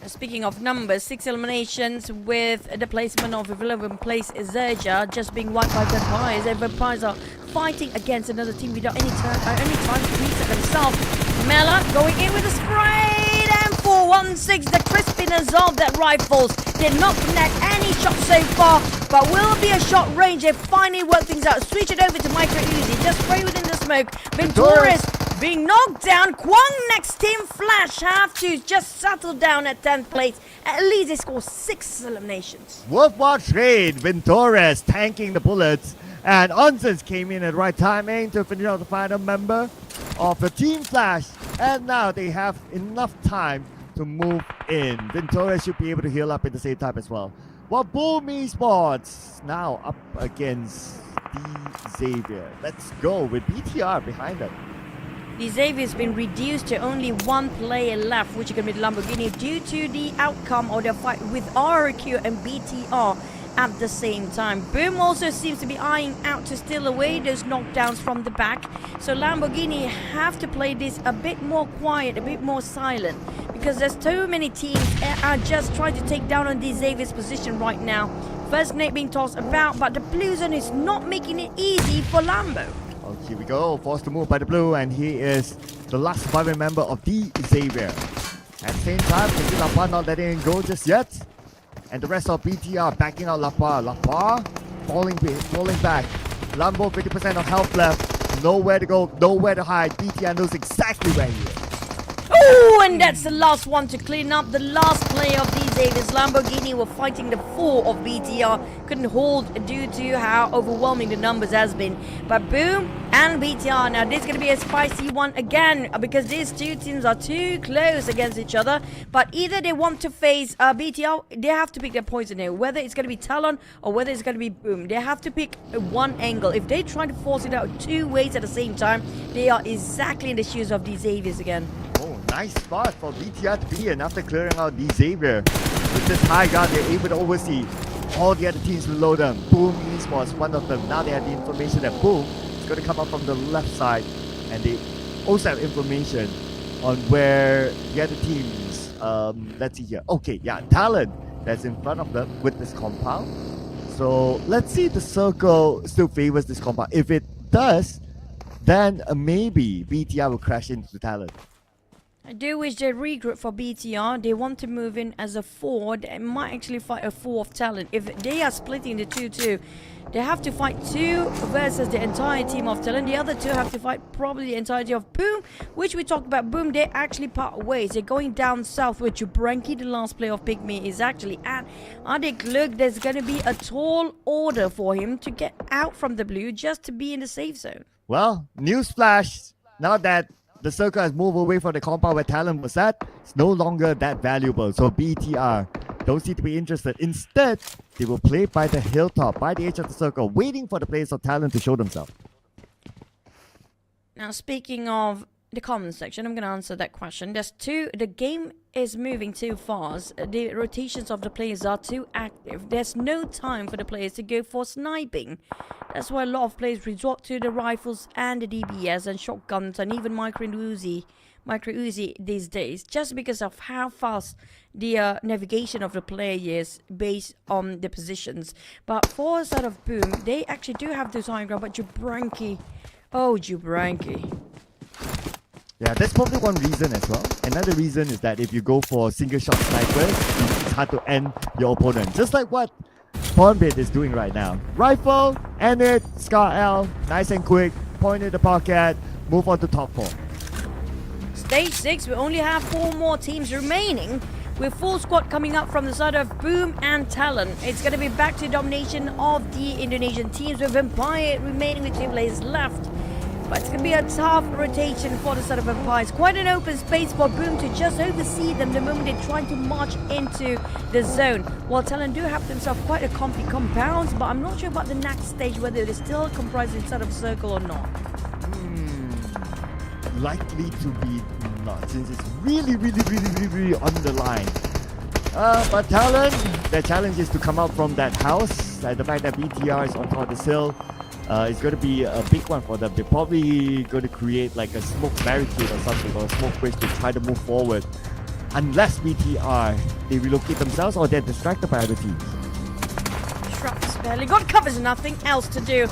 Speaking of numbers, 6 eliminations with the placement of 11th place XERXIA just being wiped by Vampires. And Vampires are fighting against another team without any time to reset themselves. Mela going in with a spray. And 4-1-6, the crispiness of that rifles did not connect any shots so far, but will be a shot range. They finally work things out. Switch it over to Micro Uzi. Just spray within the smoke. Ventores being knocked down. Kwang next Team Flash have to just settle down at 10th place. At least they score 6 eliminations. Worthwhile trade. Ventores tanking the bullets. And Onsens came in at the right timing to finish out the final member of the Team Flash. And now they have enough time to move in. Ventores should be able to heal up at the same time as well. While PUBG Esports now up against the Xavier. Let's go with BTR behind them. The Xavier has been reduced to only 1 player left, which is going to be Lamborghini, due to the outcome of their fight with RQ and BTR at the same time. Boom also seems to be eyeing out to steal away those knockdowns from the back. So Lamborghini have to play this a bit more quiet, a bit more silent, because there's too many teams are just trying to take down on the Xavier's position right now. First nade being tossed about, but the blue zone is not making it easy for Lambo. Oh, here we go, forced to move by the blue, and he is the last surviving member of the Xavier. At the same time, the Lapa not letting him go just yet. And the rest of BTR backing out Lapa. Lapa falling back. Lambo 50% of health left. Nowhere to go, nowhere to hide. BTR knows exactly where he is. Oh, and that's the last one to clean up. The last player of these Avis Lamborghini were fighting the 4 of BTR. Couldn't hold due to how overwhelming the numbers has been. But Boom and BTR. Now this is going to be a spicy one again because these two teams are too close against each other. But either they want to face BTR, they have to pick their poison here. Whether it's going to be Talon or whether it's going to be Boom. They have to pick one angle. If they try to force it out 2 ways at the same time, they are exactly in the shoes of these Avis again. Oh, nice spot for BTR to be in after clearing out the Xavier. With this high ground, they're able to oversee all the other teams below them. Boom Esports, one of them. Now they have the information that Boom is going to come up from the left side. And they also have information on where the other teams, let's see here. Okay, yeah, Talon that's in front of them with this compound. So let's see if the circle still favors this compound. If it does, then maybe BTR will crash into Talon. I do wish they regroup for BTR. They want to move in as a 4. They might actually fight a 4 of Talon. If they are splitting the 2-2, they have to fight 2 versus the entire team of Talon. The other 2 have to fight probably the entirety of Boom, which we talked about. Boom, they actually part ways. They're going down south with Jubranki, the last player of PIGMY, is actually at. Adik, look, there's going to be a tall order for him to get out from the blue just to be in the safe zone. Well, newsflash, now that the circle has moved away from the compound where Talon was at, it's no longer that valuable. So BTR don't seem to be interested. Instead, they will play by the hilltop, by the edge of the circle, waiting for the players of Talon to show themselves. Now, speaking of the comment section, I'm going to answer that question. The game is moving too fast. The rotations of the players are too active. There's no time for the players to go for sniping. That's why a lot of players resort to the rifles and the DBS and shotguns and even micro Uzi these days, just because of how fast the navigation of the player is based on the positions. But for side of Boom, they actually do have this high ground, but Jubranki, oh Jubranki. Yeah, that's probably one reason as well. Another reason is that if you go for single shot snipers, it's hard to end your opponent. Just like what Pornbit is doing right now. Rifle, end it, Scar L, nice and quick, point in the pocket, move on to top 4. Stage 6, we only have 4 more teams remaining, with full squad coming up from the side of Boom and Talon. It's going to be back to domination of the Indonesian teams, with Empire remaining with 2 players left. But it's going to be a tough rotation for the side of Empire. It's quite an open space for Boom to just oversee them the moment they're trying to march into the zone. While Talon do have themselves quite a comfy compounds, but I'm not sure about the next stage, whether they're still comprised inside of circle or not. Likely to be not, since it's really on the line. But Talon, their challenge is to come out from that house. The fact that BTR is on top of this hill, it's going to be a big one for them. They're probably going to create like a smoke barricade or something, or a smoke bridge to try to move forward. Unless BTR, they relocate themselves or they're distracted by other teams. Shrap's barely got covers, nothing else to do.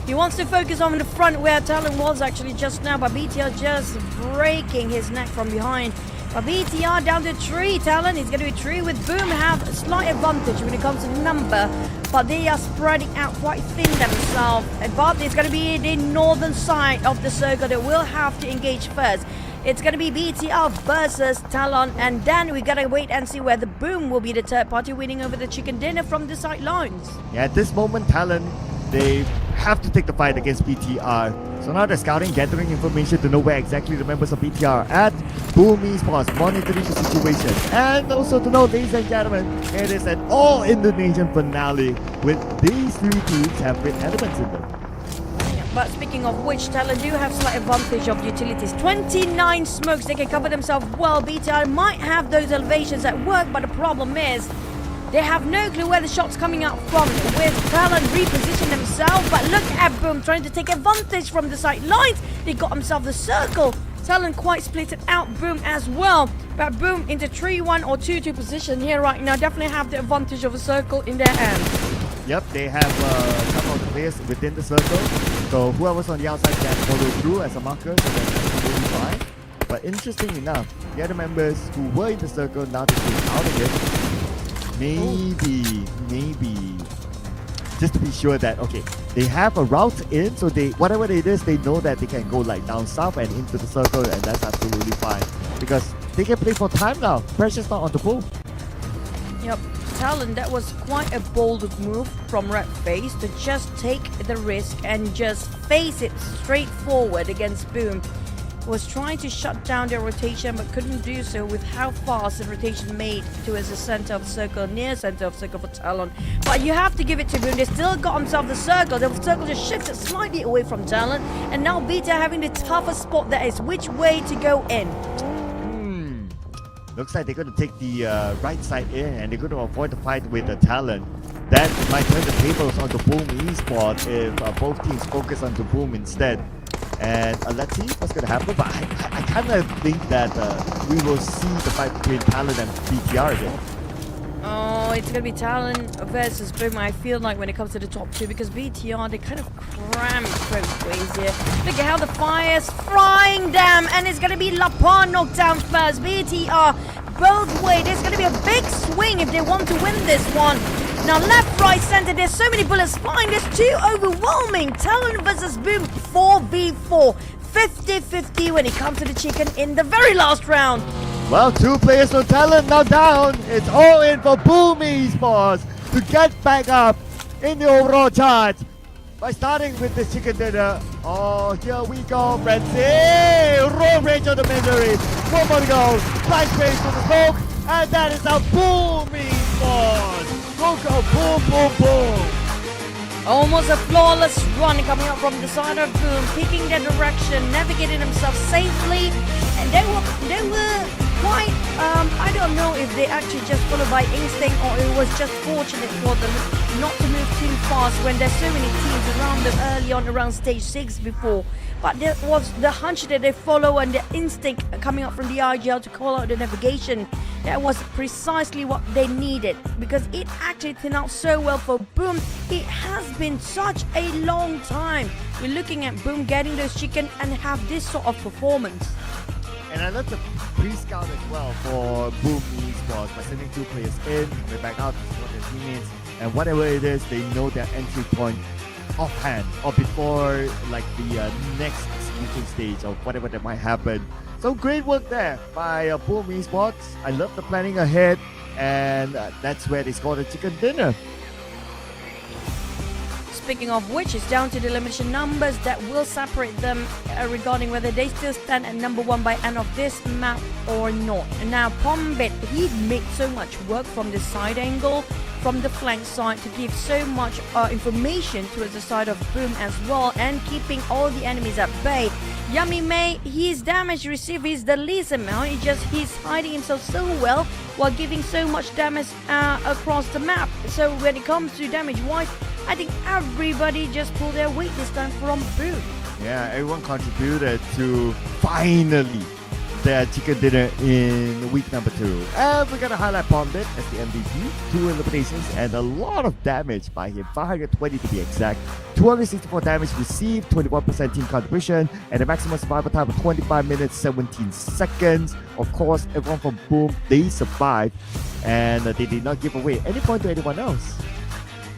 He wants to focus on the front where Talon was actually just now, but BTR just breaking his neck from behind. But BTR down to 3. Talon is going to be 3 with Boom have a slight advantage when it comes to number, but they are spreading out quite thin themselves. But it's going to be the northern side of the circle that will have to engage first. It's going to be BTR versus Talon, and then we got to wait and see where the Boom will be the third party winning over the chicken dinner from the sidelines. Yeah, at this moment, Talon, they have to take the fight against BTR. So now they're scouting, gathering information to know where exactly the members of BTR are at. Boom Esports monitoring the situation. And also to know, ladies and gentlemen, it is an all-Indonesian finale with these 3 teams have great elements in them. But speaking of which, Talon do have slight advantage of utilities. 29 smokes, they can cover themselves well. BTR might have those elevations at work, but the problem is they have no clue where the shot's coming out from, with Talon reposition themselves. But look at Boom trying to take advantage from the sidelines. They got themselves the circle. Talon quite split it out, Boom as well. But Boom into 3-1 or 2-2 position here right now. Definitely have the advantage of a circle in their hands. Yep, they have some of the players within the circle. So whoever's on the outside can follow through as a marker, so that's really fine. But interesting enough, the other members who were in the circle, now they're out of it. Maybe, just to be sure that, okay, they have a route in, so whatever it is, they know that they can go like down south and into the circle, and that's absolutely fine. because they can play for time now. Pressure's not on the Boom. Yep, Talon, that was quite a bold move from Red FaZe to just take the risk and just face it straight forward against Boom. Was trying to shut down their rotation but couldn't do so with how fast the rotation made towards the center of the circle, near center of circle for Talon. But you have to give it to Boom, they still got themselves the circle just shifted slightly away from Talon, and now Beta having the toughest spot that is which way to go in. Looks like they're going to take the right side in, and they're going to avoid the fight with the Talon. That might turn the tables on the Boom Esports if both teams focus on the Boom instead. And let's see what's going to happen. But I kind of think that we will see the fight between Talon and BTR again. Oh, it's going to be Talon versus Boom, I feel like, when it comes to the top two, because BTR, they kind of crammed both ways here. Look at how the fire's frying them, and it's going to be Lapan knocked down first. BTR, both ways. There's going to be a big swing if they want to win this one. Now, left, right, center, there's so many bullets flying. There's too overwhelming. Talon versus Boom, 4v4. 50-50 when it comes to the chicken in the very last round. Well, 2 players from Talon now down. It's all in for Boom Esports to get back up in the overall chart by starting with this chicken dinner. Oh, here we go, Frenzy! Roll range on the misery. 1 more to go. Flash space for the smoke. And that is a Boom Esports. Go, boom, boom, boom. Almost a flawless run coming up from the side of Boom, picking their direction, navigating themselves safely, and they were quite, I don't know if they actually just followed by instinct or it was just fortunate for them not to move too fast when there's so many teams around them early on around stage 6 before. But there was the hunch that they follow and the instinct coming up from the IGL to call out the navigation. That was precisely what they needed, because it actually turned out so well for Boom. It has been such a long time. We're looking at Boom getting those chicken and have this sort of performance. And I love the pre-scout as well for Boom Esports by sending 2 players in, they back out to support their teammates, and whatever it is, they know their entry point offhand or before like the next execution stage or whatever that might happen. So great work there by Boom Esports. I love the planning ahead, and that's where they scored the chicken dinner. Speaking of which, it's down to the elimination numbers that will separate them regarding whether they still stand at number 1 by end of this map or not. And now Pombit, he made so much work from the side angle, from the flank side, to give so much information towards the side of Boom as well, and keeping all the enemies at bay. Yummy May, his damage received is the least amount. He's hiding himself so well while giving so much damage across the map. So when it comes to damage wise, I think everybody just pulled their weight this time from Boom. Yeah, everyone contributed to finally their chicken dinner in week number 2. And we're gonna highlight Pombit as the MVP. 2 eliminations and a lot of damage by him, 520 to be exact. 264 damage received, 21% team contribution, and a maximum survival time of 25 minutes, 17 seconds. Of course, everyone from Boom, they survived, and they did not give away any point to anyone else.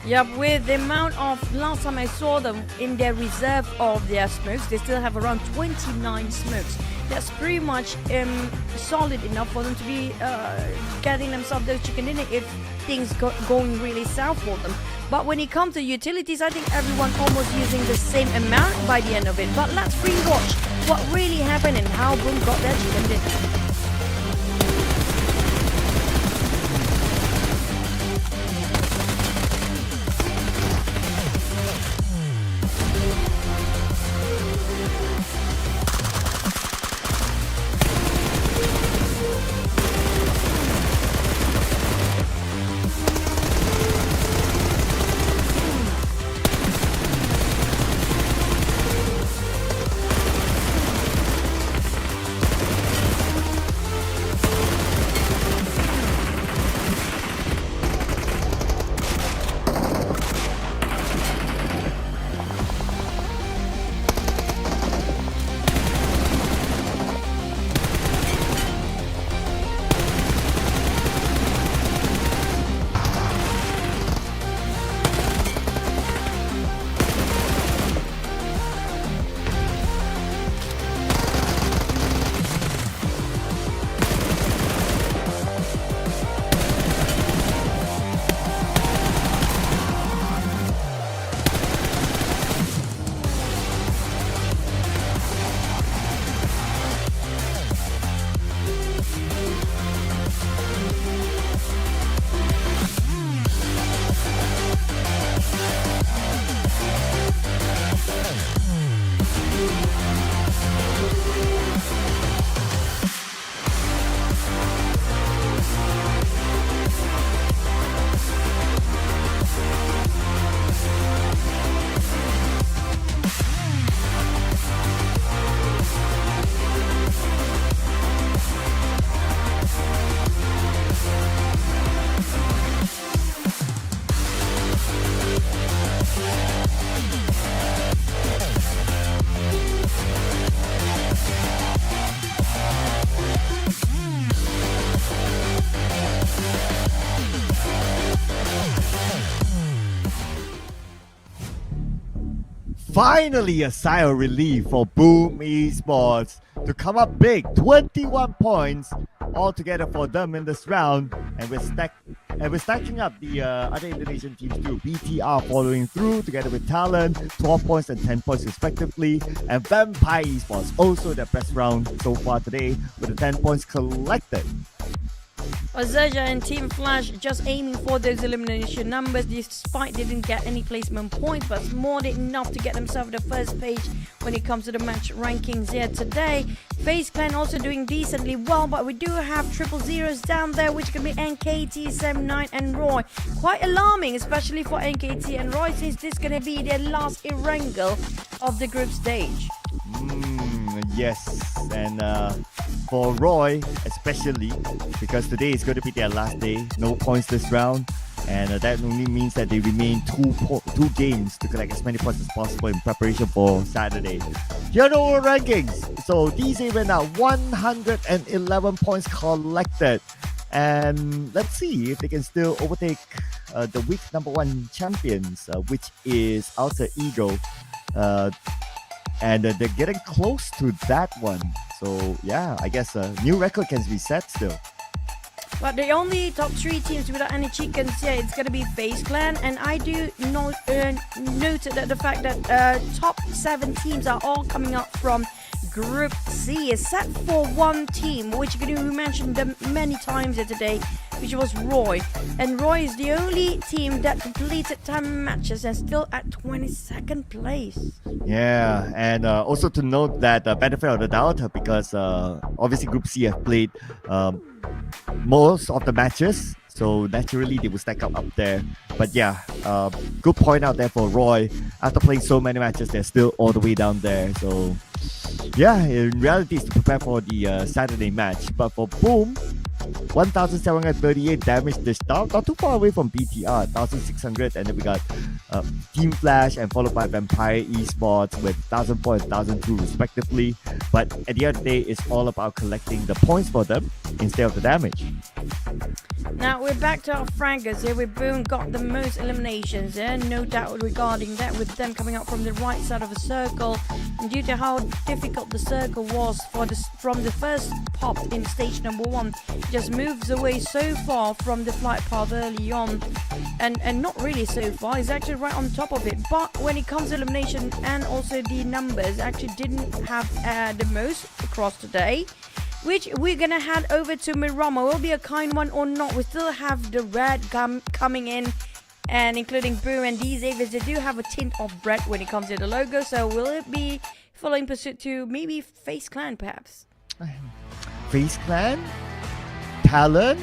Yep, with the amount of, last time I saw them in their reserve of their smokes, they still have around 29 smokes. That's pretty much solid enough for them to be getting themselves those chicken dinner if things going really south for them. But when it comes to utilities, I think everyone almost using the same amount by the end of it. But let's rewatch what really happened and how Boom got their chicken dinner. Finally, a sigh of relief for Boom Esports to come up big, 21 points altogether for them in this round, and we're stacking up the other Indonesian teams too. BTR following through together with TALON, 12 points and 10 points respectively, and Vampire Esports also their best round so far today with the 10 points collected. XERXIA and Team Flash just aiming for those elimination numbers despite they didn't get any placement points, but it's more than enough to get themselves the first page when it comes to the match rankings here today. FaZe Clan also doing decently well, but we do have triple zeros down there, which can be NKT, Sem9 and Roy. Quite alarming, especially for NKT and Roy, since this is going to be their last Erangel of the group stage. Yes, and for Roy especially, because today is going to be their last day, no points this round, and that only means that they remain two games to collect as many points as possible in preparation for Saturday. Here are our rankings. So DZ went out 111 points collected, and let's see if they can still overtake the week number 1 champions, which is Alter Ego. And they're getting close to that one. So yeah, I guess a new record can be set still. But the only top 3 teams without any chickens here, it's going to be FaZe Clan. And I do note that the fact that top 7 teams are all coming up from Group C, except for one team, which we mentioned them many times here today, which was Roy. And Roy is the only team that completed 10 matches and still at 22nd place. Yeah, and also to note that benefit of the doubt, because obviously Group C have played most of the matches, so naturally they will stack up there. But yeah, good point out there for Roy. After playing so many matches, they're still all the way down there. So yeah, in reality, it's to prepare for the Saturday match. But for Boom, 1,738 damage this down, not too far away from BTR, 1,600, and then we got Team Flash and followed by Vampire Esports with 1,004 and 1,002 respectively. But at the end of the day, it's all about collecting the points for them instead of the damage. Now we're back to our fraggers here. We've Boom got the most eliminations there, no doubt regarding that, with them coming out from the right side of the circle. And due to how difficult the circle was from the first pop in stage number 1, just moves away so far from the flight path early on, and not really so far, he's actually right on top of it. But when it comes to elimination and also the numbers, actually didn't have the most across today, which we're gonna head over to Miramar. Will be a kind one or not? We still have the red coming in, and including Boom and these Avis, they do have a tint of red when it comes to the logo. So will it be following pursuit to maybe FaZe Clan perhaps? FaZe Clan? TALON?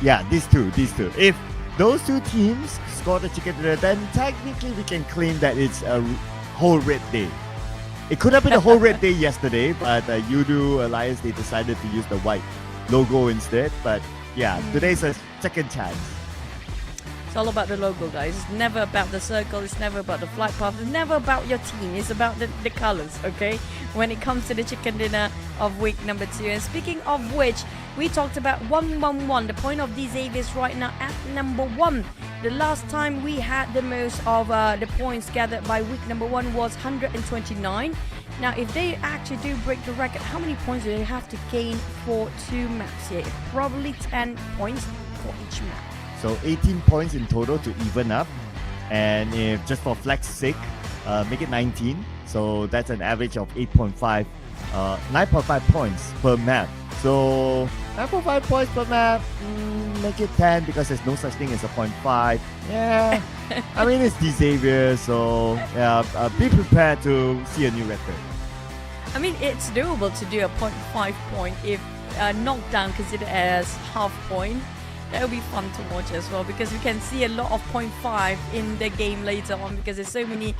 Yeah, these two. If those two teams score the chicken dinner, then technically we can claim that it's a whole red day. It could have been a whole red day yesterday, but Yudo Alliance, they decided to use the white logo instead. But yeah, today's a second chance. It's all about the logo, guys. It's never about the circle. It's never about the flight path. It's never about your team. It's about the colors, okay? When it comes to the chicken dinner of week number 2. And speaking of which, we talked about 111. The point of these Avis right now at number 1. The last time we had the most of the points gathered by week number 1 was 129. Now, if they actually do break the record, how many points do they have to gain for 2 maps here? Probably 10 points for each map. So 18 points in total to even up, and if just for flex sake, make it 19. So that's an average of 9.5 points per map. So 9.5 points per map, make it 10 because there's no such thing as a 0.5. Yeah, I mean it's Xavier, so yeah, be prepared to see a new record. I mean, it's doable to do a 0.5 point if knockdown considered as half point. That will be fun to watch as well, because we can see a lot of 0.5 in the game later on, because there's so many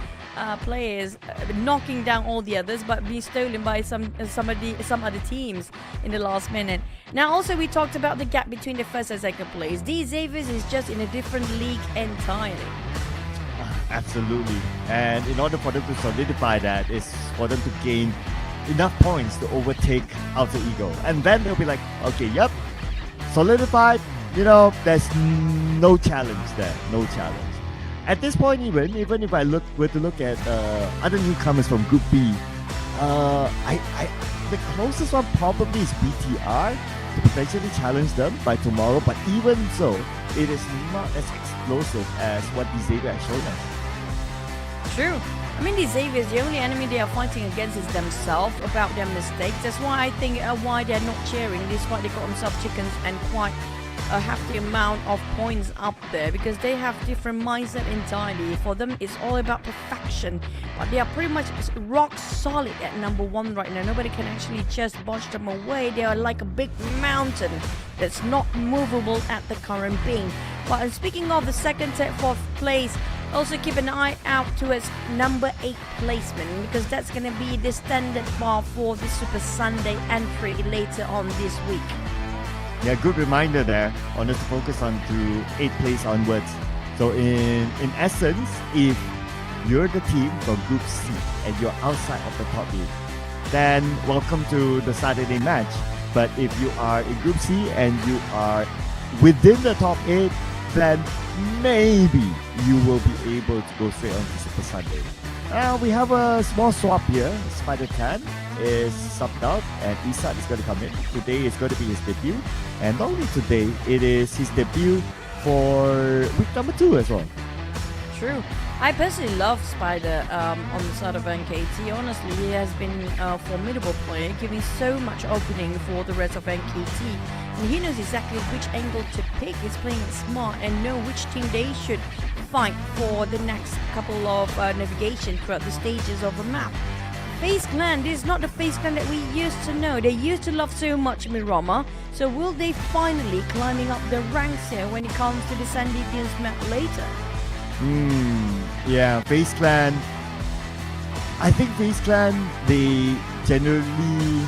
players knocking down all the others but being stolen by some other teams in the last minute. Now also we talked about the gap between the first and second place. These Xaviers is just in a different league entirely. Absolutely, and in order for them to solidify that, is for them to gain enough points to overtake Alter Ego, and then they'll be like, okay, yep, solidified. You know, there's no challenge there, no challenge. at this point, even if I were to look at other newcomers from Group B, the closest one probably is BTR to potentially challenge them by tomorrow. But even so, it is not as explosive as what the Xavier has shown us. True. I mean, the Xaviers, the only enemy they are fighting against is themselves about their mistakes. That's why I think why they're not cheering, despite they got themselves chickens and quite a hefty amount of points up there, because they have different mindset entirely. For them, it's all about perfection, but they are pretty much rock solid at number 1 right now. Nobody can actually just push them away. They are like a big mountain that's not movable at the current being. But speaking of the second, third, fourth place, also keep an eye out towards number 8 placement, because that's going to be the standard bar for the Super Sunday entry later on this week. Yeah, good reminder there on us to focus on to 8th place onwards. So in essence, if you're the team from Group C and you're outside of the top 8, then welcome to the Saturday match. But if you are in Group C and you are within the top 8, then maybe you will be able to go straight on to Super Sunday. We have a small swap here. Spider Tan is subbed out and Isan is going to come in. Today is going to be his debut, and not only today, it is his debut for week number 2 as well. True. I personally love Spider on the side of NKT. Honestly, he has been a formidable player, giving so much opening for the rest of NKT. And he knows exactly which angle to pick. He's playing it smart and know which team they should fight for the next couple of navigation throughout the stages of the map. FaZe Clan, this is not the FaZe Clan that we used to know. They used to love so much Miramar. So will they finally climbing up the ranks here when it comes to the Sandy Dunes map later? Yeah, FaZe Clan. I think FaZe Clan, they generally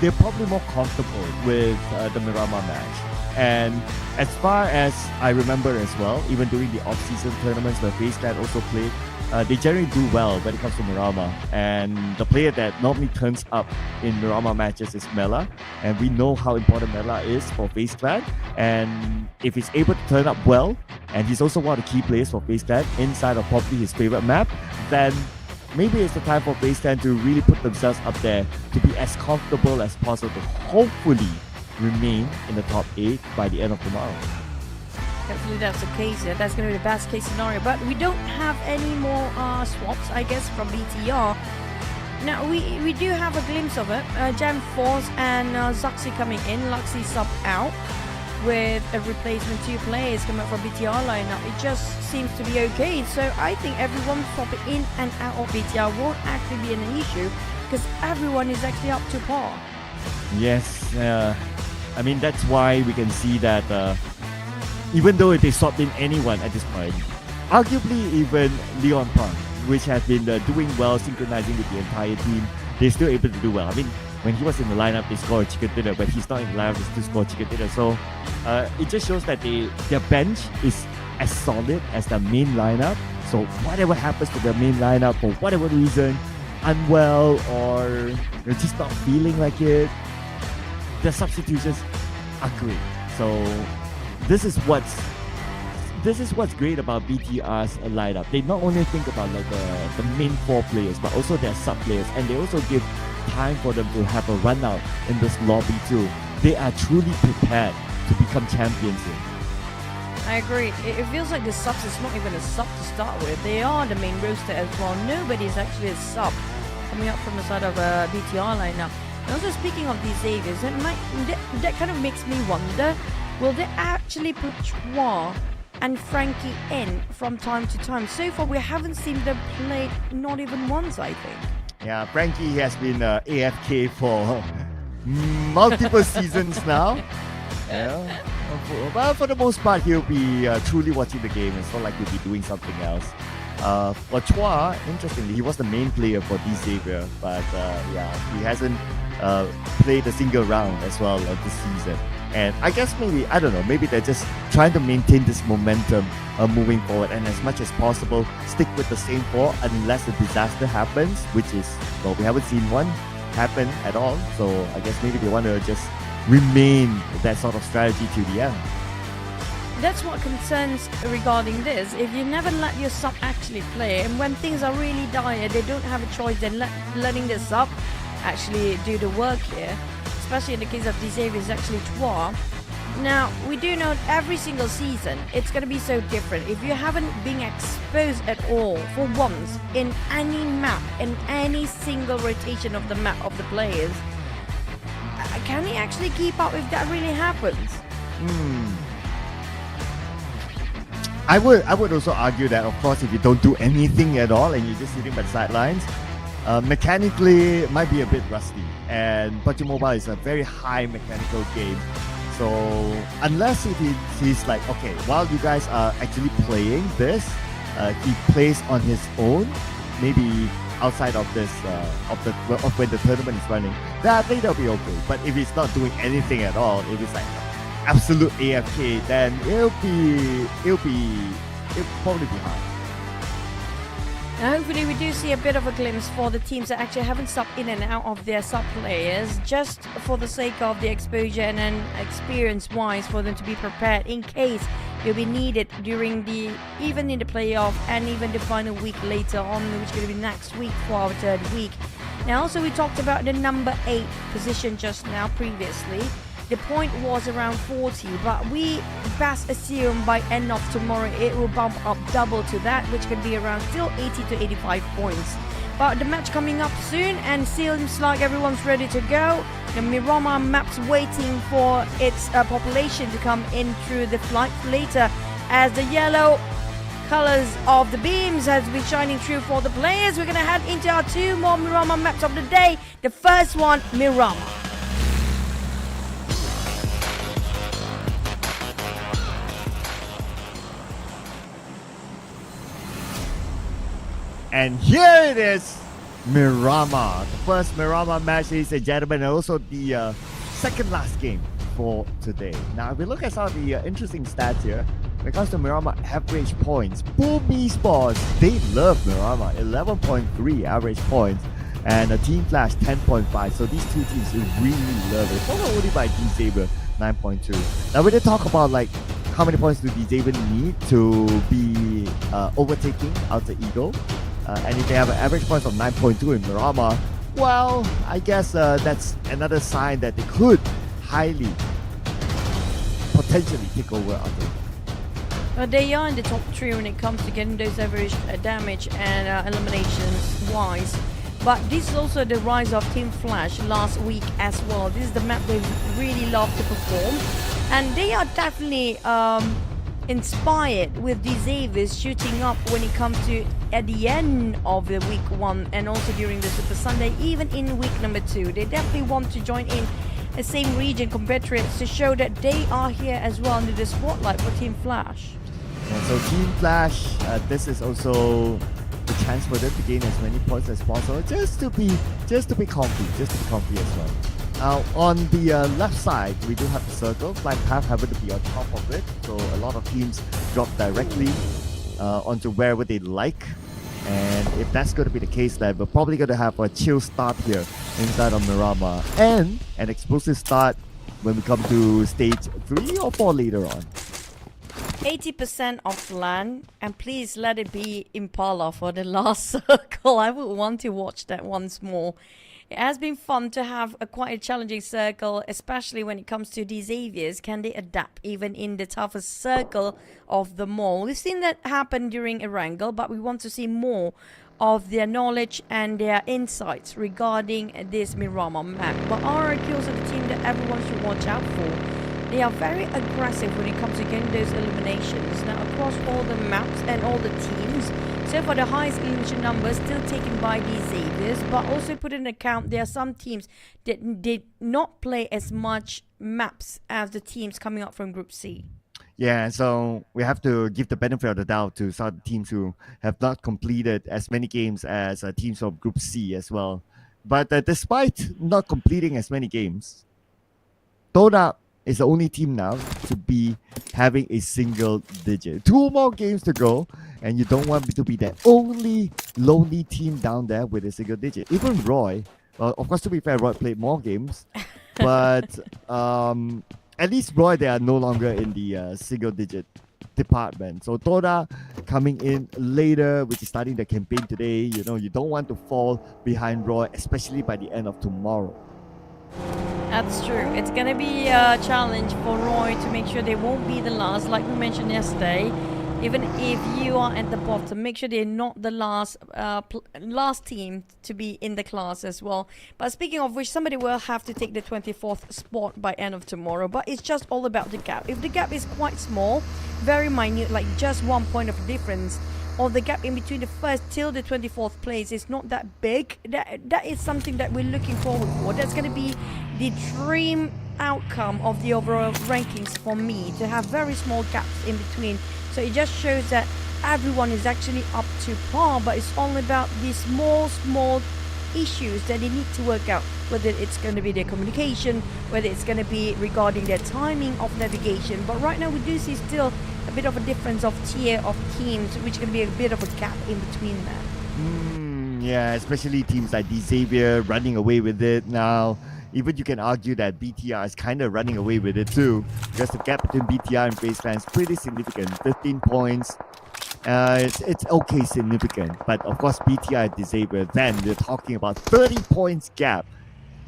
they're probably more comfortable with the Miramar match. And as far as I remember as well, even during the off-season tournaments where FaZe Clan also played, they generally do well when it comes to Miramar. And the player that normally turns up in Miramar matches is Mela. And we know how important Mela is for FaZe Clan. And if he's able to turn up well, and he's also one of the key players for FaZe Clan inside of probably his favorite map, then maybe it's the time for FaZe Clan to really put themselves up there to be as comfortable as possible to hopefully remain in the top 8 by the end of tomorrow. Hopefully that's the case. That's going to be the best case scenario. But we don't have any more swaps, I guess, from BTR. Now, we do have a glimpse of it. Jam Force and XERXIA coming in. Luxy sub out with a replacement 2 players coming from BTR lineup. It just seems to be okay. So I think everyone swapping in and out of BTR won't actually be an issue, because everyone is actually up to par. Yes, I mean, that's why we can see that even though they swapped in anyone at this point, arguably even Leon Punk, which has been doing well, synchronizing with the entire team, they're still able to do well. I mean, when he was in the lineup, they scored chicken dinner. When he's not in the lineup, they still score chicken dinner. So it just shows that their bench is as solid as the main lineup. So whatever happens to their main lineup, for whatever reason, unwell or they're just not feeling like it, the substitutions are great. So this is what's great about BTR's lineup. They not only think about like the main 4 players, but also their sub players, and they also give time for them to have a run out in this lobby too. They are truly prepared to become champions here. I agree. It feels like the subs is not even a sub to start with. They are the main roster as well. Nobody is actually a sub coming up from the side of a BTR lineup. And also speaking of these Xaviers, that kind of makes me wonder, will they actually put Chua and Frankie in from time to time? So far we haven't seen them play not even once, I think. Yeah, Frankie has been AFK for multiple seasons now. Yeah. But for the most part, he'll be truly watching the game. It's not like he'll be doing something else. For Chua, interestingly, he was the main player for Xavier, but he hasn't played a single round as well this season. And I guess maybe they're just trying to maintain this momentum moving forward, and as much as possible stick with the same 4 unless a disaster happens, which is, well, we haven't seen one happen at all. So I guess maybe they want to just remain that sort of strategy to the end. that's what concerns regarding this. If you never let your sub actually play, and when things are really dire, they don't have a choice than letting the sub actually do the work here. Especially in the case of Xavier, actually Twa. Now, we do know every single season it's going to be so different. If you haven't been exposed at all for once in any map, in any single rotation of the map of the players, can he actually keep up if that really happens? I would also argue that, of course, if you don't do anything at all and you're just sitting by the sidelines, mechanically it might be a bit rusty. And PUBG Mobile is a very high mechanical game. So unless he's like, okay, while you guys are actually playing this, he plays on his own, maybe outside of this of when the tournament is running, then I think that'll be okay. But if he's not doing anything at all, if it's like absolute AFK, then it'll probably be hard. Now, hopefully we do see a bit of a glimpse for the teams that actually haven't stopped in and out of their sub players, just for the sake of the exposure and then experience wise for them to be prepared in case it'll be needed during even in the playoff and even the final week later on, which is going to be next week for our third week. Now also we talked about the number 8 position just now previously. The point was around 40, but we best assume by end of tomorrow it will bump up double to that, which can be around still 80 to 85 points. But the match coming up soon, and seems like everyone's ready to go. The Miramar map's waiting for its population to come in through the flight later, as the yellow colors of the beams has been shining through for the players. We're going to head into our 2 more Miramar maps of the day. The first one, Miramar. And here it is, Miramar. The first Miramar match, ladies and gentlemen, and also the second last game for today. Now, if we look at some of the interesting stats here, when it comes to Miramar average points, PUBG Esports, they love Miramar, 11.3 average points, and a Team Flash 10.5. So these two teams really love it. Followed only by D-Saber 9.2. Now, when they talk about like how many points do D-Saber need to be overtaking Alter Ego, and if they have an average points of 9.2 in Miramar, well, I guess that's another sign that they could highly, potentially take over Alter Ego. They are in the top 3 when it comes to getting those average damage and eliminations wise. But this is also the rise of Team Flash last week as well. This is the map they really love to perform. And they are definitely inspired with these Xaviers shooting up when it comes to at the end of the week 1 and also during the Super Sunday, even in week number 2. They definitely want to join in the same region compatriots to show that they are here as well under the spotlight for Team Flash. Yeah, so Team Flash, this is also the chance for them to gain as many points as possible, just to be comfy as well. Now on the left side, we do have the circle. Flight path happen to be on top of it, so a lot of teams drop directly onto wherever they like. And if that's going to be the case, then we're probably going to have a chill start here inside of Miramar, and an explosive start when we come to stage 3 or 4 later on. 80% of land, and please let it be Impala for the last circle. I would want to watch that once more. It has been fun to have quite a challenging circle, especially when it comes to these Xaviers. Can they adapt even in the toughest circle of them all? We've seen that happen during Erangel, but we want to see more of their knowledge and their insights regarding this Miramar map. But IQOO is the team that everyone should watch out for. They are very aggressive when it comes to getting those eliminations. Now, across all the maps and all the teams, so for the highest elimination numbers still taken by these Xaviers, but also put in account there are some teams that did not play as much maps as the teams coming up from Group C. Yeah, so we have to give the benefit of the doubt to some teams who have not completed as many games as teams of Group C as well. But despite not completing as many games, TODAK is the only team now to be having a single digit. 2 more games to go, and you don't want to be that only lonely team down there with a single digit. Even Roy, of course, to be fair, Roy played more games, but at least Roy, they are no longer in the single-digit department. So TODAK coming in later, which is starting the campaign today. You know, you don't want to fall behind Roy, especially by the end of tomorrow. That's true. It's going to be a challenge for Roy to make sure they won't be the last, like we mentioned yesterday. Even if you are at the bottom, make sure they're not the last team to be in the class as well. But speaking of which, somebody will have to take the 24th spot by end of tomorrow. But it's just all about the gap. If the gap is quite small, very minute, like just 1 point of difference, or the gap in between the first till the 24th place is not that big, that is something that we're looking forward for. That's going to be the dream outcome of the overall rankings for me, to have very small gaps in between. So it just shows that everyone is actually up to par, but it's all about these small issues that they need to work out, whether it's going to be their communication, whether it's going to be regarding their timing of navigation. But right now we do see still a bit of a difference of tier of teams, which can be a bit of a gap in between that. Yeah, especially teams like Xavier running away with it now. Even you can argue that BTR is kind of running away with it too, because the gap between BTR and FaZe Clan is pretty significant. 15 points. It's okay significant, but of course BTR and Xavier, then we're talking about 30 points gap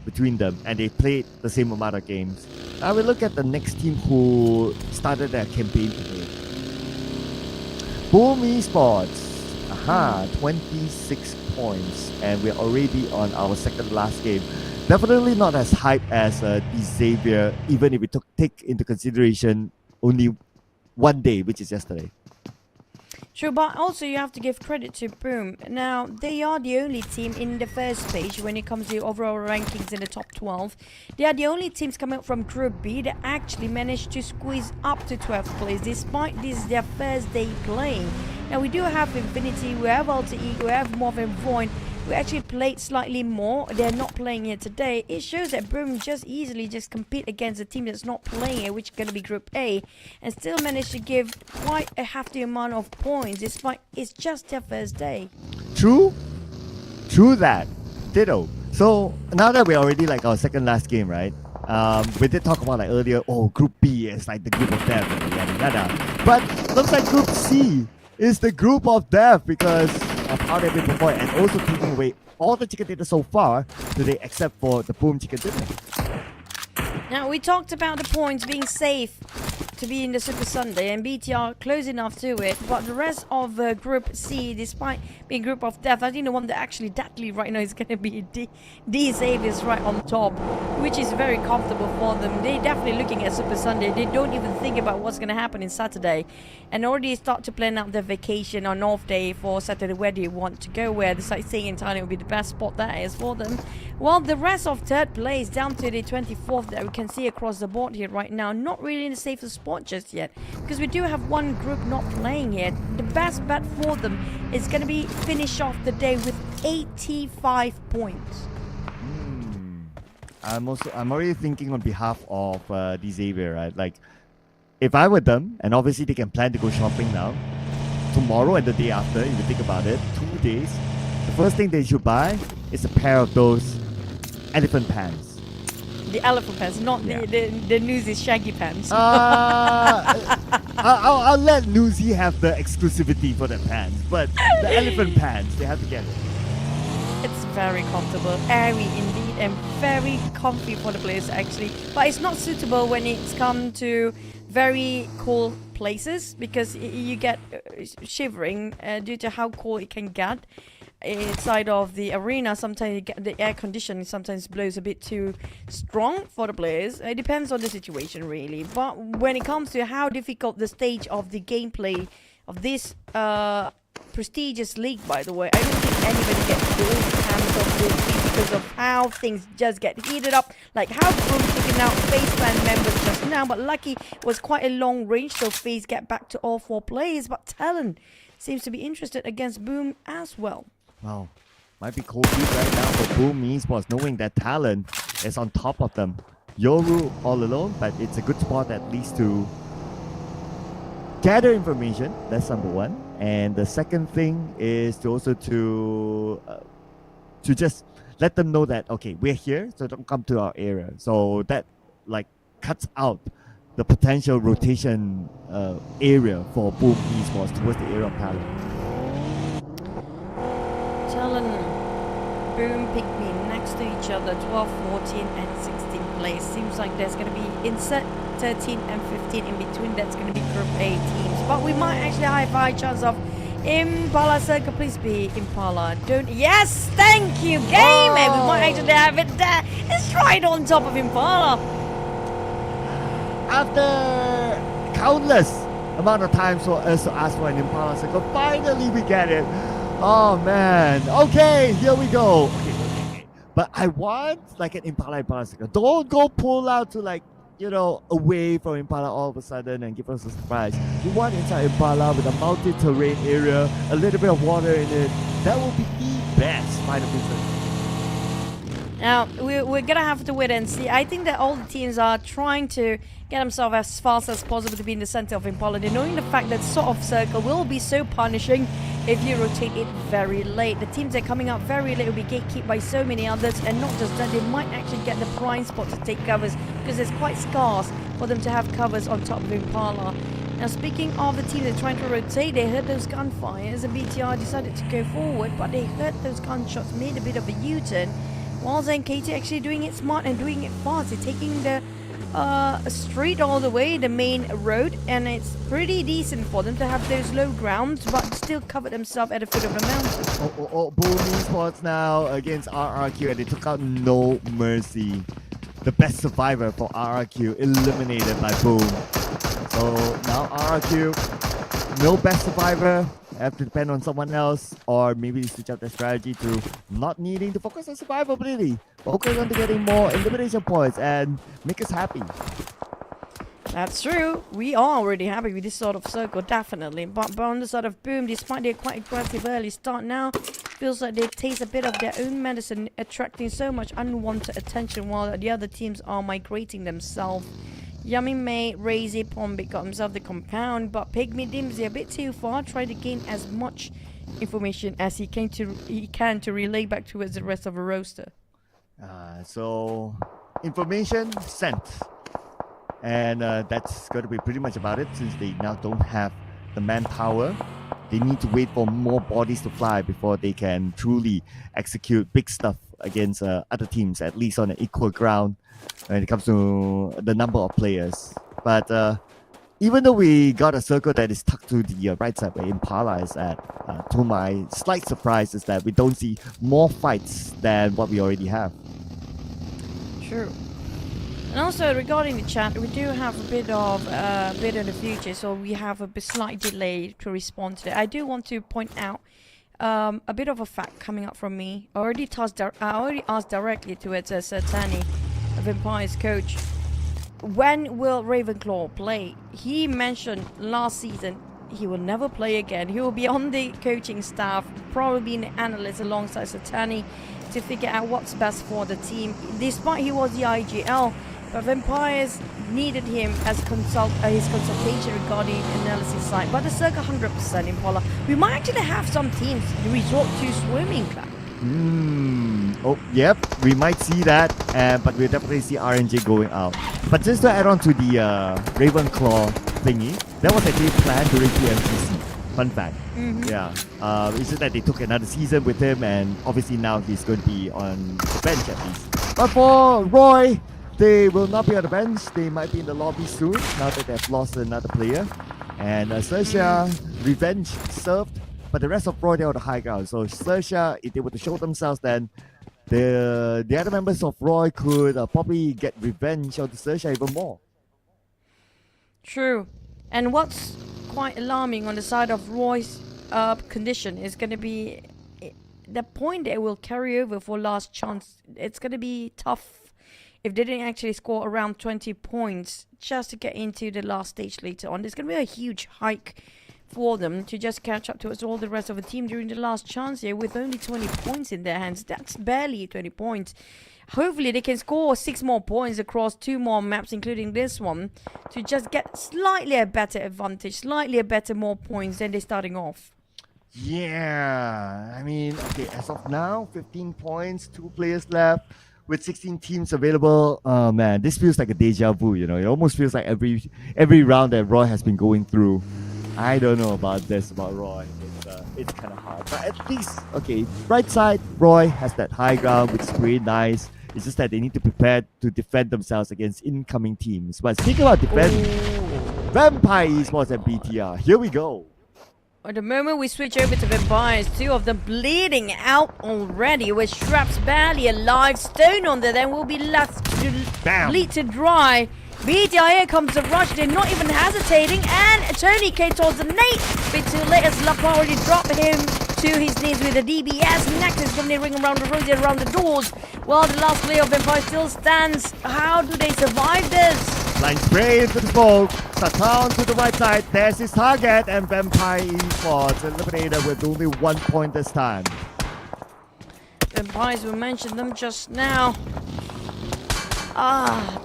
between them, and they played the same amount of games. Now we look at the next team who started their campaign today. BOOM Esports. 26 points, and we're already on our second last game. Definitely not as hype as Xavier, even if we take into consideration only one day, which is yesterday. Sure, but also you have to give credit to Boom. Now, they are the only team in the first stage when it comes to overall rankings in the top 12. They are the only teams coming up from Group B that actually managed to squeeze up to 12th place, despite this their first day playing. Now, we do have Infinity, we have LTE, we have MORPH and VOIN. We actually played slightly more. They're not playing here today. It shows that Boom just easily compete against a team that's not playing here, which is going to be Group A, and still manage to give quite a hefty amount of points, despite it's just their first day. True that. Ditto. So now that we're already like our second last game, right? We did talk about like earlier, Group B is like the group of death, yada yada. But looks like Group C is the group of death because of how they've been performing, and also taking away all the chicken dinner so far today, except for the Boom chicken dinner. Now, we talked about the points being safe to be in the Super Sunday, and BTR close enough to it, but the rest of Group C, despite being Group of Death, I think the one that actually deadly right now is going to be Xavier's right on top, which is very comfortable for them. They're definitely looking at Super Sunday. They don't even think about what's going to happen in Saturday, and already start to plan out their vacation on off day for Saturday, where do you want to go, where the sightseeing in Thailand will be the best spot that is for them. While the rest of third place down to the 24th that we can see across the board here right now, not really in the safest spot just yet, because we do have one group not playing here. The best bet for them is going to be finish off the day with 85 points. I'm already thinking on behalf of Xavier, right? Like, if I were them, and obviously they can plan to go shopping now, tomorrow and the day after, if you think about it, 2 days, the first thing they should buy is a pair of those elephant pants. The elephant pants, not the Newsy shaggy pants. I'll let Newsy have the exclusivity for the pants, but the elephant pants, they have to get it. It's very comfortable, airy indeed, and very comfy for the players actually. But it's not suitable when it's come to very cold places, because you get shivering due to how cold it can get. Inside of the arena, sometimes the air conditioning sometimes blows a bit too strong for the players. It depends on the situation really, but when it comes to how difficult the stage of the gameplay of this prestigious league, by the way, I don't think anybody gets the hands of this because of how things just get heated up, like how Boom taking out FaZe Clan members just now, but lucky was quite a long range, so FaZe get back to all 4 players, but TALON seems to be interested against Boom as well. Wow, might be cold feet right now for Boom Esports, knowing that TALON is on top of them. Yoru all alone, but it's a good spot at least to gather information. That's number one. And the second thing is to also to just let them know that, okay, we're here, so don't come to our area. So that like cuts out the potential rotation area for Boom Esports towards the area of Talon. Talon, Boom, PIGMY next to each other, 12, 14 and 16 place. Seems like there's going to be insert 13 and 15 in between. That's going to be Group A teams. But we might actually have a high chance of Impala Circle. Please be Impala. Don't. Yes, thank you, game. And we might actually have it there. It's right on top of Impala. After countless amount of times for us to ask for an Impala Circle, finally we get it. Oh man. Okay, here we go. Okay. But I want like an Impala Circle. Don't go pull out to like, you know, away from Impala all of a sudden and give us a surprise. You want inside Impala with a multi-terrain area, a little bit of water in it. That will be the best final business. Now, we're going to have to wait and see. I think that all the teams are trying to get themselves as fast as possible to be in the center of Impala. They're knowing the fact that sort of circle will be so punishing if you rotate it very late. The teams that are coming out very late will be gatekept by so many others, and not just that, they might actually get the prime spot to take covers because it's quite scarce for them to have covers on top of Impala. Now, speaking of the team that are trying to rotate, they heard those gunfires and BTR decided to go forward, but they heard those gunshots, made a bit of a U-turn. While ZenKT actually doing it smart and doing it fast. They're taking the street all the way, the main road, and it's pretty decent for them to have those low grounds, but still cover themselves at the foot of the mountain. Boom Esports now against RRQ, and they took out No Mercy. The best survivor for RRQ, eliminated by Boom. So now RRQ, no best survivor. Have to depend on someone else, or maybe switch up their strategy to not needing to focus on survivability, focus on getting more elimination points and make us happy. That's true. We are already happy with this sort of circle, definitely. But on the side of Boom, despite their quite aggressive early start now, feels like they taste a bit of their own medicine, attracting so much unwanted attention while the other teams are migrating themselves. Yummy May, Razy, Pombic got himself the compound, but PIGMY Dimsy a bit too far, trying to gain as much information as he can to relay back towards the rest of the roster. So, information sent. And that's going to be pretty much about it, since they now don't have the manpower. They need to wait for more bodies to fly before they can truly execute big stuff against other teams, at least on an equal ground when it comes to the number of players. But even though we got a circle that is tucked to the right side where Impala is at, to my slight surprise is that we don't see more fights than what we already have. True. And also regarding the chat, we do have a bit in the future, so we have a slight delay to respond to it. I do want to point out a bit of a fact coming up from me. I already asked directly to it as Tani, Vampire's coach, when will Ravenclaw play? He mentioned last season he will never play again. He will be on the coaching staff, probably an analyst alongside Satani to figure out what's best for the team. Despite he was the IGL, but Vampires needed him as his consultation regarding analysis side. But the circa 100% Impala, we might actually have some teams resort to swimming club. Oh, yep, we might see that, but we'll definitely see RNG going out. But just to add on to the Ravenclaw thingy, that was actually planned during PMGC. Fun fact. Yeah, it's just that they took another season with him, and obviously now he's going to be on the bench at least. But for Roy, they will not be on the bench. They might be in the lobby soon, now that they've lost another player. And XERXIA, revenge served. But the rest of Roy, they're on the high ground. So XERXIA, if they were to show themselves, then the other members of Roy could probably get revenge on XERXIA even more. True. And what's quite alarming on the side of Roy's condition is going to be the point that it will carry over for last chance. It's going to be tough if they didn't actually score around 20 points just to get into the last stage later on. There's going to be a huge hike for them to just catch up towards all the rest of the team during the last chance here with only 20 points in their hands. That's barely 20 points. Hopefully they can score 6 more points across 2 more maps, including this one, to just get slightly a better advantage, slightly a better more points than they're starting off. Yeah, I mean, okay, as of now, 15 points, 2 players left. with 16 teams available. Oh man, this feels like a deja vu. You know, it almost feels like every round that Roy has been going through. I don't know about this about Roy. It's kind of hard, but at least okay. Right side, Roy has that high ground, which is pretty nice. It's just that they need to prepare to defend themselves against incoming teams. But speaking about defense, Vampire Esports and BTR. Here we go. At the moment we switch over to Vampires, two of them bleeding out already with Straps barely alive. Stone on there then will be left to bleed to dry. BTR, here comes the rush, they're not even hesitating, and Tony K towards the Nate. Bit too late as Lapa already dropped him to his knees with the DBS. Next is going to ring around the rosy around the doors. Well, the last player of Vampire still stands. How do they survive this? Line spray into the smoke. Satan to the right side. There's his target, and Vampire Esports eliminated with only 1 point this time. Vampires, we mentioned them just now.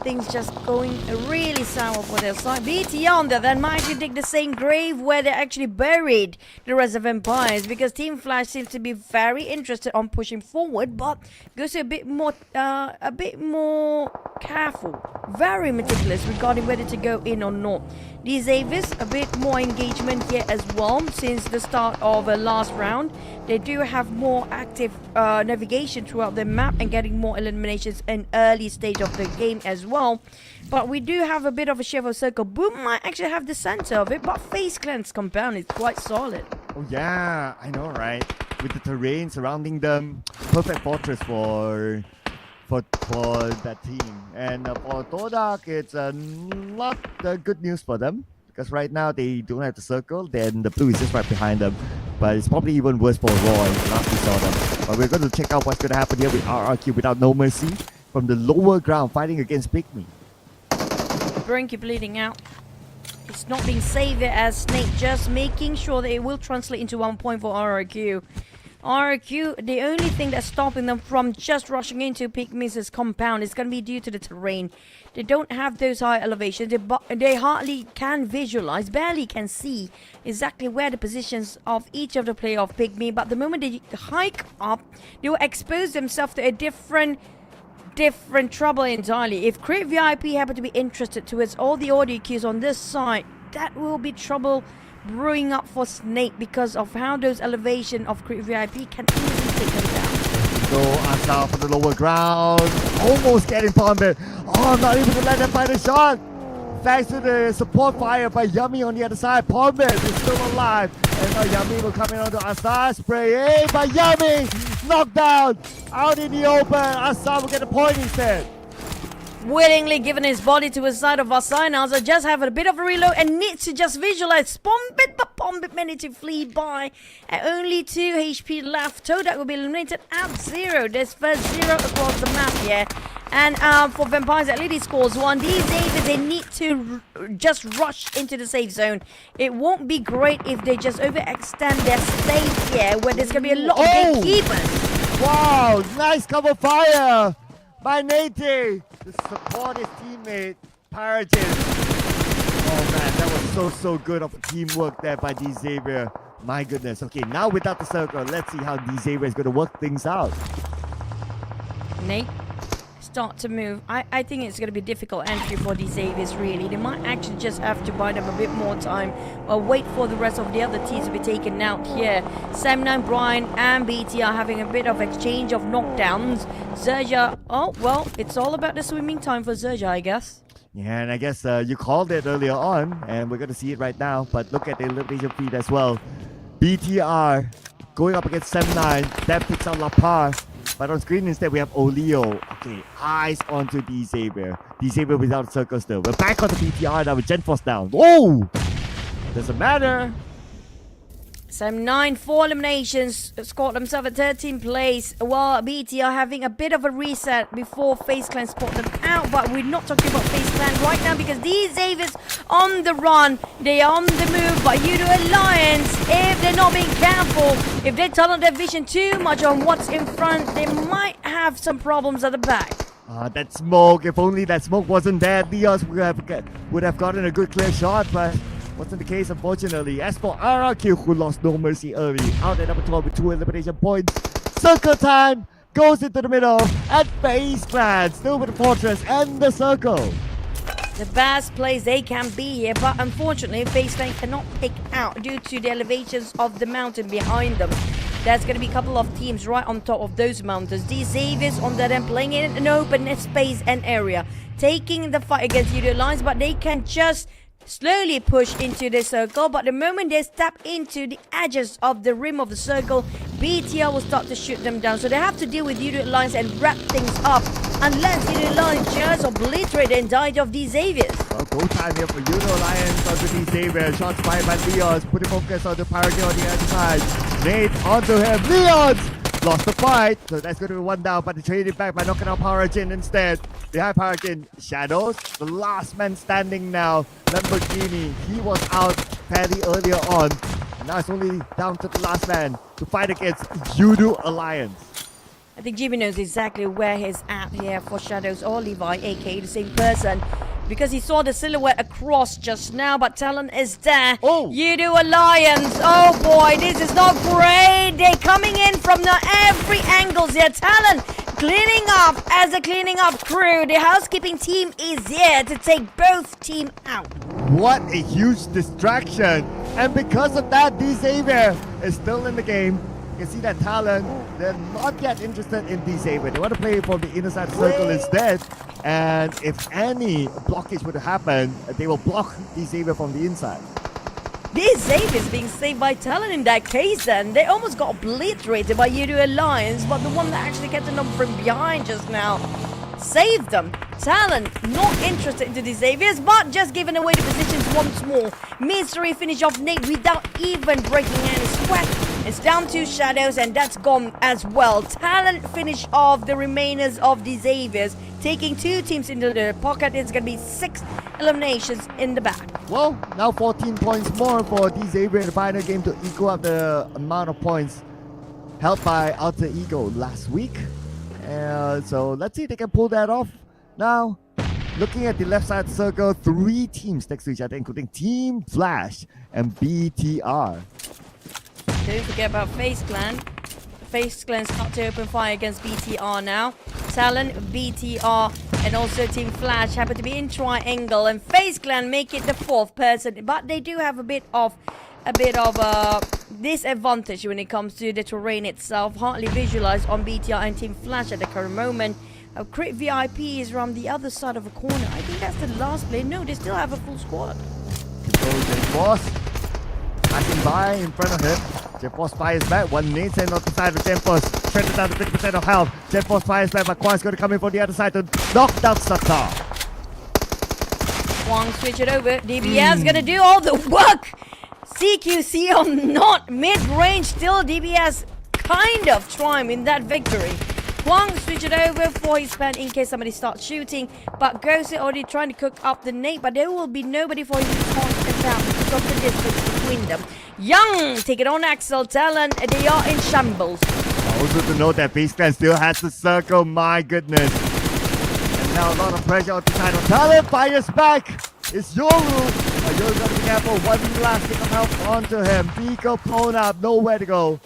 Things just going really sour for their side. BTR on there then might actually dig the same grave where they actually buried the rest of Vampires, because Team Flash seems to be very interested on pushing forward, but goes a bit more careful, very meticulous regarding whether to go in or not. These Avis a bit more engagement here as well since the start of the last round. They do have more active navigation throughout the map and getting more eliminations in early stage of the game as well. But we do have a bit of a Shiver Circle. Boom might actually have the center of it, but FaZe Clan's compound is quite solid. Oh yeah, I know, right? With the terrain surrounding them, perfect fortress for that team. And for TODAK, it's not good news for them, because right now they don't have the circle, then the blue is just right behind them. But it's probably even worse for Roy, last we saw them. But we're going to check out what's going to happen here with RRQ without No Mercy from the lower ground fighting against PIGMY. Brinky bleeding out. It's not being saved as Snake, just making sure that it will translate into 1 point for RRQ. RRQ, the only thing that's stopping them from just rushing into PIGMY's compound is going to be due to the terrain. They don't have those high elevations. They hardly can visualize, barely can see exactly where the positions of each of the player of PIGMY. But the moment they hike up, they will expose themselves to a different trouble entirely. If Crit VIP happen to be interested towards all the audio cues on this side, that will be trouble brewing up for Snake because of how those elevation of Crit VIP can easily take them down. So Asa for the lower ground, almost getting bombed. Oh, not even to let them find a shot. Thanks to the support fire by Yummy on the other side. Pombit is still alive. And now Yummy will come in onto Asa. Spray by Yummy. Knocked down. Out in the open. Asa will get a point instead. Willingly giving his body to his side of Vasai. Now, so just have a bit of a reload and needs to just visualize Pombit, but Pombit managed to flee by. At only 2 HP left. TODAK will be eliminated at 0. There's first 0 across the map here. And for Vampires, at least he scores 1. These Davis, they need to just rush into the safe zone. It won't be great if they just overextend their stay here, where there's going to be a lot of gatekeepers. Wow, nice cover fire by Nate to support his teammate, Paragen. Oh man, that was so good of teamwork there by D Xavier. My goodness. Okay, now without the circle, let's see how D Xavier is going to work things out. Nate, start to move. I think it's going to be difficult entry for these Xaviers, really. They might actually just have to buy them a bit more time or wait for the rest of the other teams to be taken out here. Sam9, Brian and BT are having a bit of exchange of knockdowns. XERXIA, oh, well, it's all about the swimming time for XERXIA, I guess. Yeah, and I guess you called it earlier on, and we're going to see it right now. But look at the elimination feed as well. BTR going up against Sam9. That picks out Lapar. But on screen instead we have Olio. Okay, eyes onto D Xavier. D Xavier without circle still. We're back on the BTR now with Gen Force down. Whoa! Doesn't matter. Sam9, 4 eliminations, scored themselves at 13th place, while BT are having a bit of a reset before FaZe Clan spot them out. But we're not talking about FaZe Clan right now because these Xaviers on the run, they are on the move by Yudo Alliance. If they're not being careful, if they tunnel their vision too much on what's in front, they might have some problems at the back. That smoke, if only that smoke wasn't there, Leos would have gotten a good clear shot, but wasn't the case, unfortunately. As for RRQ, who lost No Mercy early, out at number 12 with 2 elimination points. Circle time! goes into the middle, and FaZe Clan still with the fortress and the circle. The best place they can be here, but unfortunately, FaZe Clan cannot pick out due to the elevations of the mountain behind them. There's going to be a couple of teams right on top of those mountains. These Xaviers on that end playing in an open space and area, taking the fight against Yudo Alliance, but they can just slowly push into the circle. But the moment they step into the edges of the rim of the circle, BTR will start to shoot them down. So they have to deal with Yudo Alliance and wrap things up, unless Yudo Alliance just obliterate the entirety of these Xaviers. Well, go time here for Yudo Alliance onto these Xaviers. Shots fired by Leons, putting focus on the Paragon on the other side. Nate onto him. Leons lost the fight, so that's going to be one down, but they traded back by knocking out Paragon instead. Behind Paragon, Shadows, the last man standing now. Lamborghini, he was out fairly earlier on, and now it's only down to the last man to fight against Yudo Alliance. I think Jimmy knows exactly where he's at here for Shadows or Levi, aka the same person, because he saw the silhouette across just now, but TALON is there. Yudo Alliance, oh boy, this is not great. They're coming in from every angle here. TALON cleaning up as a cleaning up crew. The housekeeping team is here to take both teams out. What a huge distraction, and because of that, D-Xavier is still in the game. You can see that TALON, they're not yet interested in D-Xavier. They want to play from the inner side circle instead. And if any blockage would happen, they will block D-Xavier from the inside. D-Xavier is being saved by TALON in that case then. They almost got obliterated by Yudo Alliance, but the one that actually kept them from behind just now saved them. TALON not interested into the Xaviers, but just giving away the positions once more. Mystery finish off Nate without even breaking any sweat. It's down to Shadows, and that's gone as well. TALON finish off the remainers of the Xaviers, taking two teams into the pocket. It's going to be 6 eliminations in the back. Well, now 14 points more for D-Xavier in the final game to equal up the amount of points held by Alter Ego last week. So let's see if they can pull that off. Now, looking at the left side circle, 3 teams next to each other, including Team Flash and BTR. Don't forget about FaZe Clan. FaZe Clan start to open fire against BTR now. TALON, BTR, and also Team Flash happen to be in triangle, and FaZe Clan make it the 4th person, but they do have a bit of disadvantage when it comes to the terrain itself. Hardly visualized on BTR and Team Flash at the current moment. Crit VIP is around the other side of a corner. I think that's the last play. No, they still have a full squad. Boss passing by in front of him. JetForce fires back. One nade sent off the side of JetForce. Shredded down to 50% of health. JetForce fires back, but Quang's going to come in from the other side to knock down Satar. Quang switch it over. DBS gonna do all the work. CQC on not mid-range. Still DBS kind of trying in that victory. Quang switch it over for his pen in case somebody starts shooting, but Ghost is already trying to cook up the nade, but there will be nobody for him to point out because of the distance between them. Young take it on Axel. TALON, they are in shambles. Also to note that FaZe Clan still has the circle, my goodness. And now a lot of pressure on the side of TALON. Fires back. It's Yoru. Yoru's got to be careful. One last kick of help onto him. Pico blown up, nowhere to go.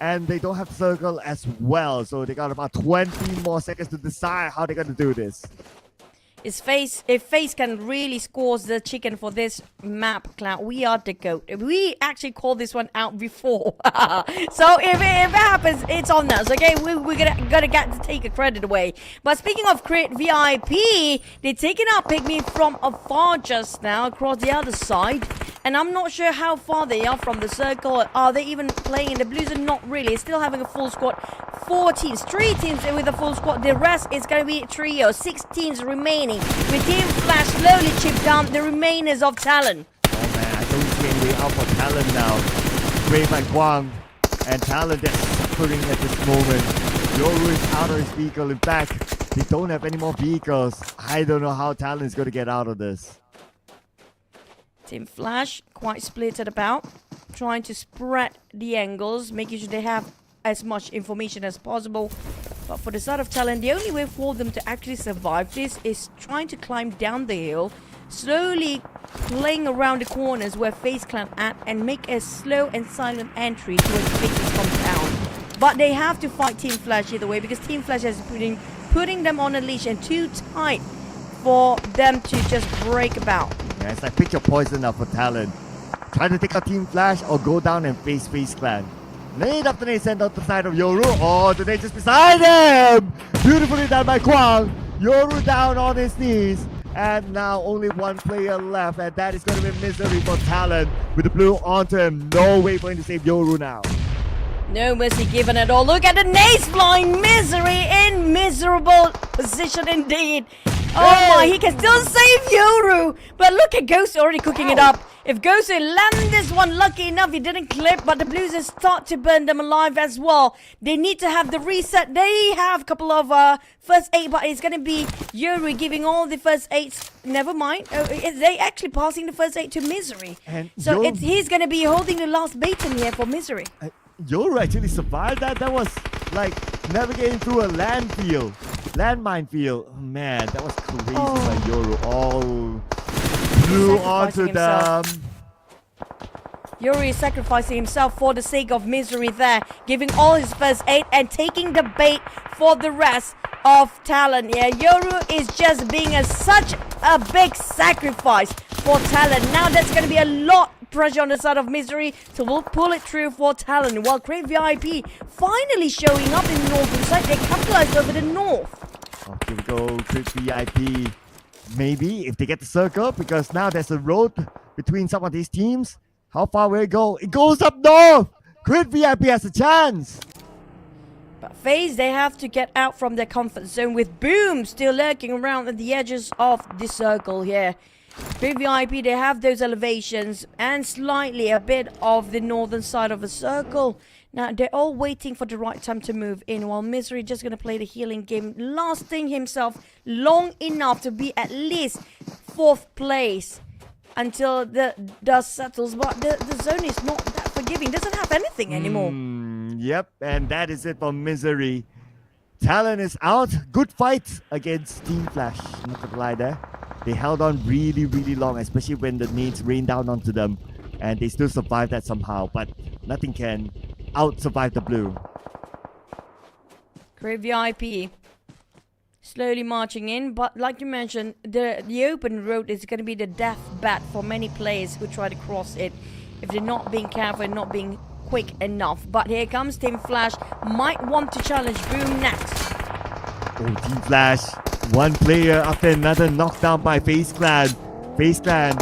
And they don't have circle as well, so they got about 20 more seconds to decide how they're going to do this. If FaZe can really score the chicken for this map, Cloud, we are the GOAT. We actually called this one out before. So if it happens, it's on us, okay? We're gonna get to take a credit away. But speaking of crit VIP, they're taking out PIGMY from afar just now across the other side. And I'm not sure how far they are from the circle. Are they even playing in the blues? And not really. Still having a full squad. 4 teams. 3 teams with a full squad. The rest is going to be a trio. 6 teams remaining. With Team Flash slowly chip down the remainers of TALON. Oh man, I don't see any way out for TALON now. Brave and Quang. And TALON, they're suffering at this moment. Yoru is out of his vehicle. In fact, they don't have any more vehicles. I don't know how TALON is going to get out of this. Team Flash quite splitted about, trying to spread the angles, making sure they have as much information as possible. But for the side of TALON, the only way for them to actually survive this is trying to climb down the hill, slowly playing around the corners where FaZe Clan at, and make a slow and silent entry to where FaZe comes down. But they have to fight Team Flash either way because Team Flash is putting them on a leash and too tight for them to just break about. Yeah, it's like pick your poison up for Talon. Try to take out Team Flash or go down and face FaZe Clan. Nade after nade sent out the side of Yoru. Oh, the nade just beside him! Beautifully done by Kwang. Yoru down on his knees. And now only one player left, and that is going to be misery for Talon. With the blue onto him, no way for him to save Yoru now. No mercy given at all. Look at the nades flying. Misery in miserable position indeed. Oh my, he can still save Yoru. But look at Ghost already cooking it up. If Ghost land this one, lucky enough, he didn't clip, but the Blues start to burn them alive as well. They need to have the reset. They have a couple of first aid, but it's going to be Yoru giving all the first aids. Never mind. They actually passing the first aid to Misery. And so he's going to be holding the last baton here for Misery. Yoru actually survived that. That was like navigating through a landmine field. Oh, man, that was crazy by Yoru. Oh, blew onto them. Yoru is sacrificing himself for the sake of Misery there, giving all his first aid and taking the bait for the rest of Talon. Yeah, Yoru is just being such a big sacrifice for Talon. Now there's going to be a lot pressure on the side of Misery, so we'll pull it through for Talon. While Crave VIP finally showing up in the northern side, they capitalized over the north. Oh, here we go, Crave VIP. Maybe if they get the circle, because now there's a road between some of these teams. How far will it go? It goes up north! Crave VIP has a chance! But FaZe, they have to get out from their comfort zone with Boom still lurking around at the edges of the circle here. Crave VIP, they have those elevations and slightly a bit of the northern side of the circle. Now, they're all waiting for the right time to move in, while Misery just going to play the healing game, lasting himself long enough to be at least 4th place until the dust settles. But the zone is not that forgiving, doesn't have anything anymore. Yep, and that is it for Misery. Talon is out. Good fight against Team Flash. I'm not gonna lie there. They held on really, really long, especially when the nades rained down onto them. And they still survived that somehow, but nothing can out-survive the blue. Crave VIP slowly marching in, but like you mentioned, the open road is going to be the death bat for many players who try to cross it if they're not being careful and not being quick enough. But here comes Team Flash, might want to challenge Boom next. Oh, Team Flash, one player after another knocked down by FaZe Clan. FaZe Clan,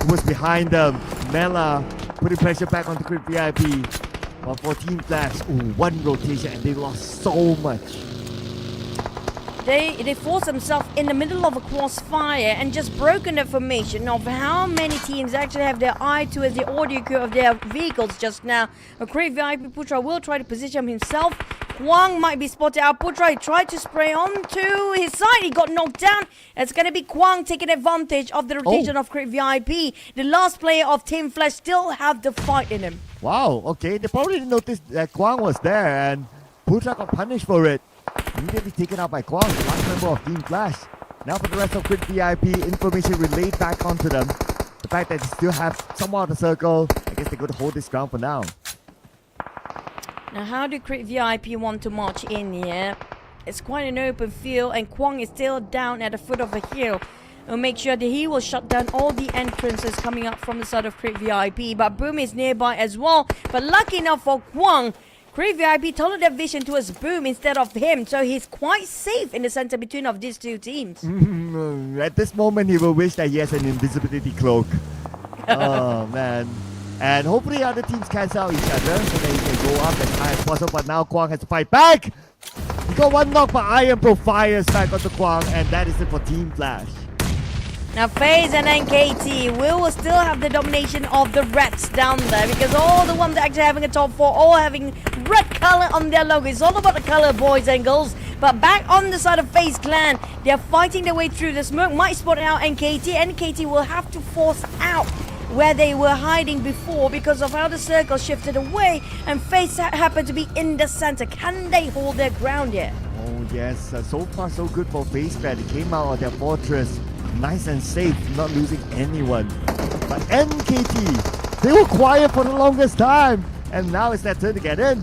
who was behind them. Mela putting pressure back onto Crip VIP. But for Team Flash, one rotation and they lost so much. They forced themselves in the middle of a crossfire and just broken the formation of how many teams actually have their eye towards the audio queue of their vehicles just now. A Crave VIP Putra will try to position himself. Kwang might be spotted out. Putra tried to spray onto his side. He got knocked down. It's going to be Kwang taking advantage of the rotation of Crave VIP. The last player of Team Flash still have the fight in him. Wow, okay. They probably didn't notice that Kwang was there and Putra got punished for it. Immediately taken out by Kwang, the last member of Team Flash. Now for the rest of Crit VIP, information relayed back onto them. The fact that they still have someone of the circle, I guess they're going to hold this ground for now. Now how do Crit VIP want to march in here? It's quite an open field and Kwang is still down at the foot of a hill. We'll make sure that he will shut down all the entrances coming up from the side of Crit VIP. But Boom is nearby as well. But lucky enough for Kwang, Crave VIP told their vision towards Boom instead of him, so he's quite safe in the center between of these two teams. At this moment, he will wish that he has an invisibility cloak. Oh, man. And hopefully other teams cancel out each other so that he can go up as high as possible, but now Kwang has to fight back! He got one knock, but Iron Pro fires back onto Kwang, and that is it for Team Flash. Now FaZe and NKT will still have the domination of the Reds down there because all the ones that actually having a top 4 all having red color on their logo. It's all about the color, boys and girls. But back on the side of FaZe Clan, they're fighting their way through the smoke. Might spot out NKT. NKT will have to force out where they were hiding before because of how the circle shifted away and FaZe happened to be in the center. Can they hold their ground yet? Oh yes, so far so good for FaZe Clan. They came out of their fortress nice and safe, not losing anyone. But NKT, they were quiet for the longest time, and now it's their turn to get in.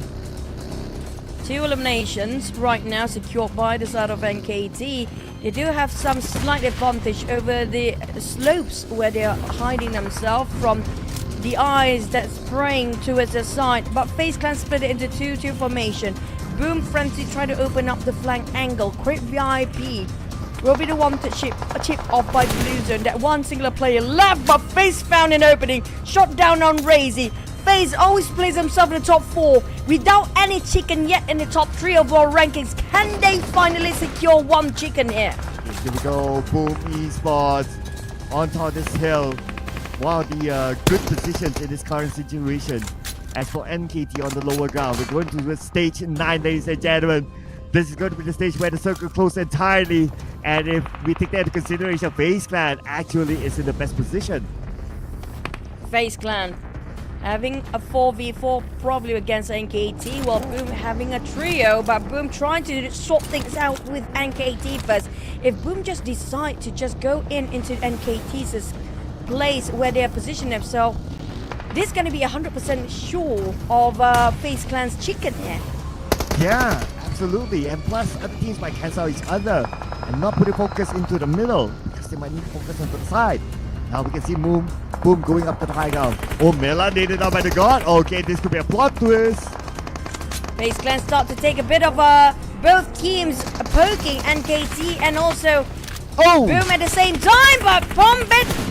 2 eliminations right now secured by the side of NKT. They do have some slight advantage over the slopes where they are hiding themselves from the eyes that's spraying towards their side. But FaZe Clan split it into 2-2 formation. Boom Frenzy trying to open up the flank angle. Crit VIP will be the one to chip off by the blue zone. That one singular player left, but FaZe found an opening. Shot down on Razy. FaZe always plays himself in the top 4 without any chicken yet in the top 3 overall rankings. Can they finally secure 1 chicken here? Here we go, Boom Esports on top of this hill. One of the good positions in this current situation. As for NKT on the lower ground, we're going to the stage 9, ladies and gentlemen. This is going to be the stage where the circle closes entirely. And if we take that into consideration, FaZe Clan actually is in the best position. FaZe Clan having a 4v4 probably against NKT, while Boom having a trio, but Boom trying to sort things out with NKT first. If Boom just decide to just go into NKT's place where they are positioning themselves, this is going to be 100% sure of FaZe Clan's chicken here. Yeah, absolutely. And plus, other teams might cancel each other and not put the focus into the middle because they might need to focus on the side. Now we can see Boom going up to the high ground. Oh, Mela needed out by the god. Okay, this could be a plot twist. FaZe Clan start to take a bit of both teams poking NKT and also Boom at the same time, but Bombit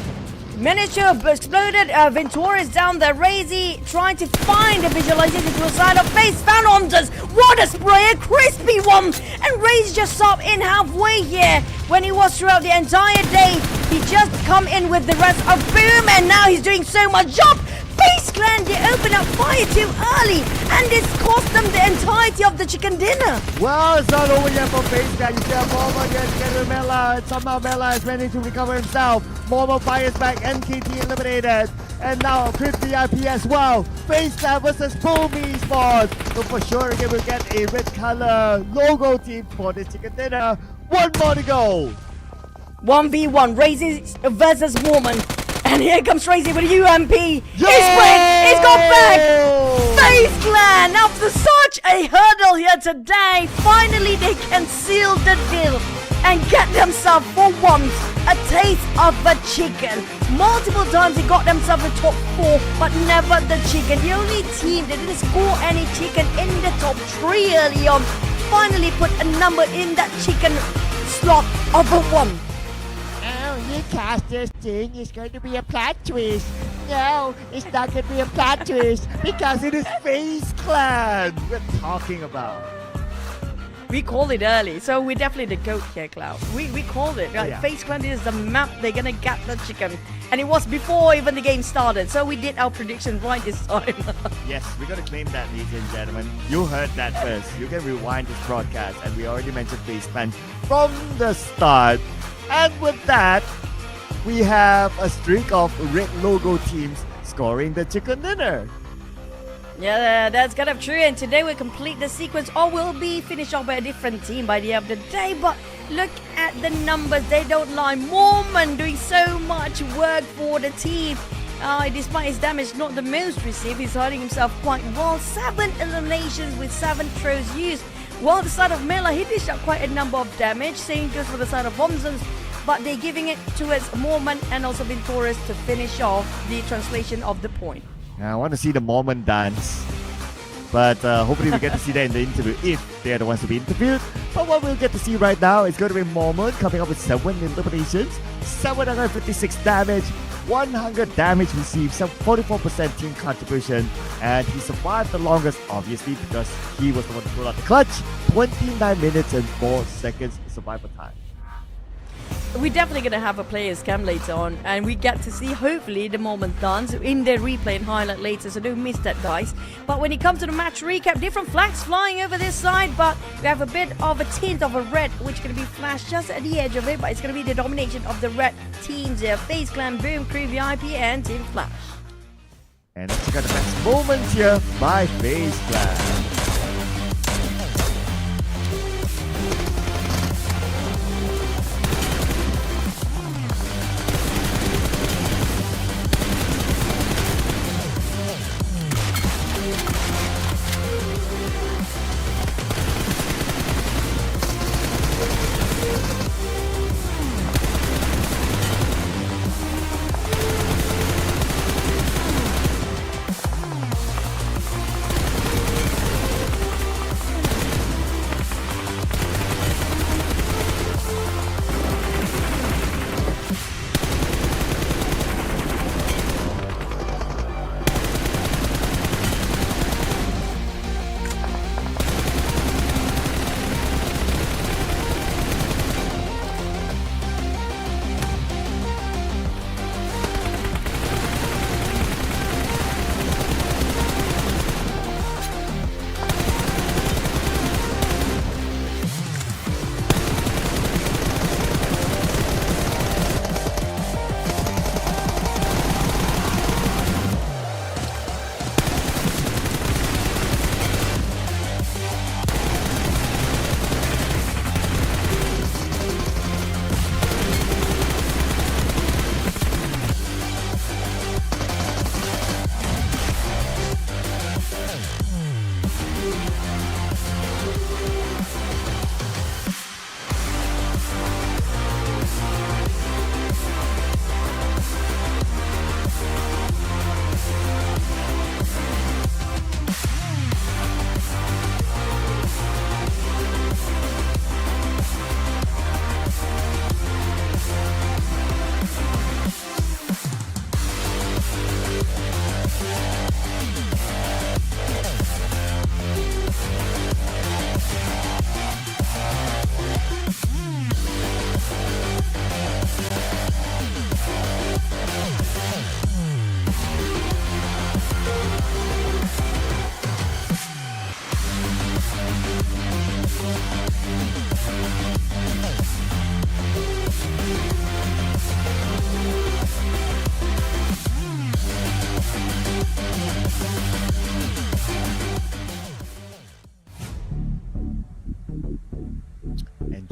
managed to explode it. Ventura is down there. Razy trying to find the visualization to the side of FaZe. Found Ondas. What a spray, a crispy one. And Razy just stopped in halfway here when he was throughout the entire day. He just come in with the rest of Boom, and now he's doing so much job. FaZe Clan, they open up fire too early, and this cost them the entirety of the chicken dinner. Well, it's not over yet for FaZe Clan. You see a Momo against Mela, and somehow Mela is managed to recover himself. Momo fires back, NKT eliminated. And now Crit VIP as well. FaZe Clan versus Boom Esports. So for sure, again, we'll get a red color logo team for this chicken dinner. One more to go. 1v1, Razy versus Woman. And here comes Razy with a UMP. Yo! He's got back. FaZe Clan, after such a hurdle here today, finally they can seal the deal and get themselves for once a taste of the chicken. Multiple times they got themselves the top 4, but never the chicken. The only team that didn't score any chicken in the top 3 early on finally put a number in that chicken slot of a 1. You cast this thing, it's going to be a plot twist. No, it's not going to be a plot twist because it is FaZe Clan we're talking about. We called it early, so we're definitely the GOAT here, Cloud. We called it. Right? Yeah. FaZe Clan is the map they're gonna get the chicken. And it was before even the game started, so we did our prediction right this time. Yes, we're going to claim that, ladies and gentlemen. You heard that first. You can rewind this broadcast, and we already mentioned FaZe Clan from the start. And with that, we have a streak of red logo teams scoring the chicken dinner. Yeah, that's kind of true. And today we'll complete the sequence, or we'll be finished off by a different team by the end of the day. But look at the numbers, they don't lie. Mormon doing so much work for the team. Despite his damage not the most received, he's hiding himself quite well. 7 eliminations with 7 throws used. While the side of Mela, he dished out quite a number of damage. Same goes for the side of Bomsons, but they're giving it towards Mormon and also Venturas to finish off the translation of the point. I want to see the Mormon dance, but hopefully we get to see that in the interview if they're the ones to be interviewed. But what we'll get to see right now is going to be Mormon coming up with 7 eliminations, 756 damage, 100 damage received, some 44% team contribution, and he survived the longest, obviously, because he was the one to pull out the clutch. 29 minutes and 4 seconds survival time. We're definitely going to have a player's cam later on, and we get to see, hopefully, the moment dance in their replay and highlight later, so don't miss that, guys. But when it comes to the match recap, different flags flying over this side, but we have a bit of a tint of a red, which is going to be flashed just at the edge of it, but it's going to be the domination of the red teams here. FaZe Clan, Boom, Crew VIP, and Team Flash. And let's check out the best moments here by FaZe Clan.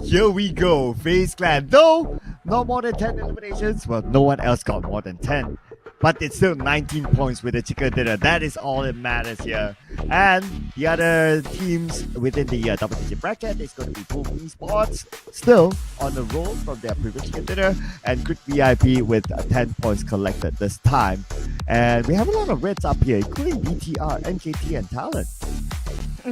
Here we go, FaZe Clan. Though not more than 10 eliminations, well, no one else got more than 10. But it's still 19 points with the chicken dinner. That is all that matters here. And the other teams within the double-digit bracket is going to be PUBG Esports, still on the roll from their previous chicken dinner, and GEEK VIP with 10 points collected this time. And we have a lot of reds up here, including BTR, NKT, and TALON.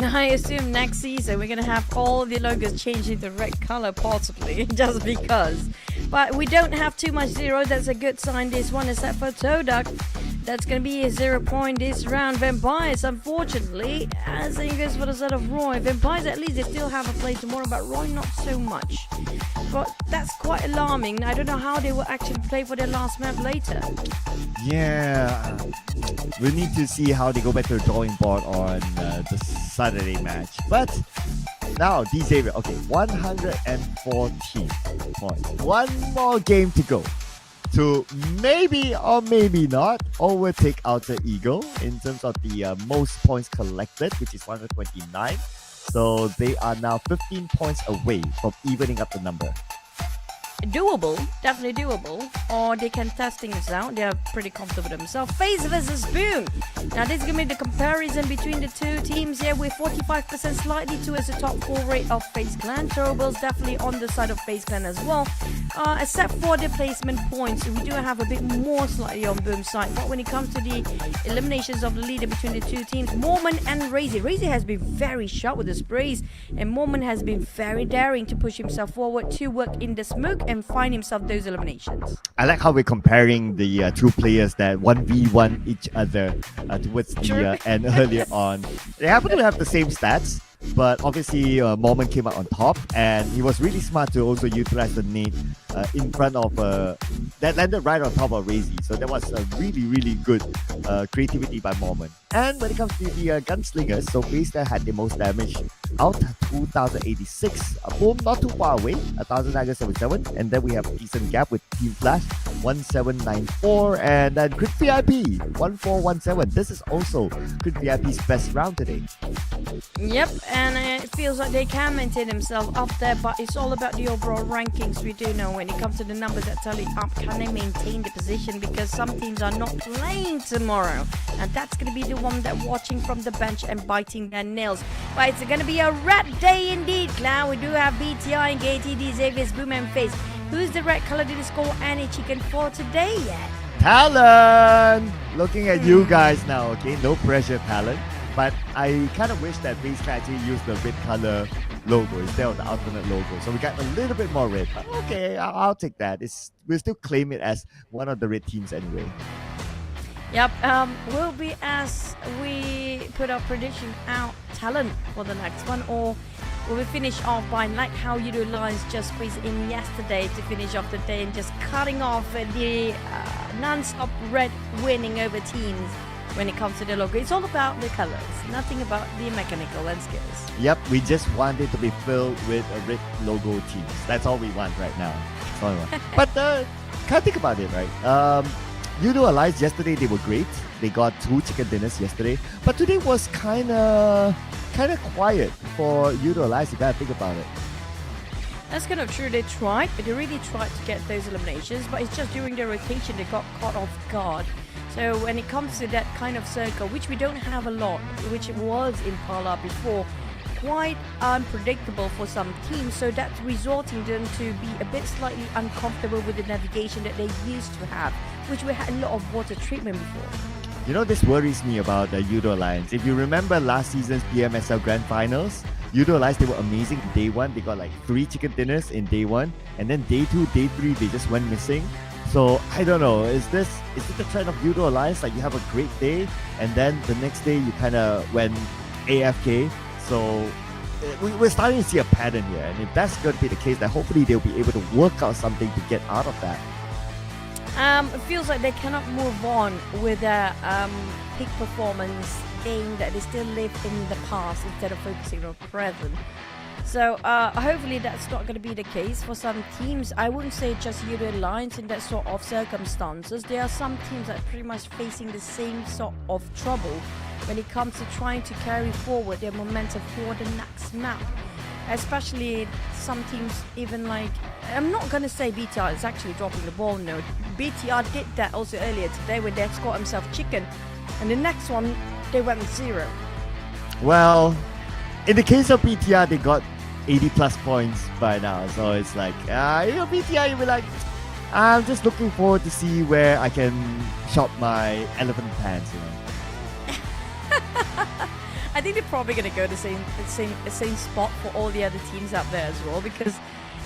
I assume next season we're going to have all the logos changed into red color, possibly, just because. But we don't have too much zero. That's a good sign. This one, except for TODAK. That's going to be a 0 point this round. Vampires, unfortunately, as it goes for the side of Roy. Vampires, at least they still have a play tomorrow, but Roy not so much. But that's quite alarming. I don't know how they will actually play for their last map later. Yeah, we need to see how they go back to the drawing board on the Saturday match. But now, Xavier, okay, 114 points. One more game to go to maybe or maybe not overtake Alter Ego in terms of the most points collected, which is 129. So they are now 15 points away from evening up the number. Doable, definitely doable. Or they can test things out. They are pretty comfortable with themselves. FaZe versus Boom. Now this is going to be the comparison between the two teams here, with 45% slightly towards the top 4 rate of FaZe Clan. Throwables definitely on the side of FaZe Clan as well. Except for the placement points, we do have a bit more slightly on Boom's side. But when it comes to the eliminations of the leader between the two teams, Mormon and Razy. Razy has been very sharp with the sprays, and Mormon has been very daring to push himself forward to work in the smoke and find himself those eliminations. I like how we're comparing the two players that 1v1 each other towards the end earlier on. They happen to have the same stats, but obviously Mormon came out on top, and he was really smart to also utilize the nade in front of that landed right on top of Razy. So that was a really good creativity by Mormon. And when it comes to the gunslingers, so FaZe there had the most damage out, 2086. Boom, not too far away, 1977. And then we have a decent gap with Team Flash, 1794. And then GEEK VIP, 1417. This is also GEEK VIP's best round today. Yep, and it feels like they can maintain themselves up there, but it's all about the overall rankings. We do know when it comes to the numbers that tally up, can they maintain the position, because some teams are not playing tomorrow, and that's going to be the one that watching from the bench and biting their nails. But it's going to be a red day indeed, Clown. We do have BTI and KTD, Xavier's Boom and FaZe. Who's the red color? Did score any chicken for today yet? TALON! Looking at you guys now, okay? No pressure, TALON. But I kind of wish that FaZe Clan actually used the red color logo instead of the alternate logo. So we got a little bit more red. But okay, I'll take that. We'll still claim it as one of the red teams anyway. Yep, will be as we put our prediction out talent for the next one, or will we finish off by like how Yudo Alliance just squeezed in yesterday to finish off the day and just cutting off the non-stop red winning over teams when it comes to the logo. It's all about the colors, nothing about the mechanical and skills. Yep, we just want it to be filled with a red logo teams. That's all we want right now. That's all we want. But can't think about it, right? Yudo Alliance yesterday, they were great. They got 2 chicken dinners yesterday, but today was kind of quiet for Yudo Alliance. You gotta think about it. That's kind of true. They tried, but they really tried to get those eliminations, but it's just during their rotation they got caught off guard. So when it comes to that kind of circle, which we don't have a lot, which was in Pala before, quite unpredictable for some teams, so that's resulting them to be a bit slightly uncomfortable with the navigation that they used to have, which we had a lot of water treatment before. You know, this worries me about the Yudo Alliance. If you remember last season's PMSL Grand Finals, Yudo Alliance, they were amazing in day 1. They got like 3 chicken dinners in day 1, and then day 2, day 3, they just went missing. So I don't know, is this the trend of Yudo Alliance? Like you have a great day, and then the next day you kind of went AFK. So we're starting to see a pattern here, and if that's going to be the case, then hopefully they'll be able to work out something to get out of that. It feels like they cannot move on with a peak performance game that they still live in the past instead of focusing on present. So hopefully that's not going to be the case for some teams. I wouldn't say just Yudo Alliance in that sort of circumstances. There are some teams that are pretty much facing the same sort of trouble when it comes to trying to carry forward their momentum for the next map. especially some teams even like, I'm not going to say BTR is actually dropping the ball, no. BTR did that also earlier today when they scored themselves chicken. And the next one, they went 0. Well, in the case of BTR, they got 80 plus points by now. So it's like, BTR, you'll be like, I'm just looking forward to see where I can shop my elephant pants, I think they're probably going to go the same spot for all the other teams out there as well, because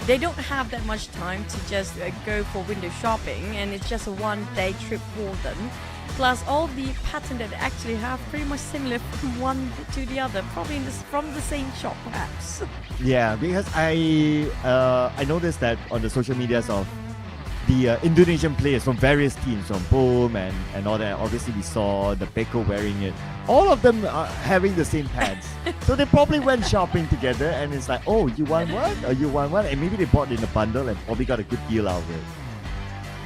they don't have that much time to just go for window shopping, and it's just a one-day trip for them. Plus, all the pattern that they actually have pretty much similar from one to the other, probably from the same shop, perhaps. Yeah, because I noticed that on the social medias of the Indonesian players from various teams, from Boom and all that. Obviously, we saw the Peko wearing it. All of them are having the same pants. So they probably went shopping together, and it's like, oh, you want one? Or you want one? And maybe they bought it in a bundle and probably got a good deal out of it.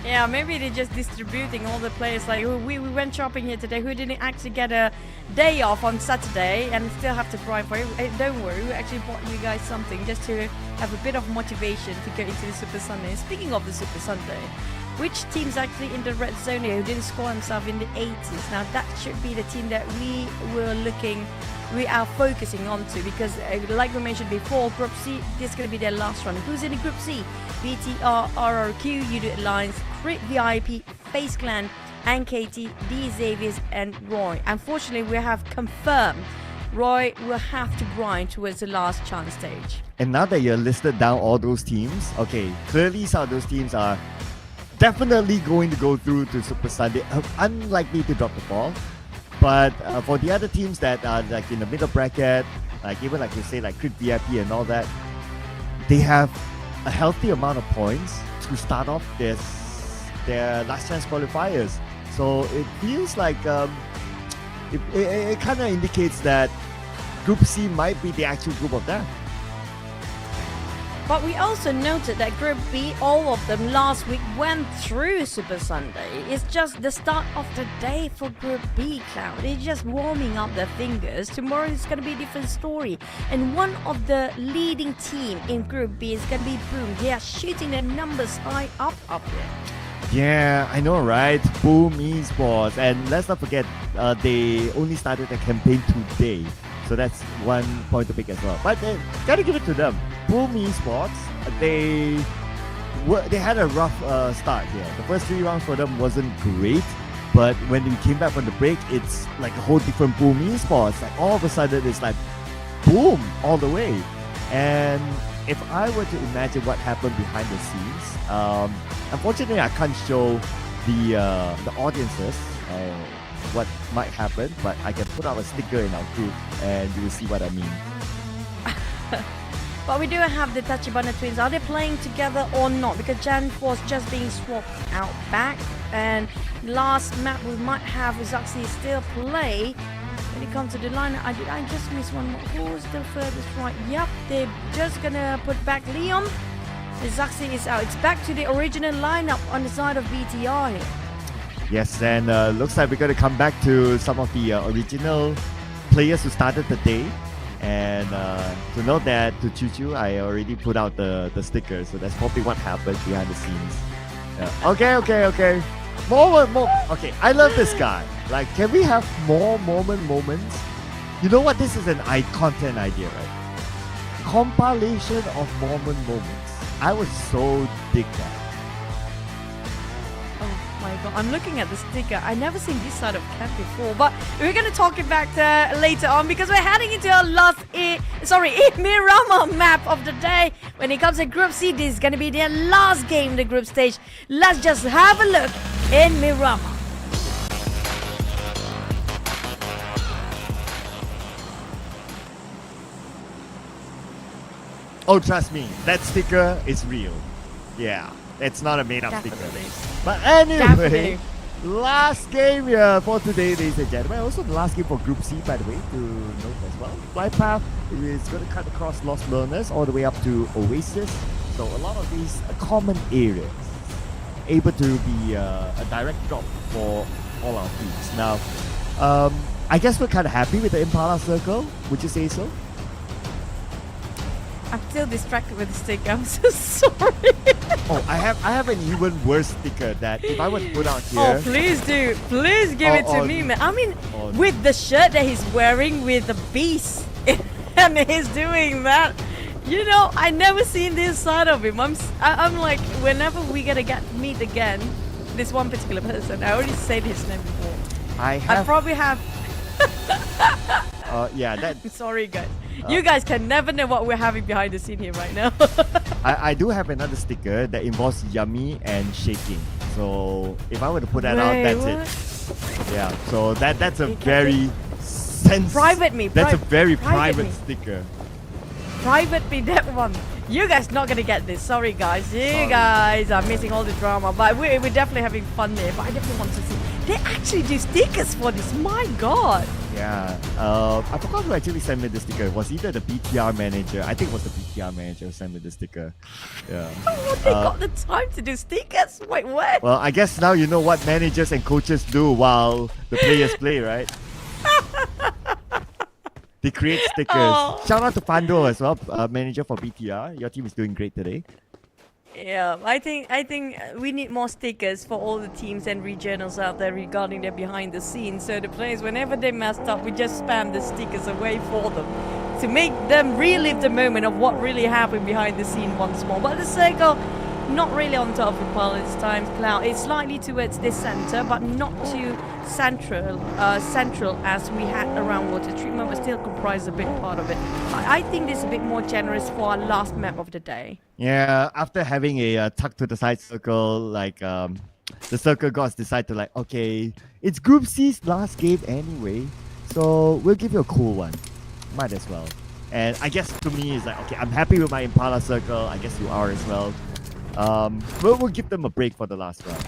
Yeah, maybe they're just distributing all the players. Like, we went shopping here today. Who didn't actually get a day off on Saturday and still have to grind for it? Don't worry, we actually bought you guys something just to have a bit of motivation to get into the Super Sunday. Speaking of the Super Sunday, which team's actually in the red zone here who didn't score himself in the 80s? Now that should be the team that we are focusing on to, because like we mentioned before, Group C, this is going to be their last run. Who's in the Group C? BTR, RRQ, Yudo Alliance, Crit VIP, FaZe Clan, NKT, D Xaviers, and Roy. Unfortunately, we have confirmed Roy will have to grind towards the last chance stage. And now that you're listed down all those teams, okay, clearly some of those teams are definitely going to go through to Super Sunday, unlikely to drop the ball. But for the other teams that are like in the middle bracket, like even like you say, like Crit VIP and all that, they have a healthy amount of points to start off their last chance qualifiers. So it feels like it kind of indicates that Group C might be the actual group of death. But we also noted that Group B, all of them last week went through Super Sunday. It's just the start of the day for Group B, Cloud. They're just warming up their fingers. Tomorrow is going to be a different story. And one of the leading team in Group B is going to be Boom. They are shooting their numbers high up here. Yeah, I know, right? Boom Esports. And let's not forget, they only started the campaign today. So that's one point to pick as well. But gotta give it to them. Boom Esports, they had a rough start here. The first 3 rounds for them wasn't great, but when we came back from the break, it's like a whole different Boom Esports. Like all of a sudden, it's like boom all the way. And if I were to imagine what happened behind the scenes, unfortunately, I can't show the audiences what might happen, but I can put out a sticker in our group and you will see what I mean. But we do have the Tachibana twins. Are they playing together or not? Because Jan was just being swapped out back, and last map we might have XERXIA still play. When it comes to the line, I just missed one more. Who's the furthest right? Yep, they're just gonna put back Leon. XERXIA is out. It's back to the original lineup on the side of BTR here. Yes, and looks like we're going to come back to some of the original players who started the day. And to note that, to Choo-Choo, I already put out the sticker, so that's probably what happened behind the scenes. Okay. More. Okay, I love this guy. Like, can we have more moments? You know what? This is an content idea, right? Compilation of moments. I would so dig that. Oh my god, I'm looking at the sticker. I've never seen this side of cap before, but we're going to talk about later on, because we're heading into our last Miramar map of the day. When it comes to Group C, this is going to be their last game in the group stage. Let's just have a look in Miramar. Oh, trust me, that sticker is real. Yeah, it's not a made-up sticker. But anyway, last game here for today, ladies and gentlemen. Also the last game for Group C, by the way, to note as well. Flight path is going to cut across Lost Learners all the way up to Oasis. So a lot of these common areas able to be a direct drop for all our teams. Now, I guess we're kind of happy with the Impala Circle. Would you say so? I'm still distracted with the stick. I'm so sorry. Oh, I have an even worse sticker that if I was put out here. Oh, please do. Please give it to me, man. I mean, with the shirt that he's wearing with the beast. And he's doing that. You know, I never seen this side of him. I'm like, whenever we gonna meet again, this one particular person, I already said his name before. I probably have. Yeah, that. Sorry, guys. You guys can never know what we're having behind the scene here right now. I do have another sticker that involves yummy and shaking. So if I were to put that out, that's it. Yeah. So that's a very private me. That's a very private sticker. Private me, that one. You guys not gonna get this. Sorry, guys. You guys are missing all the drama. But we're definitely having fun there. But I definitely want to see. They actually do stickers for this. My God. Yeah. I forgot who actually sent me the sticker. It was either the PTR manager. I think it was the PTR manager who sent me the sticker. Yeah. Oh, they got the time to do stickers. Wait, what? Well, I guess now you know what managers and coaches do while the players play, right? They create stickers. Oh. Shout out to Pando as well, manager for BTR. Your team is doing great today. Yeah, I think we need more stickers for all the teams and regionals out there regarding their behind the scenes. So the players, whenever they messed up, we just spam the stickers away for them to make them relive the moment of what really happened behind the scene once more. But the circle, not really on top of the pile this time. Cloud is slightly towards this center, but not too central as we had around water treatment, but still comprise a big part of it. I think this is a bit more generous for our last map of the day. Yeah, after having a tuck to the side circle, like the circle gods decide to like, okay, it's Group C's last game anyway, so we'll give you a cool one. Might as well. And I guess to me, it's like, okay, I'm happy with my Impala circle. I guess you are as well. We'll give them a break for the last round.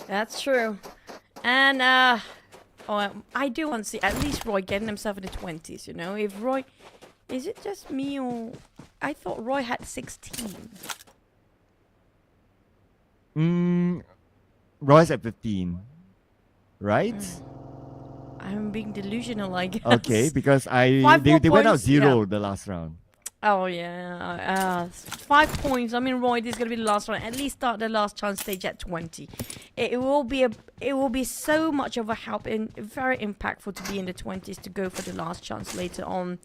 That's true. And I do want to see at least Roy getting himself in the 20s, you know? If Roy... Is it just me or... I thought Roy had 16. Roy's at 15. Right? I'm being delusional, I guess. Okay, because they went out 0 the last round. Oh yeah, 5 points. I mean, Roy, this is gonna be the last one. At least start the last chance stage at 20. It will be so much of a help and very impactful to be in the 20s to go for the last chance later on.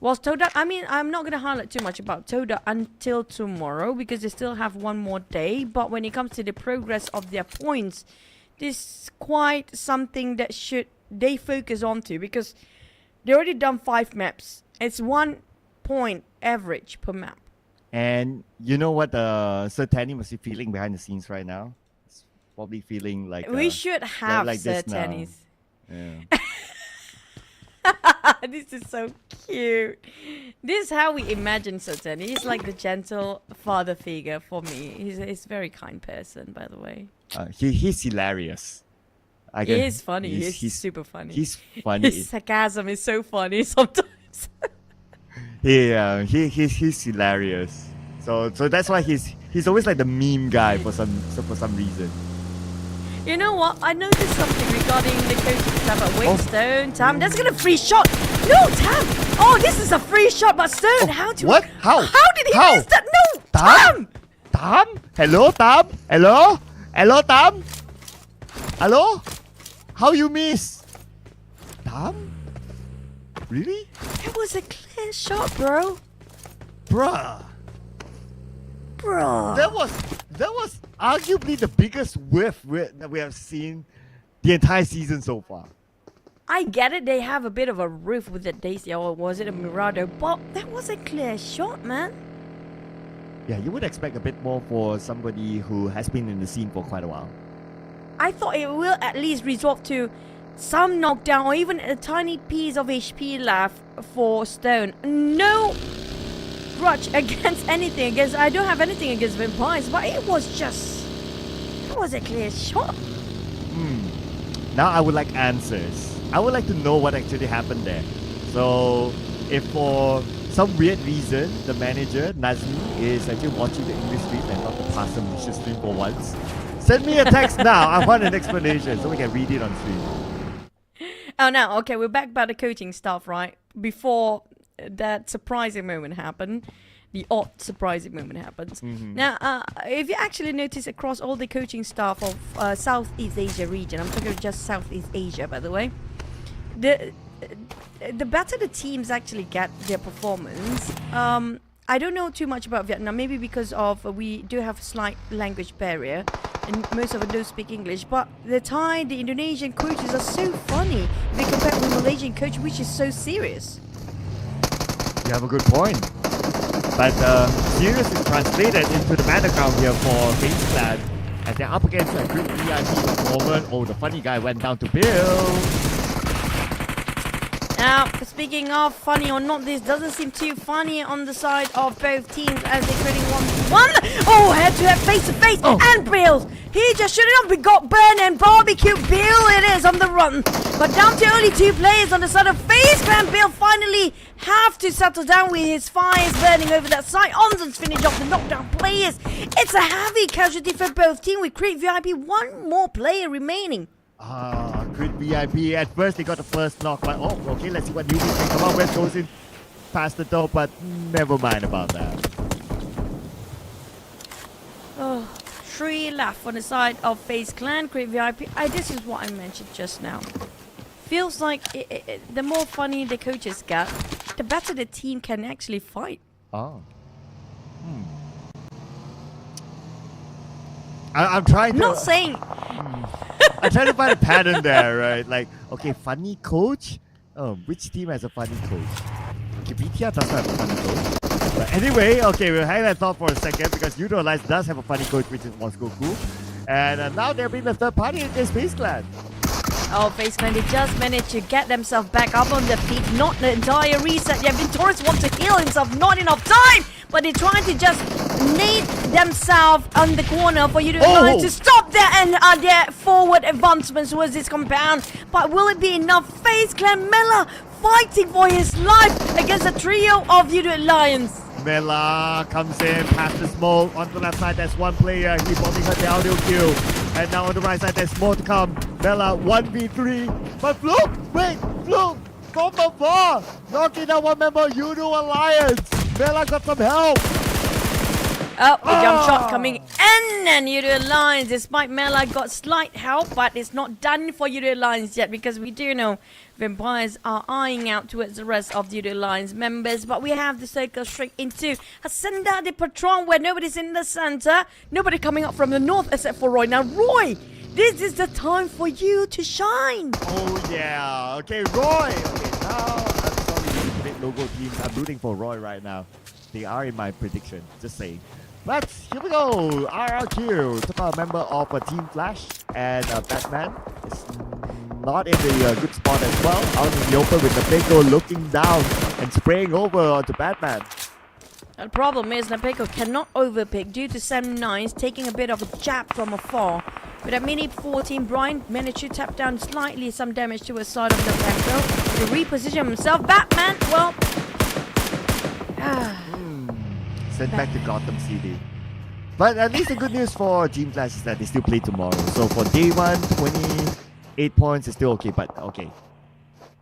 Whilst TODAK, I mean, I'm not gonna highlight too much about TODAK until tomorrow because they still have one more day. But when it comes to the progress of their points, this is quite something that they focus on to because they already done 5 maps. It's 1 point average per map. And you know what Sir Tanny must be feeling behind the scenes right now? It's probably feeling like we should have like Sir this now. Tanny's. Yeah. This is so cute. This is how we imagine Sir Tanny. He's like the gentle father figure for me. He's a very kind person, by the way. He's hilarious. He is funny. He's super funny. He's funny. His sarcasm is so funny sometimes. Yeah, he's hilarious. So that's why he's always like the meme guy for some reason. You know what? I noticed something regarding the coaching staff. Wait, Stone, Tam, that's gonna free shot. No, Tam. Oh, this is a free shot, but Stone, What? How did he miss that? No, Tam. Tam? Hello, Tam? Hello? Hello, Tam? Hello? How you miss? Tam? Really? It was a clear shot, bro. Bruh. That was arguably the biggest whiff that we have seen the entire season so far. I get it, they have a bit of a roof with the Daisy, or was it a Mirado? But that was a clear shot, man. Yeah, you would expect a bit more for somebody who has been in the scene for quite a while. I thought it will at least result to some knockdown or even a tiny piece of HP left for Stone. No grudge against anything, I don't have anything against vampires, but it was a clear shot. Now I would like answers. I would like to know what actually happened there. So if for some weird reason the manager Nazmi is actually watching the English stream and not the Pasta Malaysia stream for once, send me a text now. I want an explanation so we can read it on stream. Oh no, okay, we're back by the coaching stuff, right? Before that surprising moment happened. The odd surprising moment happens. Now, if you actually notice across all the coaching staff of Southeast Asia region, I'm talking just Southeast Asia, by the way, the better the teams actually get their performance. I don't know too much about Vietnam, maybe because of we do have a slight language barrier, and most of them don't speak English. But the Thai, the Indonesian coaches are so funny if you compare with Malaysian coach, which is so serious. You have a good point. But serious is translated into the battleground here for FaZe Clan as they're up against a group VIP at the moment. Oh, the funny guy went down to Bill. Now, speaking of funny or not, this doesn't seem too funny on the side of both teams as they're creating 1v1. Oh, head to head, face to face, and Bill. He just shooting up. We got Burn and Barbecue. Bill it is on the run. But down to only 2 players on the side of FaZe Clan. Bill finally have to settle down with his fires burning over that side. Onzon's finish off the knockdown players. It's a heavy casualty for both teams with Creed VIP. One more player remaining. Good VIP. At first, they got the first knock, but oh, okay, let's see what newbies can come up with. Goes in past the door, but never mind about that. Oh, 3 left on the side of FaZe Clan, Great VIP. This is what I mentioned just now. Feels like the more funny the coaches get, the better the team can actually fight. Oh. I'm trying to... Not saying... I'm trying to find a pattern there, right? Like, okay, funny coach? Which team has a funny coach? Okay, BTR doesn't have a funny coach. But anyway, okay, we'll hang that thought for a second because Yudo Alliance does have a funny coach, which is Goku. And now they're being the third party against FaZe Clan. Oh, FaZe Clan, they just managed to get themselves back up on their feet. Not the entire reset. Yeah, Victorious wants to heal himself. Not enough time. But they're trying to just nade themselves on the corner for Yudo Alliance to stop their forward advancements towards this compound. But will it be enough? FaZe Clan Mela fighting for his life against a trio of Yudo Alliance. Mela comes in, past the smoke. On the left side, there's one player. He probably got the audio kill. And now on the right side, there's more to come. Mela 1v3. But Fluke! Wait! Fluke! From afar! Knocking down one member, Yudo Alliance! Mela got some help! Oh, the jump shot coming in, and Yudo Alliance, despite Mela got slight help, but it's not done for Yudo Alliance yet because we do know vampires are eyeing out towards the rest of the Yudo Alliance members. But we have to circle straight into Hacienda de Patron, where nobody's in the center, nobody coming up from the north except for Roy. Now, Roy, this is the time for you to shine. Oh yeah, okay, Roy. Okay, now I'm sorry, great logo teams. I'm rooting for Roy right now. They are in my prediction, just saying. But here we go. RRQ took out a member of Team Flash and Batman. It's not in the good spot as well. Out in the open with Napeko looking down and spraying over onto Batman. The problem is Napeko cannot overpick due to Sam Nines taking a bit of a jab from afar. With a mini 14, Brian managed to tap down slightly some damage to the side of Napeko to reposition himself. Batman, well... Sent back to Gotham City. But at least the good news for Team Flash is that they still play tomorrow. So for day 1, 28 points is still okay. But okay,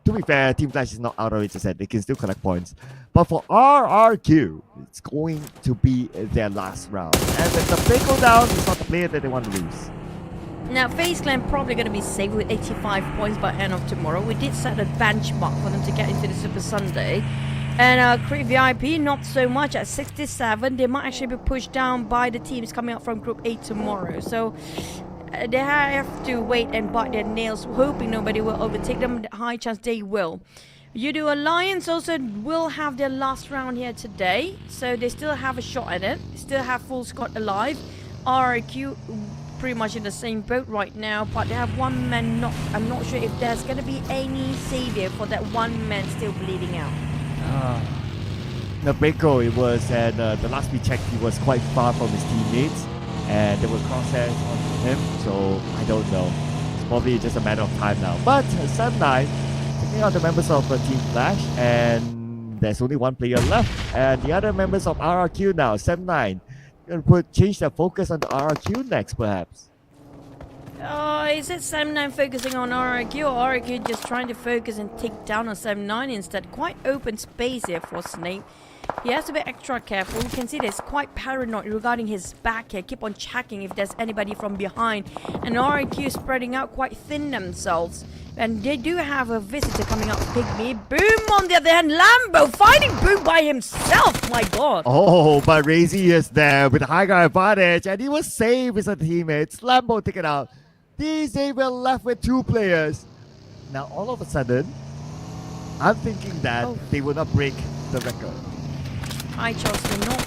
to be fair, Team Flash is not out of it. Just said they can still collect points. But for RRQ, it's going to be their last round. And with the Napeko down, it's not the player that they want to lose. Now, FaZe Clan probably going to be safe with 85 points by end of tomorrow. We did set a benchmark for them to get into the Super Sunday. And Creed VIP, not so much at 67. They might actually be pushed down by the teams coming up from Group 8 tomorrow. So they have to wait and bite their nails, hoping nobody will overtake them. High chance they will. Yudo Alliance also will have their last round here today. So they still have a shot at it. Still have full squad alive. RRQ pretty much in the same boat right now, but they have one man knocked. I'm not sure if there's going to be any savior for that one man still bleeding out. Napeko, it was, and the last we checked, he was quite far from his teammates, and there were crosshairs on him, so I don't know. It's probably just a matter of time now. But Sam 9 taking out the members of Team Flash, and there's only one player left, and the other members of RRQ now, Sam 9, gonna change their focus on the RRQ next, perhaps. Is it 7-9 focusing on RIQ or RIQ just trying to focus and take down on 7-9 instead? Quite open space here for Snake. He has to be extra careful. We can see there's quite paranoid regarding his back here. Keep on checking if there's anybody from behind. And RIQ spreading out quite thin themselves. And they do have a visitor coming up, PIGMY. Boom on the other hand, Lambo fighting Boom by himself. My god. Oh, but Razy is there with high ground advantage, and he was saved with his teammates. Lambo taken out. They were left with 2 players. Now, all of a sudden, I'm thinking that they will not break the record. I chose to not.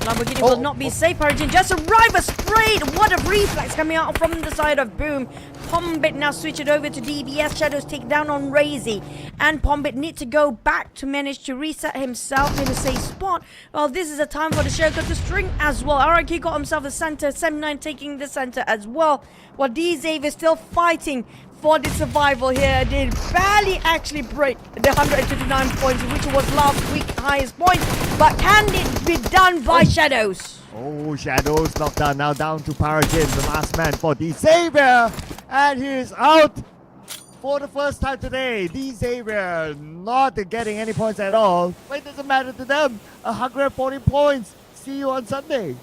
Lamborghini will not be safe. Origin just arrived, a sprayed. What a reflex coming out from the side of Boom. Pombit now switch it over to DBS. Shadows take down on Razy. And Pombit need to go back to manage to reset himself in a safe spot. Well, this is a time for the Shoko to string as well. RIQ got himself the center. 7-9 taking the center as well. While DZave is still fighting for the survival here. They barely actually break the 129 points, which was last week's highest point. But can it be done by Shadows? Oh, Shadows knocked down, now down to Paragin, the last man for D Xavier. And he is out for the first time today. D Xavier not getting any points at all. But it doesn't matter to them. 140 points. See you on Sunday.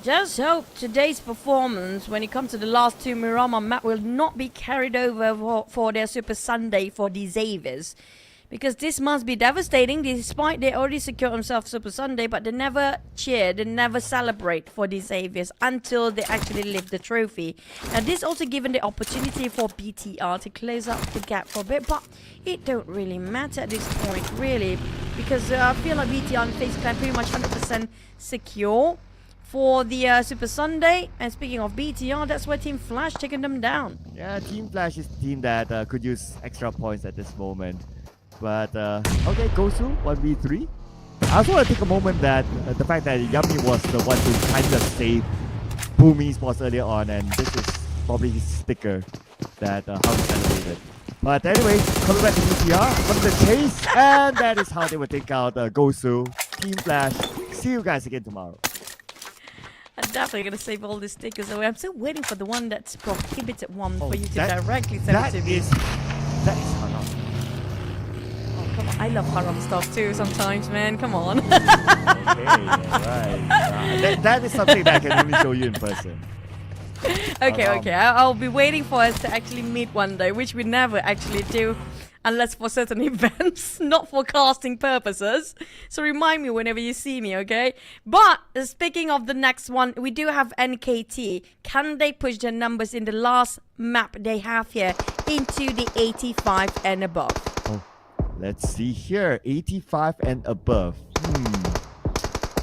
Just hope today's performance, when it comes to the last 2 Miramar map, will not be carried over for their Super Sunday for the Xaviers. Because this must be devastating, despite they already secured themselves Super Sunday, but they never cheer, they never celebrate for the Xaviers until they actually lift the trophy. And this also given the opportunity for BTR to close up the gap for a bit, but it don't really matter at this point, really. Because I feel like BTR and FaZe Clan pretty much 100% secure for the Super Sunday. And speaking of BTR, that's where Team Flash taking them down. Yeah, Team Flash is the team that could use extra points at this moment. But okay, Gosu 1v3. I also want to take a moment that the fact that Yummy was the one who kind of saved PUBG Esports earlier on, and this is probably his sticker that how he celebrated. But anyway, coming back to BTR from the chase, and that is how they will take out Gosu, Team Flash. See you guys again tomorrow. I'm definitely going to save all these stickers away. I'm still waiting for the one that's prohibited one for you to directly send it to me. That is haram. Oh, come on. I love haram stuff too sometimes, man. Come on. Okay, right. That is something that I can only show you in person. Okay. I'll be waiting for us to actually meet one day, which we never actually do. Unless for certain events, not for casting purposes. So remind me whenever you see me, okay? But speaking of the next one, we do have NKT. Can they push their numbers in the last map they have here into the 85 and above? Oh, let's see here. 85 and above.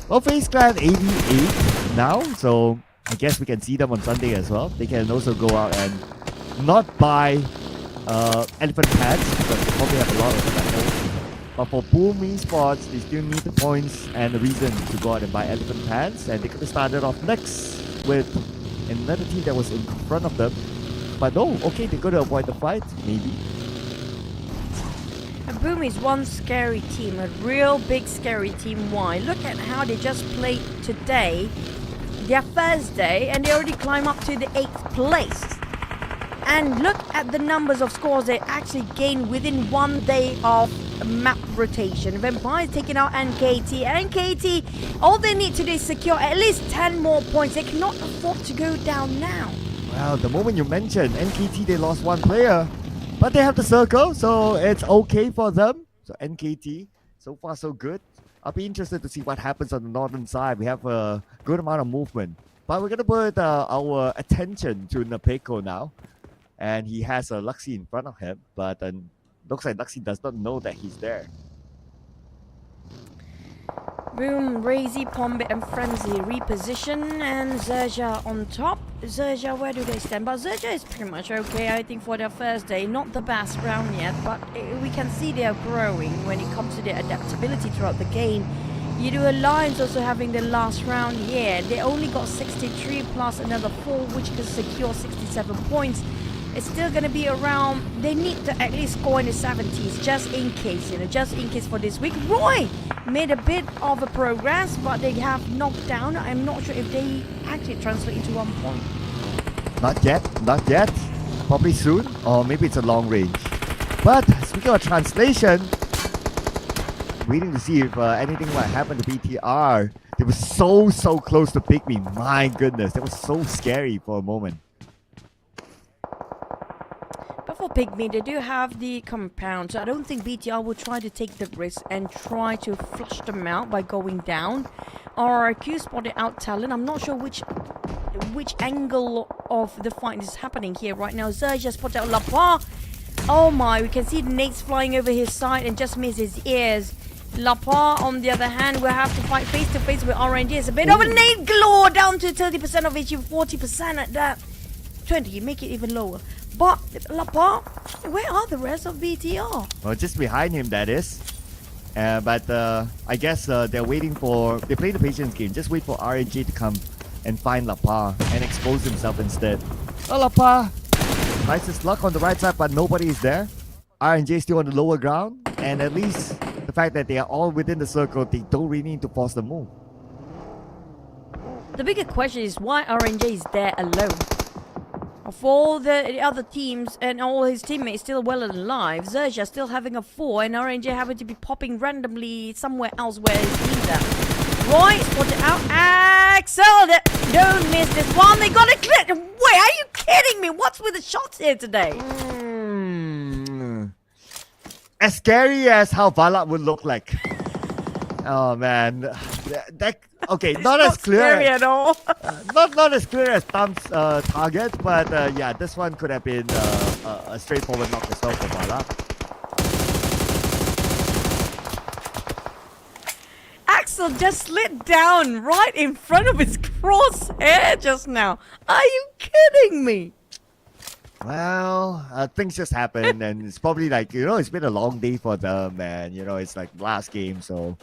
Well, FaZe Clan 88 now, so I guess we can see them on Sunday as well. They can also go out and not buy elephant pads, because they probably have a lot of them. But for PUBG Esports, they still need the points and the reason to go out and buy elephant pads, and they could have started off next with another team that was in front of them. But no, okay, they're going to avoid the fight, maybe. And Boom is one scary team, a real big scary team. Why? Look at how they just played today, their first day, and they already climb up to the 8th place. And look at the numbers of scores they actually gained within 1 day of map rotation. Vampire taking out NKT. NKT, all they need to do is secure at least 10 more points. They cannot afford to go down now. Well, the moment you mentioned NKT, they lost 1 player. But they have the circle, so it's okay for them. So NKT, so far so good. I'll be interested to see what happens on the northern side. We have a good amount of movement. But we're going to put our attention to Napeko now. And he has a Luxie in front of him, but looks like Luxie does not know that he's there. Boom, Razy, Pombit, and Frenzy reposition, and XERXIA on top. XERXIA, where do they stand? But XERXIA is pretty much okay, I think, for their first day. Not the best round yet, but we can see they are growing when it comes to their adaptability throughout the game. Yudo Alliance also having the last round here. They only got 63 plus another 4, which can secure 67 points. It's still going to be around, they need to at least score in the 70s, just in case, just in case for this week. Roy made a bit of a progress, but they have knocked down. I'm not sure if they actually transfer into 1 point. Not yet, not yet. Probably soon, or maybe it's a long range. But speaking of translation, waiting to see if anything might happen to BTR. They were so close to PIGMY. My goodness, that was so scary for a moment. But for PIGMY, they do have the compound, so I don't think BTR will try to take the risk and try to flush them out by going down. RRQ spotted out Talon. I'm not sure which angle of the fight is happening here right now. XERXIA spotted out Lapar. Oh my, we can see the nades flying over his side and just miss his ears. Lapar, on the other hand, will have to fight face to face with RNG. It's a bit of a nade galore, down to 30% of HP, 40% at that. 20, make it even lower. But Lapar, where are the rest of BTR? Well, just behind him, that is. But I guess they're waiting for... They play the patience game. Just wait for RNG to come and find Lapar and expose himself instead. Oh, Lapar tries his luck on the right side, but nobody is there. RNG is still on the lower ground. And at least the fact that they are all within the circle, they don't really need to force the move. The bigger question is why RNG is there alone. Of all the other teams and all his teammates still well and alive, XERXIA still having a 4 and RNG having to be popping randomly somewhere else where his team's at. Roy spotted out. Axel, don't miss this one. They got it clear. Wait, are you kidding me? What's with the shots here today? As scary as how Valak would look like. Oh man, okay, not as clear. Scary at all. Not as clear as Thumb's target, but yeah, this one could have been a straightforward knock as well for Valak. Axel just slid down right in front of his crosshair just now. Are you kidding me? Well, things just happen, and it's probably like, you know, it's been a long day for them, and you know, it's like last game, so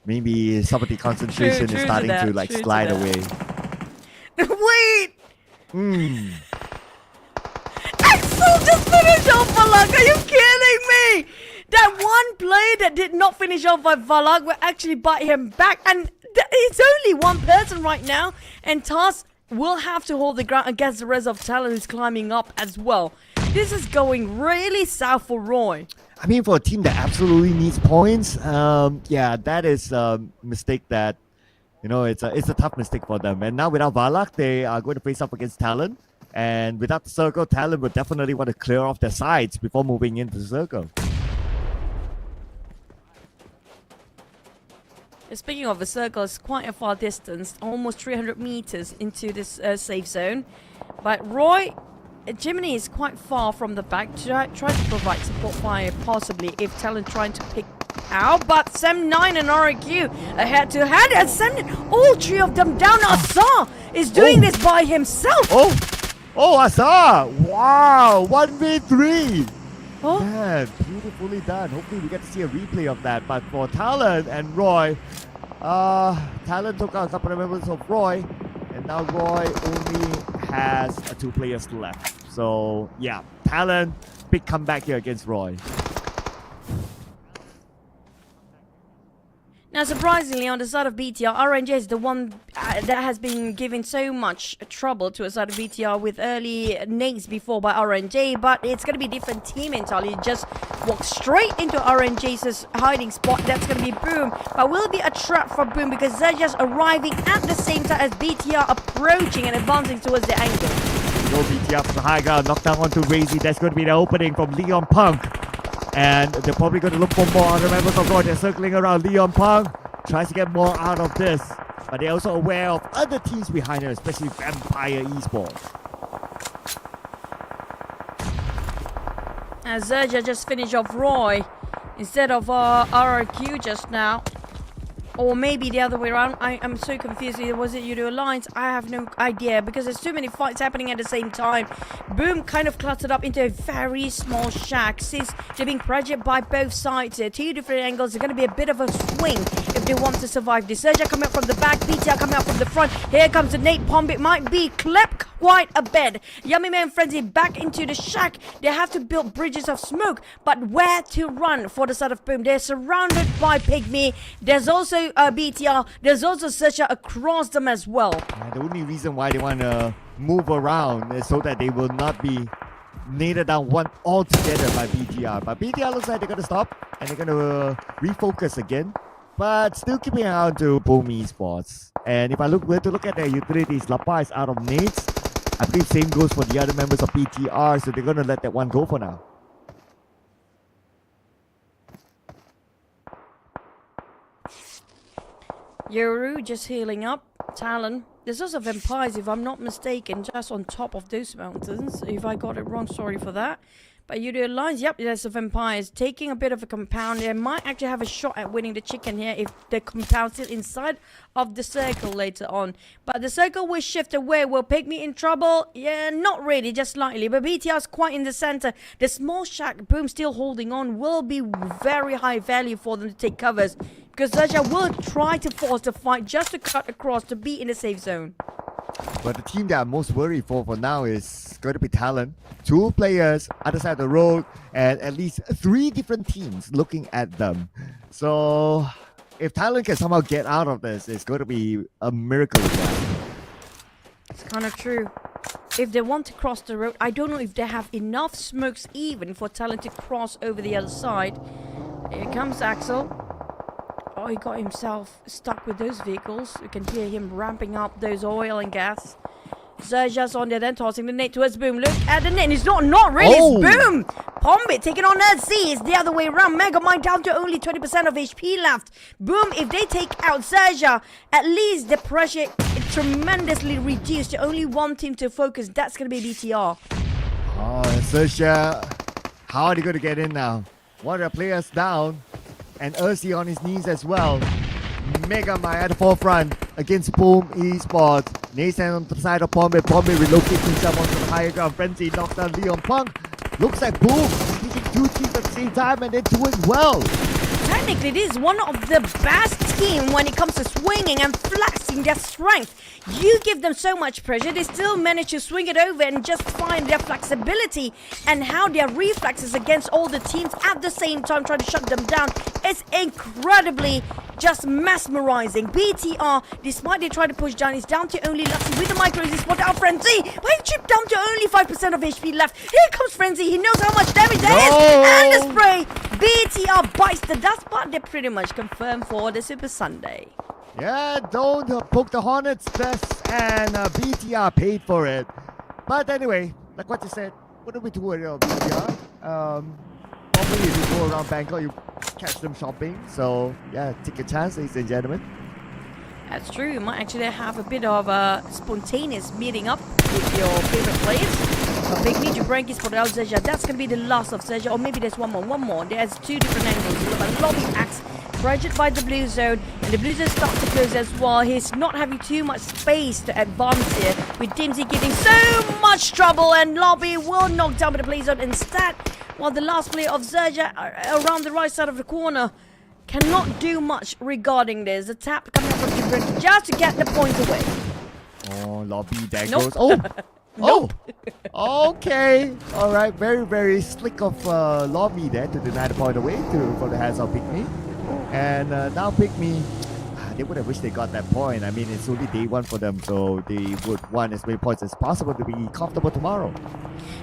maybe some of the concentration is starting to like slide away. Wait! Axel just finished off Valak. Are you kidding me? That one play that did not finish off by Valak will actually bite him back. And it's only one person right now. And Task will have to hold the ground against the rest of Talon who's climbing up as well. This is going really south for Roy. I mean, for a team that absolutely needs points, yeah, that is a mistake that, you know, it's a tough mistake for them. And now without Valak, they are going to face up against Talon. And without the circle, Talon would definitely want to clear off their sides before moving into the circle. Speaking of the circle, it's quite a far distance, almost 300 meters into this safe zone. But Roy, Jiminy is quite far from the back. Try to provide support fire, possibly, if Talon trying to pick out. But Sem9 and RQ are head-to-head, and sending all three of them down. Azar is doing this by himself. Oh, Azar! Wow, 1v3! Oh. Man, beautifully done. Hopefully we get to see a replay of that. But for Talon and Roy, Talon took out a couple of members of Roy, and now Roy only has 2 players left. So yeah, Talon, big comeback here against Roy. Now, surprisingly, on the side of BTR, RNG is the one that has been giving so much trouble to a side of BTR with early nades before by RNG, but it's going to be a different team entirely. Just walk straight into RNG's hiding spot. That's going to be Boom, but will be a trap for Boom because they're just arriving at the same time as BTR approaching and advancing towards the angle. No BTR from the high ground, knocked down onto Razy. That's going to be the opening from Leon Punk. And they're probably going to look for more other members of Roy. They're circling around. Leon Punk tries to get more out of this. But they're also aware of other teams behind her, especially Vampire Esports. As XERXIA just finished off Roy instead of RRQ just now. Or maybe the other way around. I'm so confused. Was it Yudo Alliance? I have no idea because there's too many fights happening at the same time. Boom kind of cluttered up into a very small shack. Since they're being pressured by both sides, 2 different angles. There's going to be a bit of a swing if they want to survive. The XERXIA coming up from the back, BTR coming up from the front. Here comes the Nate Pomp. It might be clipped quite a bit. Yummy Man Frenzy back into the shack. They have to build bridges of smoke. But where to run for the side of Boom? They're surrounded by PIGMY. There's also to BTR, there's also SERXIA across them as well. The only reason why they want to move around is so that they will not be nailed down one altogether by BTR. But BTR looks like they're going to stop and they're going to refocus again. But still keeping an eye on to BOOM Esports. And if I were to look at their utilities, Lapa is out of nades. I believe same goes for the other members of BTR, so they're going to let that one go for now. Yoru just healing up. Talon. There's also vampires, if I'm not mistaken, just on top of those mountains. If I got it wrong, sorry for that. But Yudo Alliance, yep, there's the vampires taking a bit of a compound. They might actually have a shot at winning the chicken here if the compound's still inside of the circle later on. But the circle will shift away. Will PIGMY in trouble? Yeah, not really, just slightly. But BTR's quite in the center. The small shack, BOOM still holding on, will be very high value for them to take covers. Because SERXIA will try to force the fight just to cut across to be in the safe zone. But the team that I'm most worried for now is going to be Talon. 2 players, other side of the road, and at least 3 different teams looking at them. So if Talon can somehow get out of this, it's going to be a miracle. It's kind of true. If they want to cross the road, I don't know if they have enough smokes even for Talon to cross over the other side. Here comes Axel. Oh, he got himself stuck with those vehicles. You can hear him ramping up those oil and gas. SERXIA's on there then, tossing the nade towards BOOM. Look at the nade. It's not really. Oh. It's BOOM. Pombit taking on Z. It's the other way around. Megamind down to only 20% of HP left. BOOM, if they take out SERXIA, at least the pressure is tremendously reduced to only one team to focus. That's going to be BTR. Oh, SERXIA, how are they going to get in now? One of the players down. And XERXIA on his knees as well. Miramar at the forefront against BOOM Esports. Nathan on the side of Pombit. Pombit relocates himself onto the higher ground. Frenzy knocks down Leon Punk. Looks like BOOM is leading 2 teams at the same time and they're doing well. Technically, this is one of the best teams when it comes to swinging and flexing their strength. You give them so much pressure, they still manage to swing it over and just find their flexibility and how their reflexes against all the teams at the same time trying to shut them down. It's incredibly just mesmerizing. BTR, despite they try to push down, is down to only Luxy with the micro resist spot out Frenzy. But he chipped down to only 5% of HP left. Here comes Frenzy. He knows how much damage there is. And the spray. BTR bites the dust, but they're pretty much confirmed for the Super Sunday. Yeah, don't poke the hornet's nest, and BTR paid for it. But anyway, like what you said, wouldn't be too worried about BTR. Normally if you go around Bangkok, you catch them shopping. So yeah, take a chance, ladies and gentlemen. That's true. You might actually have a bit of a spontaneous meeting up with your favorite players. PIGMY, Jabranki, spotted out SERXIA. That's going to be the last of SERXIA. Or maybe there's one more. There's 2 different angles. You have a lobby axe pressured by the blue zone. And the blue zone starts to close as well. He's not having too much space to advance here. With Dimsy giving so much trouble. And lobby will knock down by the blue zone instead. While the last player of SERXIA around the right side of the corner cannot do much regarding this. The tap coming up from Jabranki just to get the points away. Oh, lobby, there Nope. goes. Oh! Nope. Oh, okay. All right. Very, very slick of lobby there to deny the point away from the hands of PIGMY. And now PIGMY, they would have wished they got that point. I mean, it's only day 1 for them, so they would want as many points as possible to be comfortable tomorrow.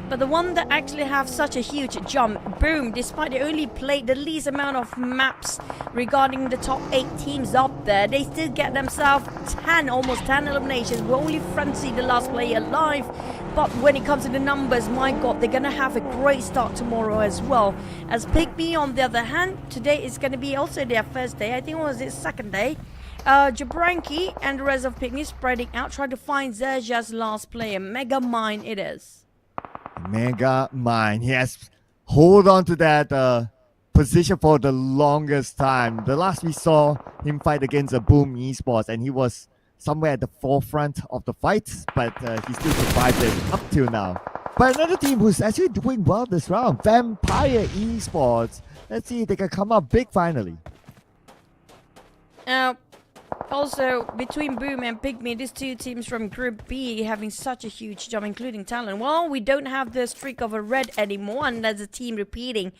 But the one that actually have such a huge jump, BOOM, despite they only played the least amount of maps regarding the top 8 teams up there, they still get themselves almost 10 eliminations. We're only Frenzy, the last player alive. But when it comes to the numbers, my god, they're going to have a great start tomorrow as well. As PIGMY, on the other hand, today is going to be also their first day. I think it was their second day. Jabranki and the rest of PIGMY spreading out, trying to find SERXIA's last player. Megamind it is. Megamind, yes. Hold on to that position for the longest time. The last we saw him fight against a BOOM Esports, and he was somewhere at the forefront of the fight, but he still survived it up till now. But another team who's actually doing well this round, Vampire Esports. Let's see if they can come up big finally. Now, also, between BOOM and PIGMY, these 2 teams from Group B having such a huge jump, including Talon. Well, we don't have the streak of a red anymore, and there's a team repeating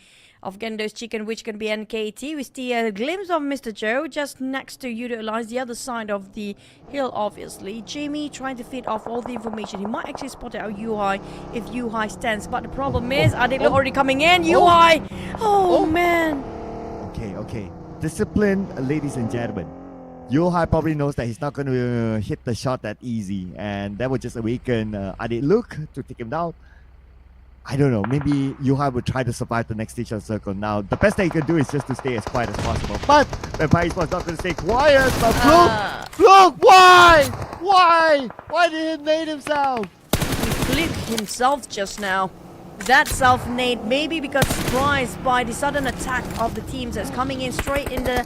of getting those chicken, which can be NKT. We see a glimpse of Mr. Joe just next to Yudo Alliance, the other side of the hill, obviously. Jamie trying to feed off all the information. He might actually spot out UI if UI stands, but the problem is, are they already coming in? UI! Oh, man! Okay. Discipline, ladies and gentlemen. Yohai probably knows that he's not going to hit the shot that easy, and that would just awaken Adit Luke to take him down. I don't know, maybe Yohai would try to survive the next stage of circle. Now, the best that he can do is just to stay as quiet as possible. But Vampire Esports not going to stay quiet, but Luke, why? Why did he nade himself? He flipped himself just now. That self-nade, maybe because surprised by the sudden attack of the teams that's coming in straight in the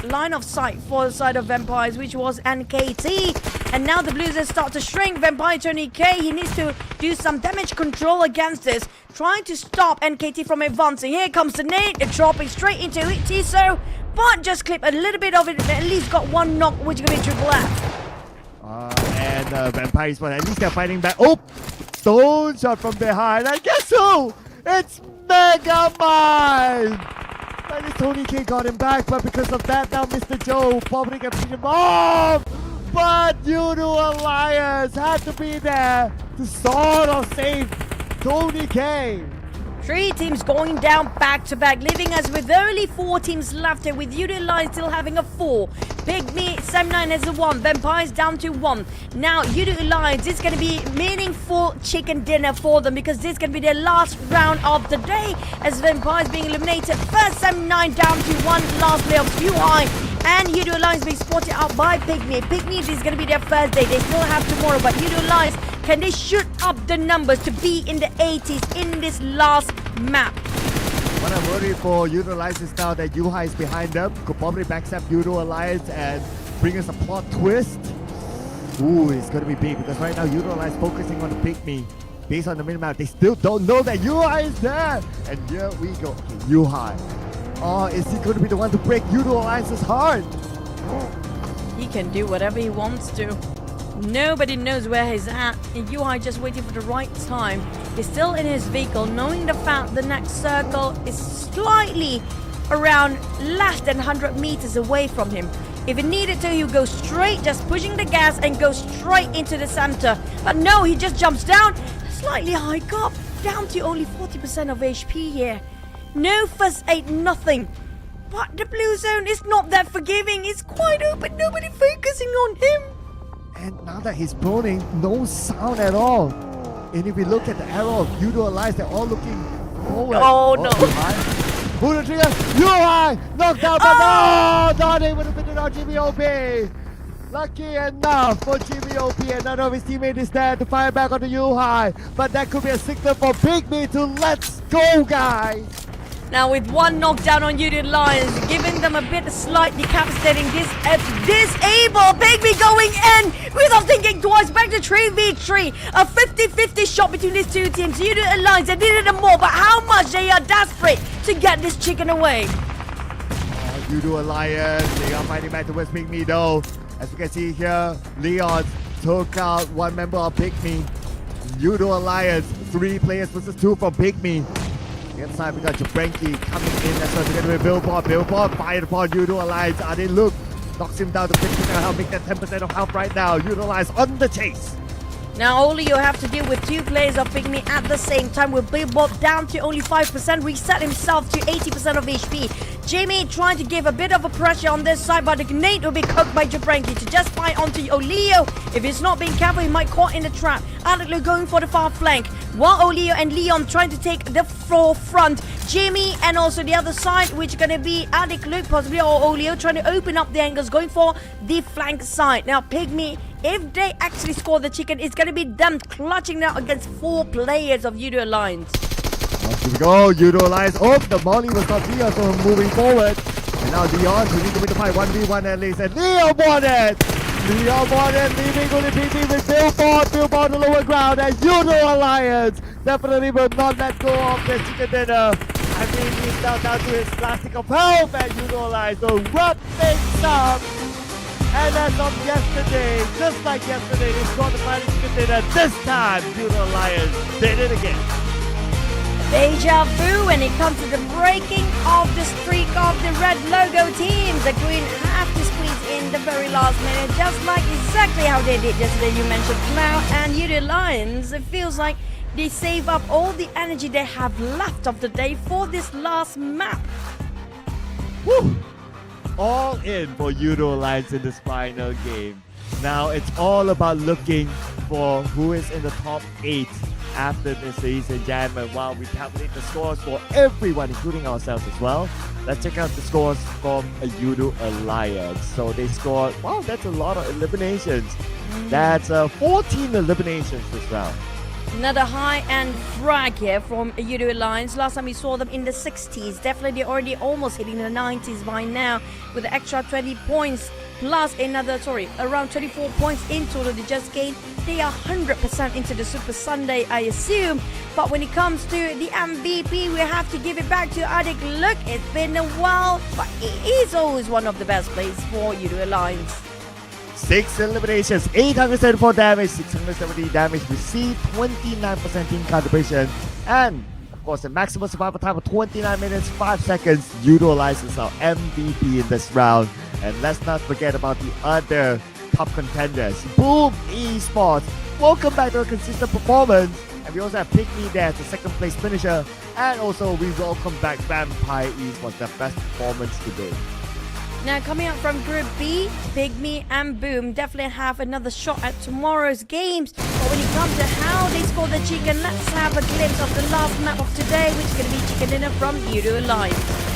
line of sight for the side of Vampires, which was NKT. And now the Blues start to shrink. Vampire turning K. He needs to do some damage control against this, trying to stop NKT from advancing. Here comes the nade, dropping straight into it. Tiso, but just clip a little bit of it. At least got one knock, which is going to be triple F. And Vampires, but at least they're fighting back. Oh! Stone shot from behind. And guess who? It's Megamind! And it's Tony K got him back, but because of that, now Mr. Joe probably can beat him off! But Yudo Alliance had to be there to sort of save Tony K. 3 teams going down back to back, leaving us with only 4 teams left here, with Yudo Alliance still having a 4. PIGMY, Sam9 has a 1. Vampires down to 1. Now, Yudo Alliance is going to be meaningful chicken dinner for them, because this is going to be their last round of the day, as Vampires being eliminated. First Sam9 down to 1, last play of UI, and Yudo Alliance being spotted out by PIGMY. PIGMY, this is going to be their first day. They still have tomorrow, but Yudo Alliance, can they shoot up the numbers to be in the 80s in this last map? What I'm worried for Yudo Alliance is now that Yuhai is behind them. Could probably backstab Yudo Alliance and bring us a plot twist. Ooh, it's going to be big, because right now Yudo Alliance focusing on the PIGMY. Based on the minimap, they still don't know that Yuhai is there. And here we go. Okay, Yuhai. Oh, is he going to be the one to break Yudo Alliance's heart? He can do whatever he wants to. Nobody knows where he's at, and UI just waiting for the right time. He's still in his vehicle, knowing the fact the next circle is slightly around less than 100 meters away from him. If he needed to, he would go straight, just pushing the gas and go straight into the center. But no, he just jumps down, slightly hike up, down to only 40% of HP here. No first aid, nothing. But the blue zone is not that forgiving. It's quite open, nobody focusing on him. And now that he's proning, no sound at all. And if we look at the arrow of Yudo Alliance, they're all looking forward. Oh no. Pull the trigger, UI! Knocked out, but no! Not able to fit it on GBOP. Lucky enough for GBOP, and none of his teammates is there to fire back on the UI. But that could be a signal for PIGMY to let's go, guys! Now with one knockdown on Yudo Alliance, giving them a bit slight decapitating disable. PIGMY going in without thinking twice, back to 3v3. A 50-50 shot between these two teams. Yudo Alliance, they needed them more, but how much they are desperate to get this chicken away. Yudo Alliance, they are fighting back towards PIGMY though. As we can see here, Leon took out one member of PIGMY. Yudo Alliance, 3 players versus 2 from PIGMY. Inside we got Jabranki coming in. That's what we're going to be Billboard. Billboard fired upon Yudo Alliance. Adin Luke knocks him down to 50% health, make that 10% of health right now. Yudo Alliance on the chase. Now only you have to deal with 2 players of PIGMY at the same time, with Billboard down to only 5%, reset himself to 80% of HP. Jamie trying to give a bit of a pressure on this side, but the grenade will be cooked by Jabranki to just fight onto Oleo. If he's not being careful, he might caught in the trap. Adiklu going for the far flank, while Oleo and Leon trying to take the forefront. Jamie and also the other side, which is going to be Adiklu possibly, or Oleo trying to open up the angles, going for the flank side. Now PIGMY, if they actually score the chicken, it's going to be them clutching now against 4 players of Yudo Alliance. Here we go, Yudo Alliance. Oh, the molly was not Leon, so moving forward. And now Leon, who needs to win the fight 1v1 at least. And Leon won it! Leon won it, leaving on the PT with Billboard. Billboard on the lower ground. And Yudo Alliance definitely will not let go of this chicken dinner. I mean, he's now down to his plastic of health, and Yudo Alliance will wrap things up. And as of yesterday, just like yesterday, they scored the final chicken dinner. This time, Yudo Alliance did it again. Deja vu when it comes to the breaking of the streak of the red logo team. The green have to squeeze in the very last minute, just like exactly how they did yesterday. You mentioned Cloud and Yudo Alliance. It feels like they save up all the energy they have left of the day for this last map. Woo! All in for Yudo Alliance in this final game. Now it's all about looking for who is in the top 8 after the season jam, and while we calculate the scores for everyone, including ourselves as well, let's check out the scores from a Yudo Alliance. So they scored, wow, that's a lot of eliminations. That's 14 eliminations this round. Another high-end frag here from Yudo Alliance. Last time we saw them in the 60s. Definitely they're already almost hitting the 90s by now with the extra 20 points plus around 24 points in total they just gained. They are 100% into the Super Sunday, I assume. But when it comes to the MVP, we have to give it back to Adik. Look, it's been a while, but it is always one of the best plays for Yudo Alliance. 6 eliminations, 874 damage, 670 damage received, 29% team contribution, and of course the maximum survival time of 29 minutes 5 seconds. Yudo Alliance is our MVP in this round. And let's not forget about the other top contenders. BOOM Esports, welcome back to a consistent performance. And we also have PIGMY there as the second place finisher. And also we welcome back Vampire Esports, their best performance today. Now coming up from Group B, PIGMY and BOOM definitely have another shot at tomorrow's games. But when it comes to how they score the chicken, let's have a glimpse of the last map of today, which is going to be chicken dinner from Yudo Alliance.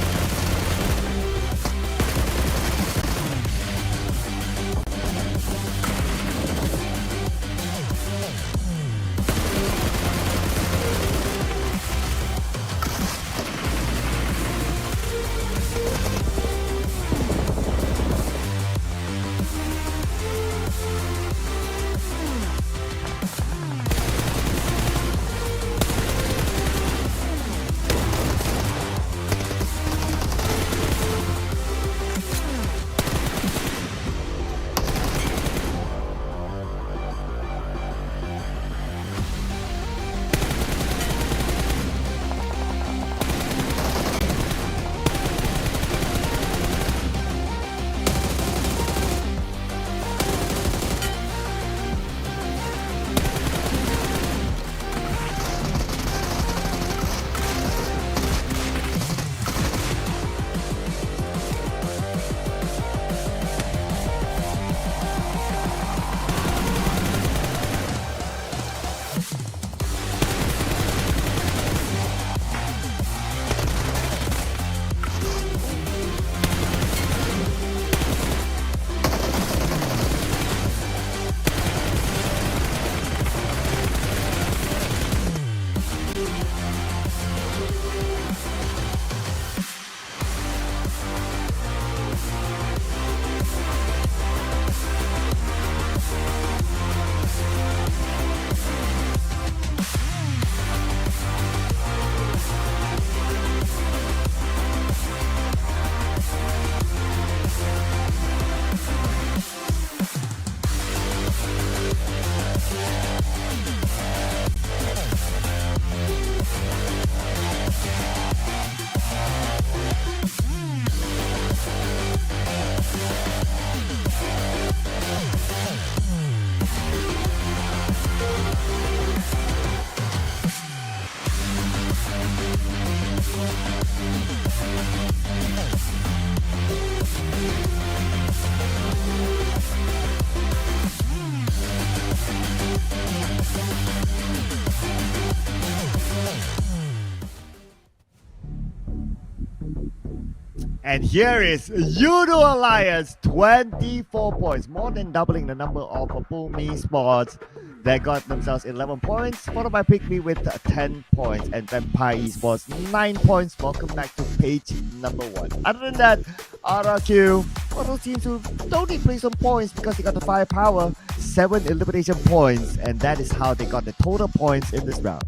And here is Yudo Alliance, 24 points, more than doubling the number of BOOM Esports. They got themselves 11 points, followed by PIGMY with 10 points, and Vampire Esports 9 points. Welcome back to page number 1. Other than that, RRQ, one of those teams who don't need to play some points because they got the firepower, 7 elimination points, and that is how they got the total points in this round.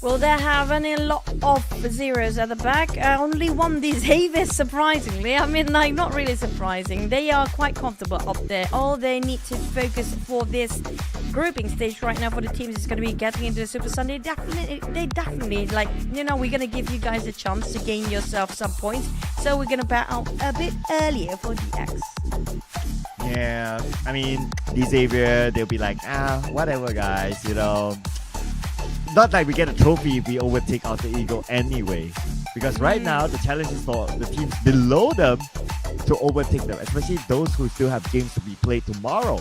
Well, they have a lot of zeros at the back. Only one disabled, surprisingly. I mean, like, not really surprising. They are quite comfortable up there. All they need to focus for this grouping stage right now for the teams is going to be getting into the Super Sunday. They definitely like, you know, we're going to give you guys a chance to gain yourself some points. So we're going to bat out a bit earlier for DX. Yeah, I mean, Xavier, they'll be like, whatever, guys, you know. Not like we get a trophy if we overtake Alter Ego anyway. Because right now, the challenge is for the teams below them to overtake them, especially those who still have games to be played tomorrow.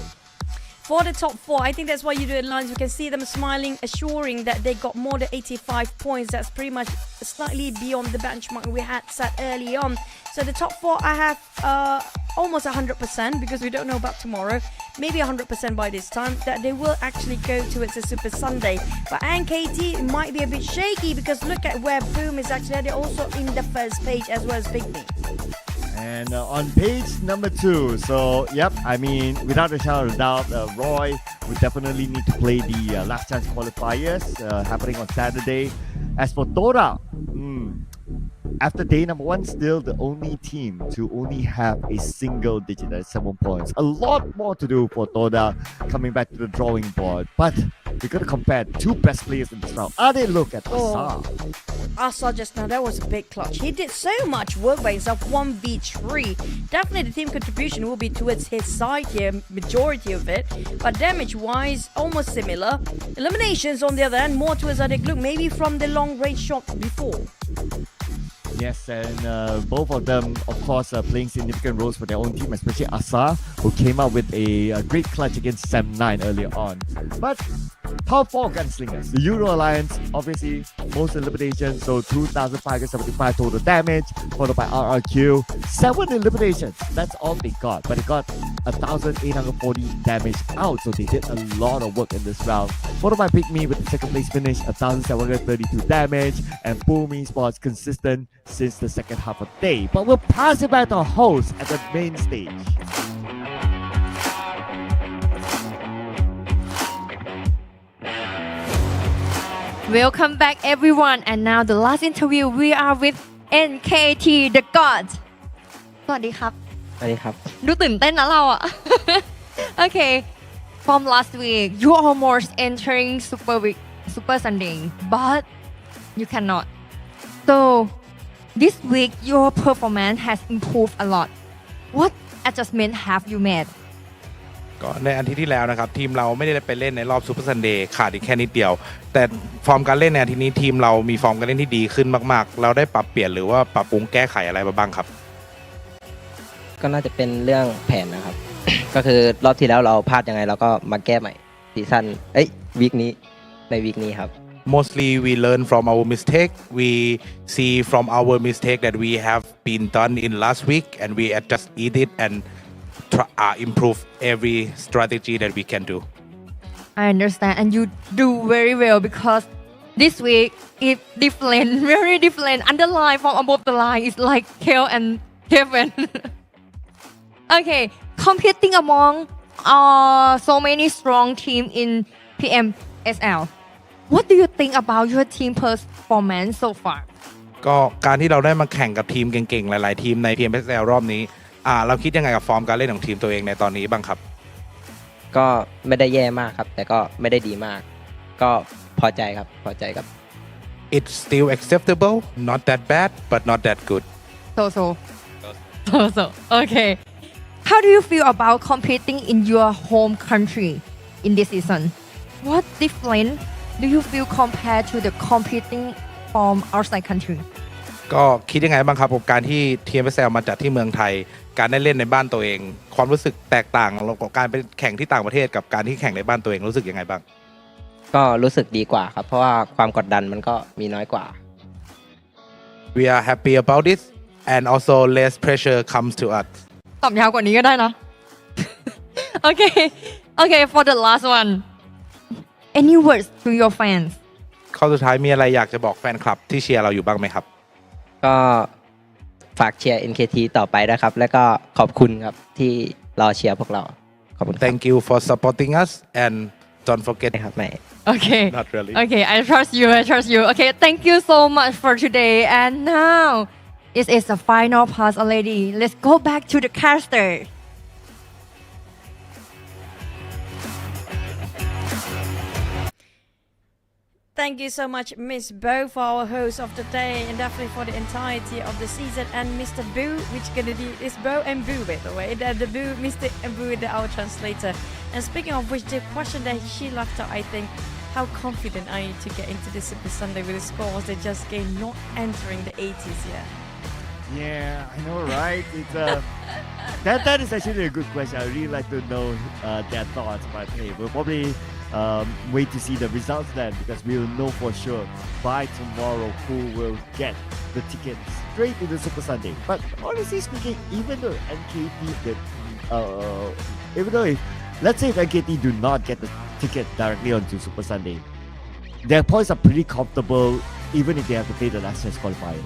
For the top 4, I think that's why Yudo Alliance, we can see them smiling, assuring that they got more than 85 points. That's pretty much slightly beyond the benchmark we had set early on. So the top 4, I have almost 100% because we don't know about tomorrow. Maybe 100% by this time that they will actually go towards a Super Sunday. But NKT might be a bit shaky because look at where Boom is actually. They're also in the first page as well as PIGMY. And on page number 2, so yep, I mean, without a shadow of a doubt, Roy would definitely need to play the last chance qualifiers happening on Saturday. As for TODAK, after day number 1, still the only team to only have a single digit at 7 points. A lot more to do for TODAK coming back to the drawing board. But we're going to compare 2 best players in this round. Look at Asa. Asa just now, that was a big clutch. He did so much work by himself, 1v3. Definitely the team contribution will be towards his side here, majority of it. But damage-wise, almost similar. Eliminations on the other hand, more towards IQOO, maybe from the long-range shot before. Yes, and both of them, of course, are playing significant roles for their own team, especially Asa, who came out with a great clutch against Sam9 earlier on. But top 4 gunslingers. The Yudo Alliance, obviously, most eliminations, so 2,575 total damage, followed by RRQ. 7 eliminations, that's all they got, but they got 1,840 damage out, so they did a lot of work in this round. Followed by PIGMY with the second place finish, 1,732 damage, and PMSL Esports consistent since the second half of the day. But we'll pass it back to our host at the main stage. Welcome back everyone, and now the last interview we are with NKT the Gods. สวัสดีครับ สวัสดีครับ ดูตื่นเต้นนะเราอะ Okay, from last week you almost entering Super Sunday, but you cannot. So this week your performance has improved a lot. What adjustment have you made? ก็ในอาทิตย์ที่แล้วนะครับทีมเราไม่ได้ไปเล่นในรอบซูเปอร์ซันเดย์ขาดอีกแค่นิดเดียวแต่ฟอร์มการเล่นในอาทิตย์นี้ทีมเรามีฟอร์มการเล่นที่ดีขึ้นมากๆเราได้ปรับเปลี่ยนหรือว่าปรับปรุงแก้ไขอะไรมาบ้างครับก็น่าจะเป็นเรื่องแผนนะครับ ก็คือรอบที่แล้วเราพลาดยังไงเราก็มาแก้ใหม่ซีซั่นวีคนี้ในวีคนี้ครับ Mostly we learn from our mistake. We see from our mistake that we have been done in last week and we just eat it and improve every strategy that we can do. I understand, and you do very well because this week it's different, very different. Underline from above the line is like Kel and Kevin. Okay, competing among so many strong teams in PMSL. What do you think about your team performance so far? ก็การที่เราได้มาแข่งกับทีมเก่งๆหลายๆทีมใน PMSL รอบนี้เราคิดยังไงกับฟอร์มการเล่นของทีมตัวเองในตอนนี้บ้างครับก็ไม่ได้แย่มากครับแต่ก็ไม่ได้ดีมากก็พอใจครับพอใจครับ It's still acceptable, not that bad, but not that good. So. Okay. How do you feel about competing in your home country in this season? What different do you feel compared to the competing from outside country? ก็คิดยังไงบ้างครับกับการที่ PMSL มาจัดที่เมืองไทยการได้เล่นในบ้านตัวเองความรู้สึกแตกต่างกับการไปแข่งที่ต่างประเทศกับการที่แข่งในบ้านตัวเองรู้สึกยังไงบ้างก็รู้สึกดีกว่าครับเพราะว่าความกดดันมันก็มีน้อยกว่า We are happy about it and also less pressure comes to us ตอบยาวกว่านี้ก็ได้นะ Okay for the last one any words to your fans ข้อสุดท้ายมีอะไรอยากจะบอกแฟนคลับที่เชียร์เราอยู่บ้างไหมครับก็ฝากเชียร์ NKT ต่อไปนะครับและก็ขอบคุณครับที่รอเชียร์พวกเราขอบคุณ Thank you for supporting us and don't forget ครับไม่ Okay Not really Okay I trust you Okay thank you so much for today and now it is the final pass already let's go back to the caster Thank you so much, Miss Bo, for our host of the day, and definitely for the entirety of the season. And Mr. Boo, which gonna be is Bo and Boo, by the way. The Boo, Mr. and Boo, our translator. And speaking of which, the question that she left out, I think, how confident are you to get into the Super Sunday with the scores they just gained, not entering the 80s yet? Yeah, I know, right? It's that is actually a good question. I really like to know their thoughts, but hey, we'll probably wait to see the results then, because we'll know for sure by tomorrow who will get the tickets straight to the Super Sunday. But honestly speaking, even though if let's say if NKT do not get the ticket directly onto Super Sunday, their points are pretty comfortable even if they have to play the last chance qualifiers.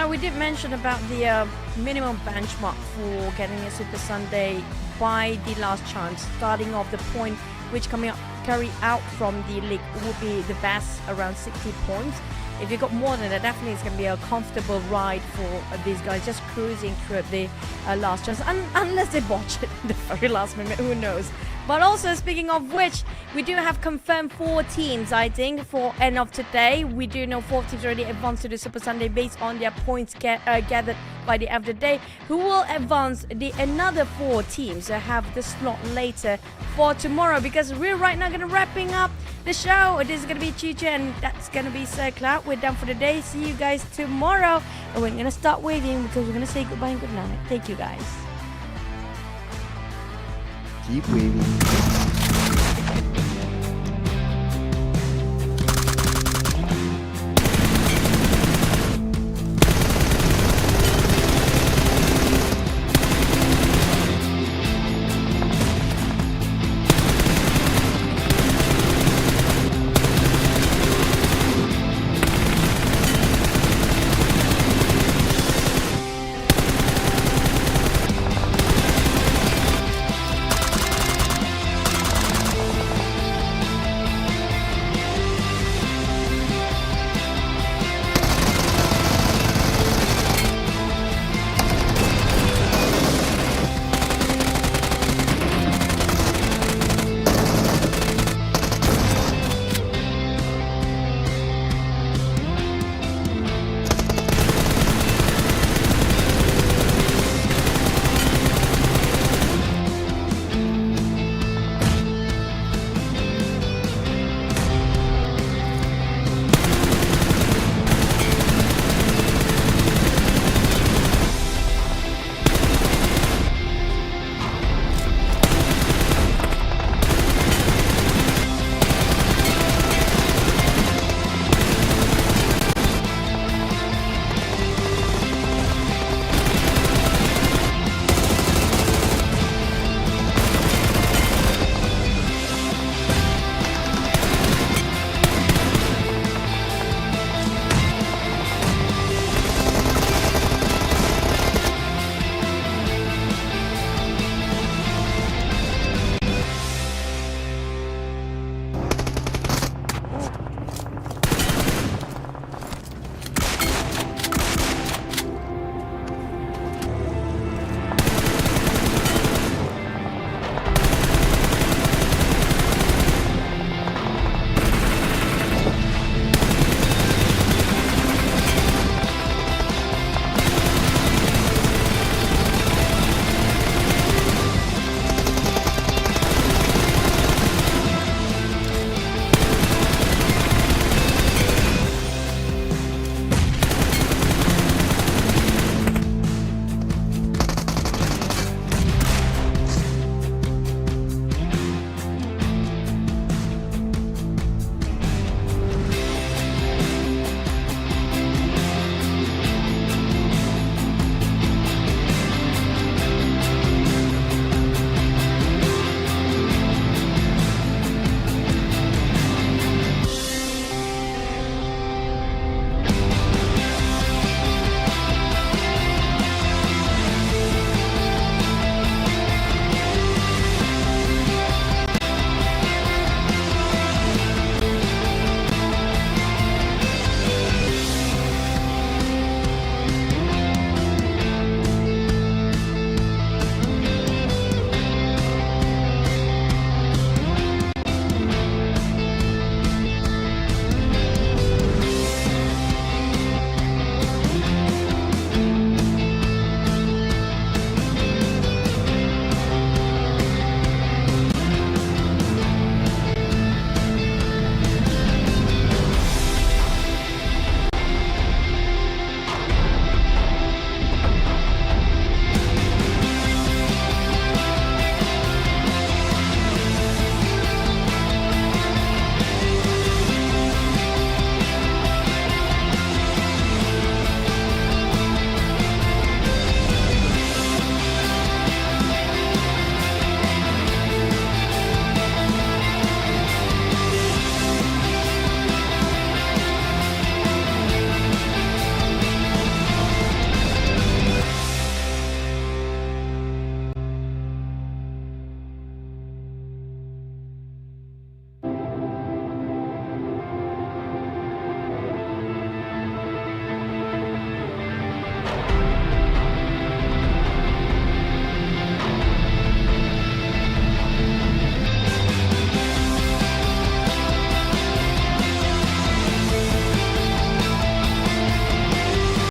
We did mention about the minimum benchmark for getting a Super Sunday by the last chance, starting off the point which carry out from the league would be the best, around 60 points. If you got more than that, definitely it's going to be a comfortable ride for these guys, just cruising through the last chance, unless they botch it in the very last minute, who knows. But also, speaking of which, we do have confirmed 4 teams, I think, for end of today. We do know 4 teams already advanced to the Super Sunday based on their points gathered by the end of the day. Who will advance another 4 teams that have the slot later for tomorrow? Because we're right now going to wrapping up the show. This is going to be Chicha, and that's going to be Sir Cloud. We're done for the day. See you guys tomorrow. And we're going to start waving because we're going to say goodbye and good night. Thank you, guys. Keep waving.